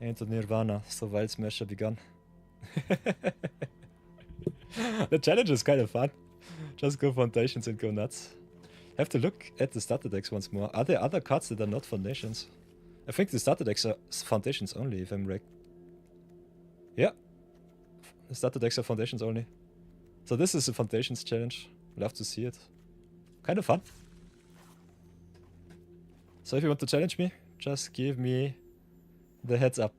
into Nirvana, so Wild Smasher begun. The challenge is kind of fun. Just go Foundations and go nuts. Have to look at the starter decks once more. Are there other cards that are not Foundations? I think the starter decks are Foundations only, if I'm right. Yeah. The starter decks are Foundations only. So this is a Foundations challenge. Love to see it. Kind of fun. So if you want to challenge me, just give me the heads up.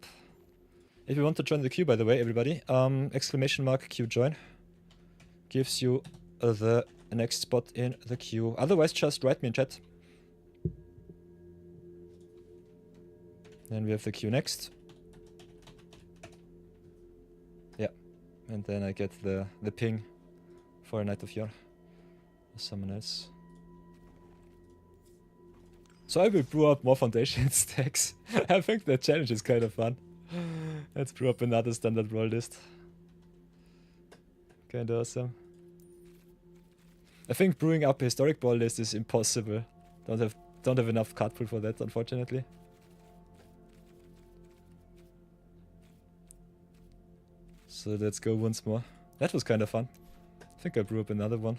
If you want to join the queue, by the way, everybody, !Q join gives you the next spot in the queue. Otherwise, just write me in chat. Then we have the queue next. Yeah, and then I get the ping for a Night of Yore. Or someone else. So I will brew up more Foundation stacks. I think that challenge is kind of fun. Let's brew up another standard roll list. Kinda awesome. I think brewing up a historic ball list is impossible. Don't have enough card pool for that, unfortunately. So let's go once more. That was kind of fun. I think I brew up another one.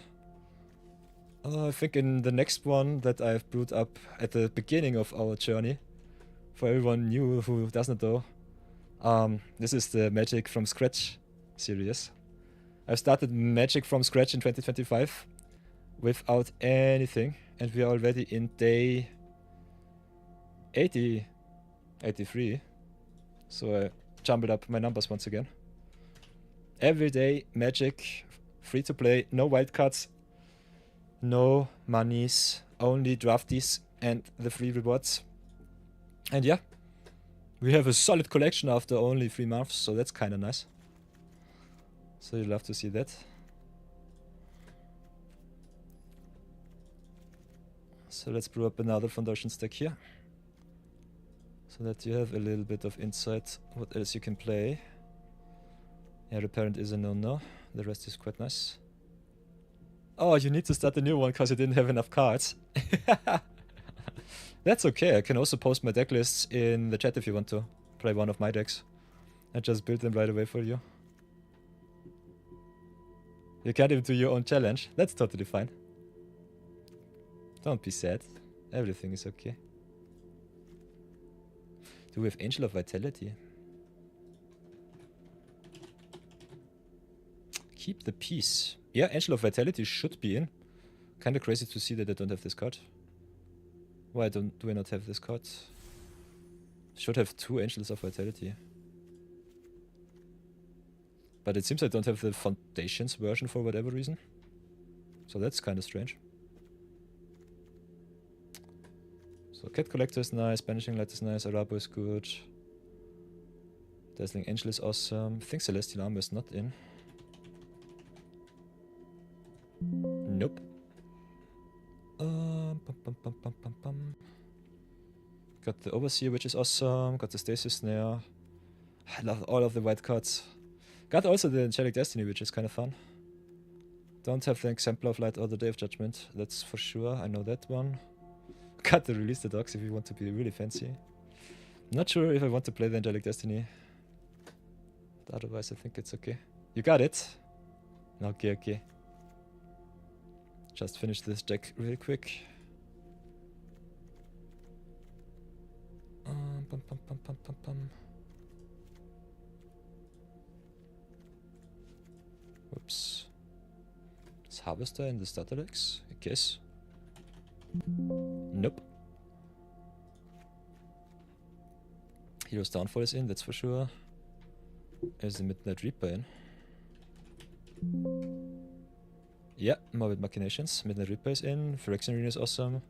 I think in the next one that I've brewed up at the beginning of our journey, for everyone new who doesn't know, this is the Magic from Scratch series. I've started Magic from Scratch in 2025 without anything, and we are already in day 83. So I jumbled up my numbers once again. Every day Magic, free to play, no wildcards. No monies, only draftees and the free rewards. And yeah, we have a solid collection after only 3 months, so that's kinda nice. So you'll love to see that. So let's brew up another Foundation stack here. So that you have a little bit of insight what else you can play. Yeah, Reparent is a no-no, the rest is quite nice. Oh, you need to start a new one because you didn't have enough cards. That's okay, I can also post my deck lists in the chat if you want to play one of my decks. I just built them right away for you. You can't even do your own challenge, that's totally fine. Don't be sad, everything is okay. Do we have Angel of Vitality? Keep the peace. Yeah, Angel of Vitality should be in. Kinda crazy to see that I don't have this card. Why do I not have this card? Should have 2 Angels of Vitality. But it seems I don't have the Foundations version for whatever reason. So that's kinda strange. So Cat Collector is nice, Banishing Light is nice, Arabo is good. Dazzling Angel is awesome. I think Celestial Armor is not in. Nope. Got the Overseer, which is awesome. Got the Stasis Snare. I love all of the white cards. Got also the Angelic Destiny, which is kind of fun. Don't have the Exemplar of Light or the Day of Judgment. That's for sure. I know that one. Got to release the dogs if you want to be really fancy. Not sure if I want to play the Angelic Destiny. But otherwise, I think it's okay. You got it? Okay, okay. Just finish this deck real quick. Whoops. Is Harvester in the starter decks? I guess. Nope. Hero's Downfall is in, that's for sure. Is the Midnight Reaper in? Yeah, Morbid Machinations. Midnight Reaper is in. Phyrexian Arena is awesome.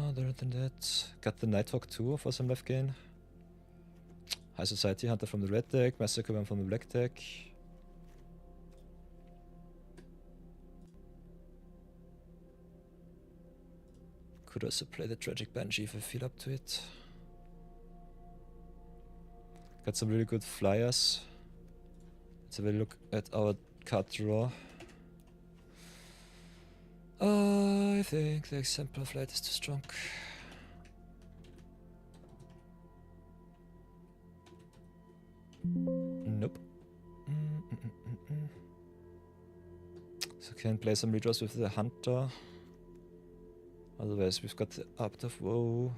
Other than that, got the Nighthawk too for some life gain. High Society Hunter from the red deck, Massacre One from the black deck. Could also play the Tragic Banshee if I feel up to it. Got some really good flyers. Let's have a look at our card draw. I think the Exemplar of Light is too strong. Nope. So can play some redraws with the Hunter. Otherwise we've got the Abt of Woe.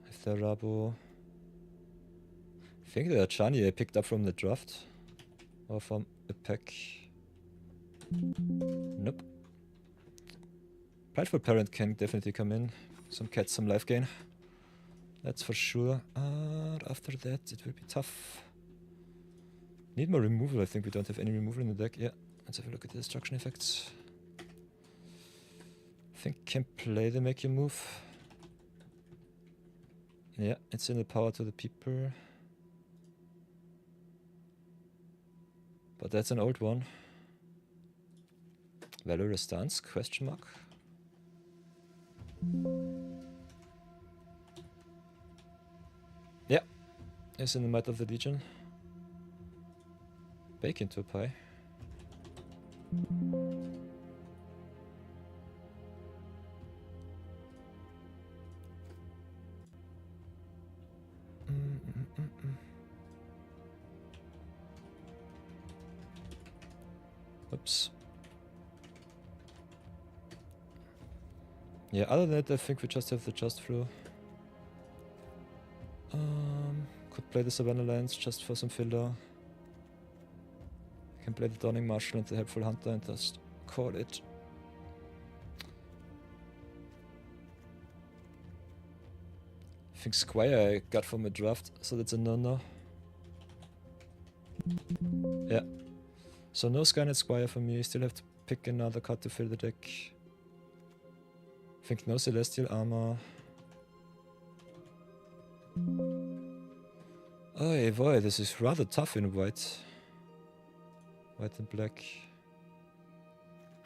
With the Rabo. I think the Chani I picked up from the draft. Or from a pack. Nope. Prideful Parent can definitely come in. Some cats, some life gain. That's for sure. After that, it will be tough. Need more removal. I think we don't have any removal in the deck. Yeah, let's have a look at the destruction effects. I think can play the Make You Move. Yeah, it's in the Power to the People. But that's an old one. Valorous Stance, question mark. Yeah, it's in the Might of the Legion. Bacon to a pie. Oops. Yeah, other than that, I think we just have the Just Flow. Could play the Savannah Lands just for some filler. Can play the Dawning Marshal and the Helpful Hunter and just call it. I think Squire I got from a draft, so that's a no-no. Yeah. So no Skynet Squire for me, still have to pick another card to fill the deck. I think no Celestial Armor. Oh boy, this is rather tough in white. White and black.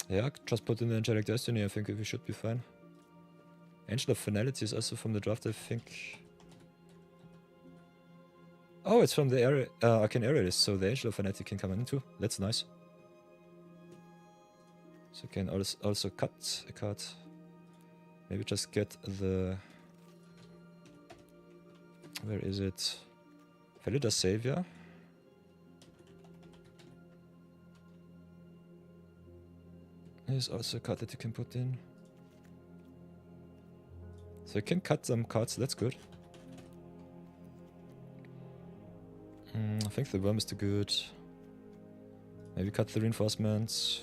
Yeah, just put in the Angelic Destiny, I think we should be fine. Angel of Finality is also from the draft, I think. Oh, it's from the Arcane Aerialist, so the Angel of Finality can come in too. That's nice. So can also cut a card. Maybe just get the... Where is it? Felidar Savior. There's also a card that you can put in. So you can cut some cards, that's good. I think the worm is too good. Maybe cut the reinforcements.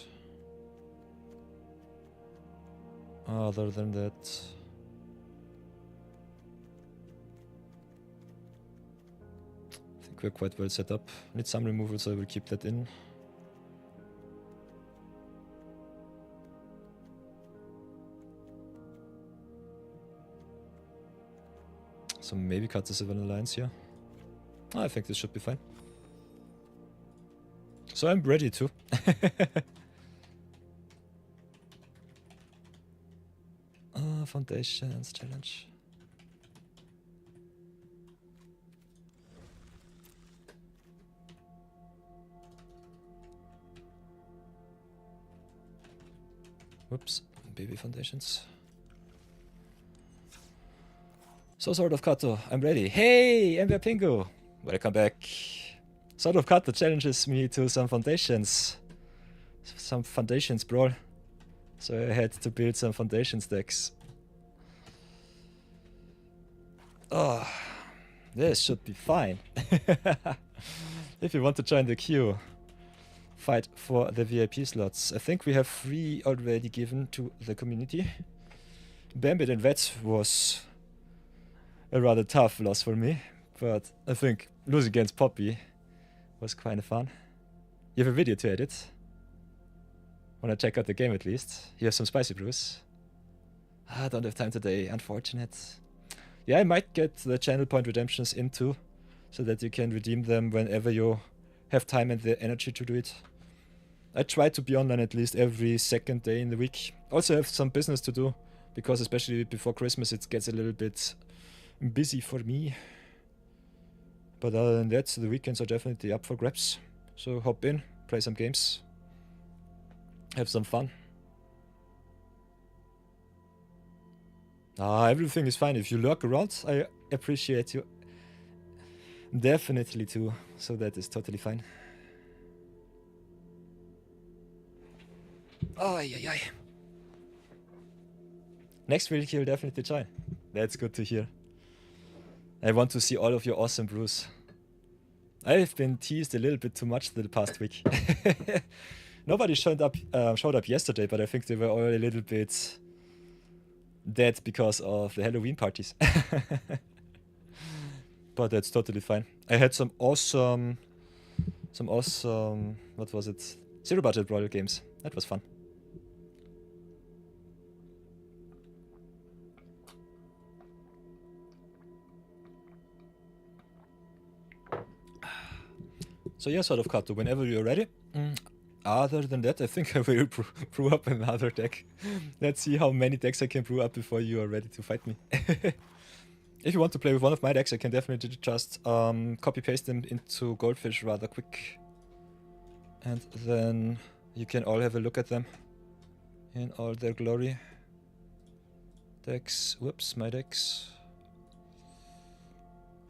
Other than that... I think we're quite well set up. Need some removal, so I will keep that in. So maybe cut the Savannah lines here. I think this should be fine. So I'm ready to. Foundations challenge. Whoops, baby foundations. So Sword of Kato, I'm ready. Hey, MtGA Pingu! Welcome back. Sword of Kato challenges me to some foundations. Some foundations, bro. So I had to build some foundations decks. Oh, this should be fine. If you want to join the queue, fight for the VIP slots. I think we have 3 already given to the community. Bambit and Vets was a rather tough loss for me, but I think losing against Poppy was kind of fun. You have a video to edit. Wanna check out the game at least? You have some spicy brews. I don't have time today, unfortunate. Yeah, I might get the channel point redemptions into, so that you can redeem them whenever you have time and the energy to do it. I try to be online at least every second day in the week. Also have some business to do, because especially before Christmas it gets a little bit busy for me. But other than that, the weekends are definitely up for grabs. So hop in, play some games, have some fun. Everything is fine. If you lurk around, I appreciate you definitely too. So that is totally fine. Ay, ay, ay. Next week you'll definitely join. That's good to hear. I want to see all of your awesome brews. I've been teased a little bit too much the past week. Nobody showed up yesterday, but I think they were all a little bit dead because of the Halloween parties. But that's totally fine. I had some awesome, what was it? Zero budget royal games. That was fun. So yeah, Sword of Kato, whenever you're ready. Other than that, I think I will brew up another deck. Let's see how many decks I can brew up before you are ready to fight me. If you want to play with one of my decks, I can definitely just copy-paste them into Goldfish rather quick. And then you can all have a look at them in all their glory. Decks, whoops, my decks.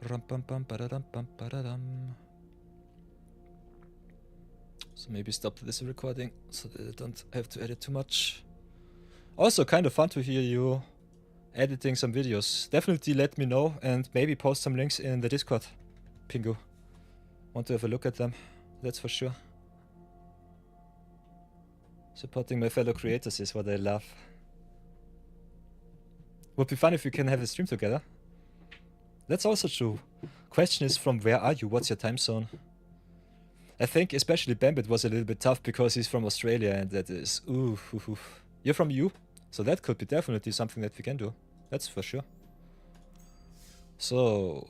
Rum pum pum padadum pum padadum. So maybe stop this recording so that I don't have to edit too much. Also kind of fun to hear you editing some videos. Definitely let me know and maybe post some links in the Discord, Pingu. Want to have a look at them, that's for sure. Supporting my fellow creators is what I love. Would be fun if we can have a stream together. That's also true. Question is, from where are you? What's your time zone? I think especially Bambit was a little bit tough because he's from Australia and that is... Ooh. You're from EU? So that could be definitely something that we can do. That's for sure. So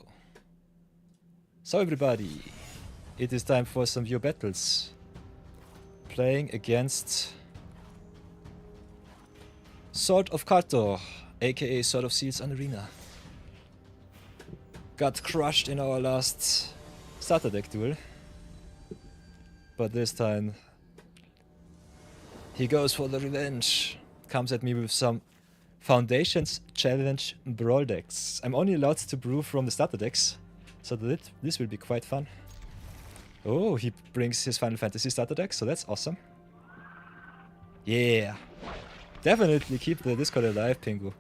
everybody, it is time for some view battles. Playing against Sword of Kato, aka Sword of Seals on Arena. Got crushed in our last starter deck duel. But this time he goes for the revenge. Comes at me with some Foundations Challenge Brawl decks. I'm only allowed to brew from the starter decks, so this will be quite fun. Oh, he brings his Final Fantasy starter deck, so that's awesome. Yeah. Definitely keep the Discord alive, Pingu.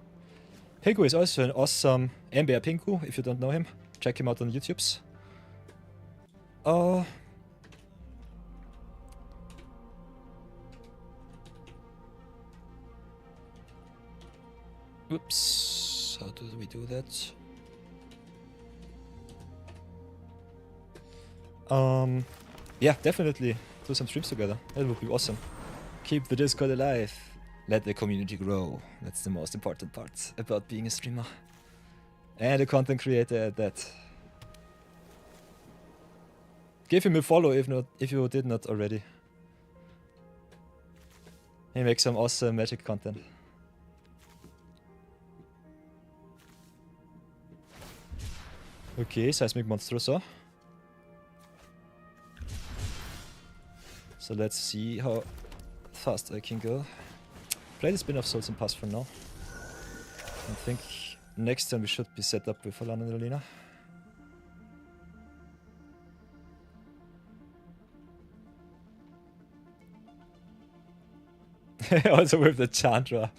Pingu is also an awesome MtGA Pingu, if you don't know him. Check him out on YouTube's. Oh. Oops. How do we do that? Yeah, definitely do some streams together. That would be awesome. Keep the Discord alive. Let the community grow. That's the most important part about being a streamer. And a content creator at that. Give him a follow if you did not already. He makes some awesome magic content. Okay, Seismic Monstruoso. So let's see how fast I can go. Play the Spin of Souls and pass for now. I think next turn we should be set up with Alana and Alina. Also with the Chandra.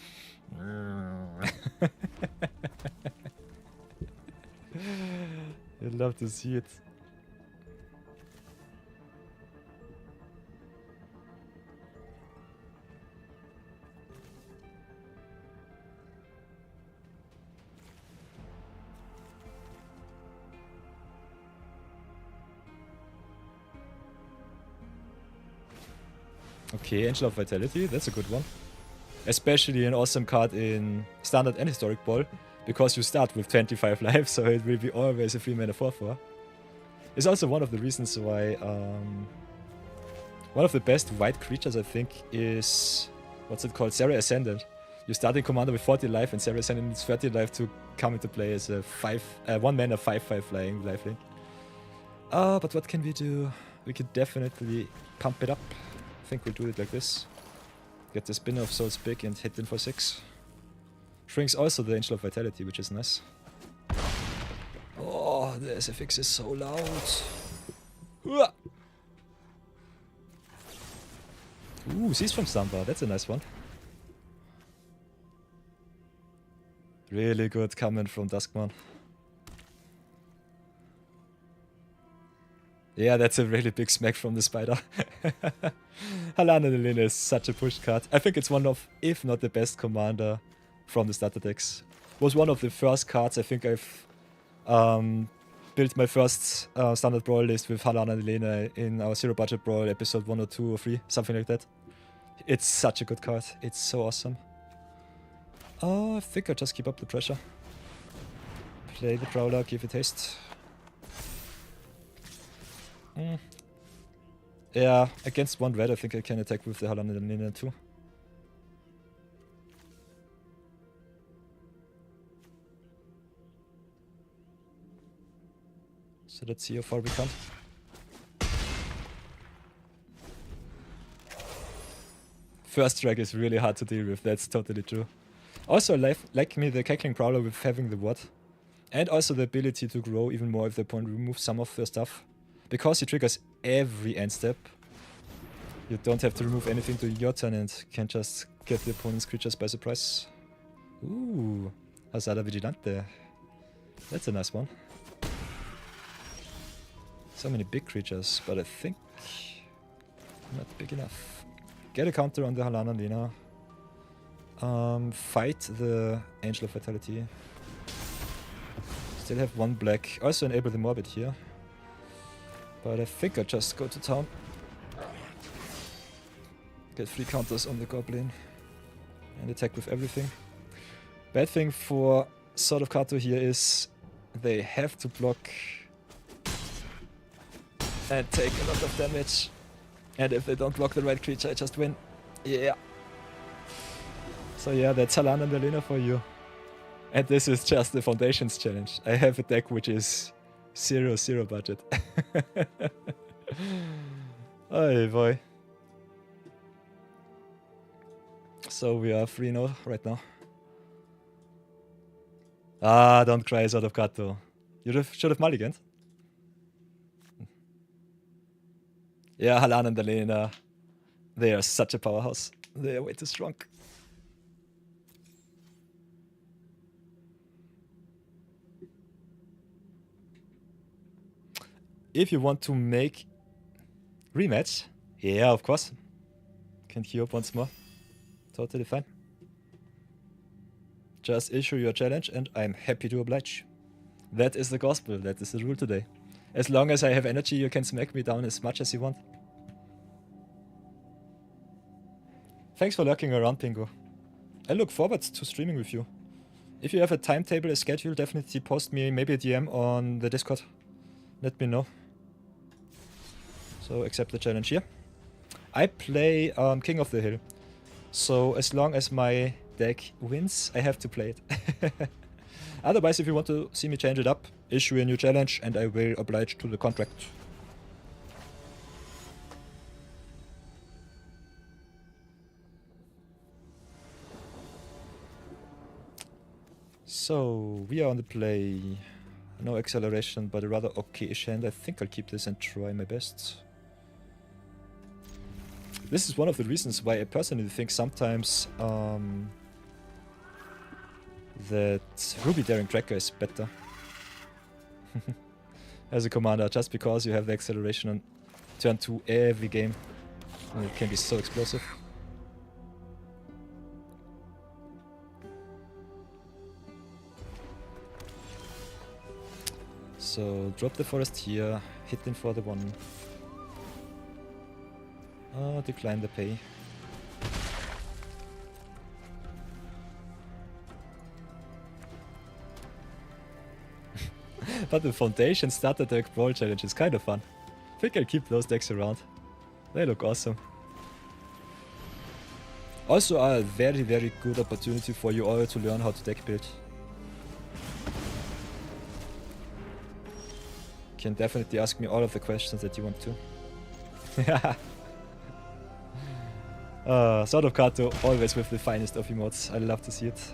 I'd love to see it. Okay, Angel of Vitality, that's a good one. Especially an awesome card in Standard and Historic Ball, because you start with 25 life, so it will be always a 3-mana 4/4. It's also one of the reasons why one of the best white creatures, I think, is what's it called? Serra Ascendant. You start in Commander with 40 life, and Serra Ascendant needs 30 life to come into play as a 1-mana 5/5 flying lifelink. But what can we do? We could definitely pump it up. I think we'll do it like this. Get the Spin of Souls big and hit in for 6. Shrinks also the Angel of Vitality, which is nice. Oh, the SFX is so loud. Ooh, Cease from Samba, that's a nice one. Really good comment from Duskman. Yeah, that's a really big smack from the spider. Alana and Alina is such a push card. I think it's one of, if not the best commander from the starter decks. Was one of the first cards I think I've built my first standard brawl list with Alana and Alina in our Zero Budget Brawl episode 1 or 2 or 3, something like that. It's such a good card. It's so awesome. I think I just keep up the pressure. Play the Prowler, give it haste. Yeah, against 1 red I think I can attack with the Alana and Alina too. So let's see how far we come. First strike is really hard to deal with, that's totally true. Also, like me, the Cackling Prowler with having the ward. And also the ability to grow even more if the opponent removes some of their stuff. Because he triggers every end step, you don't have to remove anything to your turn and can just get the opponent's creatures by surprise. Ooh, Hazada Vigilante. That's a nice one. So many big creatures, but I think not big enough. Get a counter on the Alana and Alina. Fight the Angel of Vitality. Still have 1 black. Also enable the Morbid here. But I think I just go to town. Get 3 counters on the Goblin. And attack with everything. Bad thing for Sword of Kato here is they have to block and take a lot of damage. And if they don't block the right creature, I just win. Yeah. So yeah, that's Alana and Alina for you. And this is just the Foundations challenge. I have a deck which is 0 budget. Oh boy. So we are 3-0 right now. Ah, don't cry, Sword of Kato. You should have mulliganed. Yeah, Alana and Alina. They are such a powerhouse. They are way too strong. if you want to make rematch, yeah, of course. Can queue up once more. Totally fine. Just issue your challenge and I'm happy to oblige. That is the gospel, that is the rule today. As long as I have energy, you can smack me down as much as you want. Thanks for lurking around, Pingo. I look forward to streaming with you. If you have a timetable, a schedule, definitely post me maybe a DM on the Discord. Let me know. So accept the challenge here. I play King of the Hill. So as long as my deck wins, I have to play it. Otherwise, if you want to see me change it up, issue a new challenge and I will oblige to the contract. So, we are on the play. No acceleration, but a rather okay-ish hand. I think I'll keep this and try my best. This is one of the reasons why I personally think sometimes that Ruby Daring Tracker is better as a commander, just because you have the acceleration on turn 2 every game. And it can be so explosive. So drop the forest here, hit him for the 1. Decline the pay. But the Foundation starter deck brawl challenge is kind of fun. I think I'll keep those decks around. They look awesome. Also a very, very good opportunity for you all to learn how to deck build. You can definitely ask me all of the questions that you want to. Sword of Kato, always with the finest of emotes. I love to see it.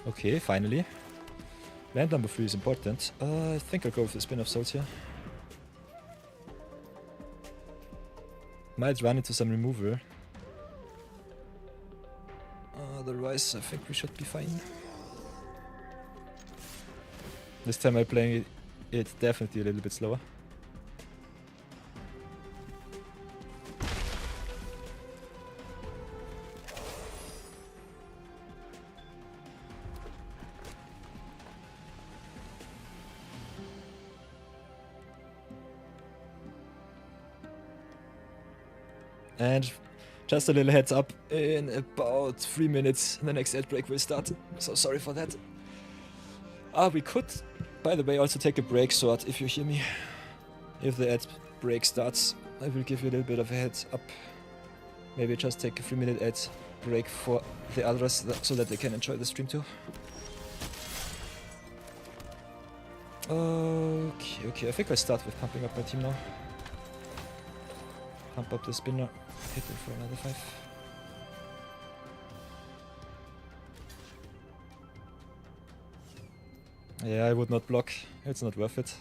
Okay, finally. Land number 3 is important. I think I'll go with the Spin of Souls here. Might run into some removal. Otherwise, I think we should be fine. This time I'm playing it definitely a little bit slower. And just a little heads up, in about 3 minutes the next ad break will start. So sorry for that. We could, by the way, also take a break, Sword, if you hear me. If the ad break starts, I will give you a little bit of a heads up. Maybe just take a 3-minute ad break for the others so that they can enjoy the stream too. Okay, I think I start with pumping up my team now. Pump up the spinner, hit him for another 5. Yeah, I would not block, it's not worth it.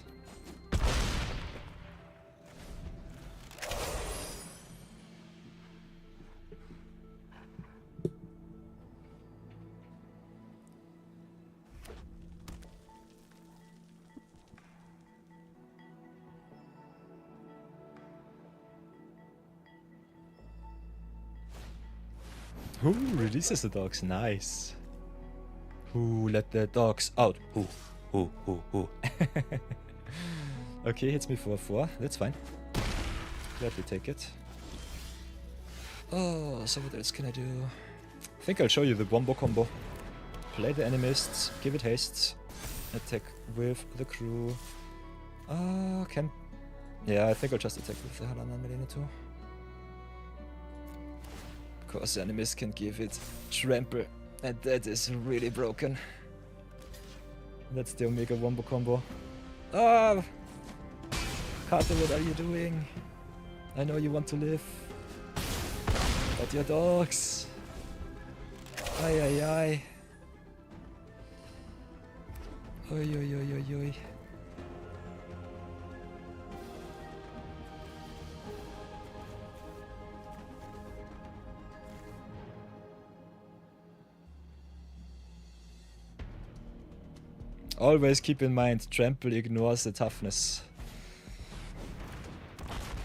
Who releases the dogs? Nice. Who let the dogs out? Who? Okay, hits me for 4. That's fine. Gladly take it. Oh, so what else can I do? I think I'll show you the Wombo combo. Play the Animists, give it haste, attack with the crew. Yeah, I think I'll just attack with the Halana Melina too. Because the Animist can give it Trample, and that is really broken. That's the Omega Wombo combo. Ah! Kato, what are you doing? I know you want to live. But your dogs. Ay ay ay. Oi oi oi oi oi. Always keep in mind, trample ignores the toughness.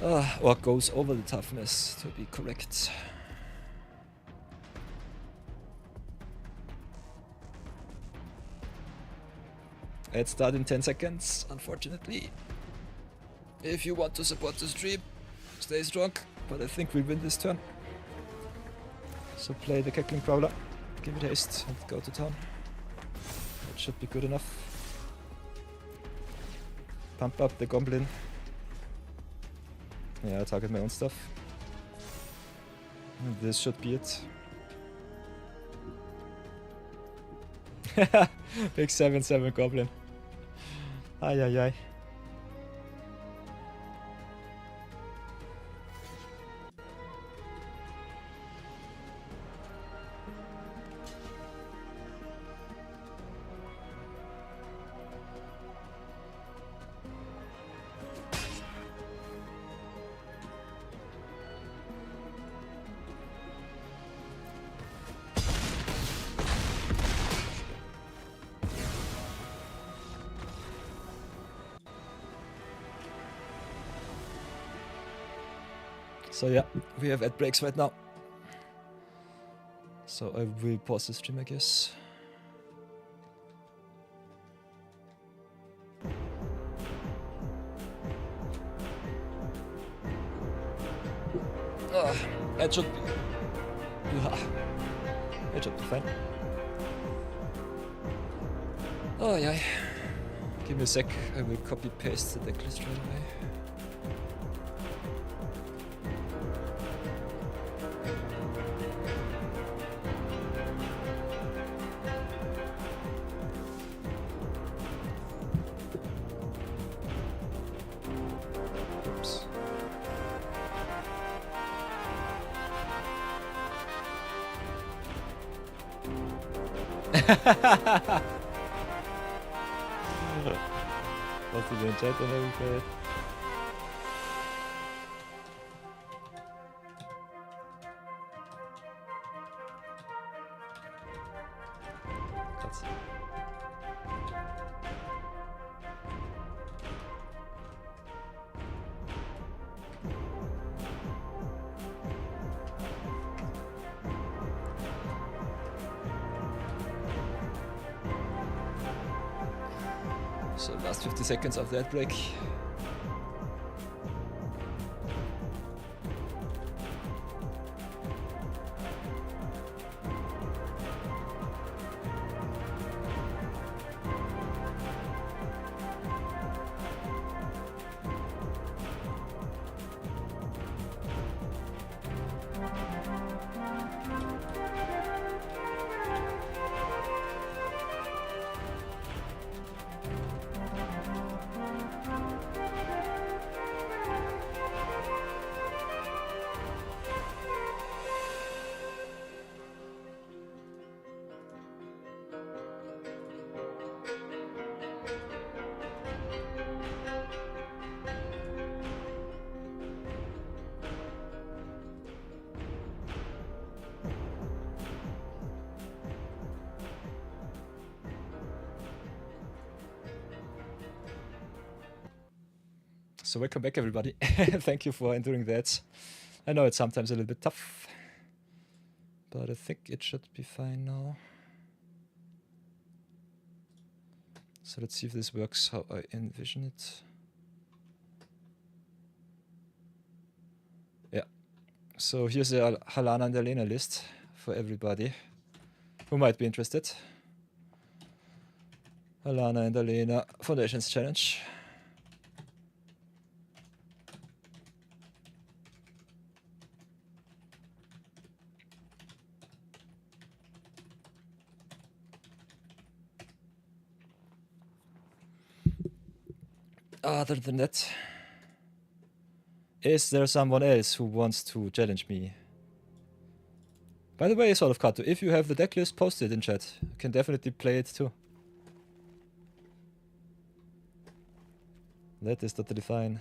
Or goes over the toughness, to be correct. Let's start in 10 seconds, unfortunately. If you want to support the stream, stay strong, but I think we'll win this turn. So play the Cackling Prowler, give it haste, and go to town. That should be good enough. Pump up the Goblin. Yeah, target my own stuff. And this should be it. Big 7/7 Goblin. Ay ay ay. So yeah, we have ad breaks right now. So I will pause the stream, I guess. It should be... It should be fine. Oh yeah. Give me a sec, I will copy paste the deck list right away. Was du den Chat oder So last 50 seconds of that break. So welcome back, everybody. Thank you for enduring that. I know it's sometimes a little bit tough, but I think it should be fine now. So let's see if this works how I envision it. Yeah. So here's the Halana and Elena list for everybody who might be interested. Halana and Elena Foundations Challenge. Other than that, is there someone else who wants to challenge me? By the way, sort of Kato, if you have the deck list, post it in chat. You can definitely play it too. That is totally fine.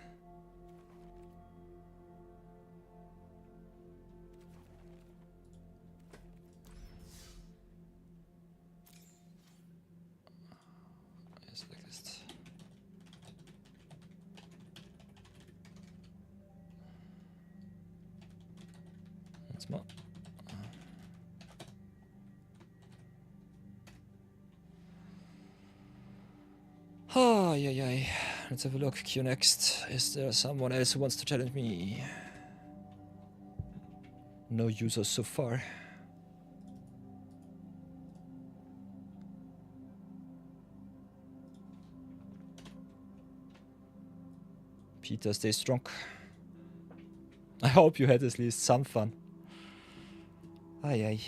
once more. Oh, yeah. Let's have a look. Q next. Is there someone else who wants to challenge me? No users so far. Peter, stay strong. I hope you had at least some fun. Aye.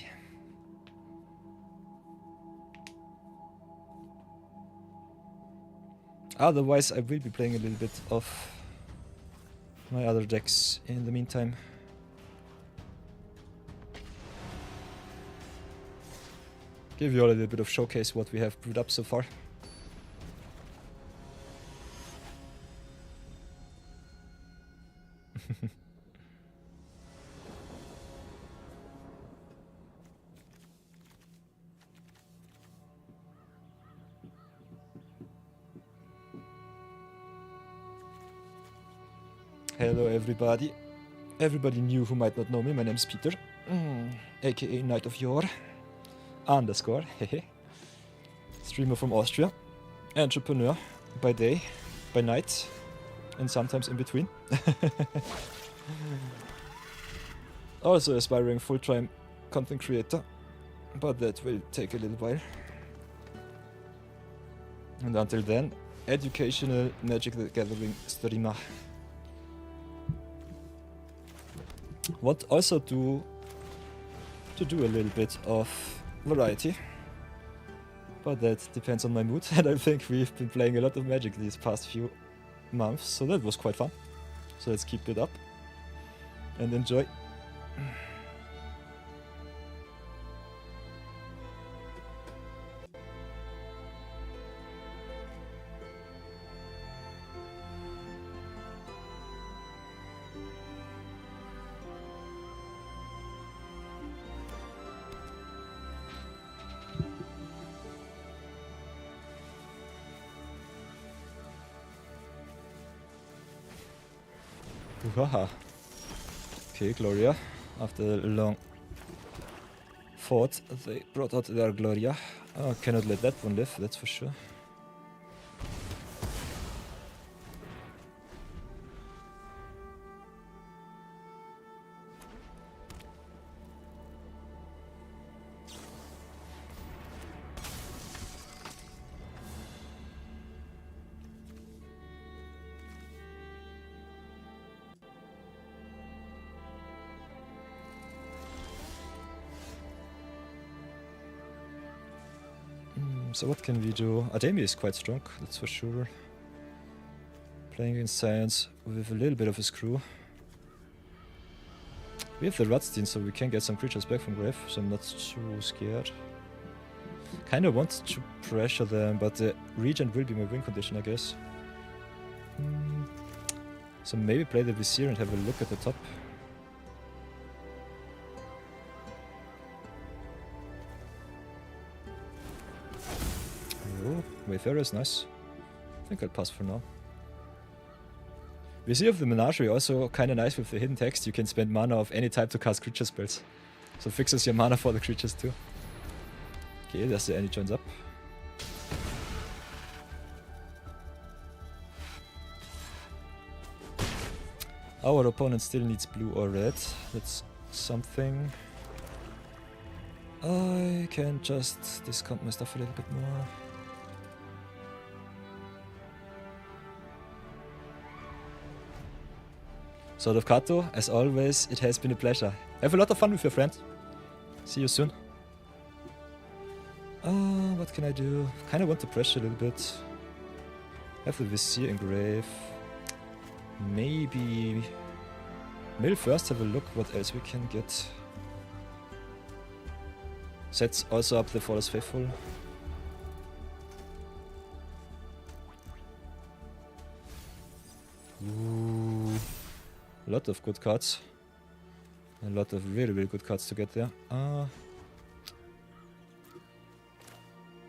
Otherwise, I will be playing a little bit of my other decks in the meantime. Give you all a little bit of showcase what we have brewed up so far. Hello everybody. Everybody new who might not know me, my name is Peter, aka Knight of Yore, _ hehe. Streamer from Austria, entrepreneur by day, by night, and sometimes in between. Also aspiring full-time content creator, but that will take a little while. And until then, educational Magic the Gathering streamer. Want also to do a little bit of variety, but that depends on my mood, and I think we've been playing a lot of Magic these past few months, so that was quite fun. So let's keep it up and enjoy. Haha. Okay, Gloria. After a long fought, they brought out their Gloria. Oh, cannot let that one live, that's for sure. So what can we do? Ademi is quite strong, that's for sure. Playing in Science with a little bit of a screw. We have the Radstein, so we can get some creatures back from grave, so I'm not too scared. Kinda want to pressure them, but the Regent will be my win condition, I guess. So maybe play the Vizier and have a look at the top. Oh, Wayfarer is nice. I think I'll pass for now. Vizier of the Menagerie also kinda nice with the hidden text. You can spend mana of any type to cast creature spells. So fixes your mana for the creatures too. Okay, there's the Annie joins up. Our opponent still needs blue or red. That's something. I can just discount my stuff a little bit more. Sword of Kato, as always, it has been a pleasure. Have a lot of fun with your friend. See you soon. What can I do? Kinda want to pressure a little bit. Have the Vizier engrave. Maybe mill first, have a look what else we can get. Sets also up the Faller's Faithful. Ooh. A lot of good cards. A lot of really, really good cards to get there.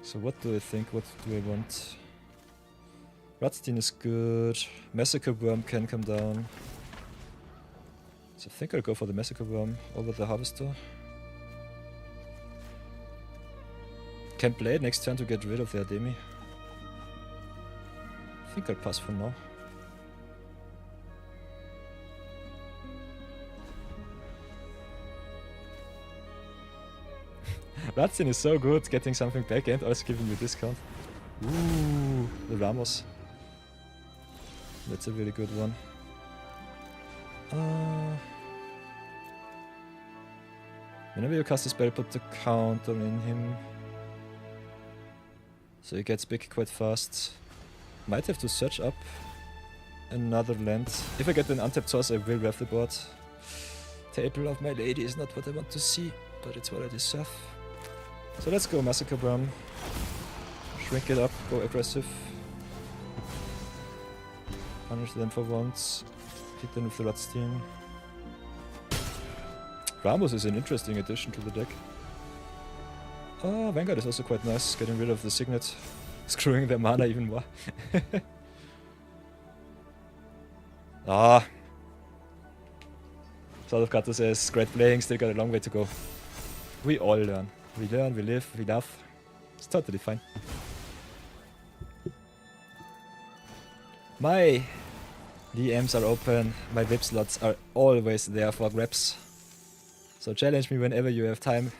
So what do I think? What do I want? Radstein is good. Massacre Worm can come down. So I think I'll go for the Massacre Worm over the Harvester. Can play it next turn to get rid of their Demi. I think I'll pass for now. Ratsin is so good, getting something back and also giving you discount. Ooh, the Ramos. That's a really good one. Whenever you cast a spell, put the counter in him. So he gets big quite fast. Might have to search up another land. If I get an untapped source, I will rev the board. Table of my lady is not what I want to see, but it's what I deserve. So let's go Massacre Bram. Shrink it up, go aggressive. Punish them for once. Hit them with the Radstein. Ramos is an interesting addition to the deck. Oh, Vanguard is also quite nice, getting rid of the Signet. Screwing their mana even more. Ah! Sort of Kato says, great playing, still got a long way to go. We all learn. We learn, we live, we laugh. It's totally fine. My DMs are open, my VIP slots are always there for grabs. So challenge me whenever you have time.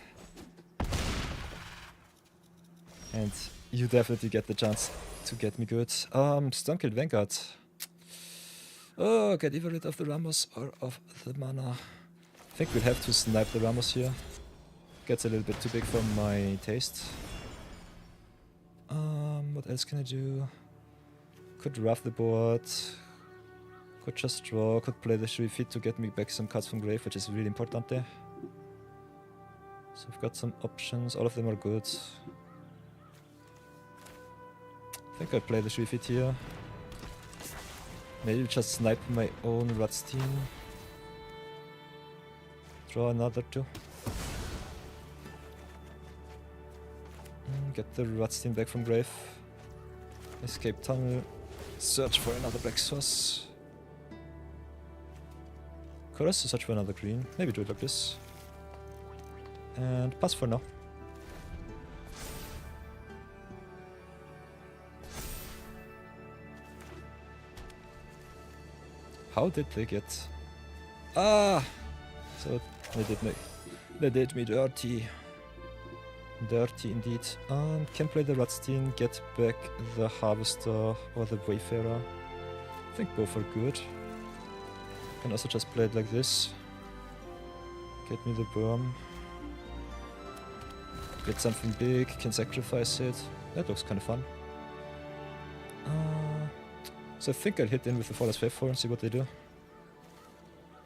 And you definitely get the chance to get me good. Stonekilled Vanguard. Oh, get either rid of the Ramos or of the mana. I think we'll have to snipe the Ramos here. Gets a little bit too big for my taste. What else can I do? Could rough the board. Could just draw. Could play the 3-feet to get me back some cards from grave, which is really important there. So we've got some options. All of them are good. I think I'll play the 3-feet here. Maybe just snipe my own Radstein. Draw another 2. Get the Radstein back from grave. Escape tunnel. Search for another black source. Could also search for another green. Maybe do it like this. And pass for now. How did they get? Ah! So they did me dirty. Dirty indeed. Can play the Radstein, get back the Harvester or the Wayfarer. I think both are good. Can also just play it like this. Get me the Worm. Get something big, can sacrifice it. That looks kind of fun. So I think I'll hit in with the Faller's Faithful and see what they do.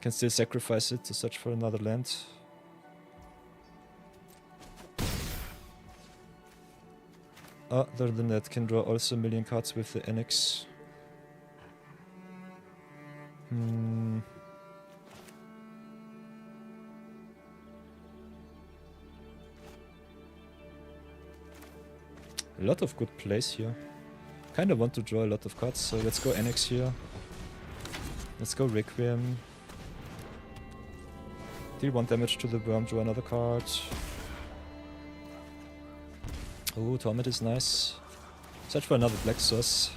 Can still sacrifice it to search for another land. Other than that, can draw also a million cards with the NX. A lot of good plays here. Kinda want to draw a lot of cards, so let's go NX here. Let's go Requiem. Deal 1 damage to the Worm, draw another card. Oh, Torment is nice. Search for another black source.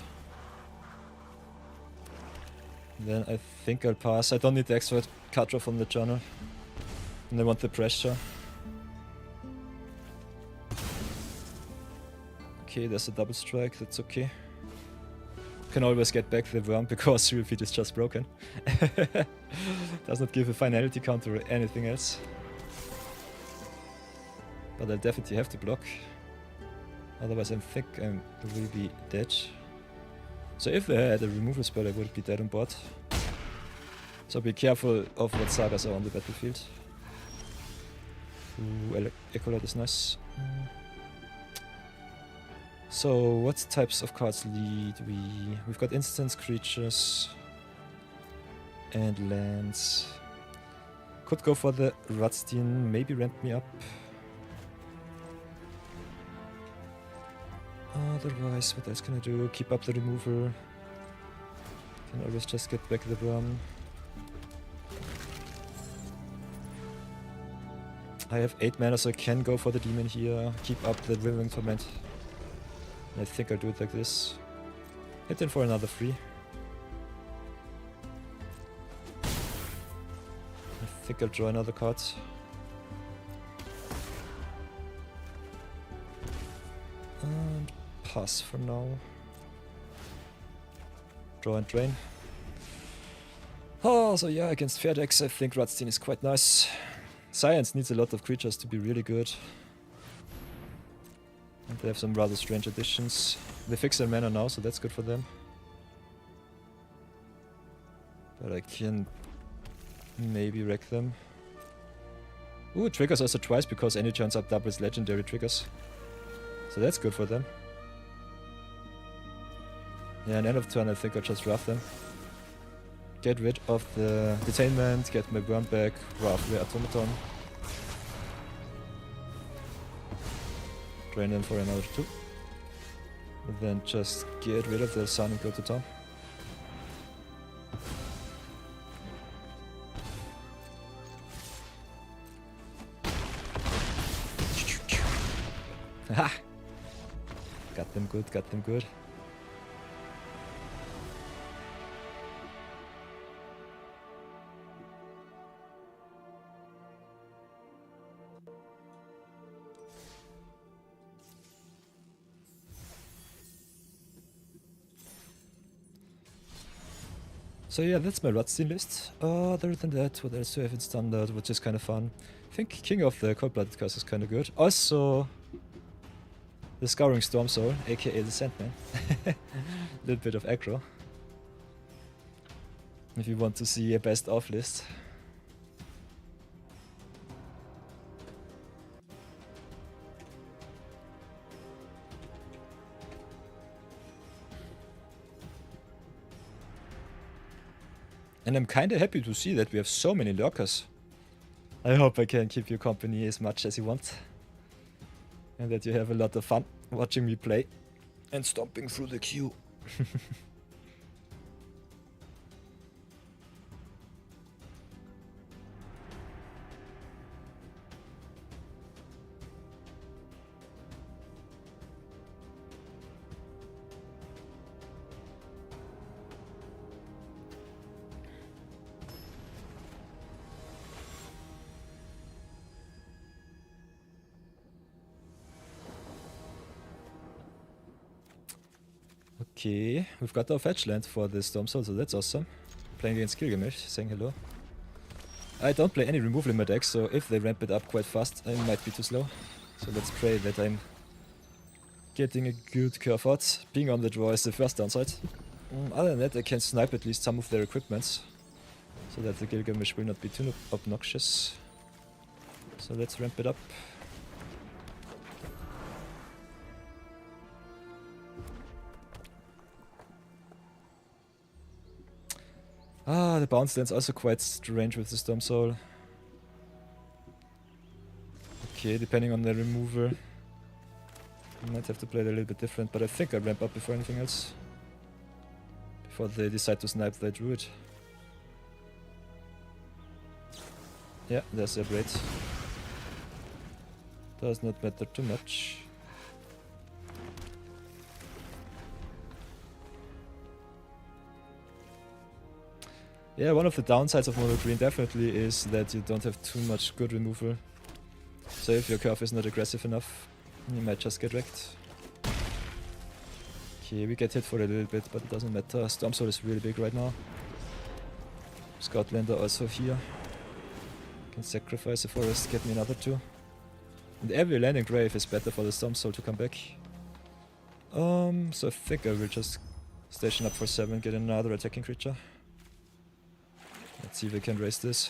Then I think I'll pass. I don't need the extra card draw from the journal. And I want the pressure. Okay, there's a double strike, that's okay. Can always get back the Worm because 3-feet is just broken. Does not give a finality counter or anything else. But I'll definitely have to block. Otherwise I think I will be dead. So if they had a removal spell I would be dead on board. So be careful of what sagas are on the battlefield. Ooh, Ecolite is nice. So what types of cards lead we? We've got instants, creatures, and lands. Could go for the Radstein, maybe Rent Me Up. Otherwise, what else can I do? Keep up the removal. Can always just get back the Worm. I have 8 mana, so I can go for the demon here, keep up the Wyrmling Torment. And I think I'll do it like this. Hit in for another 3. I think I'll draw another card. And pass for now. Draw and drain. Oh, so yeah, against fair decks I think Radstein is quite nice. Science needs a lot of creatures to be really good. And they have some rather strange additions. They fix their mana now, so that's good for them. But I can maybe wreck them. Ooh, it triggers also twice because any turns up doubles legendary triggers. So that's good for them. Yeah, and end of turn I think I'll just draft them. Get rid of the detainment, get my burn back, draft the automaton. Drain them for another 2. And then just get rid of the sun and go to town. Haha! Got them good, got them good. So yeah, that's my Radstein list. Other than that, what else do I have in standard, which is kind of fun? I think King of the Cold-Blooded Curse is kind of good. Also, the Scouring Storm Soul, aka the Sandman. Little bit of aggro. If you want to see a best of list. And I'm kinda happy to see that we have so many lurkers. I hope I can keep you company as much as you want. And that you have a lot of fun watching me play and stomping through the queue. Okay, we've got our fetch land for the Storm Soul, so that's awesome. Playing against Gilgamesh, saying hello. I don't play any removal in my deck, so if they ramp it up quite fast, I might be too slow. So let's pray that I'm getting a good curve out. Being on the draw is the first downside. Other than that, I can snipe at least some of their equipments, so that the Gilgamesh will not be too obnoxious. So let's ramp it up. Ah, the bounce land's also quite strange with the Storm Soul. Okay, depending on the removal, I might have to play it a little bit different, but I think I'll ramp up before anything else. Before they decide to snipe the druid. Yeah, there's a braid. Does not matter too much. Yeah, one of the downsides of mono green definitely is that you don't have too much good removal. So if your curve is not aggressive enough, you might just get wrecked. Okay, we get hit for a little bit, but it doesn't matter. Storm Soul is really big right now. Scoutlander also here. Can sacrifice a forest, get me another 2. And every landing grave is better for the Storm Soul to come back. So I think I will just station up for 7, get another attacking creature. Let's see if I can raise this.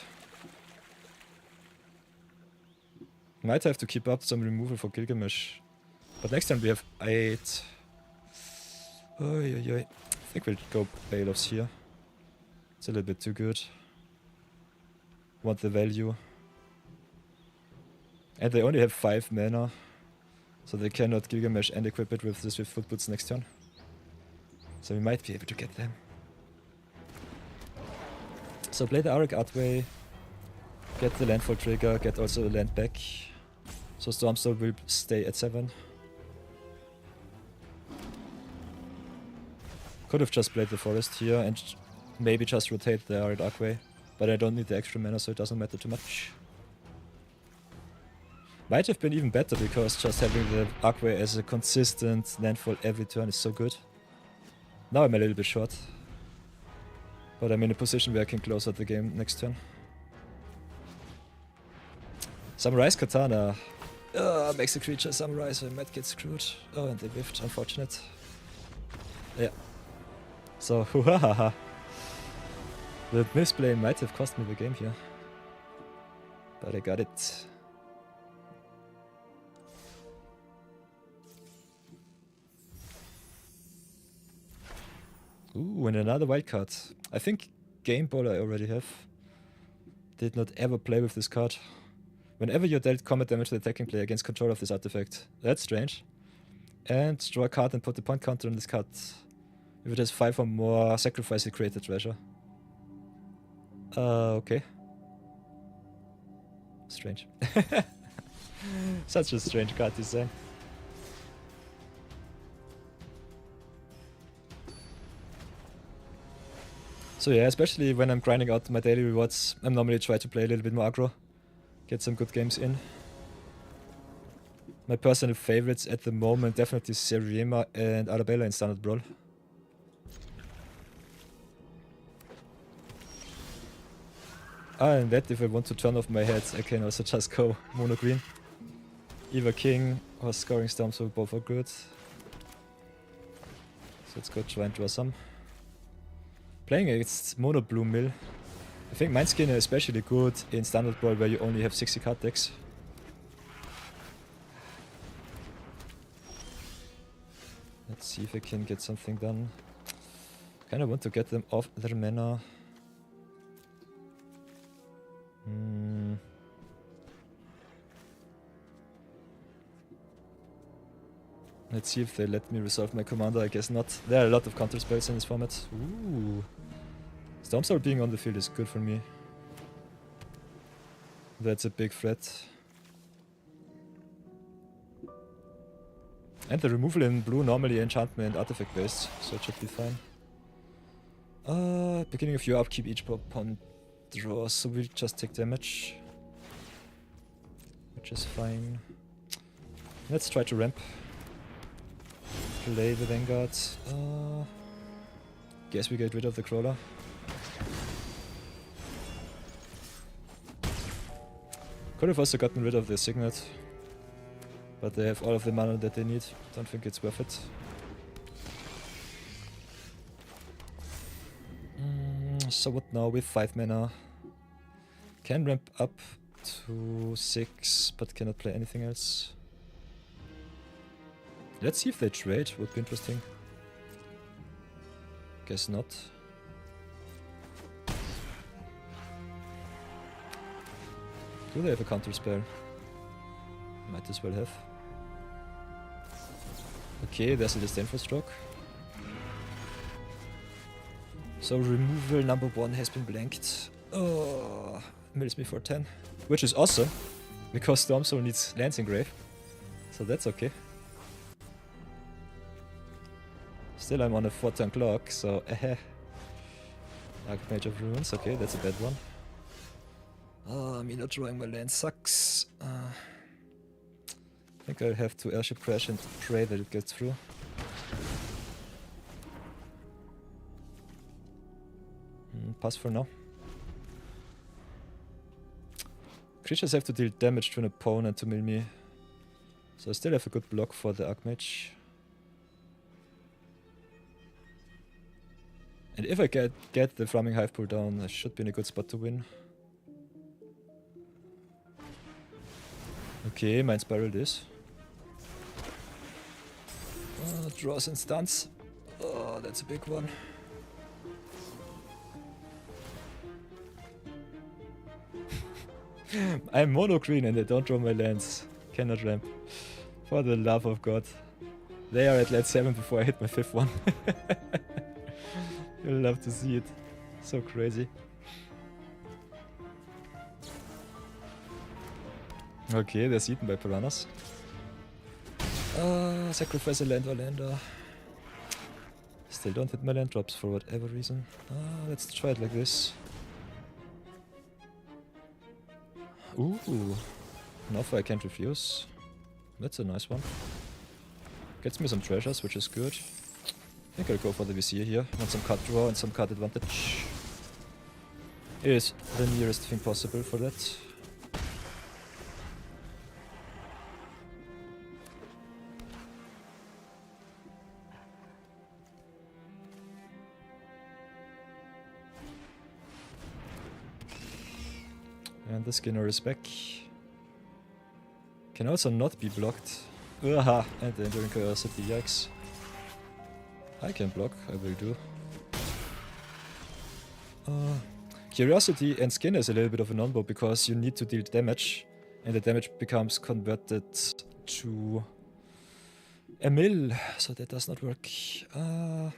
Might have to keep up some removal for Gilgamesh. But next time we have 8. I think we'll go Bailoffs here. It's a little bit too good. Want the value. And they only have 5 mana. So they cannot Gilgamesh and equip it with the Swift Footboots next turn. So we might be able to get them. So play the Auric Archway. Get the landfall trigger, get also the land back. So Stormstone will stay at 7. Could have just played the forest here and maybe just rotate the Arid Archway. But I don't need the extra mana, so it doesn't matter too much. Might have been even better because just having the Archway as a consistent landfall every turn is so good. Now I'm a little bit short. But I'm in a position where I can close out the game next turn. Samurai's Katana. Makes the creature Samurai, so I might get screwed. Oh, and they whiffed, unfortunate. Yeah. So, the misplay might have cost me the game here. But I got it. Ooh, and another wildcard. I think Game Ball I already have. Did not ever play with this card. Whenever you're dealt combat damage to the attacking player against control of this artifact. That's strange. And draw a card and put the point counter on this card. If it has 5 or more, sacrifice a created treasure. Okay. Strange. Such a strange card design. So yeah, especially when I'm grinding out my daily rewards, I'm normally try to play a little bit more aggro. Get some good games in. My personal favorites at the moment definitely Seriema and Arabella in Standard Brawl. And that if I want to turn off my heads, I can also just go mono green. Either King or Scoring Storm, so both are good. So let's go try and draw some. Playing against mono blue mill. I think Mindskin is especially good in Standard Brawl where you only have 60 card decks. Let's see if I can get something done. Kinda want to get them off their mana. Let's see if they let me resolve my commander. I guess not. There are a lot of counter spells in this format. Ooh. Stormstorm being on the field is good for me. That's a big threat. And the removal in blue normally enchantment artifact based, so it should be fine. Beginning of your upkeep, each opponent draws, so we'll just take damage. Which is fine. Let's try to ramp. Play the Vanguard. Guess we get rid of the Crawler. Could have also gotten rid of the Signet. But they have all of the mana that they need. Don't think it's worth it. So what now with 5 mana? Can ramp up to 6, but cannot play anything else. Let's see if they trade, would be interesting. Guess not. Do they have a counter spell? Might as well have. Okay, there's a disdainful stroke. So removal number 1 has been blanked. Oh, mills me for 10. Which is awesome, because Stormsoul needs lands in grave. So that's okay. Still I'm on a 4-turn clock, so Archmage of Runes, okay, that's a bad one. Me not drawing my land sucks. I think I'll have to Airship Crash and pray that it gets through. Pass for now. Creatures have to deal damage to an opponent to mill me. So I still have a good block for the Archmage. And if I get the Flaming Hive pull down, I should be in a good spot to win. Okay, Mind Spiral this. Draws and stuns. Oh, that's a big one. I'm mono green and I don't draw my lands. Cannot ramp. For the love of God. They are at land 7 before I hit my 5th one. You'll love to see it. So crazy. Okay, that's eaten by piranhas. Sacrifice a land or lander. Still don't hit my land drops for whatever reason. Let's try it like this. Ooh, an offer I can't refuse. That's a nice one. Gets me some treasures, which is good. I think I'll go for the VC here. Want some card draw and some card advantage. Is the nearest thing possible for that. And the Skinner is back. Can also not be blocked. Aha! And the Enduring Curiosity, yikes. I can block, I will do. Curiosity and Skin is a little bit of a non-bow because you need to deal damage, and the damage becomes converted to a mill, so that does not work.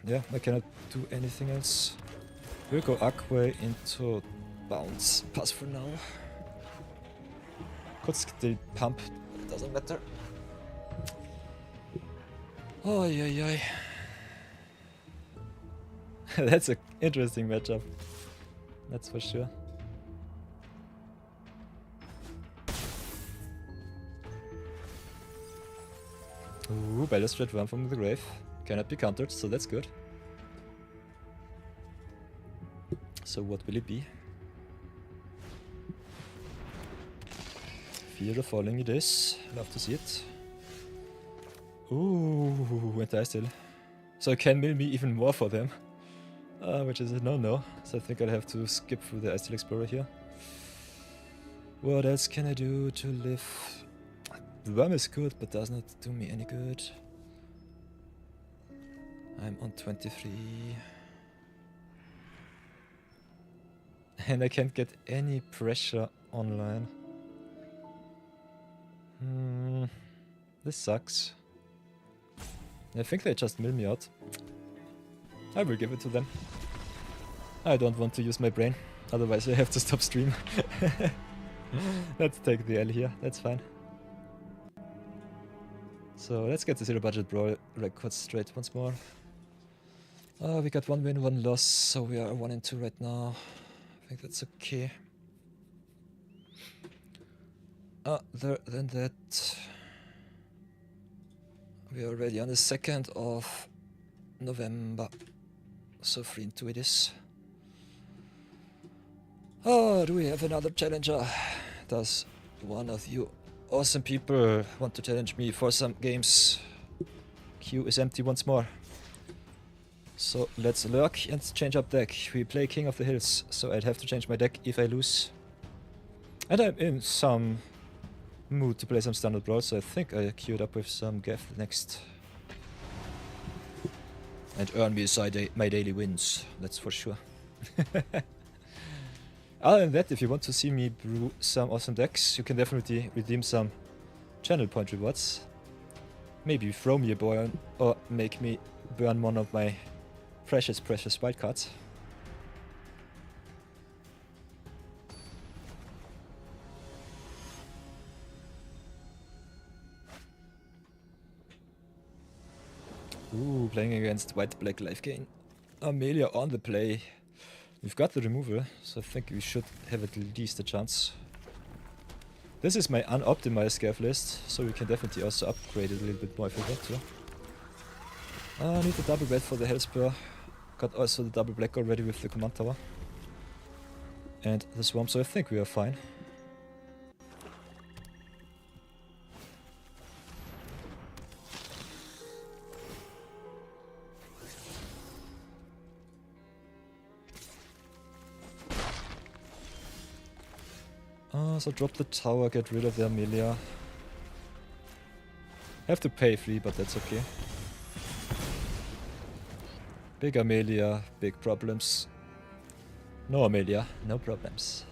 Yeah, I cannot do anything else. We'll go Aqua into bounce. Pass for now. Could still pump, but it doesn't matter. Oh, yeah. That's an interesting matchup. That's for sure. Ooh, Balustrade Worm from the grave. Cannot be countered, so that's good. So what will it be? Fear of Falling it is. Love to see it. Ooh, and I still. So it can mill me even more for them. Which is a no-no. So I think I'll have to skip through the Steel Explorer here. What else can I do to live? The worm is good, but does not do me any good. I'm on 23. And I can't get any pressure online. This sucks. I think they just mill me out. I will give it to them. I don't want to use my brain, otherwise I have to stop stream. Let's take the L here, that's fine. So let's get the Zero Budget Brawl record straight once more. We got 1 win, 1 loss, so we are 1-2 right now. I think that's okay. Other than that, we are already on the 2nd of November. So 3-2 it is. Oh, do we have another challenger? Does one of you awesome people want to challenge me for some games? Queue is empty once more. So let's lurk and change up deck. We play King of the Hills, so I'd have to change my deck if I lose. And I'm in some mood to play some standard brawl, so I think I queued up with some Gaff next. And earn me my daily wins, that's for sure. Other than that, if you want to see me brew some awesome decks, you can definitely redeem some channel point rewards. Maybe throw me a burn, or make me burn one of my precious wildcards. Ooh, playing against white-black life gain. Amelia on the play. We've got the removal, so I think we should have at least a chance. This is my unoptimized Gaff list, so we can definitely also upgrade it a little bit more if we want to. I need the double red for the Hellspur. Got also the double black already with the command tower. And the swamp, so I think we are fine. So drop the tower, get rid of the Amelia. Have to pay 3, but that's okay. Big Amelia, big problems. No Amelia, no problems.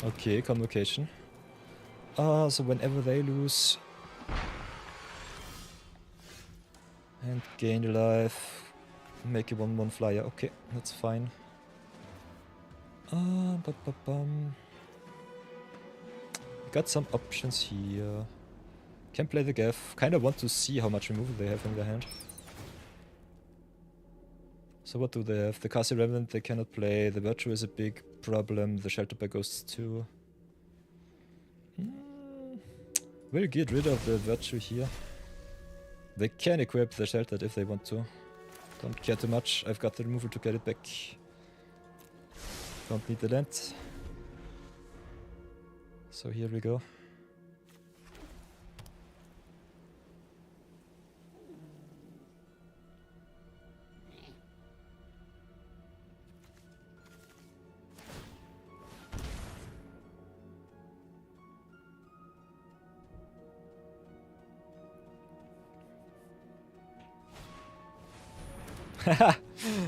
Okay, convocation. So whenever they lose and gain life, Make a 1/1 flyer. Okay, that's fine. Got some options here. Can play the Gav. Kinda want to see how much removal they have in their hand. So what do they have? The Kasi Revenant they cannot play. The Virtue is a big problem. The Shelter by Ghosts too. We'll get rid of the Virtue here. They can equip the Shelter if they want to. Don't care too much. I've got the removal to get it back. Don't need the land. So here we go.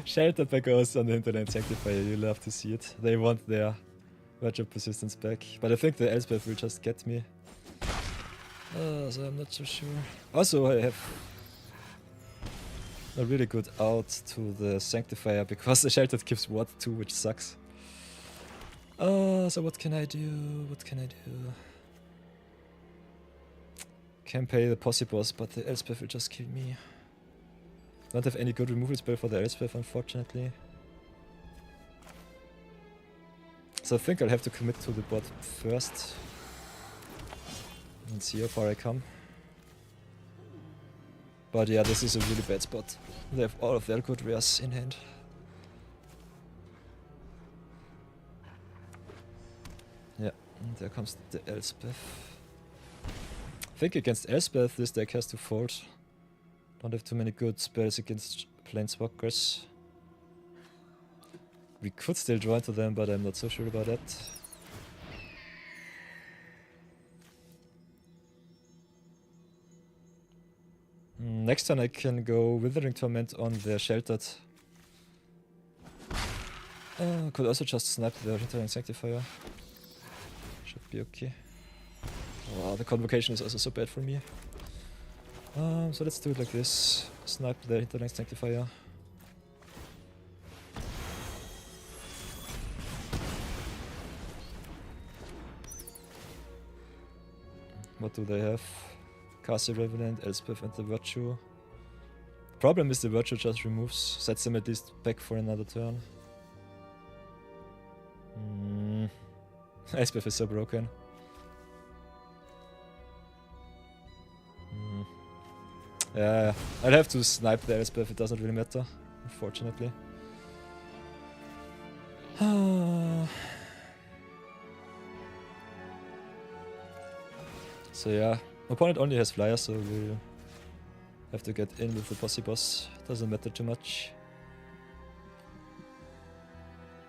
Shelter by Ghosts on the Hinterland Sanctifier, you love to see it. They want their Virtue Persistence back. But I think the Elspeth will just get me. So I'm not so sure. Also, I have a really good out to the Sanctifier because the Shelter gives Ward 2, which sucks. So what can I do? What can I do? Can pay the Posse Boss, but the Elspeth will just kill me. Don't have any good removal spell for the Elspeth, unfortunately. So I think I'll have to commit to the bot first. And see how far I come. But yeah, this is a really bad spot. They have all of their good rares in hand. Yeah, and there comes the Elspeth. I think against Elspeth this deck has to fold. Don't have too many good spells against Planeswalkers. We could still draw into them, but I'm not so sure about that. Next turn I can go Withering Torment on the Sheltered. Could also just snipe the Hinterland Sanctifier. Should be okay. Wow, the Convocation is also so bad for me. So let's do it like this. Snipe the Hinterland Sanctifier. What do they have? Kasi Revenant, Elspeth and the Virtue. Problem is the Virtue just removes, sets them at least back for another turn. Elspeth is so broken. Yeah, I'll have to snipe the Elspeth, it doesn't really matter, unfortunately. So yeah, my opponent only has flyers, so we'll have to get in with the Posse Boss. Doesn't matter too much.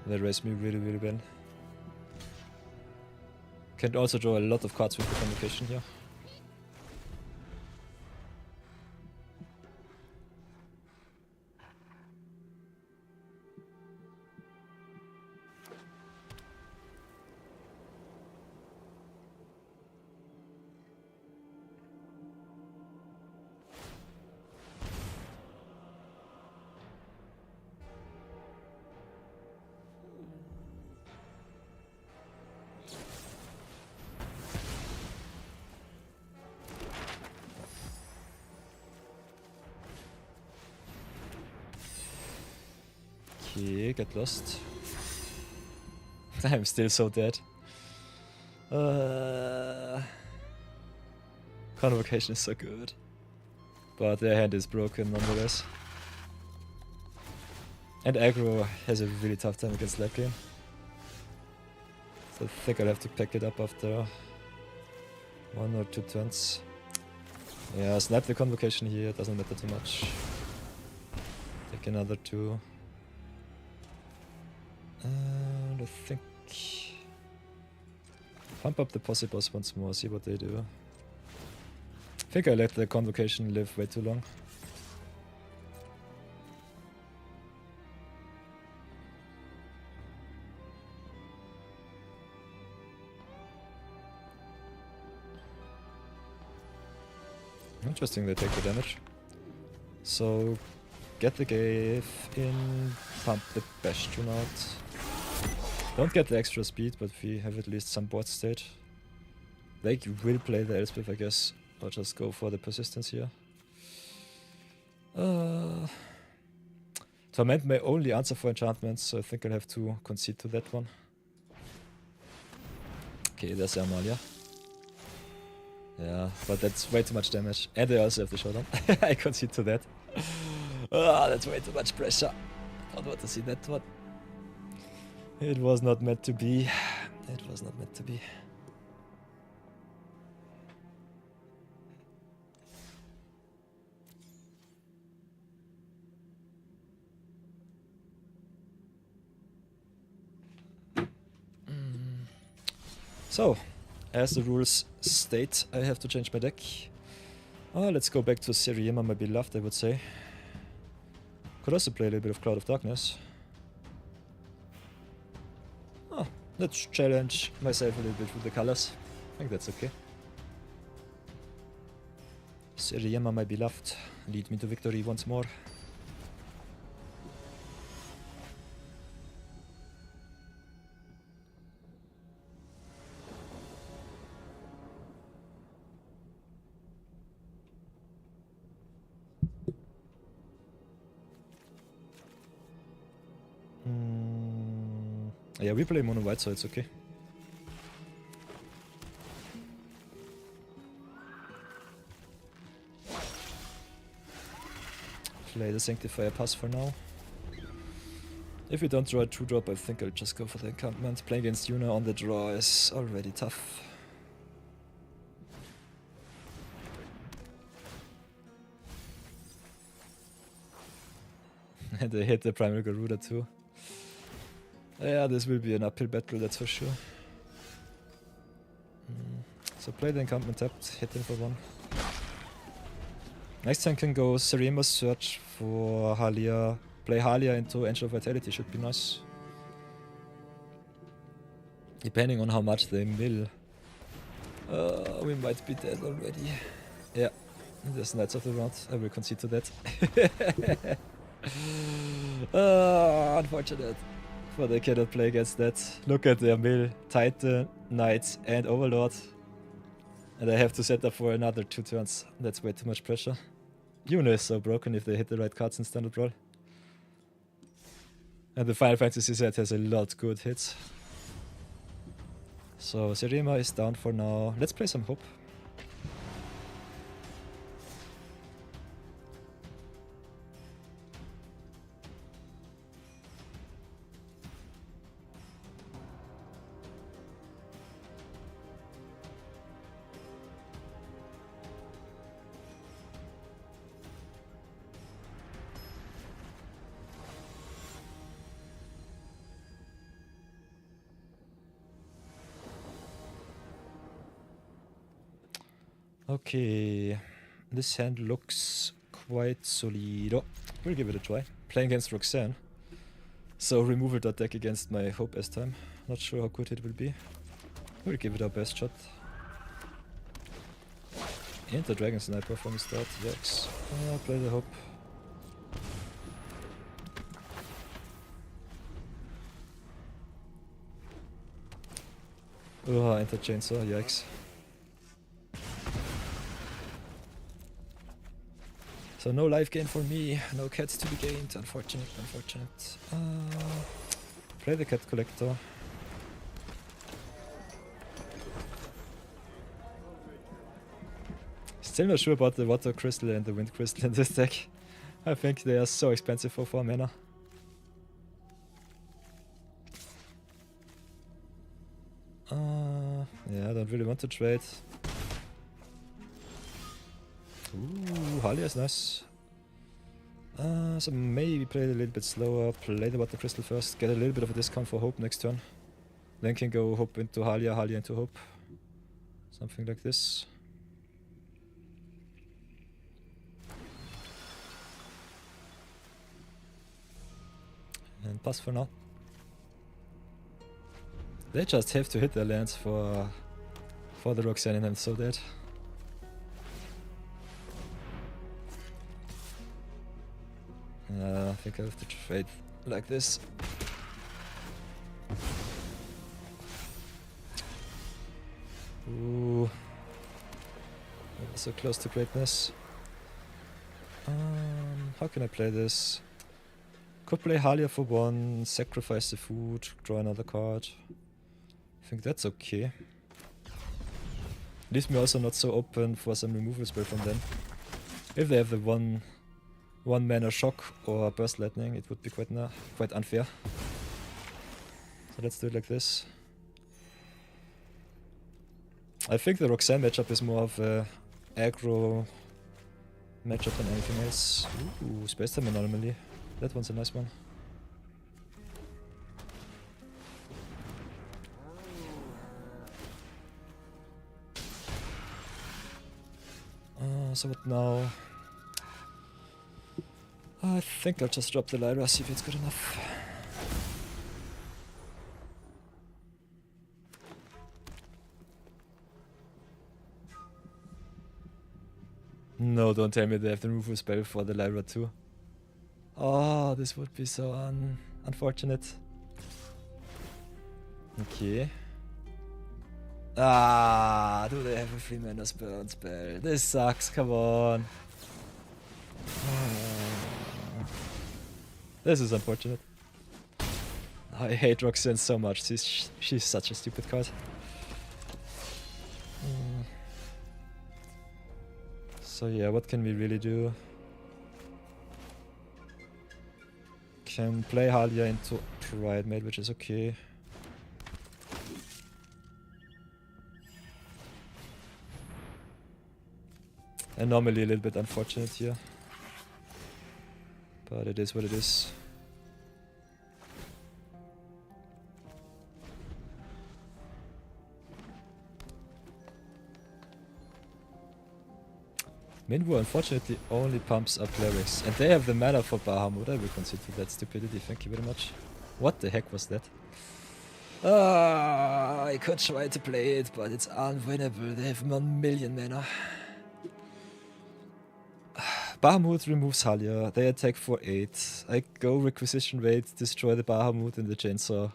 They raise me really, really well. Can also draw a lot of cards with the Convocation here. Okay, get lost. I'm still so dead. Convocation is so good. But their hand is broken nonetheless. And aggro has a really tough time against late game. So I think I'll have to pack it up after 1 or 2 turns. Yeah, snipe the Convocation here, doesn't matter too much. Take another 2. And I think... Pump up the Posse Boss once more, see what they do. I think I let the Convocation live way too long. Interesting, they take the damage. So Get the Gave in, pump the Bastion out. Don't get the extra speed, but we have at least some board state. They will play the Elspeth, I guess. I'll just go for the persistence here. Torment may only answer for enchantments, so I think I'll have to concede to that one. Okay, there's Amalia. Yeah, but that's way too much damage. And they also have the showdown. I concede to that. That's way too much pressure. Don't want to see that one. It was not meant to be. It was not meant to be. So, as the rules state, I have to change my deck. Let's go back to Siriema, my beloved, I would say. Could also play a little bit of Cloud of Darkness. Let's challenge myself a little bit with the colors. I think that's okay. Siriema, my beloved, lead me to victory once more. Yeah, we play mono white, so it's okay. Play the Sanctifier pass for now. If we don't draw a 2-drop, I think I'll just go for the encampment. Playing against Yuna on the draw is already tough. And they hit the Primal Garuda too. Yeah, this will be an uphill battle, that's for sure. So play the encampment tapped, hit him for 1. Next time can go Siriema, search for Halia. Play Halia into Angel of Vitality, should be nice. Depending on how much they mill. We might be dead already. Yeah, there's Knights of the Round, I will concede to that. Unfortunate. But they cannot play against that. Look at their mill, Titan, Knights and Overlord. And I have to set up for another 2 turns. That's way too much pressure. Yuna is so broken if they hit the right cards in standard roll. And the Final Fantasy set has a lot good hits. So Siriema is down for now. Let's play some Hope. Okay, this hand looks quite solido. We'll give it a try. Playing against Roxanne. So removal dot deck against my Hope S time. Not sure how good it will be. We'll give it our best shot. And the Dragon Sniper from the start, yikes. I'll play the Hope. Oh, enter Chainsaw, yikes. So no life gain for me, no cats to be gained, unfortunate, unfortunate. Play the Cat Collector. Still not sure about the Water Crystal and the Wind Crystal in this deck. I think they are so expensive for 4 mana. Yeah, I don't really want to trade. Ooh, Halia is nice. So maybe play it a little bit slower, play the Water Crystal first, get a little bit of a discount for Hope next turn. Then can go Hope into Halia, Halia into Hope. Something like this. And pass for now. They just have to hit their lands for the Roxanne and I'm so dead. I think I have to trade like this. Ooh. That was so close to greatness. How can I play this? Could play Halia for 1, sacrifice the food, draw another card. I think that's okay. Leaves me also not so open for some removal spell from them. If they have the one mana shock or burst lightning, it would be quite unfair. So let's do it like this. I think the Roxanne matchup is more of a aggro matchup than anything else. Ooh, Space Time Anomaly. That one's a nice one. So what now? I think I'll just drop the Lyra, see if it's good enough. No, don't tell me they have the removal spell for the Lyra too. Oh, this would be so unfortunate. Okay. Ah, do they have a 3 mana burn spell? This sucks, come on. This is unfortunate. I hate Roxanne so much, she's such a stupid card. So yeah, what can we really do? Can play Halia into Pride Mate, which is okay. Anomaly a little bit unfortunate here. But it is what it is. Minwu unfortunately only pumps up Clerics. And they have the mana for Bahamut. I will consider that stupidity, thank you very much. What the heck was that? I could try to play it, but it's unwinnable. They have 1 million mana. Bahamut removes Halia. They attack for 8. I go Requisition Raid, destroy the Bahamut and the Chainsaw.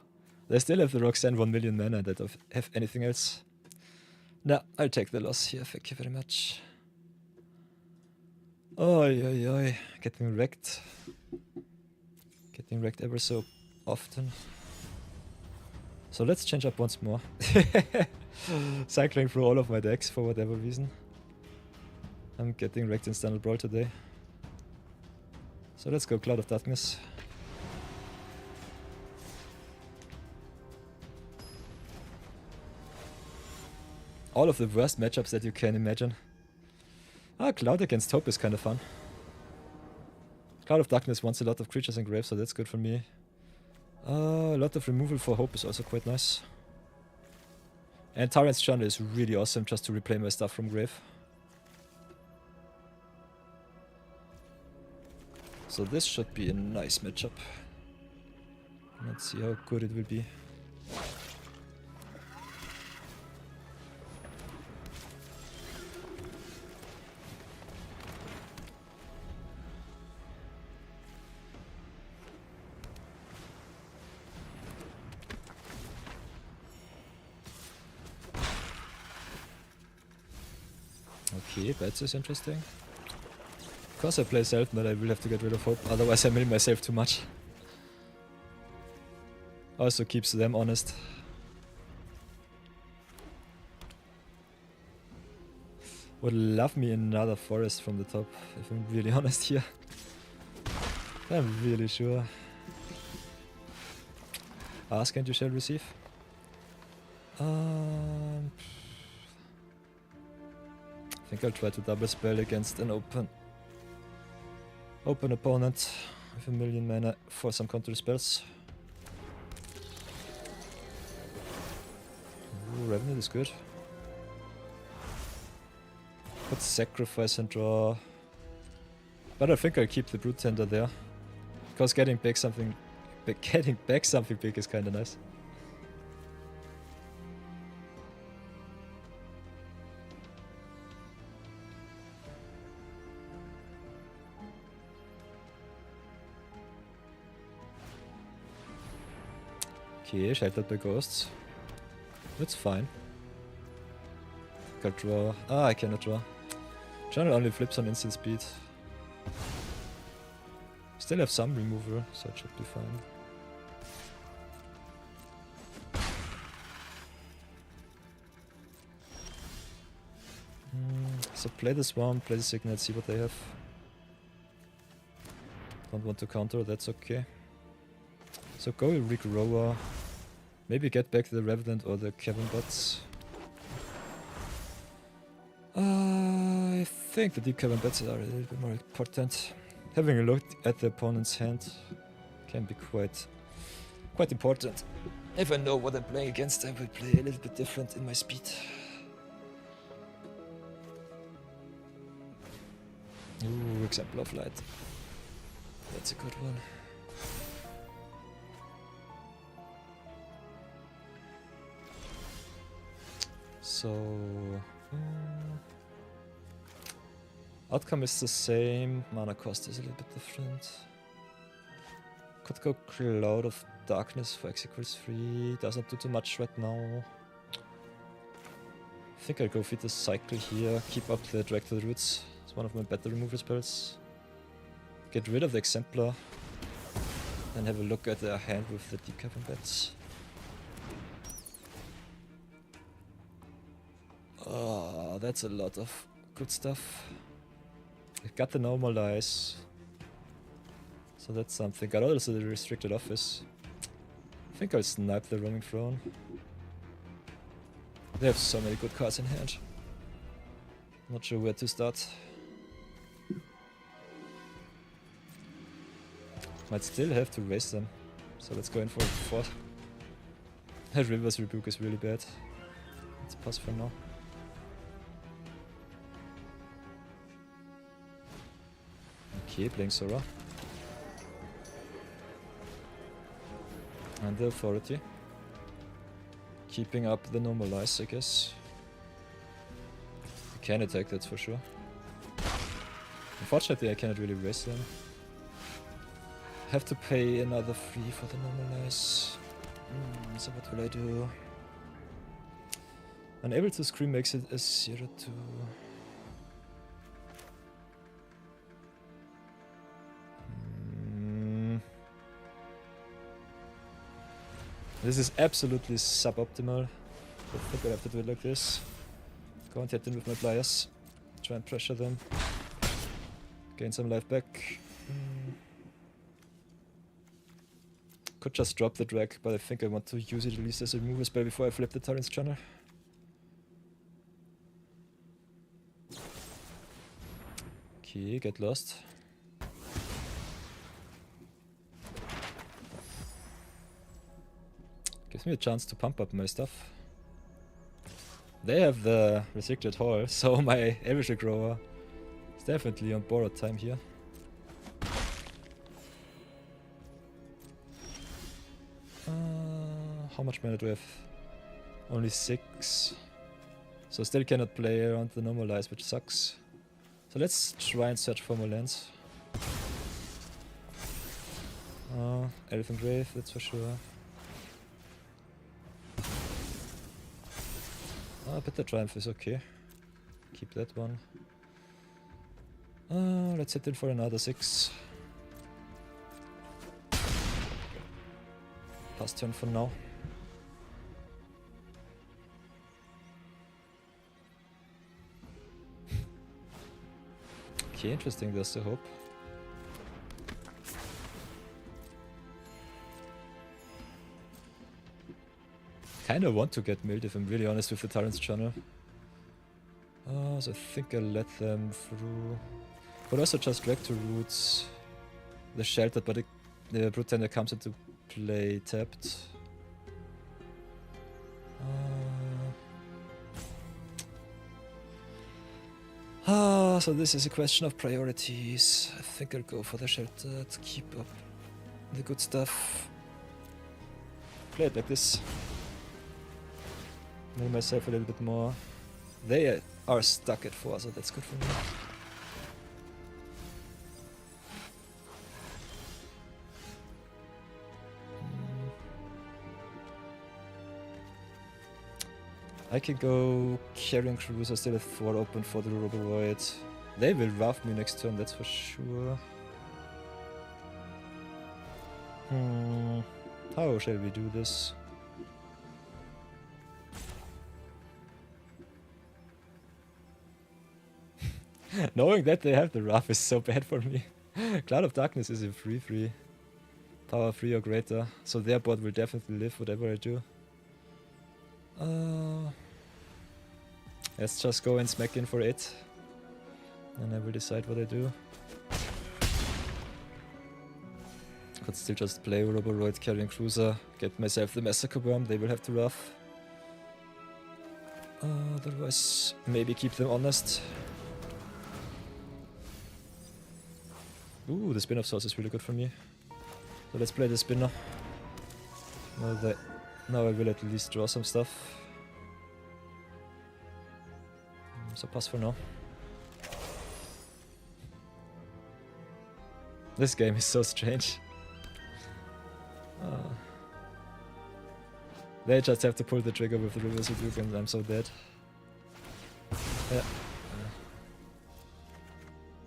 They still have the Roxanne 1 million mana and I don't have anything else. Nah, I'll take the loss here, thank you very much. Oi, oi, oi. Getting wrecked. Getting wrecked ever so often. So let's change up once more. Cycling through all of my decks for whatever reason. I'm getting wrecked in Standard Brawl today. So let's go Cloud of Darkness. All of the worst matchups that you can imagine. Ah, Cloud against Hope is kind of fun. Cloud of Darkness wants a lot of creatures in grave, so that's good for me. A lot of removal for Hope is also quite nice. And Tyrant's Channel is really awesome just to replay my stuff from grave. So this should be a nice matchup. Let's see how good it will be. Okay, Bats is interesting. Because I play Self Knight, I will have to get rid of Hope, otherwise I mill myself too much. Also keeps them honest. Would love me another forest from the top, if I'm really honest here. I'm really sure. Ask and you shall receive. I think I'll try to double spell against an open opponent with 1 million mana for some counter spells. Ooh, Revenant is good. Could sacrifice and draw. But I think I'll keep the Brute Tender there. Because getting back something big is kinda nice. Okay, sheltered by ghosts. That's fine. Can't draw. Ah, I cannot draw. Channel only flips on instant speed. Still have some removal, so it should be fine. So play this one, play the Signet, see what they have. Don't want to counter, that's okay. So go Regrower. Maybe get back the Revenant or the Cavern Bats. I think the Deep Cavern Bats are a little bit more important. Having a look at the opponent's hand can be quite important. If I know what I'm playing against, I will play a little bit different in my speed. Ooh, Example of Light. That's a good one. So... outcome is the same, mana cost is a little bit different. Could go Cloud of Darkness for X equals 3, doesn't do too much right now. I think I'll go feed the cycle here, keep up the Drag to the Roots. It's one of my better removal spells. Get rid of the Exemplar, and have a look at their hand with the Deep Cavern Bats. Oh, that's a lot of good stuff. I got the Normalize, so that's something. Got also the Restricted Office. I think I'll snipe the Roaming Throne. They have so many good cards in hand. Not sure where to start. Might still have to raise them, so let's go in for a fourth. That River's Rebuke is really bad. Let's pass for now. Okay, playing Sora. And the Authority. Keeping up the Normalize, I guess. I can attack, that's for sure. Unfortunately, I cannot really raise them. Have to pay another 3 for the Normalize. So what will I do? Unable to scream makes it a 0-2. This is absolutely suboptimal. I think I have to do it like this. Go and hit them with my pliers. Try and pressure them. Gain some life back. Could just drop the drag, but I think I want to use it at least as a removal spell before I flip the Tyrant's Channel. Okay, get lost. Gives me a chance to pump up my stuff. They have the Restricted Hall, so my Average Grower is definitely on borrowed time here. How much mana do I have? Only 6. So still cannot play around the Normalize, which sucks. So let's try and search for more lands. Elephant Grave, that's for sure. Bitter Triumph is okay. Keep that one. Let's hit in for another 6. Pass turn for now. Okay, interesting, there's the hope. Kinda want to get milled if I'm really honest with the Tyrant's Channel. So I think I'll let them through. Could also just drag to roots the Sheltered, but the Brute Tender comes into play tapped. So this is a question of priorities. I think I'll go for the Sheltered, keep up the good stuff. Play it like this. Make myself a little bit more. They are stuck at 4, so that's good for me. I can go Carrion Cruiser, still have 4 open for the Roboroid. They will rough me next turn, that's for sure. How shall we do this? Knowing that they have the rough is so bad for me. Cloud of Darkness is a 3/3. Power 3 or greater, so their board will definitely live whatever I do. Let's just go and smack in for 8. And I will decide what I do. Could still just play Roboroid, Carrion Cruiser, get myself the Massacre Worm, they will have to rough. Otherwise, maybe keep them honest. Ooh, the Spin of Swords is really good for me. So let's play the Spinner. Now I will at least draw some stuff. So pass for now. This game is so strange. They just have to pull the trigger with the Reverse Rebuke and I'm so dead. Yeah.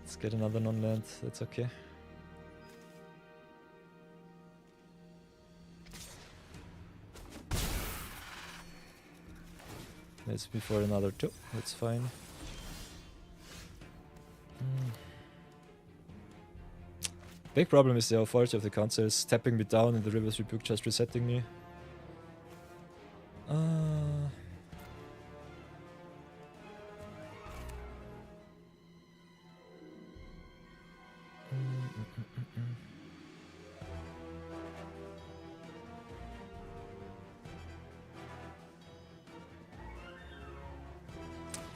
Let's get another non-land, that's okay. Let's be for another 2, that's fine. Big problem is the authority of the council is tapping me down and the Reverse Rebuke just resetting me. I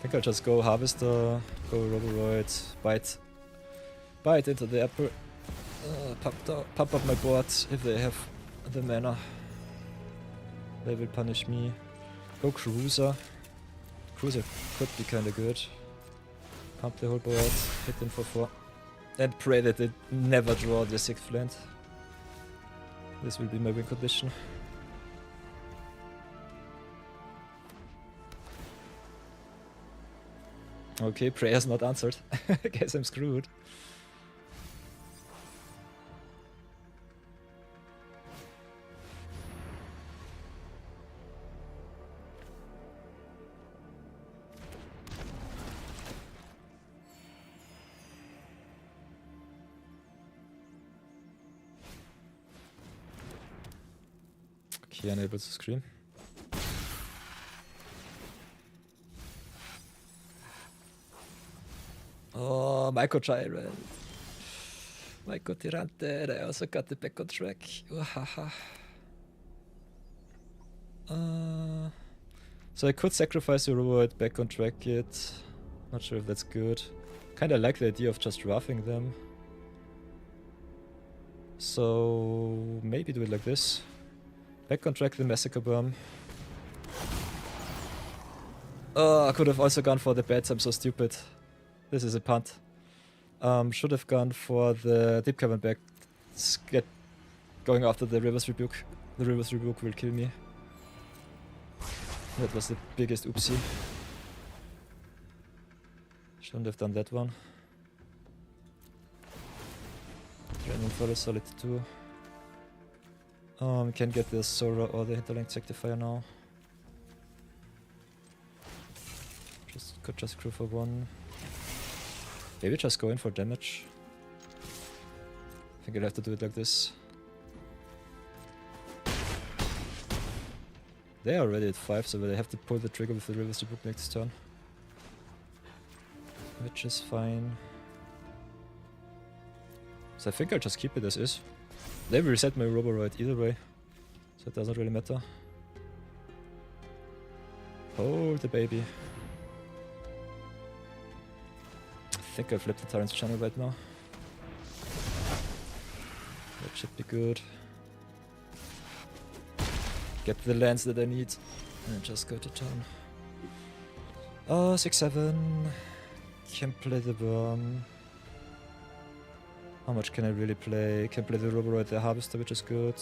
think I'll just go Harvester, go Roboroid, bite into the apple, pump up my board if they have the mana. They will punish me. Go Cruiser. Cruiser could be kinda good. Pump the whole board, hit them for 4. And pray that they never draw the 6th land. This will be my win condition. Okay, prayer's not answered. I guess I'm screwed. Okay, unable to scream. Oh, Myco Tyrant. Myco Tyrant, I also got the back on track. So I could sacrifice the Roboroid, back on track it. Not sure if that's good. Kinda like the idea of just roughing them. So maybe do it like this. Back on track the Massacre Worm. Oh, I could have also gone for the bats, I'm so stupid. This is a punt. Should have gone for the Deep Cavern back. Going after the Reverse Rebuke. The Reverse Rebuke will kill me. That was the biggest oopsie. Shouldn't have done that one. Training for a solid 2. Can get the Sora or the Hinterlinked Sanctifier now. Could just crew for 1. Maybe just go in for damage. I think I'll have to do it like this. They are already at 5, so they have to pull the trigger with the Reverse Rebuke next turn. Which is fine. So I think I'll just keep it as is. They will reset my Roboroid either way, so it doesn't really matter. Hold the baby. I think I'll flip the Tyrant's channel right now. That should be good. Get the lands that I need and just go to town. 6-7. Can play the Worm. How much can I really play? Can play the Roboroid, the Harvester, which is good.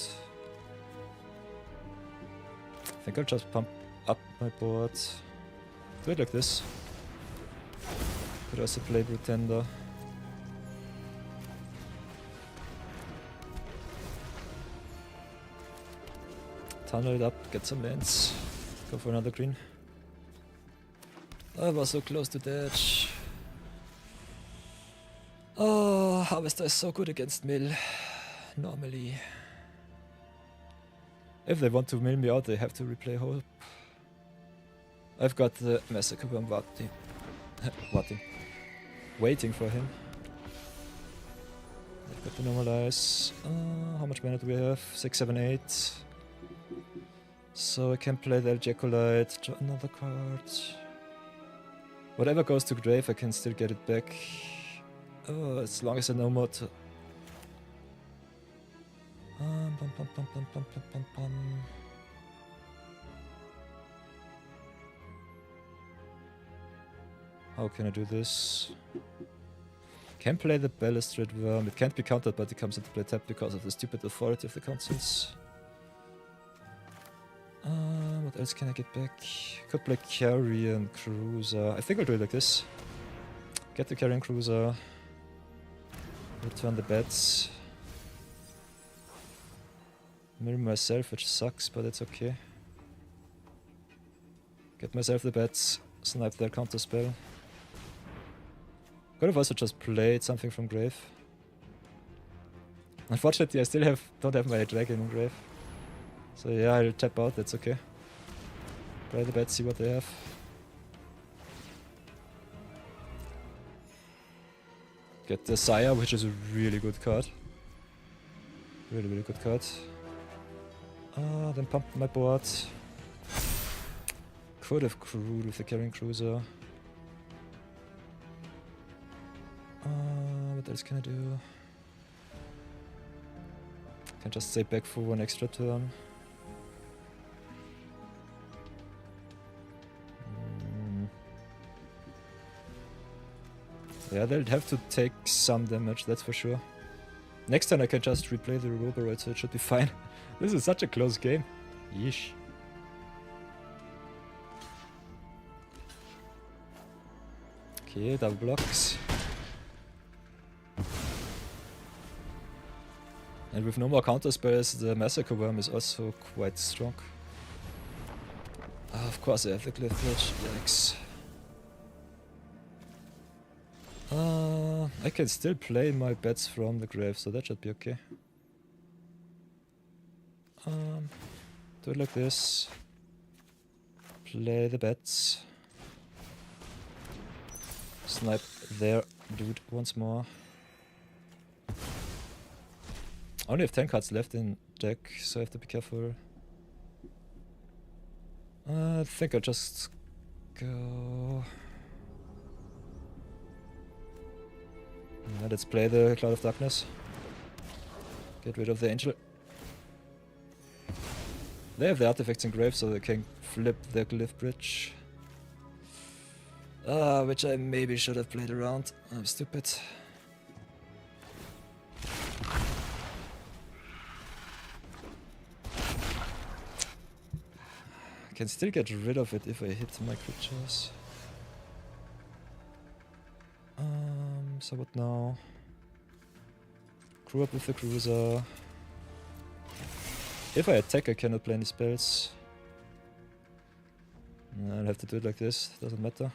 I think I'll just pump up my board. Do it like this. Could also play Pretender. Tunnel it up, get some lands. Go for another green. I was so close to that. Oh, Harvester is so good against mill. Normally. If they want to mill me out, they have to replay Hope. I've got the Massacre Worm waiting for him. I've got the Normalize. How much mana do we have? 6, 7, 8. So I can play the Ejaculate, draw another card. Whatever goes to grave, I can still get it back. Oh, as long as I know more to... How can I do this? Can play the Balustrade Worm. It can't be countered, but it comes into play tap because of the stupid authority of the councils. What else can I get back? Could play Carrion Cruiser. I think I'll do it like this. Get the Carrion Cruiser. Return the bets. Mill myself, which sucks, but it's okay. Get myself the bets. Snipe their counter spell. Could have also just played something from grave. Unfortunately, I still don't have my dragon in grave. So yeah, I'll tap out, that's okay. Play the bet, see what they have. Get the Sire, which is a really good card. Really, really good card. Then pump my board. Could have crewed with the Carrying Cruiser. What else can I do? Can just stay back for one extra turn. Yeah, they'll have to take some damage, that's for sure. Next turn I can just replay the Reverberate, so it should be fine. This is such a close game. Yeesh. Okay, double blocks. And with no more counter spells, the Massacre Worm is also quite strong. Of course I have the Glyph Bridge, yikes. I can still play my bets from the grave, so that should be okay. Do it like this. Play the bets. Snipe their dude once more. I only have 10 cards left in deck, so I have to be careful. I think I'll just go... Let's play the Cloud of Darkness. Get rid of the Angel. They have the artifacts in grave, so they can flip the Glyph Bridge. Which I maybe should have played around. I'm stupid. I can still get rid of it if I hit my creatures. So what now? Crew up with the cruiser. If I attack, I cannot play any spells. I'll have to do it like this, doesn't matter.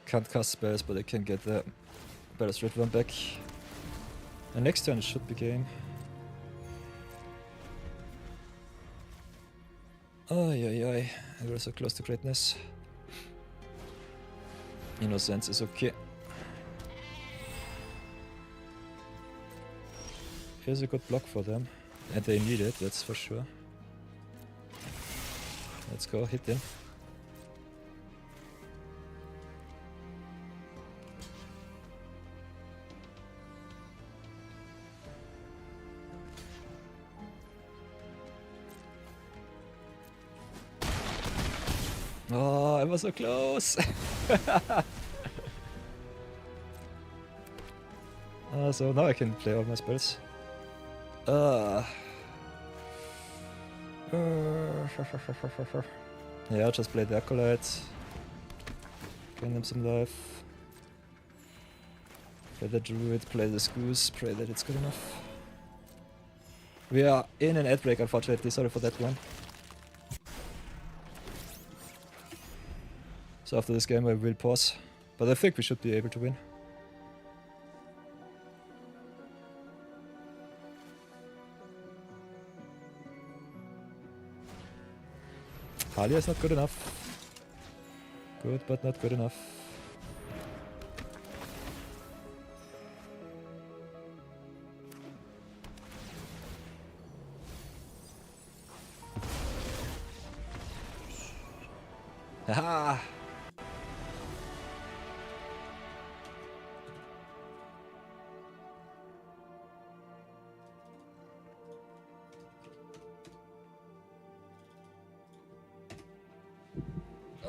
Can't cast spells, but I can get the Balustrade Worm back. And next turn it should be game. Ay. I was so close to greatness. Innocence is okay. Here's a good block for them. And they need it, that's for sure. Let's go, hit them. Oh, I was so close. So now I can play all my spells. Yeah, just play the Acolyte. Gain them some life. Play the Druid, play the Goose, pray that it's good enough. We are in an ad break, unfortunately, sorry for that one. So after this game I will pause, but I think we should be able to win. Halia is not good enough. Good, but not good enough. Haha!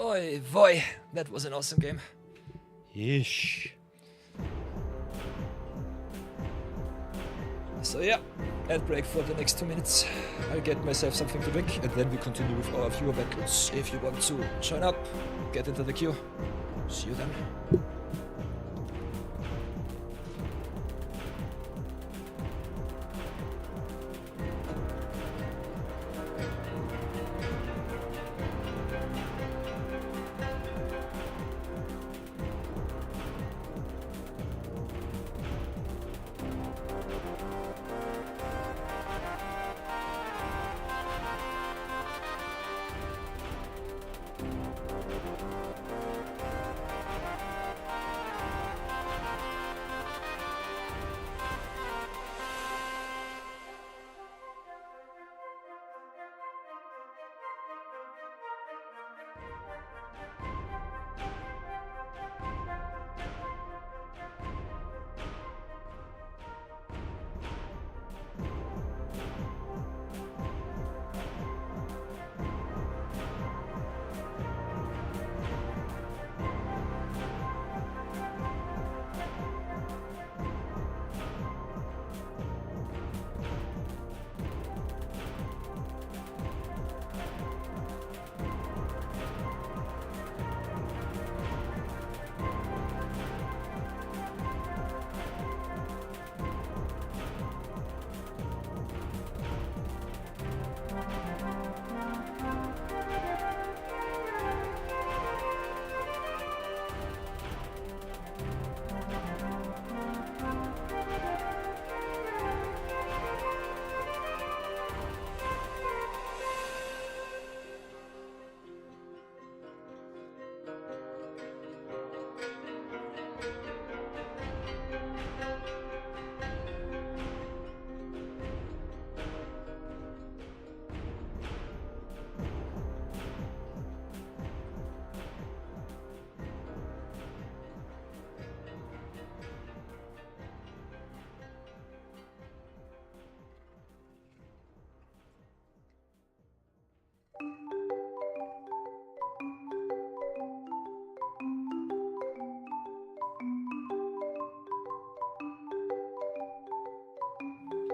Oi, boy, that was an awesome game. Yeesh. So yeah, ad break for the next 2 minutes. I'll get myself something to drink and then we continue with our viewer battles. If you want to join up, get into the queue. See you then.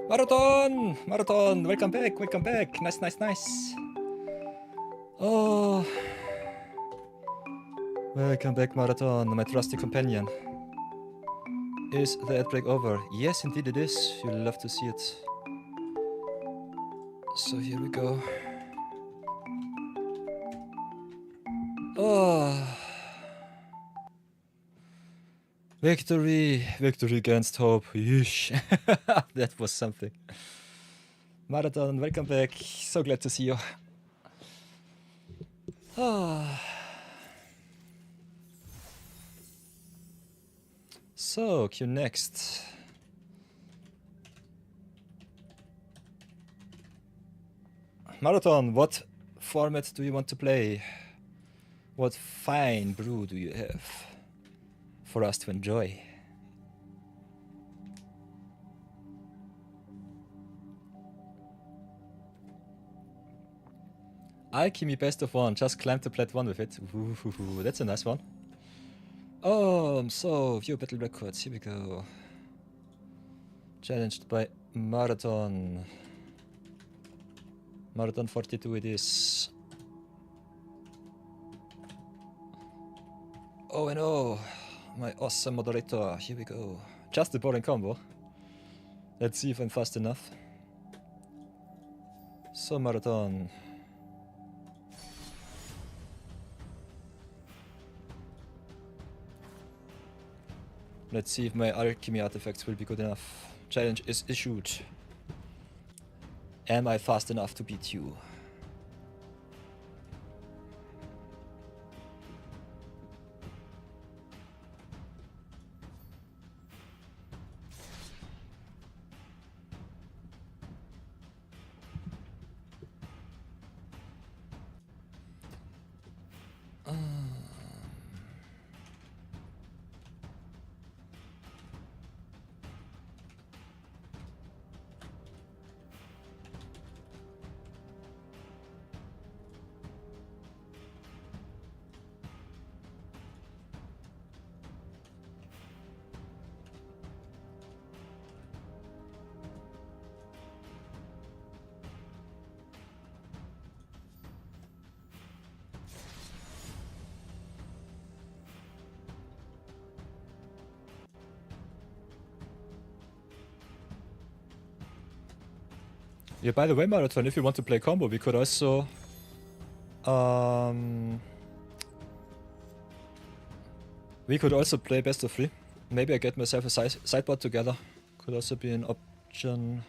Marathon! Marathon! Welcome back, welcome back. Nice, nice, nice. Oh. Welcome back, Marathon, my trusty companion. Is the ad break over? Yes, indeed it is. You'll love to see it. So here we go. Oh. Victory! Victory against hope. Yeesh. That was something. Marathon, welcome back. So glad to see you. Ah. So, Q next. Marathon, what format do you want to play? What fine brew do you have for us to enjoy? Alchemy best of one. Just climb to plat 1 with it. Ooh, that's a nice one. So view battle records. Here we go. Challenged by Marathon. Marathon 42 it is. Oh and oh, my awesome moderator. Here we go. Just a boring combo. Let's see if I'm fast enough. So Marathon. Let's see if my alchemy artifacts will be good enough. Challenge is issued. Am I fast enough to beat you? Yeah, by the way, Marathon, if you want to play combo, we could also... we could also play best of 3. Maybe I get myself a sideboard together. Could also be an option.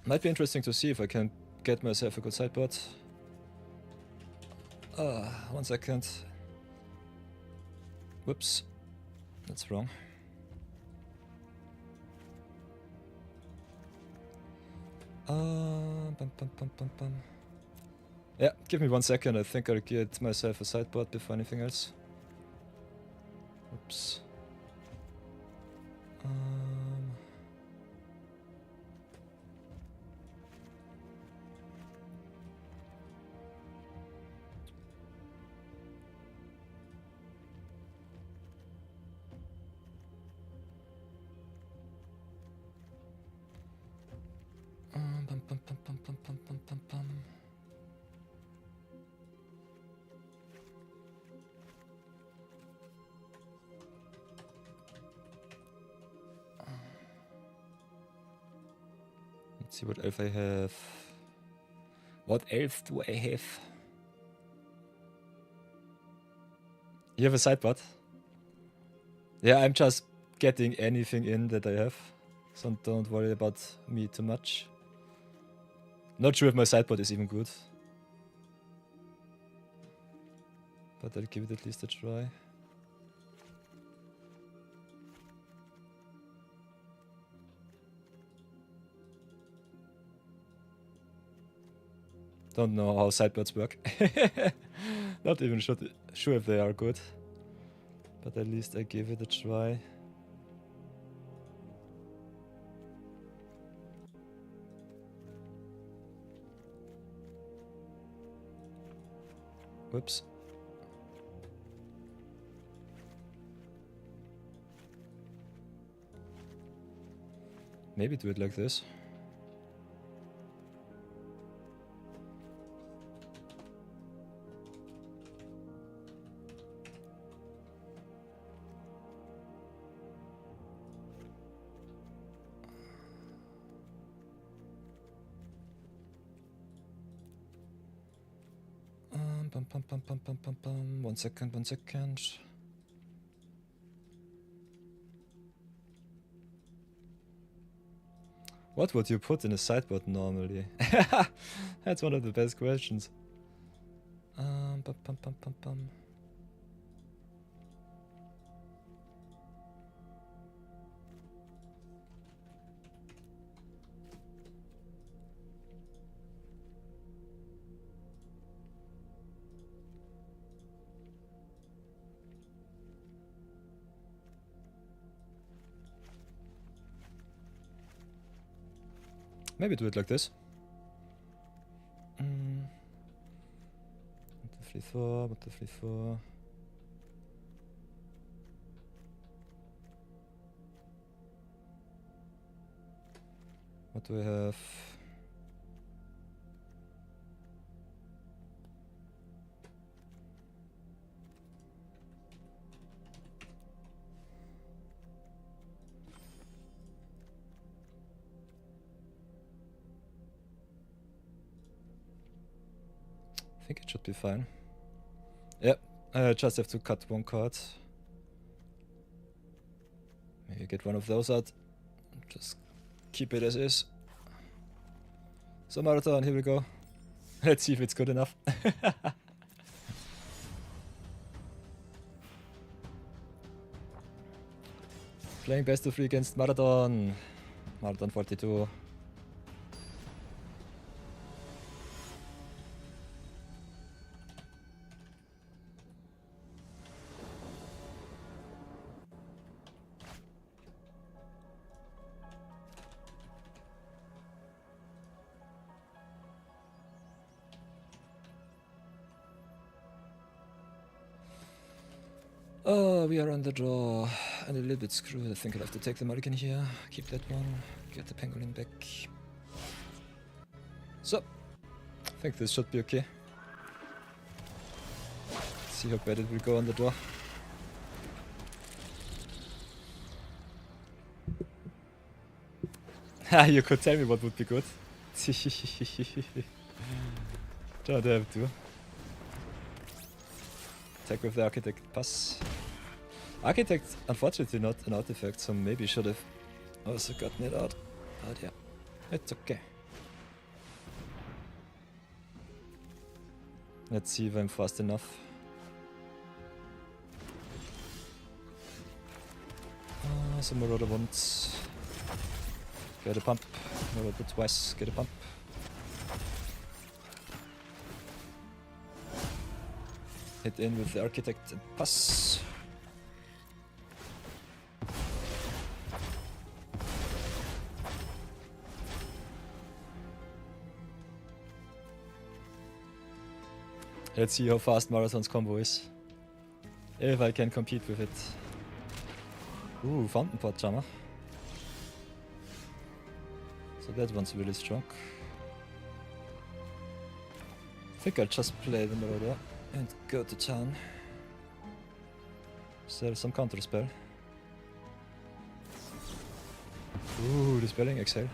Might be interesting to see if I can get myself a good sideboard. 1 second. Whoops. That's wrong. Yeah, give me 1 second. I think I'll get myself a sideboard before anything else. Oops. Let's see what else I have. What else do I have? You have a sideboard? Yeah, I'm just getting anything in that I have. So don't worry about me too much. Not sure if my sideboard is even good. But I'll give it at least a try. Don't know how sideboards work. Not even sure if they are good. But at least I give it a try. Whoops. Maybe do it like this. One second. What would you put in a sideboard normally? That's one of the best questions. Maybe do it like this. 1, 2, 3, 4. 1, 2, 3, 4. What do we have? I think it should be fine. Yep, I just have to cut one card. Maybe get one of those out. Just keep it as is. So Marathon, here we go. Let's see if it's good enough. Playing best of 3 against Marathon. Marathon 42. Oh, we are on the draw and a little bit screwed. I think I'll have to take the mulligan here. Keep that one. Get the pangolin back. So, I think this should be okay. See how bad it will go on the draw. You could tell me what would be good. Don't have to. Attack with the Architect pass. Architect, unfortunately not an artifact, so maybe should have also gotten it out. But yeah, it's okay. Let's see if I'm fast enough. Some Marauder once. Get a pump. Marauder twice. Get a pump. Hit in with the Architect and pass. Let's see how fast Marathon's combo is. If I can compete with it. Ooh, Fountain Pot Jammer. So that one's really strong. I think I'll just play the Marauder and go to town. Is there some counter spell? Ooh, Dispelling Exhale.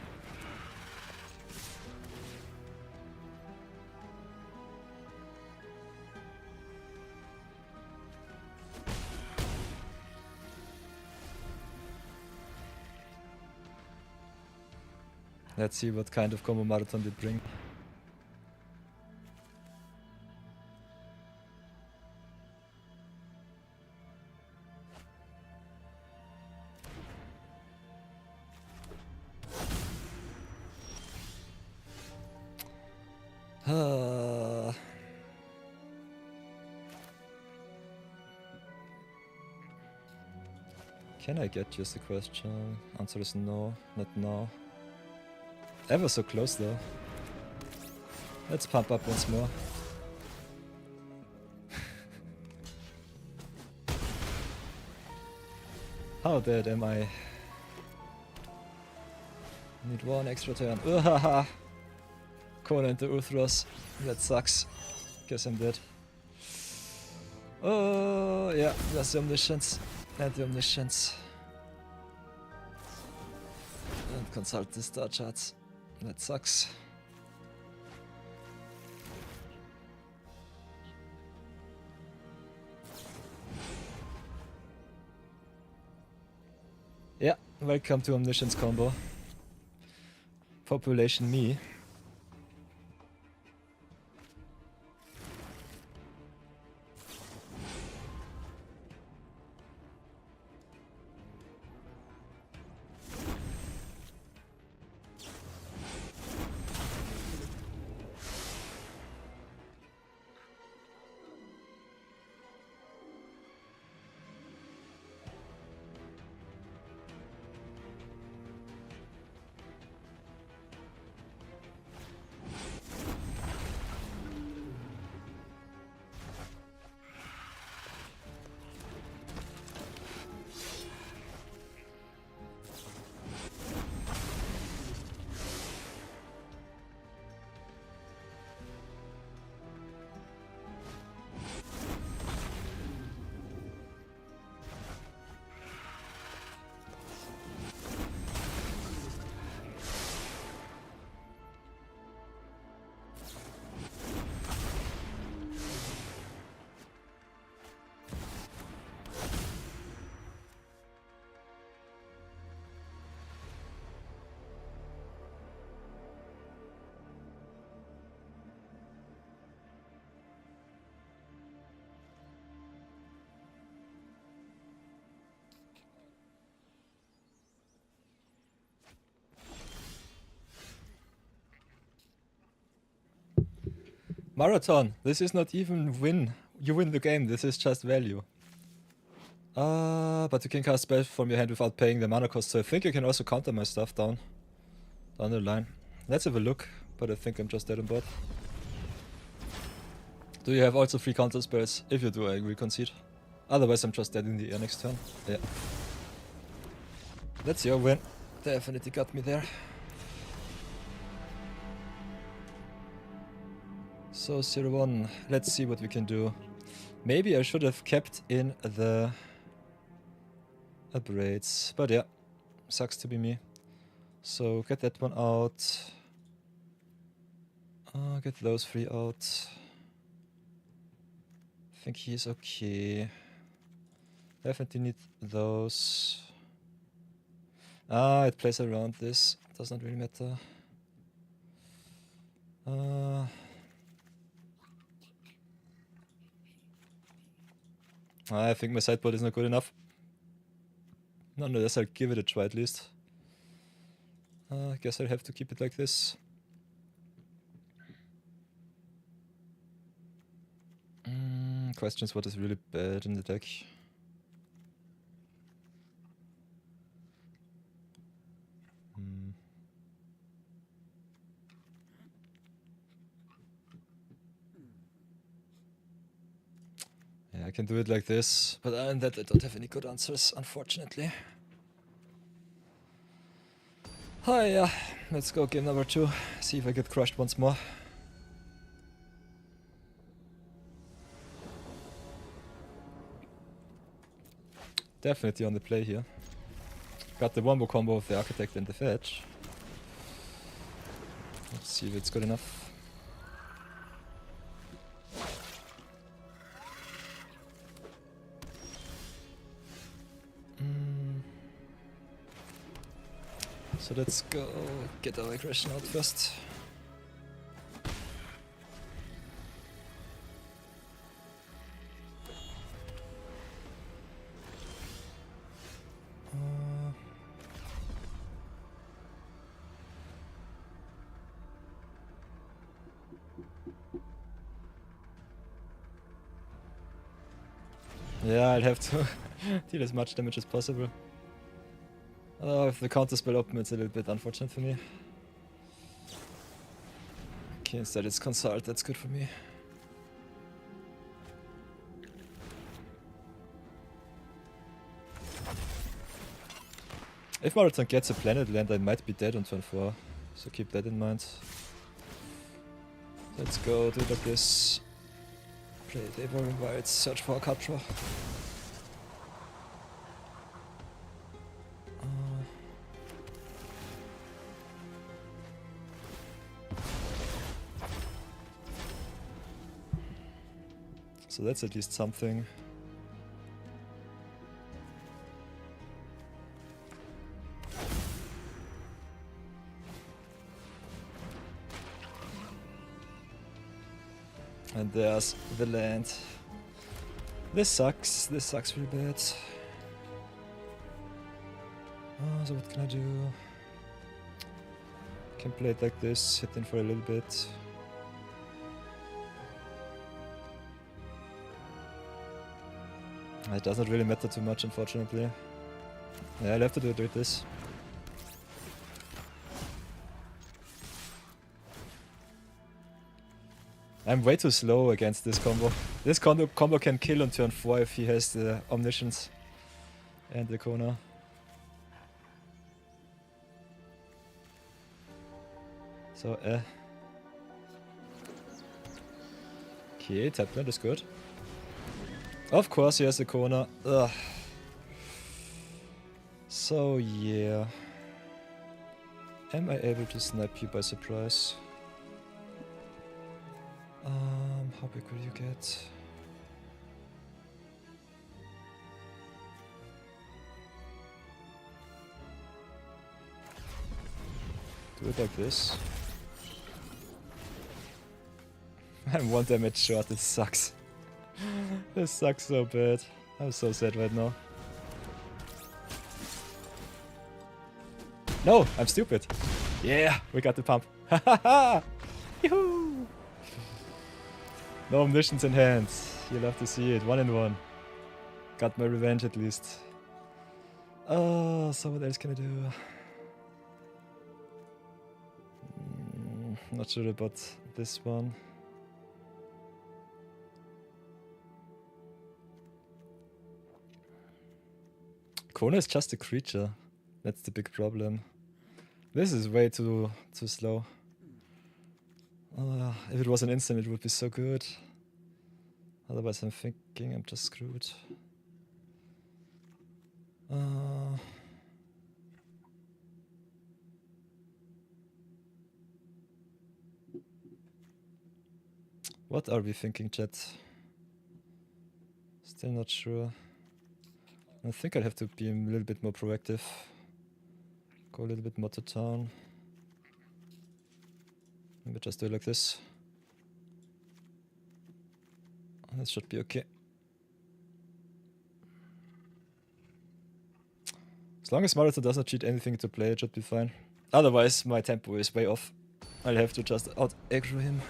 Let's see what kind of combo Marathon did bring. Can I get just a question? Answer is no, not now. Ever so close though. Let's pump up once more. How dead am I? Need one extra turn. Uhaha! Conan to Uthros. That sucks. Guess I'm dead. Oh yeah, that's the Omniscience. And the Omniscience. And consult the star charts. That sucks. Yeah, welcome to Omniscience combo. Population me. Marathon, this is not even win. You win the game, this is just value. But you can cast spells from your hand without paying the mana cost, so I think you can also counter my stuff down the line. Let's have a look, but I think I'm just dead on board. Do you have also 3 counter spells? If you do, I will concede. Otherwise I'm just dead in the air next turn. Yeah. That's your win. Definitely got me there. So 0-1, let's see what we can do. Maybe I should have kept in the braids, but yeah, sucks to be me. So get that one out. Get those 3 out. I think he's okay. Definitely need those. It plays around this. Does not really matter. I think my sideboard is not good enough. Nonetheless, I'll give it a try at least. I guess I'll have to keep it like this. Questions what is really bad in the deck. Yeah, I can do it like this, but other than that I don't have any good answers, unfortunately. Oh yeah, let's go game number 2, see if I get crushed once more. Definitely on the play here. Got the wombo combo of the Architect and the Fetch. Let's see if it's good enough. So let's go get our aggression out first. Yeah, I'll have to deal as much damage as possible. If the counter spell open, it's a little bit unfortunate for me. Okay, instead it's Consult, that's good for me. If Marathon gets a planet land, I might be dead on turn 4, so keep that in mind. Let's go do it like this. Play the Evolving Wilds, search for a card draw. So that's at least something. And there's the land. This sucks really bad. So what can I do? Can play it like this, hit in for a little bit. It doesn't really matter too much, unfortunately. Yeah, I'll have to do it like this. I'm way too slow against this combo. This combo can kill on turn 4 if he has the Omniscience and the Kona. So, Okay, Tapland is good. Of course he has a Kona. Ugh. So, yeah. Am I able to snipe you by surprise? How big will you get? Do it like this. I'm 1 damage short, this sucks. This sucks so bad. I'm so sad right now. No, I'm stupid. Yeah, we got the pump. Hahaha! Yoo-hoo! No omniscience in hand. You'll have to see it. 1 in 1. Got my revenge at least. Oh, so what else can I do? Not sure about this one. Kona is just a creature. That's the big problem. This is way too slow. If it was an instant, it would be so good. Otherwise, I'm thinking I'm just screwed. What are we thinking, chat? Still not sure. I think I'll have to be a little bit more proactive. Go a little bit more to town. Maybe just do it like this. This should be okay. As long as Marathon does not cheat anything to play, it should be fine. Otherwise, my tempo is way off. I'll have to just out-aggro him.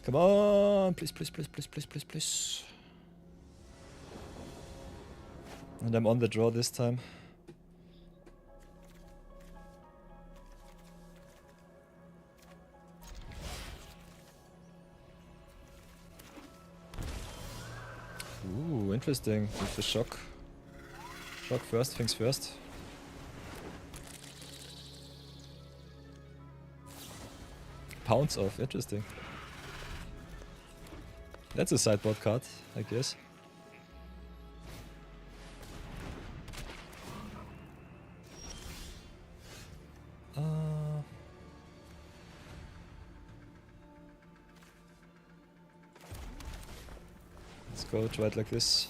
Come on! Please, please, please, please, please, please, please. And I'm on the draw this time. Ooh, interesting. With the shock. Shock first, things first. Pounce off, interesting. That's a sideboard card, I guess. Let's go try it like this.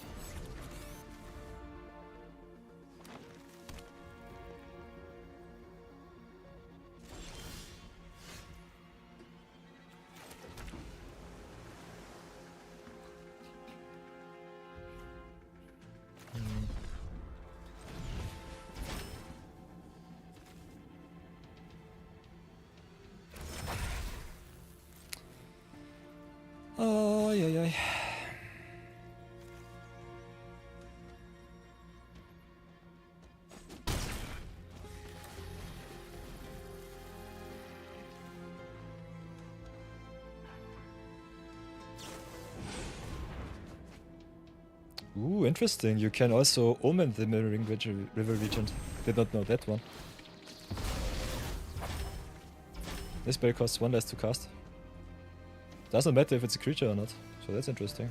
Oh, yeah. Ooh, interesting. You can also omen the Mirroring River region. Did not know that one. This spell costs 1 less to cast. Doesn't matter if it's a creature or not, so that's interesting.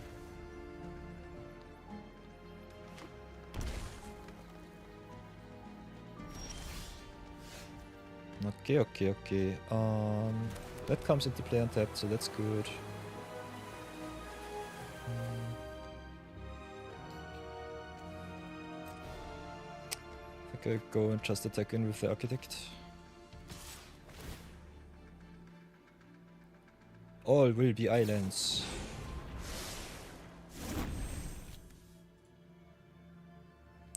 Okay. That comes into play untapped, so that's good. I think I'll go and just attack in with the Architect. All will be islands.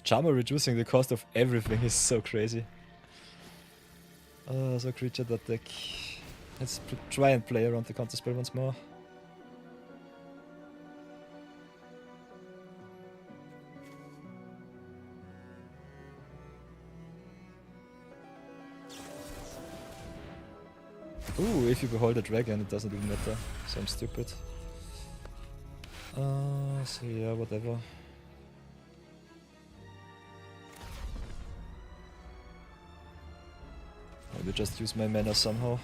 Charmer reducing the cost of everything is so crazy. So creature that deck. Let's try and play around the counter spell once more. Ooh, if you behold a dragon, it doesn't even matter. So I'm stupid. So yeah, whatever. Maybe just use my mana somehow.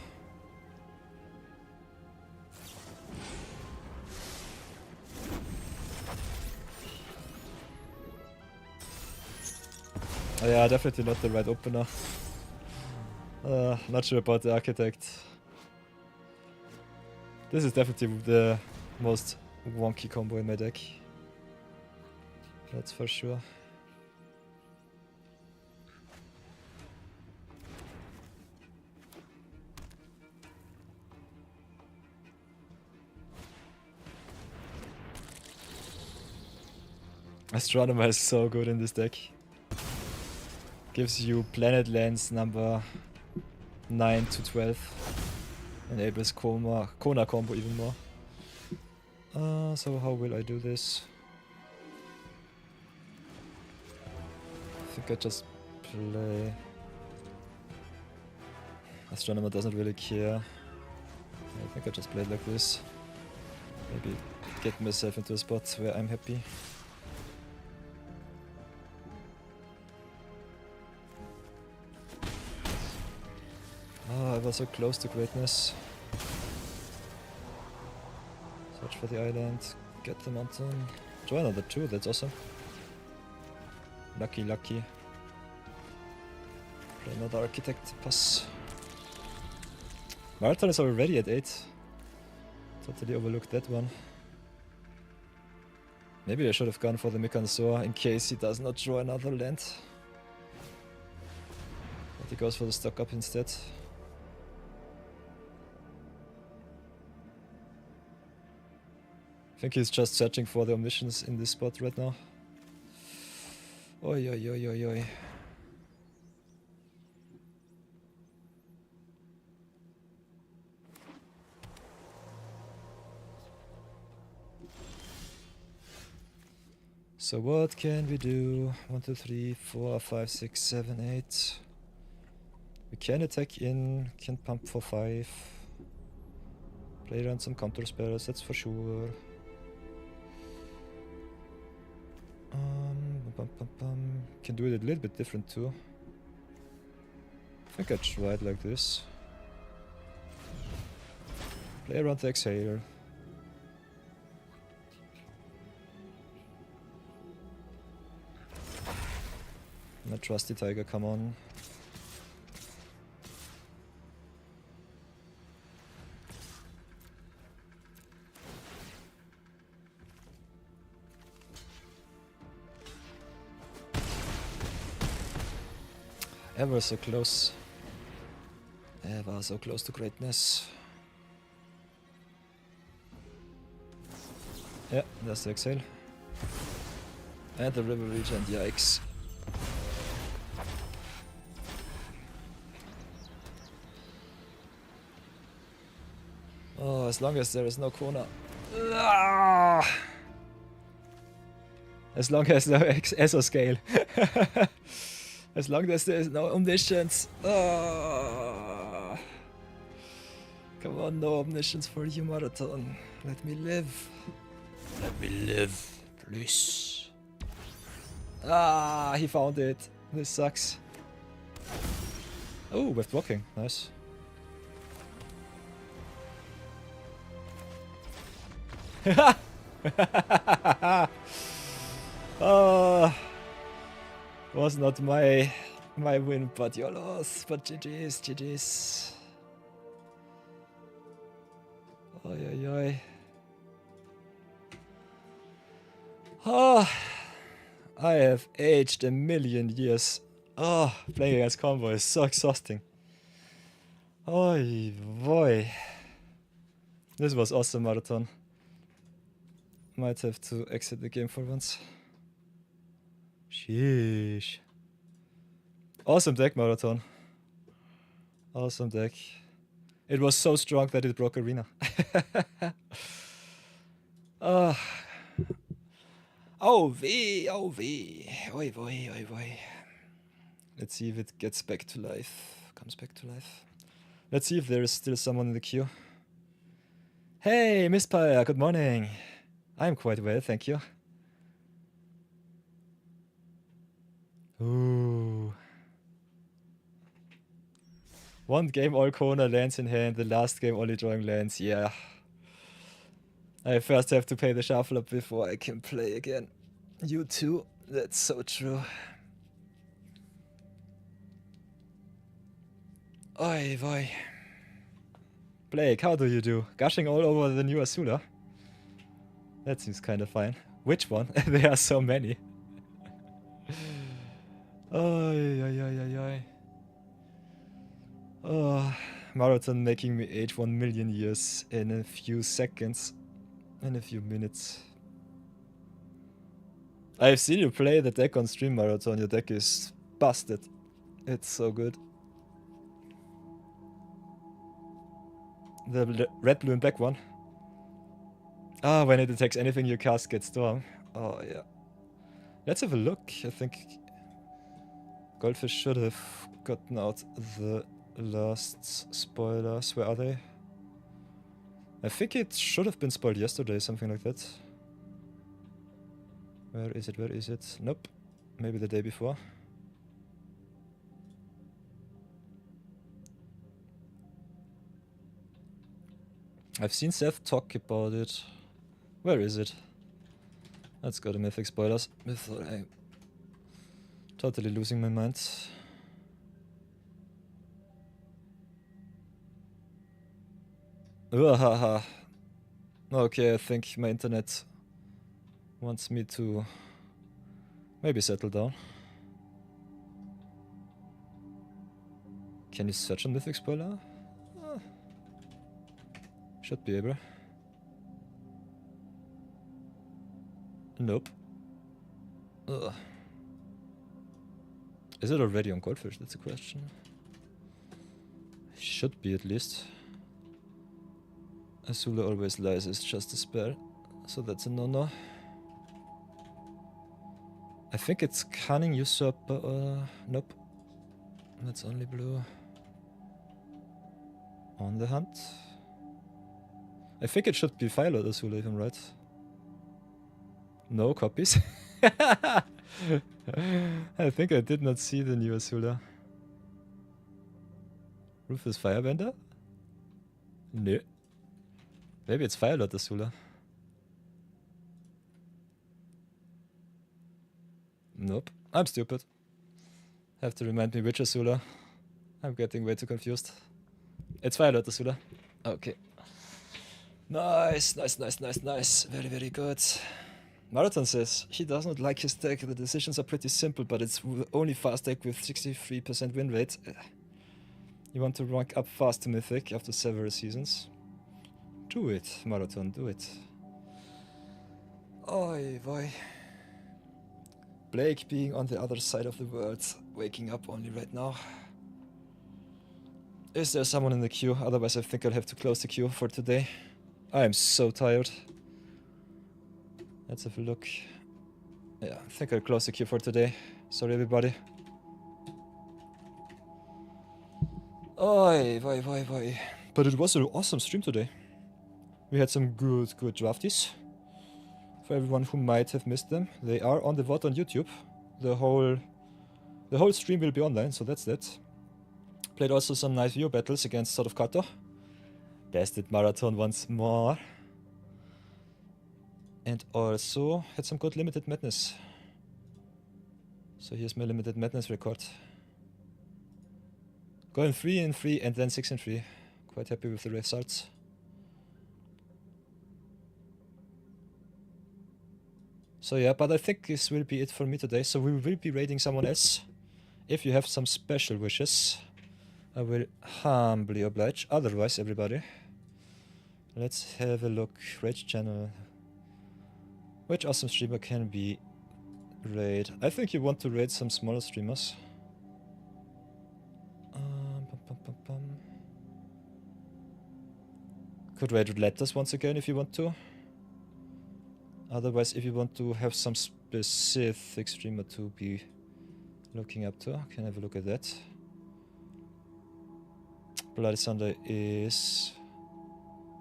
Oh yeah, definitely not the right opener. Not sure about the Architect. This is definitely the most wonky combo in my deck. That's for sure. Astronomer is so good in this deck. Gives you planet lands number 9 to 12. Enables Kona combo even more. So how will I do this? I think I just play... Astronomer doesn't really care. I think I just play it like this. Maybe get myself into a spot where I'm happy. Oh, I was so close to greatness. Search for the island, get the mountain. Join another 2, that's awesome. Lucky, lucky. Play another architect pass. Marathon is already at 8. Totally overlooked that one. Maybe I should have gone for the Mikansor in case he does not draw another land. But he goes for the stock up instead. I think he's just searching for the omniscience in this spot right now. Oi, oi, oi, oi, oi. So what can we do? 1, 2, 3, 4, 5, 6, 7, 8. We can attack in, can pump for 5. Play around some counter spells, that's for sure. Can do it a little bit different too. I think I tried like this. Play around the exhale. My trusty tiger, come on. Ever so close. Ever so close to greatness. Yeah, that's the exhale. And the river region, yikes. Oh, as long as there is no corner. As long as no ESO scale. As long as there is no omniscience. Come on, no omniscience for you, Marathon. Let me live. Let me live, please. He found it. This sucks. Oh, with blocking. Nice. Was not my win, but your loss. But GG's, GG's. Oi, oi, oi. I have aged a million years. Playing against combo is so exhausting. Oi, boy. This was awesome, Marathon. Might have to exit the game for once. Sheesh. Awesome deck, Marathon. Awesome deck. It was so strong that it broke arena. Oh, V, oh V. Oi, boy, oi, boy. Let's see if it gets back to life. Comes back to life. Let's see if there is still someone in the queue. Hey, Miss Paya, good morning. I'm quite well, thank you. Ooh. One game all corner lands in hand, the last game only drawing lands, yeah. I first have to pay the shuffle up before I can play again. You too, that's so true. Oi, boy. Blake, how do you do? Gushing all over the new Azula? That seems kind of fine. Which one? There are so many. Oi, oi, oi, oi, oi. Oh, Marathon making me age 1 million years in a few seconds. In a few minutes. I've seen you play the deck on stream, Marathon. Your deck is busted. It's so good. The red, blue, and black one. Ah, when it detects anything you cast gets Storm. Oh, yeah. Let's have a look. I think Goldfish should have gotten out the last spoilers. Where are they? I think it should have been spoiled yesterday, something like that. Where is it? Where is it? Nope. Maybe the day before. I've seen Seth talk about it. Where is it? Let's go to Mythic spoilers before I'm totally losing my mind. Haha. Okay, I think my internet wants me to maybe settle down. Can you search on Mythic spoiler? Should be able. Nope. Ugh. Is it already on Goldfish? That's a question. Should be at least. Azula always lies is just a spell, so that's a no-no. I think it's Cunning Usurper. Nope. That's only blue. On the hunt. I think it should be Firelord Azula if I'm right. No copies. I think I did not see the new Azula. Rufus Firebender? No. Maybe it's Firelord Azula. Nope. I'm stupid. Have to remind me which Azula. I'm getting way too confused. It's Firelord Azula. Okay. Nice, nice, nice, nice, nice. Very, very good. Marathon says he does not like his deck. The decisions are pretty simple, but it's only fast deck with 63% win rate. You want to rank up fast to Mythic after several seasons? Do it, Marathon, do it. Oi, boy. Blake being on the other side of the world, waking up only right now. Is there someone in the queue? Otherwise I think I'll have to close the queue for today. I am so tired. Let's have a look. Yeah, I think I'll close the queue for today. Sorry everybody. Oi, boy, boy, boy. But it was an awesome stream today. We had some good drafties. For everyone who might have missed them, they are on the VOD on YouTube. The whole stream will be online, so that's that. Played also some nice view battles against Sword of Kato. Bested Marathon once more. And also had some good Limited Madness. So here's my Limited Madness record. Going 3-3 and then 6-3. Quite happy with the results. So yeah, but I think this will be it for me today. So we will be raiding someone else. If you have some special wishes, I will humbly oblige. Otherwise, everybody, let's have a look. Raid channel. Which awesome streamer can be raid? I think you want to raid some smaller streamers. Could raid Letters once again if you want to. Otherwise, if you want to have some specific streamer to be looking up to, can have a look at that. Bloody Sunday is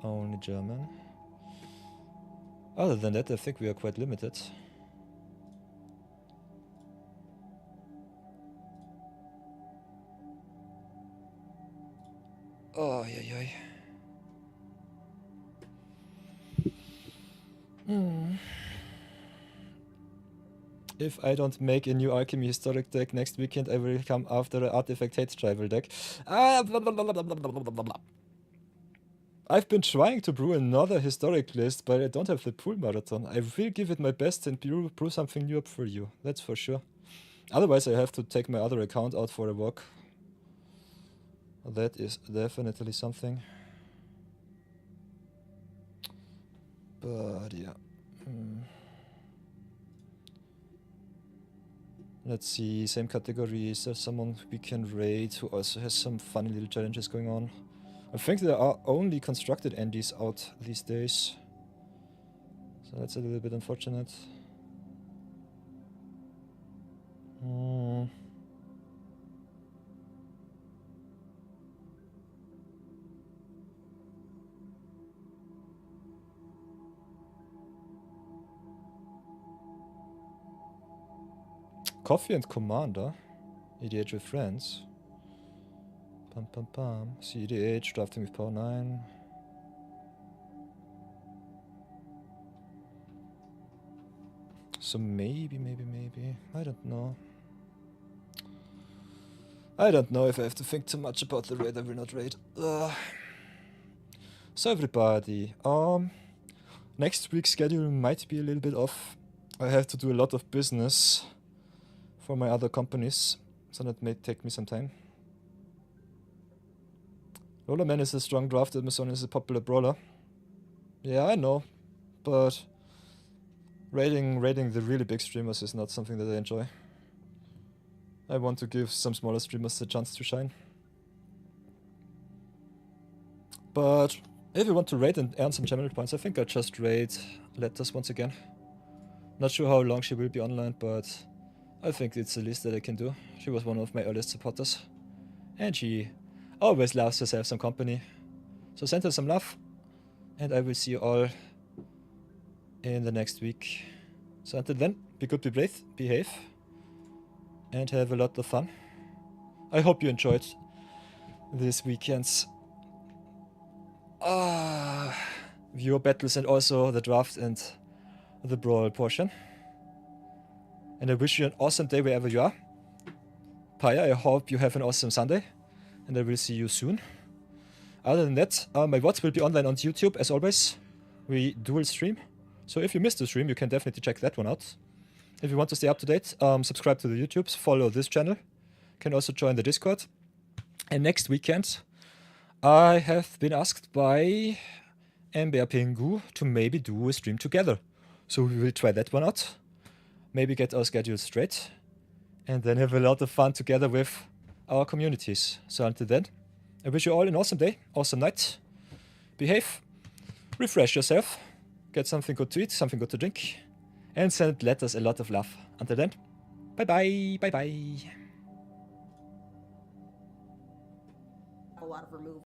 only German. Other than that, I think we are quite limited. Oh, yeah. If I don't make a new Alchemy Historic deck next weekend, I will come after an Artifact Hate Tribal deck. I've been trying to brew another Historic list, but I don't have the pool marathon. I will give it my best and brew something new up for you, that's for sure. Otherwise, I have to take my other account out for a walk. That is definitely something. But yeah. Let's see, same category. Is there someone we can raid who also has some funny little challenges going on? I think there are only constructed Andes out these days. So that's a little bit unfortunate. Coffee and Commander. EDH with friends. Pam pam pam. CEDH, drafting with power 9. So maybe. I don't know. I don't know if I have to think too much about the raid. I will not raid. So everybody, next week's schedule might be a little bit off. I have to do a lot of business for my other companies, so that may take me some time. Rollerman is a strong draft, Amazon is a popular brawler. Yeah, I know, but raiding the really big streamers is not something that I enjoy. I want to give some smaller streamers a chance to shine. But if you want to raid and earn some channel points, I think I'll just raid Letters once again. Not sure how long she will be online, but I think it's the least that I can do. She was one of my earliest supporters. And she always loves herself some company. So send her some love. And I will see you all in the next week. So until then, be good, be brave, behave. And have a lot of fun. I hope you enjoyed this weekend's viewer battles and also the draft and the brawl portion. And I wish you an awesome day wherever you are. Paya, I hope you have an awesome Sunday. And I will see you soon. Other than that, my VODs will be online on YouTube as always. We dual stream. So if you missed the stream, you can definitely check that one out. If you want to stay up to date, subscribe to the YouTubes, follow this channel. You can also join the Discord. And next weekend, I have been asked by MtGA Pingu to maybe do a stream together. So we will try that one out. Maybe get our schedules straight. And then have a lot of fun together with our communities. So until then, I wish you all an awesome day, awesome night. Behave, refresh yourself, get something good to eat, something good to drink, and send Letters a lot of love. Until then, bye bye, bye bye. A lot of remove.